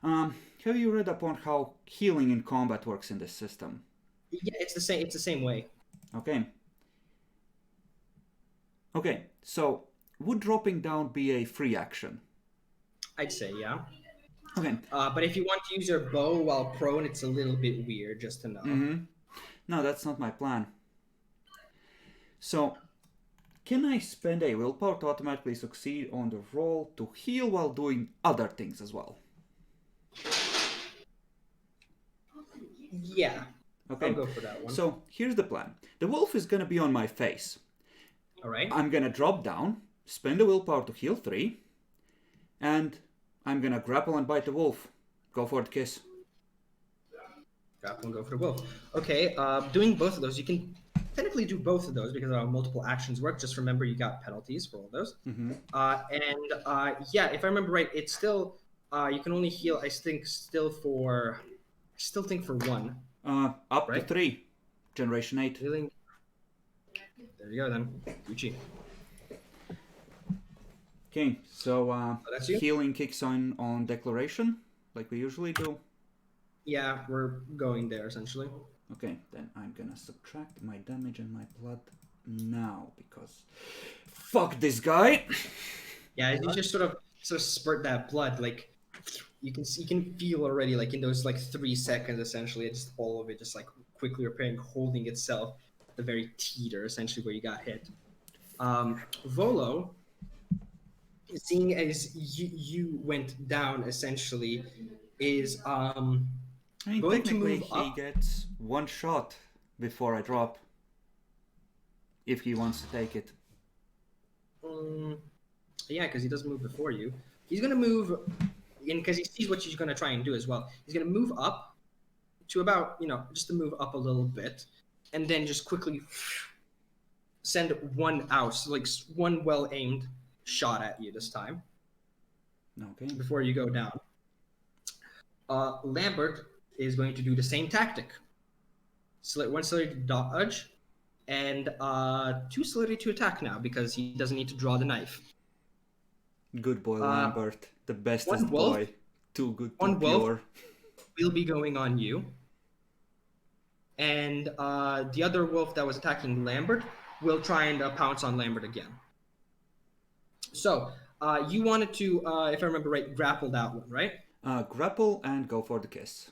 Speaker 2: Have you read up on how healing in combat works in this system?
Speaker 1: Yeah, it's the same. It's the same way.
Speaker 2: Okay. Okay, so would dropping down be a free action?
Speaker 1: I'd say, yeah.
Speaker 2: Okay.
Speaker 1: But if you want to use your bow while prone, it's a little bit weird, just to know.
Speaker 2: Mm-hmm. No, that's not my plan. So, can I spend a willpower to automatically succeed on the roll to heal while doing other things as well?
Speaker 1: Yeah.
Speaker 2: Okay.
Speaker 1: I'll go for that one.
Speaker 2: So, here's the plan. The wolf is gonna be on my face.
Speaker 1: All right.
Speaker 2: I'm gonna drop down, spend a willpower to heal 3, and I'm gonna grapple and bite the wolf. Go for the kiss.
Speaker 1: Grapple and go for the wolf. Okay, doing both of those, you can technically do both of those because multiple actions work. Just remember you got penalties for all those.
Speaker 2: Mm-hmm.
Speaker 1: Yeah, if I remember right, it's still you can only heal. I think think for 1.
Speaker 2: Up to
Speaker 1: Right.
Speaker 2: 3. Generation 8.
Speaker 1: Healing. There you go then. Gucci.
Speaker 2: Okay, so
Speaker 1: that's you?
Speaker 2: healing kicks on declaration, like we usually do.
Speaker 1: Yeah, we're going there essentially.
Speaker 2: Okay, then I'm gonna subtract my damage and my blood now because fuck this guy.
Speaker 1: Yeah, you just sort of spurt that blood, like you can feel already, like in those 3 seconds essentially, it's just all of it just like quickly repairing, holding itself at the very teeter essentially where you got hit. Volo, seeing as you went down essentially, is
Speaker 2: I mean,
Speaker 1: going to
Speaker 2: technically
Speaker 1: move
Speaker 2: he
Speaker 1: up.
Speaker 2: gets 1 shot before I drop. If he wants to take it.
Speaker 1: Yeah, because he doesn't move before you. He's gonna move in because he sees what she's gonna try and do as well. He's gonna move up to about, just to move up a little bit, and then just quickly send 1 out, so like 1 well-aimed shot at you this time
Speaker 2: Okay.
Speaker 1: before you go down. Lambert is going to do the same tactic. 1 celery to dodge, and 2 celery to attack now because he doesn't need to draw the knife.
Speaker 2: Good boy, Lambert. The bestest
Speaker 1: 1 wolf.
Speaker 2: boy. Too good to
Speaker 1: 1 wolf
Speaker 2: pure.
Speaker 1: will be going on you. And the other wolf that was attacking Lambert will try and pounce on Lambert again. So, you wanted to, if I remember right, grapple that one, right?
Speaker 2: Grapple and go for the kiss.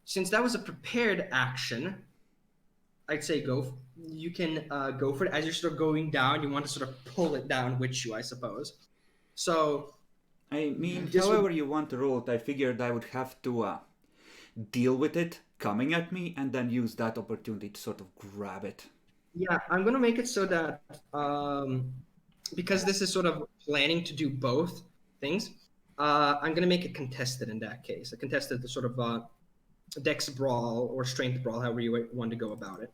Speaker 1: Since that was a prepared action, I'd say you can go for it. As you're sort of going down, you want to sort of pull it down with you, I suppose. So,
Speaker 2: I mean,
Speaker 1: This
Speaker 2: however you want to roll it, I figured I would have to deal with it coming at me and then use that opportunity to sort of grab it.
Speaker 1: yeah, I'm going to make it so that, because this is sort of planning to do both things, I'm going to make it contested in that case. A contested sort of dex brawl or strength brawl, however you want to go about it.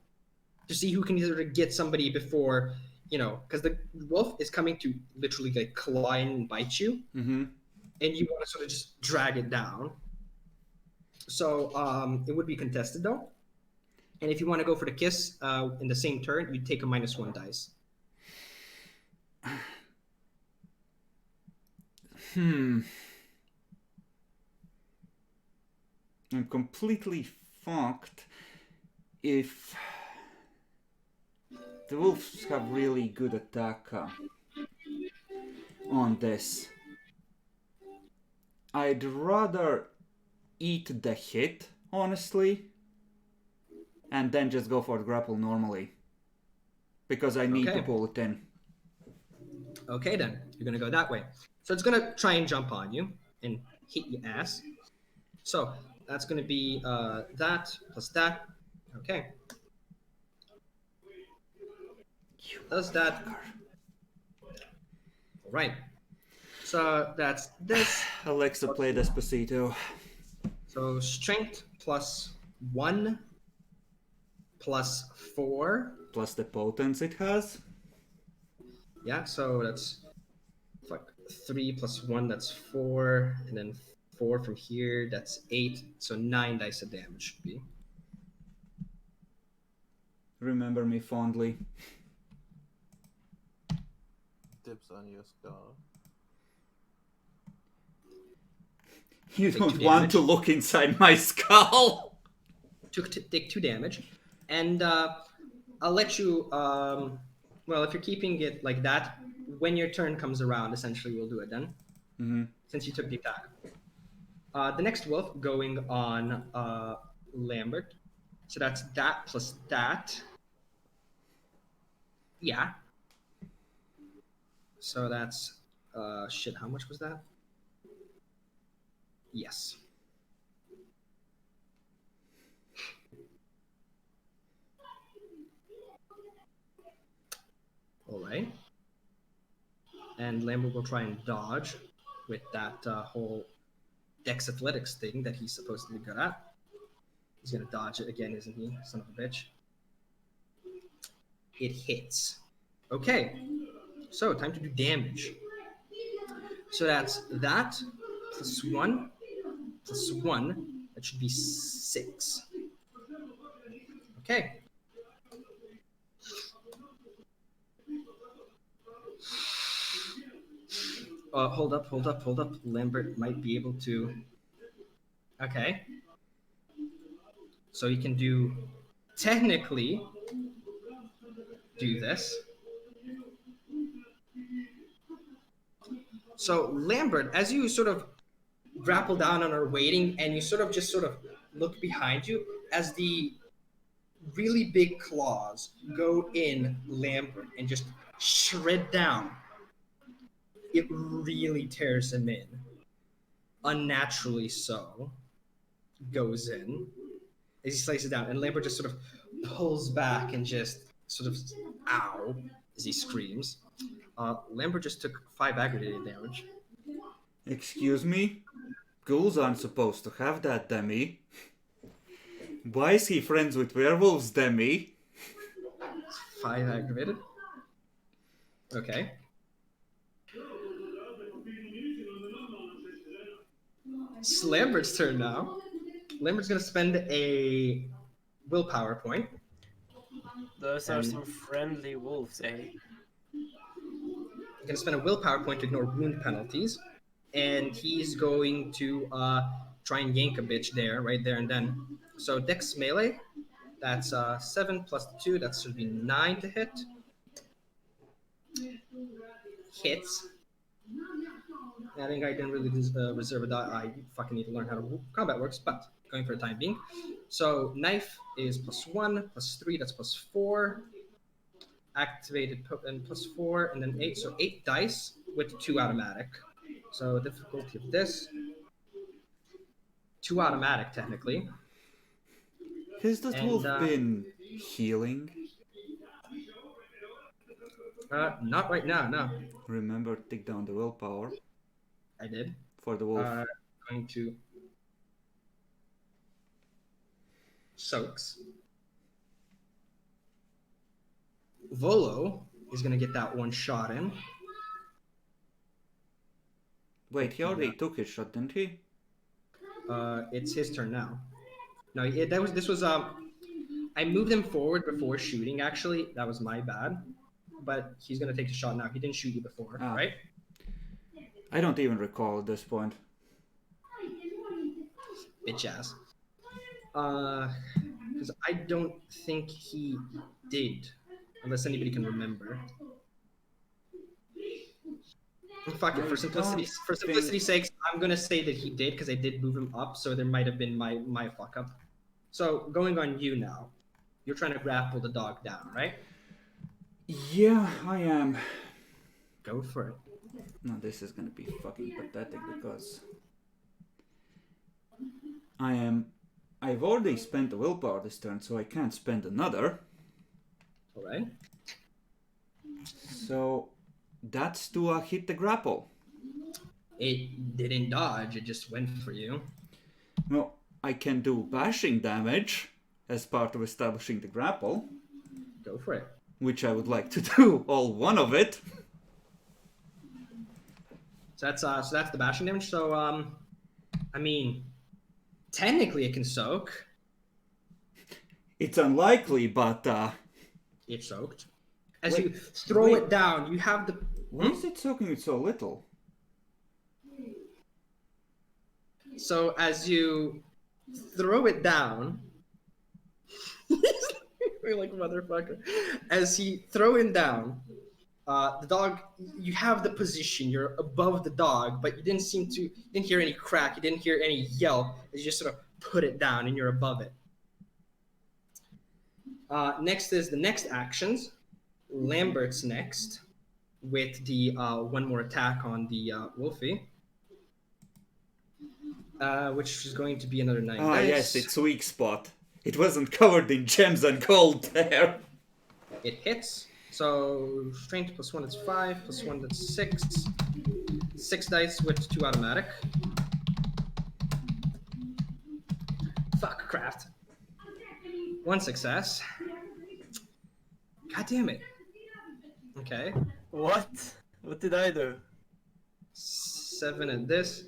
Speaker 1: To see who can sort of get somebody before, because the wolf is coming to literally like claw in and bite you,
Speaker 2: Mm-hmm.
Speaker 1: and you want to sort of just drag it down. So it would be contested though. And if you want to go for the kiss in the same turn, you take a -1 dice.
Speaker 2: I'm completely fucked if the wolves have really good attack on this. I'd rather eat the hit, honestly, and then just go for the grapple normally. Because I need to
Speaker 1: Okay.
Speaker 2: pull it in.
Speaker 1: Okay, then you're gonna go that way. So it's gonna try and jump on you and hit your ass. So that's gonna be that plus that. Okay. Does that? All right. So that's this.
Speaker 2: Alexa, play Despacito.
Speaker 1: So strength +1 +4.
Speaker 2: Plus the potence it has.
Speaker 1: Yeah, so that's like 3 + 1, that's 4, and then 4 from here, that's 8. So 9 dice of damage should be.
Speaker 2: Remember me fondly.
Speaker 5: Dips on your skull.
Speaker 2: You
Speaker 1: Take
Speaker 2: don't
Speaker 1: 2
Speaker 2: want
Speaker 1: damage.
Speaker 2: to look inside my skull.
Speaker 1: Take 2 damage, and I'll let you. Well, if you're keeping it like that, when your turn comes around, essentially we'll do it then, since you took the attack. The next wolf going on Lambert, so that's that plus that. Yeah. So that's shit. How much was that? Yes. All right. And Lambert will try and dodge with that whole Dex Athletics thing that he's supposed to be good at. He's gonna dodge it again, isn't he? Son of a bitch. It hits. Okay. So time to do damage. So that's that +1 +1. That should be 6. Okay. Hold up. Lambert might be able to. Okay. So he can technically do this. So Lambert, as you sort of grapple down and are waiting, and you sort of look behind you as the really big claws go in Lambert and just shred down. It really tears him in. Unnaturally so. Goes in. As he slices it down, and Lambert just sort of pulls back and just sort of ow as he screams. Lambert just took 5 aggregated damage.
Speaker 2: Excuse me? Ghouls aren't supposed to have that, Demi. Why is he friends with werewolves, Demi?
Speaker 1: 5 aggravated. Okay. It's Lambert's turn now. Lambert's gonna spend a willpower point.
Speaker 4: Those are some friendly wolves, eh?
Speaker 1: Gonna spend a willpower point to ignore wound penalties, and he's going to try and yank a bitch there, right there and then. So Dex melee, that's 7 plus 2, that should be 9 to hit. Hits. I think I didn't really reserve a die. I fucking need to learn how combat works, but going for the time being. So knife is +1, +3, that's +4. Activated and +4, and then 8. So 8 dice with 2 automatic. So difficulty of this, 2 automatic technically.
Speaker 2: Has that wolf been healing?
Speaker 1: Not right now, no.
Speaker 2: Remember, take down the willpower.
Speaker 1: I did.
Speaker 2: For the wolf.
Speaker 1: Going to soaks. Volo is going to get that one shot in.
Speaker 2: Wait, he already took his shot, didn't he?
Speaker 1: It's his turn now. No, this was I moved him forward before shooting. Actually, that was my bad. But he's gonna take the shot now. He didn't shoot you before,
Speaker 2: Ah.
Speaker 1: right?
Speaker 2: I don't even recall at this point.
Speaker 1: Bitch ass. Because I don't think he did, unless anybody can remember. Fuck it.
Speaker 2: I
Speaker 1: For simplicity's sake, I'm gonna say that he did because I did move him up, so there might have been my fuck up. So going on you now, you're trying to grapple the dog down, right?
Speaker 2: Yeah, I am.
Speaker 1: Go for it.
Speaker 2: No, this is gonna be fucking pathetic because I've already spent a willpower this turn, so I can't spend another.
Speaker 1: All right.
Speaker 2: So that's to hit the grapple.
Speaker 1: It didn't dodge. It just went for you.
Speaker 2: Well, I can do bashing damage as part of establishing the grapple,
Speaker 1: Go for it.
Speaker 2: which I would like to do, all one of it.
Speaker 1: So that's the bashing damage. So I mean, technically it can soak.
Speaker 2: It's unlikely, but
Speaker 1: It's soaked. As
Speaker 2: Wait,
Speaker 1: you throw
Speaker 2: wait.
Speaker 1: it down, you have the.
Speaker 2: why is it soaking it so little?
Speaker 1: So as you throw it down, you're like motherfucker. As you throw him down, the dog. You have the position. You're above the dog, but you didn't hear any crack. You didn't hear any yelp. You just sort of put it down, and you're above it. Next is the next actions. Lambert's next, with the one more attack on the Wolfie. Which is going to be another 9
Speaker 2: Ah,
Speaker 1: dice.
Speaker 2: yes, its weak spot. It wasn't covered in gems and gold there.
Speaker 1: It hits. So strength +1 is 5, +1 that's 6. 6 dice with 2 automatic. Fuck craft. 1 success. God damn it. Okay.
Speaker 4: What? What did I do?
Speaker 1: 7 at this.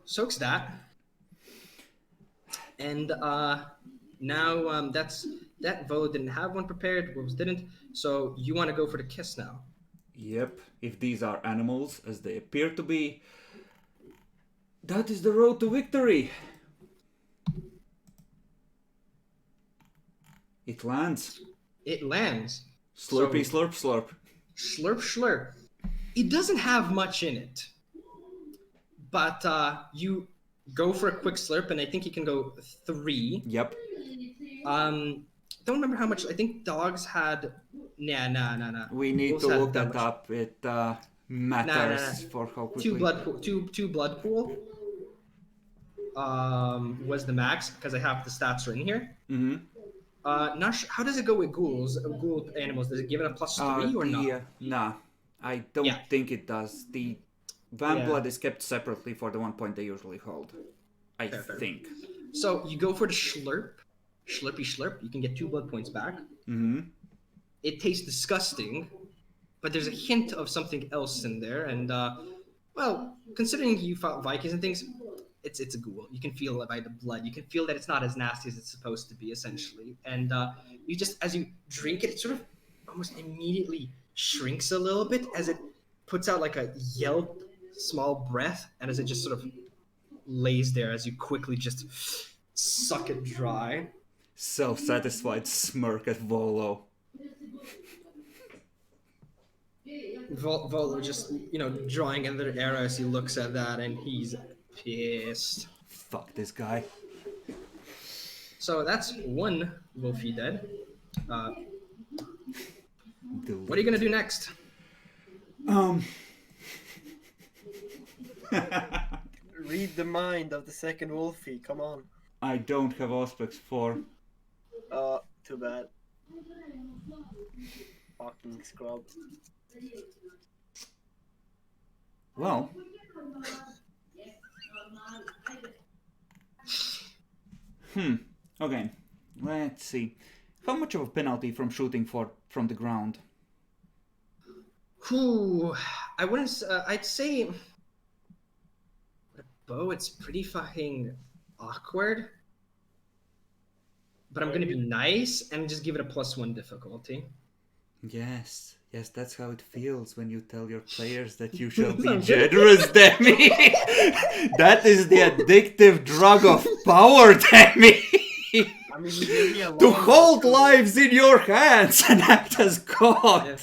Speaker 1: Soaks that. And now that Vo didn't have one prepared, Wolves didn't. So you want to go for the kiss now.
Speaker 2: Yep, if these are animals, as they appear to be, that is the road to victory. It lands.
Speaker 1: It lands.
Speaker 2: Slurpy,
Speaker 1: So-
Speaker 2: slurp, slurp.
Speaker 1: Slurp slurp. It doesn't have much in it. But you go for a quick slurp, and I think you can go 3.
Speaker 2: Yep.
Speaker 1: Don't remember how much. I think dogs had. Nah.
Speaker 2: We need
Speaker 1: Wolves
Speaker 2: to
Speaker 1: had
Speaker 2: look
Speaker 1: that
Speaker 2: that
Speaker 1: much.
Speaker 2: up. It matters for how quickly.
Speaker 1: 2 blood pool. Was the max because I have the stats written here.
Speaker 2: Mm-hmm.
Speaker 1: Not sure, how does it go with ghouls? Ghoul animals? Does it give it a +3 or not?
Speaker 2: Nah, I don't
Speaker 1: Yeah.
Speaker 2: think it does. The Van
Speaker 1: Yeah.
Speaker 2: Blood is kept separately for the 1 point they usually hold. I
Speaker 1: Fair.
Speaker 2: think.
Speaker 1: So you go for the slurpy slurp. You can get 2 blood points back.
Speaker 2: Mm-hmm.
Speaker 1: It tastes disgusting, but there's a hint of something else in there. And well, considering you fought Vikings and things, it's a ghoul. You can feel it by the blood. You can feel that it's not as nasty as it's supposed to be, essentially. And you just, as you drink it, it sort of almost immediately shrinks a little bit as it puts out like a yelp, small breath, and as it just sort of lays there as you quickly just suck it dry.
Speaker 2: Self-satisfied smirk at Volo.
Speaker 1: Volo just, drawing another arrow as he looks at that, and he's pissed.
Speaker 2: Fuck this guy.
Speaker 1: So that's 1 Wolfie dead.
Speaker 2: Dude.
Speaker 1: What are you gonna do next?
Speaker 4: Read the mind of the second Wolfie. Come on.
Speaker 2: I don't have Auspex 4.
Speaker 4: Too bad. Fucking scrub.
Speaker 2: Well, okay. Let's see. How much of a penalty from shooting from the ground?
Speaker 1: Whew, I wouldn't. I'd say. With a bow, it's pretty fucking awkward. but I'm gonna be nice and just give it a +1 difficulty.
Speaker 2: Yes, yes, that's how it feels when you tell your players that you shall be generous, Demi. That is the addictive drug of power, Demi.
Speaker 4: I mean, you gave me a
Speaker 2: To
Speaker 4: long
Speaker 2: hold
Speaker 4: one, too.
Speaker 2: lives in your hands and act as God.
Speaker 1: Yeah.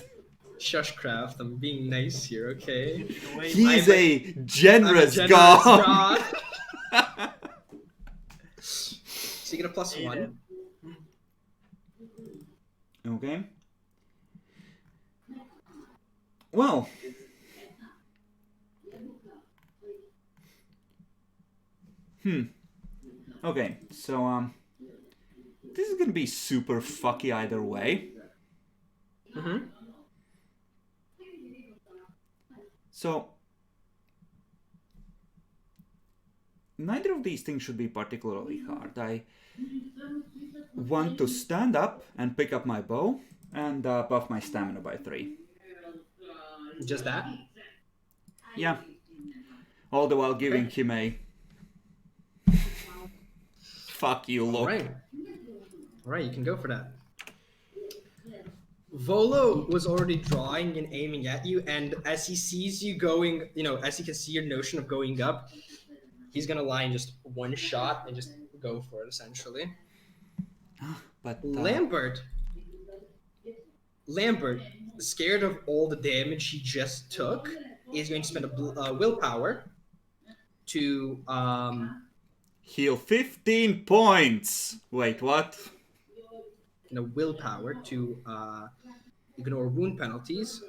Speaker 1: Shushcraft, I'm being nice here, okay?
Speaker 4: The way
Speaker 2: He's
Speaker 1: I'm
Speaker 2: a
Speaker 1: I'm a
Speaker 2: generous,
Speaker 1: generous
Speaker 2: God.
Speaker 1: god. So you get a +1.
Speaker 4: Aiden.
Speaker 2: Okay. Well. Okay, so this is gonna be super fucky either way.
Speaker 1: Mm-hmm.
Speaker 2: So neither of these things should be particularly hard. I want to stand up and pick up my bow and buff my stamina by 3.
Speaker 1: Just that?
Speaker 2: Yeah. All the while giving
Speaker 1: Okay.
Speaker 2: him a fuck you look.
Speaker 1: Alright, you can go for that. Volo was already drawing and aiming at you, and as he sees you going, as he can see your notion of going up, he's gonna line just one shot and just go for it, essentially.
Speaker 2: But
Speaker 1: Lambert, scared of all the damage he just took, is going to spend a willpower to
Speaker 2: heal 15 points. Wait, what?
Speaker 1: willpower to ignore wound penalties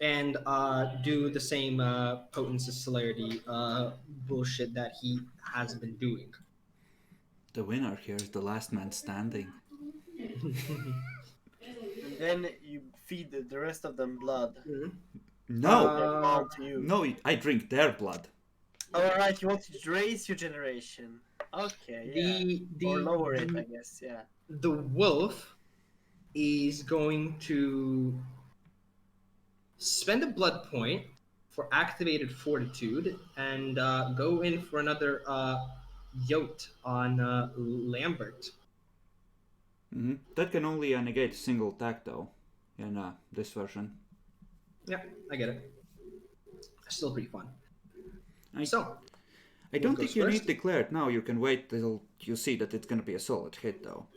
Speaker 1: and do the same potency celerity bullshit that he has been doing.
Speaker 2: The winner here is the last man standing.
Speaker 4: And then you feed the rest of them blood.
Speaker 2: No,
Speaker 4: They're bound to you.
Speaker 2: no, I drink their blood.
Speaker 4: Alright, you want to raise your generation. Okay, yeah. Or lower it, I guess, yeah.
Speaker 1: The wolf is going to spend a blood point for activated fortitude and go in for another yote on Lambert.
Speaker 2: That can only negate a single attack, though, in this version.
Speaker 1: Yeah, I get it. Still pretty fun.
Speaker 2: I
Speaker 1: Wolf
Speaker 2: don't
Speaker 1: goes
Speaker 2: think you
Speaker 1: first.
Speaker 2: need to declare it now. You can wait till you see that it's gonna be a solid hit, though.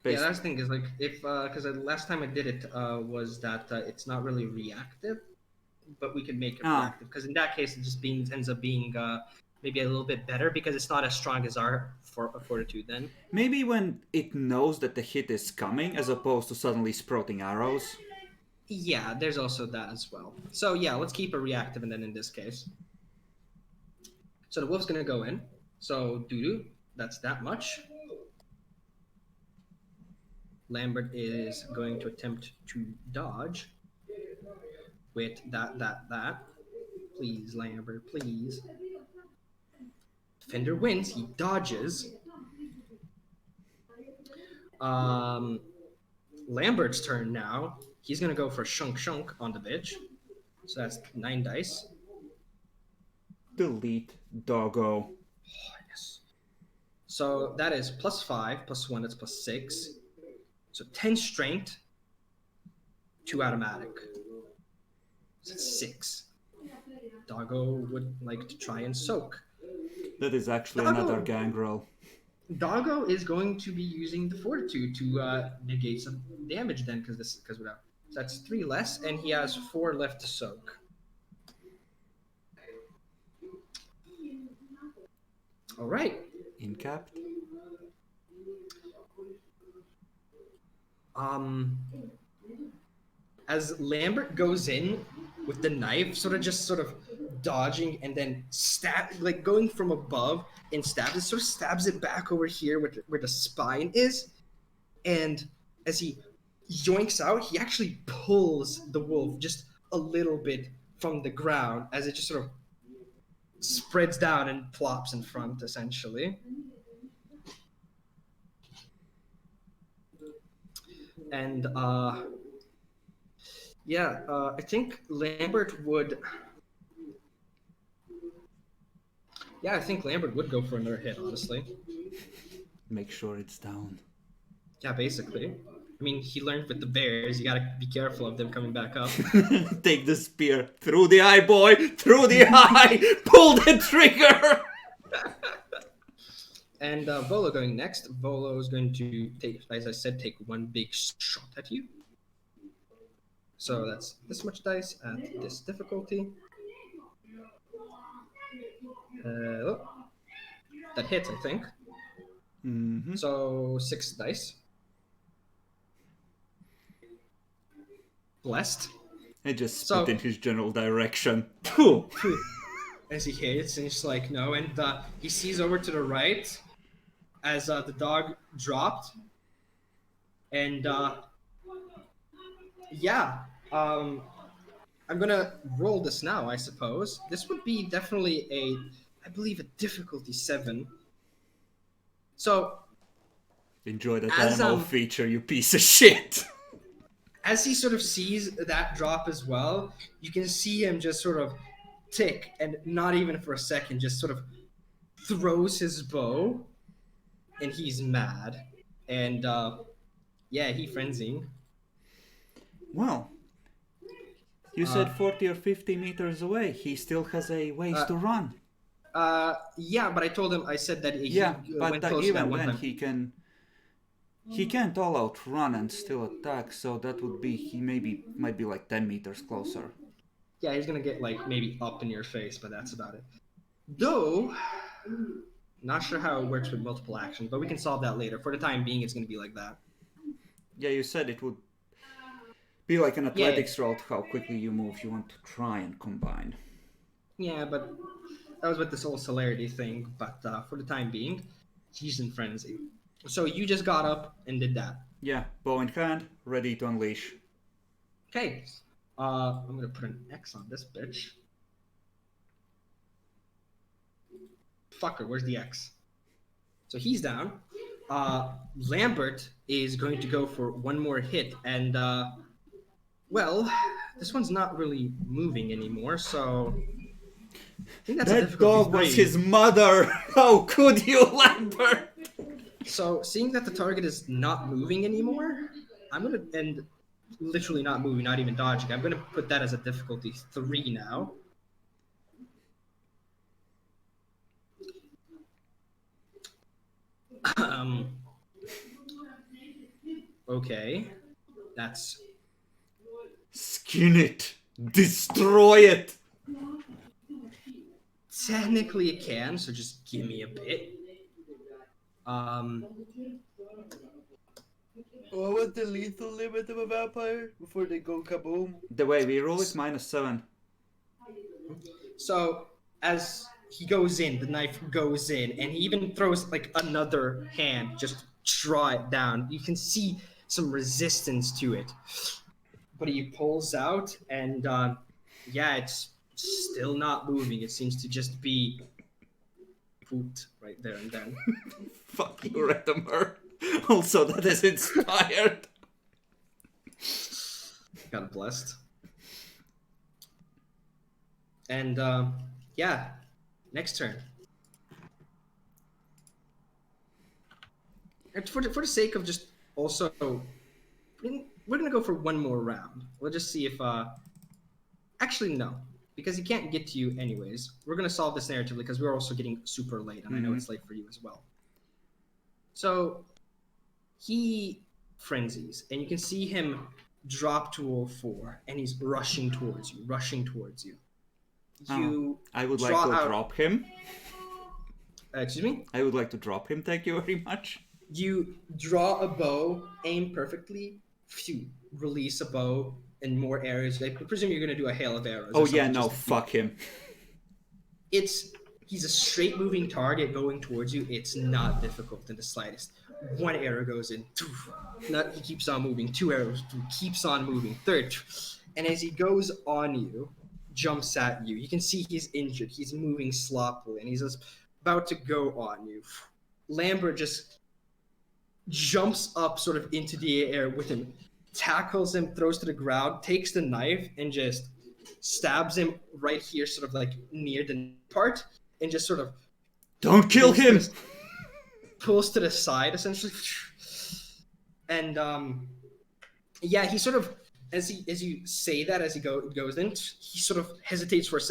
Speaker 1: Yeah, that's the thing is if because the last time I did it was that it's not really reactive, but we can make it reactive because in that case it just ends up being maybe a little bit better because it's not as strong as our fortitude then.
Speaker 2: Maybe when it knows that the hit is coming, as opposed to suddenly sprouting arrows.
Speaker 1: Yeah, there's also that as well. So yeah, let's keep it reactive and then in this case. So the wolf's gonna go in. So doo-doo, that's that much. Lambert is going to attempt to dodge with that. Please, Lambert, please. Defender wins. He dodges. Lambert's turn now. He's gonna go for shunk on the bitch. So that's 9 dice.
Speaker 2: Delete doggo.
Speaker 1: Oh, yes. So that is +5, +1, that's +6. So 10 strength, 2 automatic. So that's 6. Doggo would like to try and soak.
Speaker 2: That is actually
Speaker 1: Doggo.
Speaker 2: another gangrel.
Speaker 1: Doggo is going to be using the fortitude to negate some damage then, because without. So that's 3 less, and he has 4 left to soak. All right.
Speaker 2: Incapped.
Speaker 1: As Lambert goes in with the knife, sort of dodging and then going from above and stabs it back over here where the spine is, and as he yoinks out, he actually pulls the wolf just a little bit from the ground as it just sort of spreads down and plops in front, essentially. And I think Lambert would Yeah, I think Lambert would go for another hit, honestly.
Speaker 2: Make sure it's down.
Speaker 1: Yeah, basically. I mean, he learned with the bears. You gotta be careful of them coming back up.
Speaker 2: Take the spear. Through the eye, boy! Through the eye! Pull the trigger!
Speaker 1: And Volo going next. Volo is going to take, as I said, take one big shot at you. So that's this much dice at this difficulty. Oh, that hits, I think.
Speaker 2: Mm-hmm.
Speaker 1: So 6 dice. Blessed.
Speaker 2: I just spit
Speaker 1: So-
Speaker 2: in his general direction. Phew.
Speaker 1: As he hits, and he's like, no. And he sees over to the right as the dog dropped. And yeah, I'm gonna roll this now, I suppose. This would be definitely I believe, a difficulty 7. So
Speaker 2: Enjoy that
Speaker 1: As,
Speaker 2: animal feature, you piece of shit.
Speaker 1: as he sort of sees that drop as well, you can see him just sort of tick, and not even for a second, just sort of throws his bow, and he's mad. And yeah, he frenzying.
Speaker 2: Well, you said 40 or 50 meters away. He still has a ways to run.
Speaker 1: Yeah, but I said that he
Speaker 2: Yeah, but
Speaker 1: went close to that
Speaker 2: even
Speaker 1: one
Speaker 2: then
Speaker 1: time.
Speaker 2: he can't all out run and still attack, so that would be he might be like 10 meters closer.
Speaker 1: Yeah, he's gonna get like maybe up in your face, but that's about it. Though, not sure how it works with multiple actions, but we can solve that later. For the time being, it's gonna be like that.
Speaker 2: Yeah, you said it would be like an athletics route, how quickly you move. You want to try and combine.
Speaker 1: Yeah, but that was with this whole celerity thing. But for the time being, he's in frenzy. So you just got up and did that.
Speaker 2: Yeah, bow in hand, ready to unleash.
Speaker 1: Okay. I'm gonna put an X on this bitch. Fucker, where's the X? So he's down. Lambert is going to go for one more hit, and well, this one's not really moving anymore, so I think that's a
Speaker 2: That
Speaker 1: difficulty
Speaker 2: dog was
Speaker 1: 3.
Speaker 2: his mother! How could you, Lambert?
Speaker 1: So seeing that the target is not moving anymore, I'm gonna and literally not moving, not even dodging. I'm gonna put that as a difficulty 3 now. Okay, that's
Speaker 2: Skin it! Destroy it!
Speaker 1: technically it can. So just give me a bit.
Speaker 7: What was the lethal limit of a vampire before they go kaboom?
Speaker 2: The way we roll it, -7.
Speaker 1: So as he goes in, the knife goes in, and he even throws like another hand, just draw it down. You can see some resistance to it, but he pulls out, and yeah, it's still not moving. It seems to just be pooped right there and then.
Speaker 2: Fuck you, Retimer. Also, that is inspired.
Speaker 1: Got blessed. And yeah, next turn. And for the sake of just also, we're gonna go for one more round. We'll just see if actually no, because he can't get to you anyways. We're gonna solve this narratively because we're also getting super late, and I know it's late for you as well. So he frenzies, and you can see him drop to all 4, and he's rushing towards you, You
Speaker 2: I would like
Speaker 1: draw
Speaker 2: to
Speaker 1: out-
Speaker 2: drop him.
Speaker 1: Excuse me?
Speaker 2: I would like to drop him, thank you very much.
Speaker 1: You draw a bow, aim perfectly, phew, release a bow in more arrows. I presume you're gonna do a hail of arrows. or
Speaker 2: Oh yeah,
Speaker 1: something
Speaker 2: no,
Speaker 1: just to-
Speaker 2: fuck him.
Speaker 1: He's a straight moving target going towards you. It's not difficult in the slightest. One arrow goes in. He keeps on moving. 2 arrows. Keeps on moving. 3rd. And as he goes on you, jumps at you. You can see he's injured. He's moving sloppily, and he's just about to go on you. Lambert just jumps up sort of into the air with him, tackles him, throws to the ground, takes the knife, and just stabs him right here, sort of like near the part, and just sort of
Speaker 2: Don't kill him!
Speaker 1: Pulls to the side essentially, and yeah, he sort of as you say that as he goes in, he sort of hesitates for a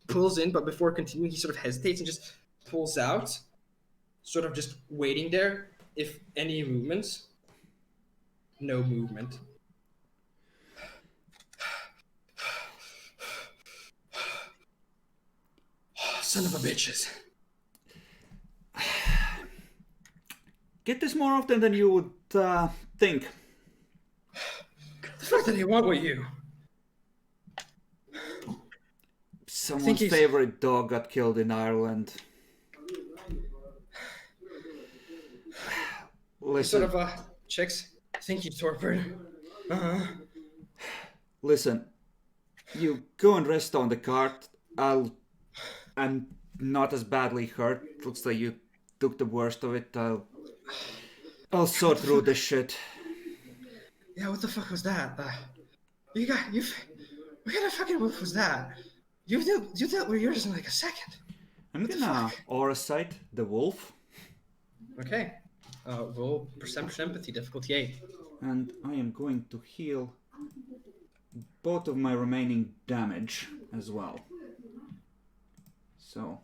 Speaker 1: pulls in, but before continuing, he sort of hesitates and just pulls out, sort of just waiting there. If any movements, no movement. Son of a bitches.
Speaker 2: Get this more often than you would think.
Speaker 1: The fuck did he want with you?
Speaker 2: Someone's favorite dog got killed in Ireland. Listen.
Speaker 1: Sort of chicks. Thank you, Torpid.
Speaker 2: Listen, you go and rest on the cart. I'm not as badly hurt. Looks like you took the worst of it. I'll sort through this shit.
Speaker 1: Yeah, what the fuck was that? What kind of fucking wolf was that? You dealt with yours in like a second.
Speaker 2: I'm gonna aura sight the wolf.
Speaker 1: Okay. Roll perception empathy, difficulty 8.
Speaker 2: And I am going to heal both of my remaining damage as well. So,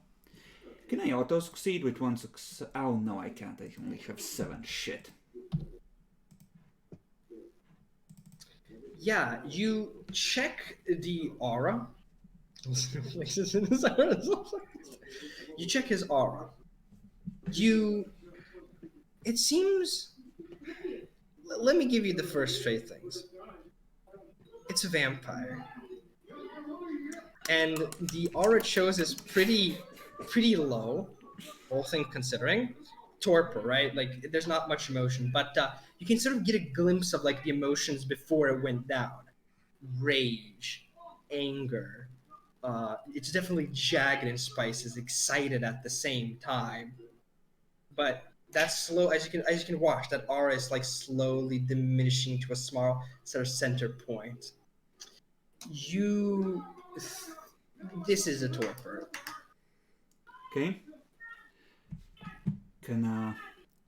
Speaker 2: can I auto succeed with one success? Oh no, I can't. I only have 7. Shit.
Speaker 1: Yeah, you check the aura. You check his aura. It seems. Let me give you the first straight things. It's a vampire. And the aura it shows is pretty low, all things considering. Torpor, right? Like, there's not much emotion, but you can sort of get a glimpse of like the emotions before it went down. Rage, anger. It's definitely jagged and spices, excited at the same time. But that's slow, as you can watch, that aura is like slowly diminishing to a small sort of center point. This is a torpor.
Speaker 2: Okay. Can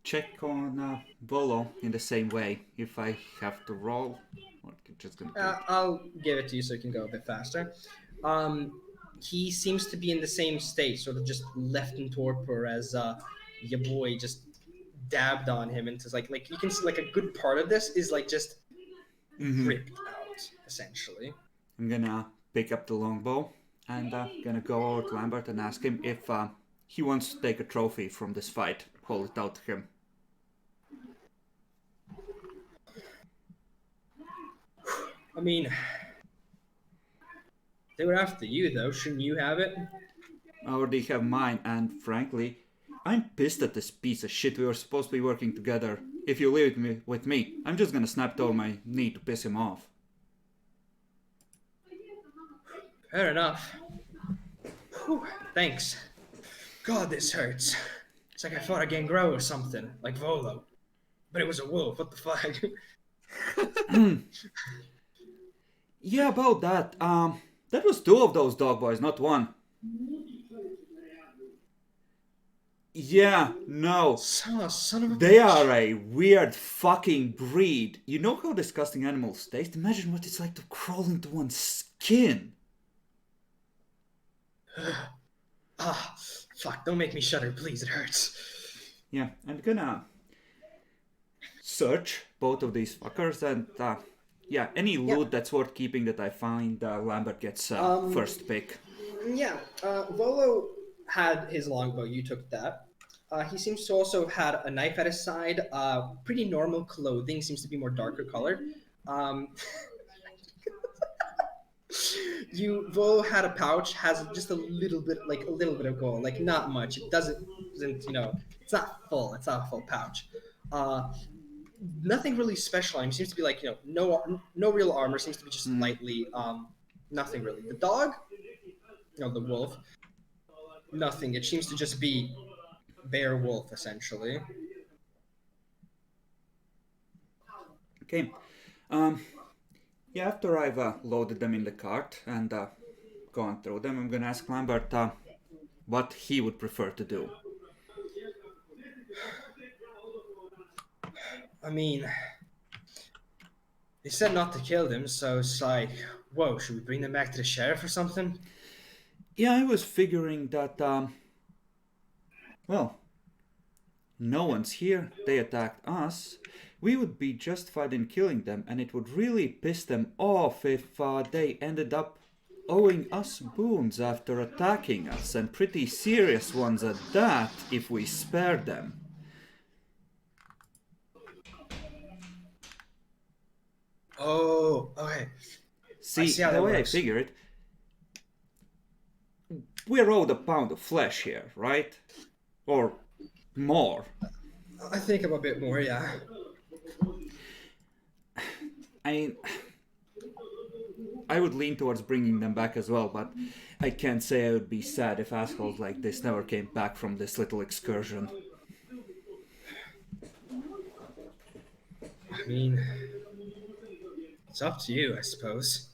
Speaker 2: check on Volo in the same way if I have to roll. Or just gonna
Speaker 1: I'll give it to you so you can go a bit faster. He seems to be in the same state, sort of just left in torpor as your boy just dabbed on him into like you can see like a good part of this is like just ripped out essentially.
Speaker 2: I'm gonna pick up the longbow and gonna go over to Lambert and ask him if he wants to take a trophy from this fight. Hold it out to him.
Speaker 1: I mean, they were after you though. Shouldn't you have it?
Speaker 2: I already have mine, and frankly, I'm pissed at this piece of shit. We were supposed to be working together. If you leave it with me, I'm just gonna snap it over my knee to piss him off.
Speaker 1: Fair enough. Whew, thanks. God, this hurts. It's like I fought a gangrel or something, like Volo. But it was a wolf, what the fuck?
Speaker 2: Yeah, about that. That was 2 of those dog boys, not 1. Yeah, no.
Speaker 1: Son of a
Speaker 2: They are a weird fucking breed. You know how disgusting animals taste? Imagine what it's like to crawl into one's skin.
Speaker 1: Fuck, don't make me shudder, please, it hurts.
Speaker 2: Yeah, I'm gonna search both of these fuckers and yeah, any loot that's worth keeping that I find, Lambert gets first pick.
Speaker 1: Yeah, Volo had his longbow, you took that. He seems to also have had a knife at his side, pretty normal clothing, seems to be more darker colored. Volo had a pouch, has just a little bit of gold, like not much. It doesn't it's not a full pouch. Nothing really special. It seems to be like, no real armor. Seems to be just lightly, nothing really. The dog, the wolf, nothing. It seems to just be bear wolf essentially.
Speaker 2: Okay. Yeah, after I've loaded them in the cart and gone through them, I'm gonna ask Lambert what he would prefer to do.
Speaker 1: I mean, they said not to kill them, so it's like, whoa, should we bring them back to the sheriff or something?
Speaker 2: Yeah, I was figuring that, well, no one's here, they attacked us. We would be justified in killing them, and it would really piss them off if they ended up owing us boons after attacking us, and pretty serious ones at that, if we spared them.
Speaker 1: Oh, okay.
Speaker 2: See,
Speaker 1: how
Speaker 2: the
Speaker 1: that
Speaker 2: way
Speaker 1: works.
Speaker 2: I figure it, we're owed a pound of flesh here, right? Or more.
Speaker 1: I think I'm a bit more, yeah.
Speaker 2: I mean, I would lean towards bringing them back as well, but I can't say I would be sad if assholes like this never came back from this little excursion.
Speaker 1: I mean, it's up to you, I suppose.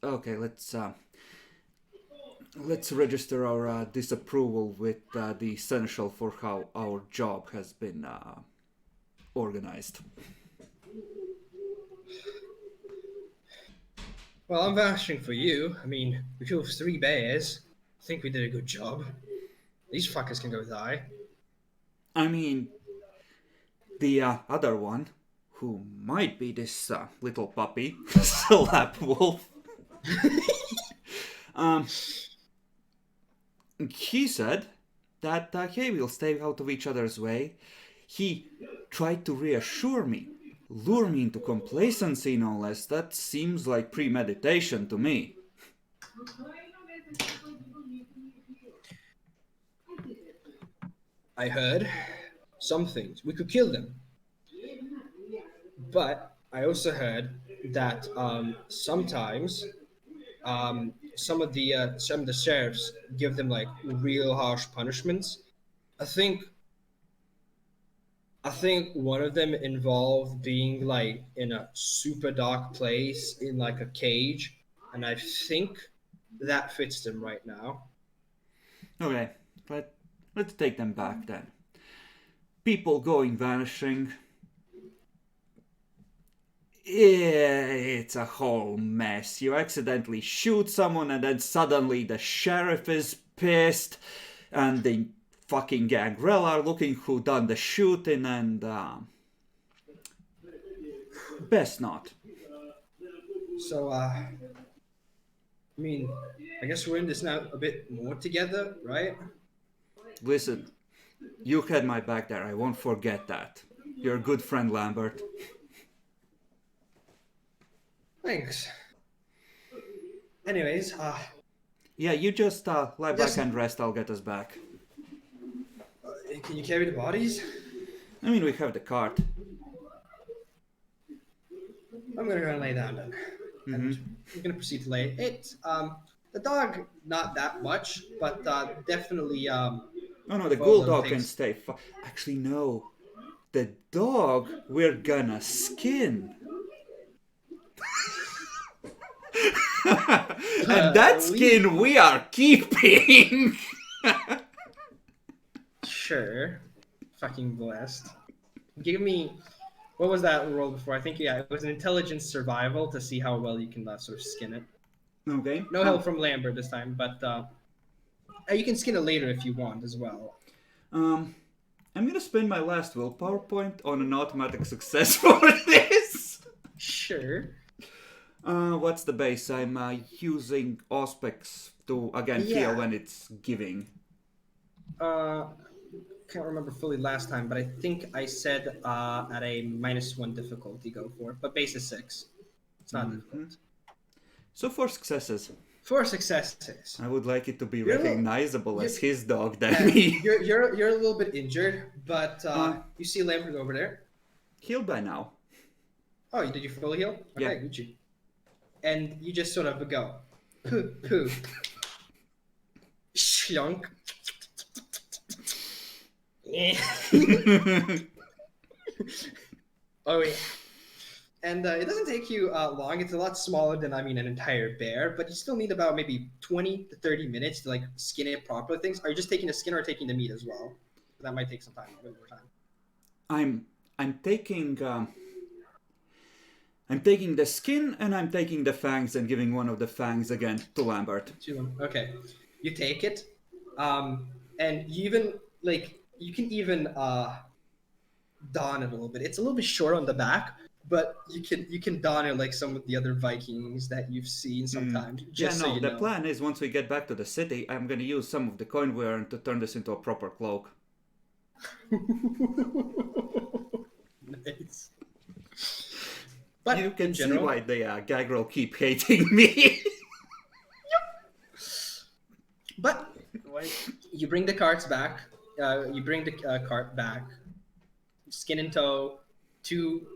Speaker 2: Okay, let's register our disapproval with the essential for how our job has been organized.
Speaker 1: Well, I'm vouching for you. I mean, we killed 3 bears. I think we did a good job. These fuckers can go die.
Speaker 2: I mean, the other one, who might be this little puppy, Slap Wolf, he said that, hey, we'll stay out of each other's way. He tried to reassure me, lure me into complacency, no less. That seems like premeditation to me.
Speaker 1: I heard some things. We could kill them. But I also heard that sometimes some of the sheriffs give them like real harsh punishments. I think one of them involved being like in a super dark place in like a cage, and I think that fits them right now.
Speaker 2: Okay, let's take them back then. People going vanishing. It's a whole mess. You accidentally shoot someone and then suddenly the sheriff is pissed and the fucking gangrel are looking who done the shooting and best not.
Speaker 1: So I mean, I guess we're in this now a bit more together, right?
Speaker 2: Listen, you had my back there. I won't forget that. You're a good friend, Lambert.
Speaker 1: Thanks. Anyways,
Speaker 2: Yeah, you just lie back
Speaker 1: Yes.
Speaker 2: and rest. I'll get us back.
Speaker 1: can you carry the bodies?
Speaker 2: I mean, we have the cart.
Speaker 1: I'm gonna go and lay down then. And we're gonna proceed to lay it. The dog, not that much, but definitely.
Speaker 2: Oh no, the
Speaker 1: Well,
Speaker 2: ghoul
Speaker 1: then
Speaker 2: dog
Speaker 1: thanks.
Speaker 2: can stay. Actually, no. The dog we're gonna skin. And that skin we are keeping.
Speaker 1: Sure. Fucking blessed. Give me. What was that roll before? I think it was an intelligence survival to see how well you can sort of skin it.
Speaker 2: Okay.
Speaker 1: No help from Lambert this time, but you can skin it later if you want as well.
Speaker 2: I'm gonna spend my last willpower point on an automatic success for this.
Speaker 1: Sure.
Speaker 2: What's the base? I'm using Auspex to again
Speaker 1: Yeah.
Speaker 2: feel when it's giving.
Speaker 1: Can't remember fully last time, but I think I said at a -1 difficulty go for it. But base is 6. It's not difficult.
Speaker 2: So 4 successes.
Speaker 1: 4 successes.
Speaker 2: I would like it to be
Speaker 1: You're a little-
Speaker 2: recognizable as
Speaker 1: you're-
Speaker 2: his dog than me.
Speaker 1: You're a little bit injured, but you see Lambert over there.
Speaker 2: Healed by now.
Speaker 1: Oh, did you fully heal? Okay,
Speaker 2: Yeah.
Speaker 1: Gucci. And you just sort of go, poo, poo, shlunk. Oh yeah. And it doesn't take you long. It's a lot smaller than an entire bear, but you still need about maybe 20 to 30 minutes to like skin it properly. Things are you just taking the skin or taking the meat as well? That might take some time, a bit more time.
Speaker 2: I'm taking the skin and I'm taking the fangs and giving one of the fangs again to Lambert.
Speaker 1: Okay, you take it, and you even you can even don it a little bit. It's a little bit short on the back, but you can don it like some of the other Vikings that you've seen sometimes. Just so you
Speaker 2: the
Speaker 1: know.
Speaker 2: plan is once we get back to the city, I'm gonna use some of the coin we earned to turn this into a proper cloak.
Speaker 1: Nice. But
Speaker 2: You can
Speaker 1: in general,
Speaker 2: see why the Gagrel keep hating me.
Speaker 1: but
Speaker 4: Wait.
Speaker 1: you bring the carts back. You bring the cart back. Skin in tow, 2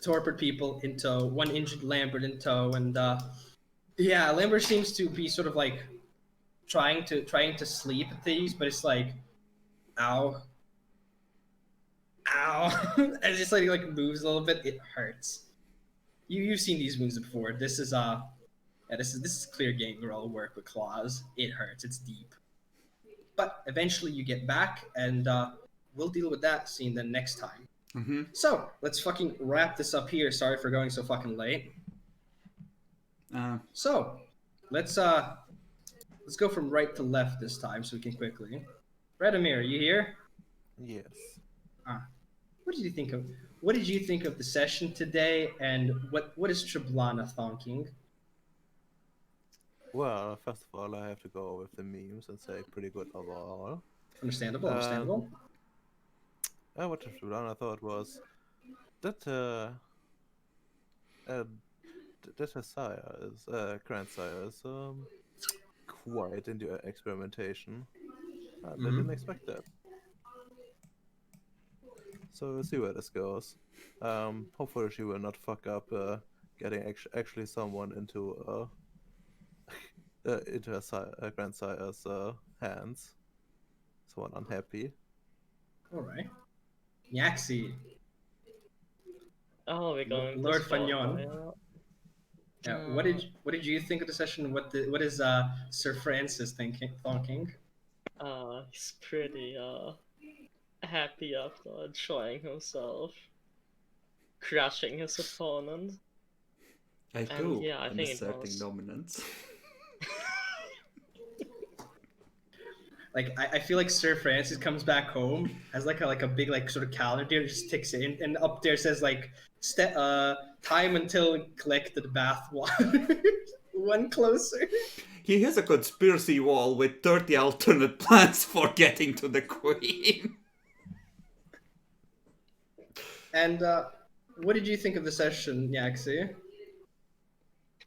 Speaker 1: torpid people in tow, 1 injured Lambert in tow, and yeah, Lambert seems to be sort of like trying to sleep at these, but it's like, ow, and just like moves a little bit. It hurts. You've seen these moves before. This is this is clear gangrel work with claws. It hurts. It's deep. But eventually you get back, and we'll deal with that scene then next time.
Speaker 2: Mm-hmm.
Speaker 1: So let's fucking wrap this up here. Sorry for going so fucking late. So let's go from right to left this time so we can quickly. Radomir, are you here?
Speaker 5: Yes.
Speaker 1: What did you think of the session today, and what is Treblana thinking?
Speaker 5: Well, first of all, I have to go with the memes and say pretty good overall.
Speaker 1: Understandable.
Speaker 5: What I thought was that that her sire is grandsire is quite into experimentation. I didn't expect that. So we'll see where this goes. Hopefully she will not fuck up getting actually someone into her grandsire's hands. Someone unhappy.
Speaker 1: All right. Yaxi.
Speaker 3: Oh, we're going
Speaker 1: Lord
Speaker 3: this far,
Speaker 1: Fagnon.
Speaker 3: yeah.
Speaker 1: Yeah, what did you think of the session? What is Sir Francis thinking?
Speaker 3: He's pretty happy after enjoying himself, crushing his opponent.
Speaker 2: I
Speaker 3: And
Speaker 2: do.
Speaker 3: yeah, I
Speaker 2: and
Speaker 3: think it
Speaker 2: asserting
Speaker 3: was-
Speaker 2: dominance.
Speaker 1: Like I feel like Sir Francis comes back home, has like a big like sort of calendar, and just ticks it in, and up there says like time until collected bath water. One closer.
Speaker 2: He has a conspiracy wall with 30 alternate plans for getting to the queen.
Speaker 1: And what did you think of the session, Yaxi?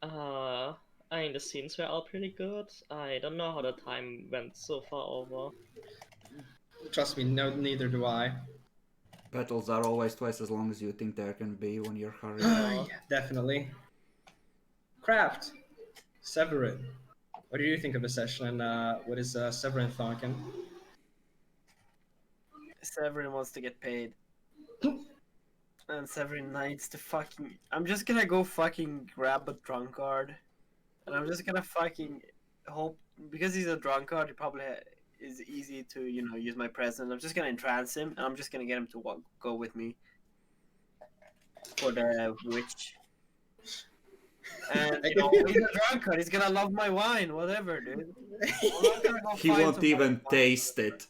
Speaker 3: I mean, the scenes were all pretty good. I don't know how the time went so far over.
Speaker 1: Trust me, no, neither do I.
Speaker 2: Battles are always twice as long as you think they can be when you're hurried.
Speaker 1: Yeah, definitely. Craft, Severin. What do you think of the session, and what is Severin thinking?
Speaker 4: Severin wants to get paid. And Severin needs to fucking... I'm just gonna go fucking grab a drunkard. And I'm just gonna fucking hope... Because he's a drunkard, he probably is easy to, use my presence. I'm just gonna entrance him, and I'm just gonna get him to go with me. For the witch. And, he's a drunkard, he's gonna love my wine, whatever, dude. I'm not gonna go
Speaker 2: He
Speaker 4: find
Speaker 2: won't
Speaker 4: some
Speaker 2: even
Speaker 4: fucking
Speaker 2: taste it.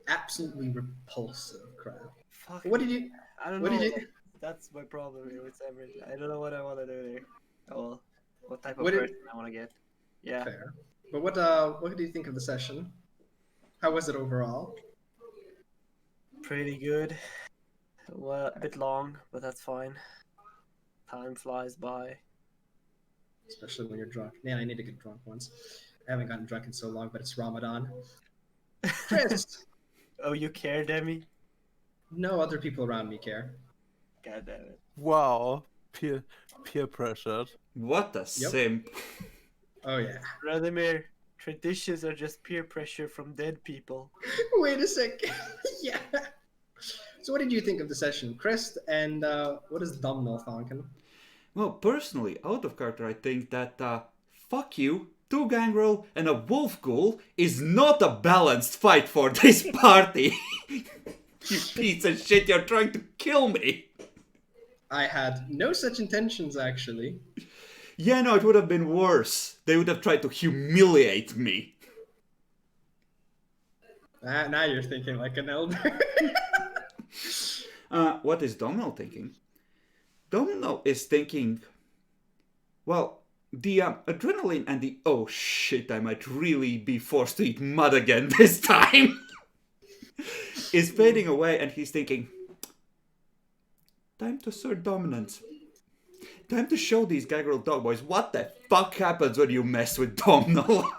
Speaker 1: Absolutely repulsive crap.
Speaker 4: Fuck.
Speaker 1: What did you?
Speaker 4: I don't
Speaker 1: What
Speaker 4: know.
Speaker 1: did you?
Speaker 4: That's my problem here with Severin. I don't know what I want to do there. Oh, well, what type of
Speaker 1: What did-
Speaker 4: person I want to get. Yeah.
Speaker 1: Fair. But what do you think of the session? How was it overall?
Speaker 4: Pretty good. Well, a bit long, but that's fine. Time flies by.
Speaker 1: Especially when you're drunk. Man, I need to get drunk once. I haven't gotten drunk in so long, but it's Ramadan. Chris!
Speaker 4: Oh, you care, Demi?
Speaker 1: No other people around me care.
Speaker 4: God damn it.
Speaker 5: Wow, peer pressured.
Speaker 2: What a simp.
Speaker 1: Oh yeah.
Speaker 4: Radomir, traditions are just peer pressure from dead people.
Speaker 1: Wait a sec. Yeah. So what did you think of the session, Chris? And what is Domhnall thinking?
Speaker 2: Well, personally, out of character, I think that fuck you, 2 gangrel and a wolf ghoul is not a balanced fight for this party. You piece of shit, you're trying to kill me!
Speaker 1: I had no such intentions, actually.
Speaker 2: Yeah, no, it would have been worse. They would have tried to humiliate me.
Speaker 1: Now you're thinking like an elder.
Speaker 2: What is Domino thinking? Domino is thinking, well, the adrenaline and the oh shit, I might really be forced to eat mud again this time is fading away, and he's thinking, time to assert dominance. Time to show these Gaggle dog boys what the fuck happens when you mess with Domino.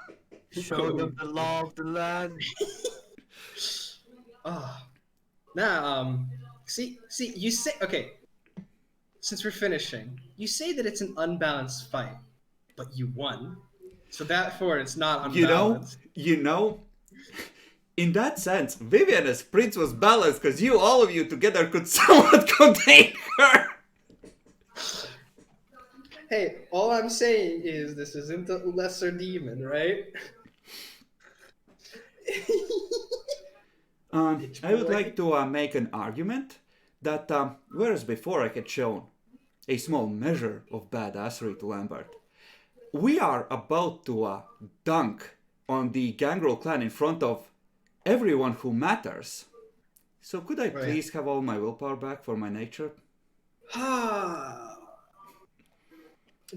Speaker 4: Show them the law of the land.
Speaker 1: Oh. Now, see, you say, okay, since we're finishing, you say that it's an unbalanced fight, but you won. So therefore, it's not unbalanced.
Speaker 2: You know, in that sense, Viviana's prince was balanced because all of you together could somewhat contain her.
Speaker 1: Hey, all I'm saying is this isn't a lesser demon, right?
Speaker 2: I would like to make an argument that whereas before I had shown a small measure of badassery to Lambert, we are about to dunk on the Gangrel clan in front of everyone who matters. So could I please have all my willpower back for my nature?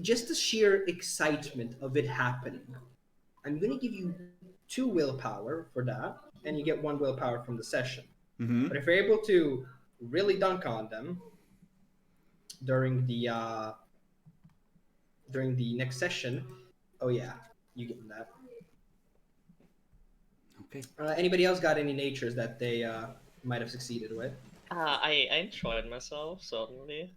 Speaker 1: Just the sheer excitement of it happening. I'm going to give you 2 willpower for that, and you get 1 willpower from the session.
Speaker 2: Mm-hmm.
Speaker 1: But if you're able to really dunk on them during the next session, oh yeah, you get that.
Speaker 2: Okay.
Speaker 1: Anybody else got any natures that they might have succeeded with?
Speaker 3: I enjoyed myself, certainly.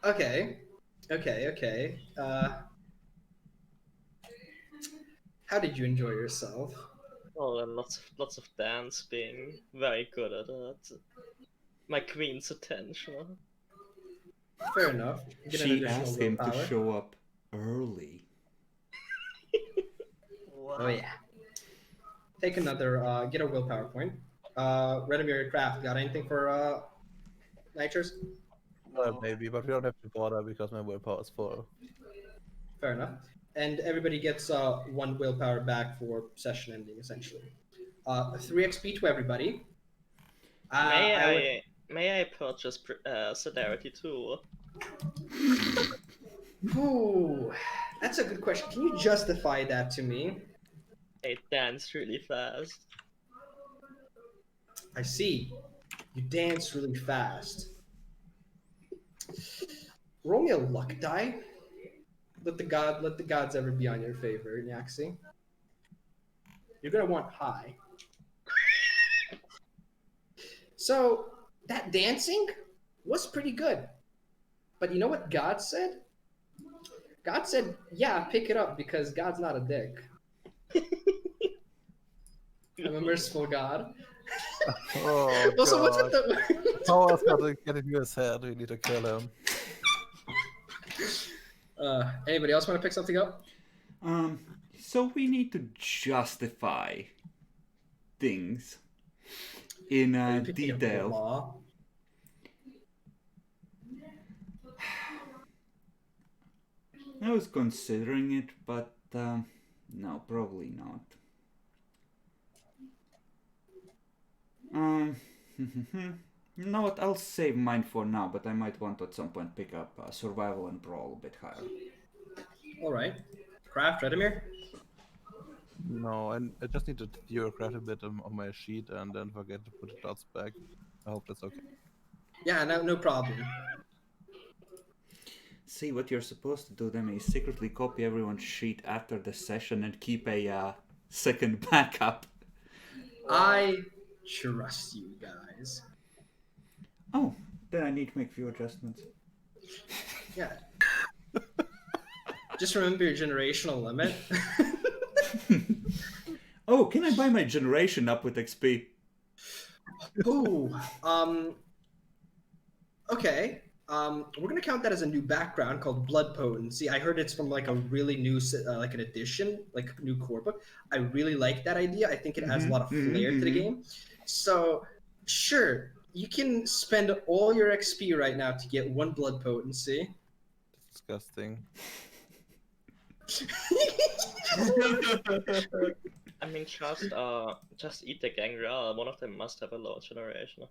Speaker 1: Okay. How did you enjoy yourself?
Speaker 3: Oh, and lots of dance, being very good at it. My queen's attention.
Speaker 1: Fair enough. Get an
Speaker 2: She
Speaker 1: additional
Speaker 2: asked him to
Speaker 1: willpower.
Speaker 2: show up early.
Speaker 1: Oh yeah. Take another. Get a willpower point. Redemir Craft, got anything for natures?
Speaker 5: Maybe, but we don't have to bother because my willpower is full.
Speaker 1: Fair enough. And everybody gets 1 willpower back for session ending, essentially. 3 XP to everybody.
Speaker 3: May I purchase celerity too?
Speaker 1: Ooh, that's a good question. Can you justify that to me?
Speaker 3: I dance really fast.
Speaker 1: I see. You dance really fast. Roll me a luck die. Let the gods ever be on your favor, Nyaxi. You're gonna want high. So that dancing was pretty good. But you know what God said? God said, yeah, pick it up because God's not a dick. I'm a merciful God.
Speaker 5: Oh,
Speaker 1: Also, what's
Speaker 5: God.
Speaker 1: with the...
Speaker 5: Power's got to get into his head. We need to kill him.
Speaker 1: Anybody else want to pick something up?
Speaker 2: So we need to justify things in
Speaker 1: Are you picking up the
Speaker 2: detail.
Speaker 1: law?
Speaker 2: I was considering it, but no, probably not. You know what? I'll save mine for now, but I might want to at some point pick up survival and brawl a bit higher.
Speaker 1: All right. Craft, Redemir?
Speaker 5: No, and I just need to bureaucrat a bit on my sheet and then forget to put the dots back. I hope that's okay.
Speaker 1: Yeah, no problem.
Speaker 2: See, what you're supposed to do then is secretly copy everyone's sheet after the session and keep a second backup.
Speaker 1: I trust you guys.
Speaker 2: Oh, then I need to make few adjustments.
Speaker 1: Yeah. Just remember your generational limit.
Speaker 2: Oh, can I buy my generation up with XP?
Speaker 1: Ooh, okay. we're gonna count that as a new background called Blood Potency. I heard it's from like a really new, like an edition, like a new core book. I really like that idea. I think it adds a lot of flair to the game. So, sure, you can spend all your XP right now to get 1 Blood Potency.
Speaker 5: Disgusting.
Speaker 3: I mean, just eat the gangrel. One of them must have a low generation.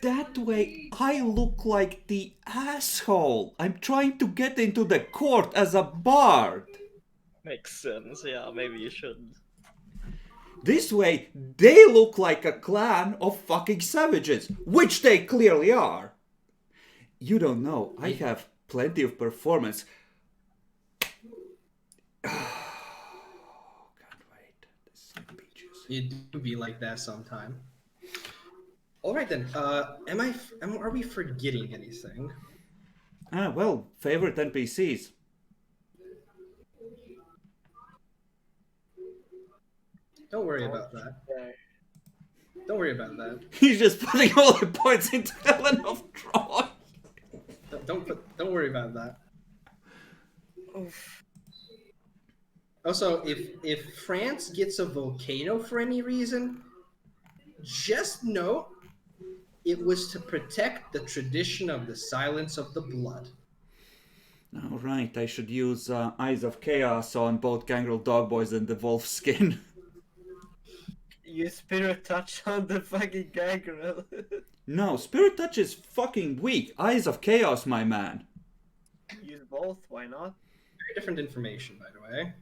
Speaker 2: That way, I look like the asshole. I'm trying to get into the court as a bard.
Speaker 3: Makes sense. Yeah, maybe you shouldn't.
Speaker 2: This way, they look like a clan of fucking savages, which they clearly are. You don't know, I have plenty of performance. Can't wait. This is gonna be juicy.
Speaker 1: It do be like that sometime. All right then. Are we forgetting anything?
Speaker 2: Well, favorite NPCs.
Speaker 1: Don't worry about that. Don't worry about that.
Speaker 2: He's just putting all the points into Helen of Troy.
Speaker 1: Don't worry about that. Also, if France gets a volcano for any reason, just know it was to protect the tradition of the silence of the blood.
Speaker 2: Alright, I should use Eyes of Chaos on both Gangrel Dogboys and the Wolf Skin.
Speaker 4: Use Spirit Touch on the fucking gangrel.
Speaker 2: No, Spirit Touch is fucking weak. Eyes of Chaos, my man.
Speaker 4: Use both, why not?
Speaker 1: Very different information, by the way.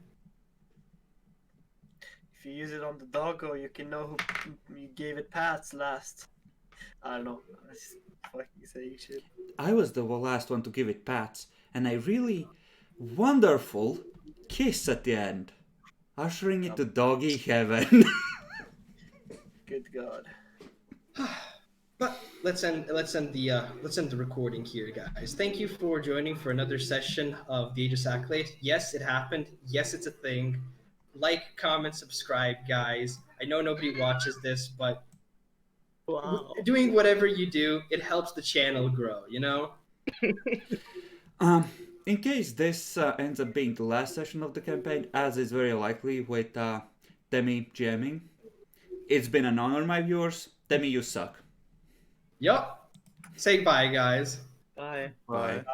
Speaker 4: If you use it on the doggo, you can know who you gave it pats last. I don't know. I was fucking saying shit.
Speaker 2: I was the last one to give it pats, and a really wonderful kiss at the end, ushering it to doggy heaven.
Speaker 4: Good God.
Speaker 1: But let's end the recording here, guys. Thank you for joining for another session of the Ageless Accolade. Yes, it happened. Yes, it's a thing. Like, comment, subscribe, guys. I know nobody watches this, but
Speaker 3: Wow.
Speaker 1: doing whatever you do, it helps the channel grow, you know?
Speaker 2: In case this ends up being the last session of the campaign, as is very likely with Demi GMing, it's been an honor, my viewers. Demi, you suck.
Speaker 1: Yup. Say bye, guys.
Speaker 3: Bye.
Speaker 5: Bye.
Speaker 4: Bye.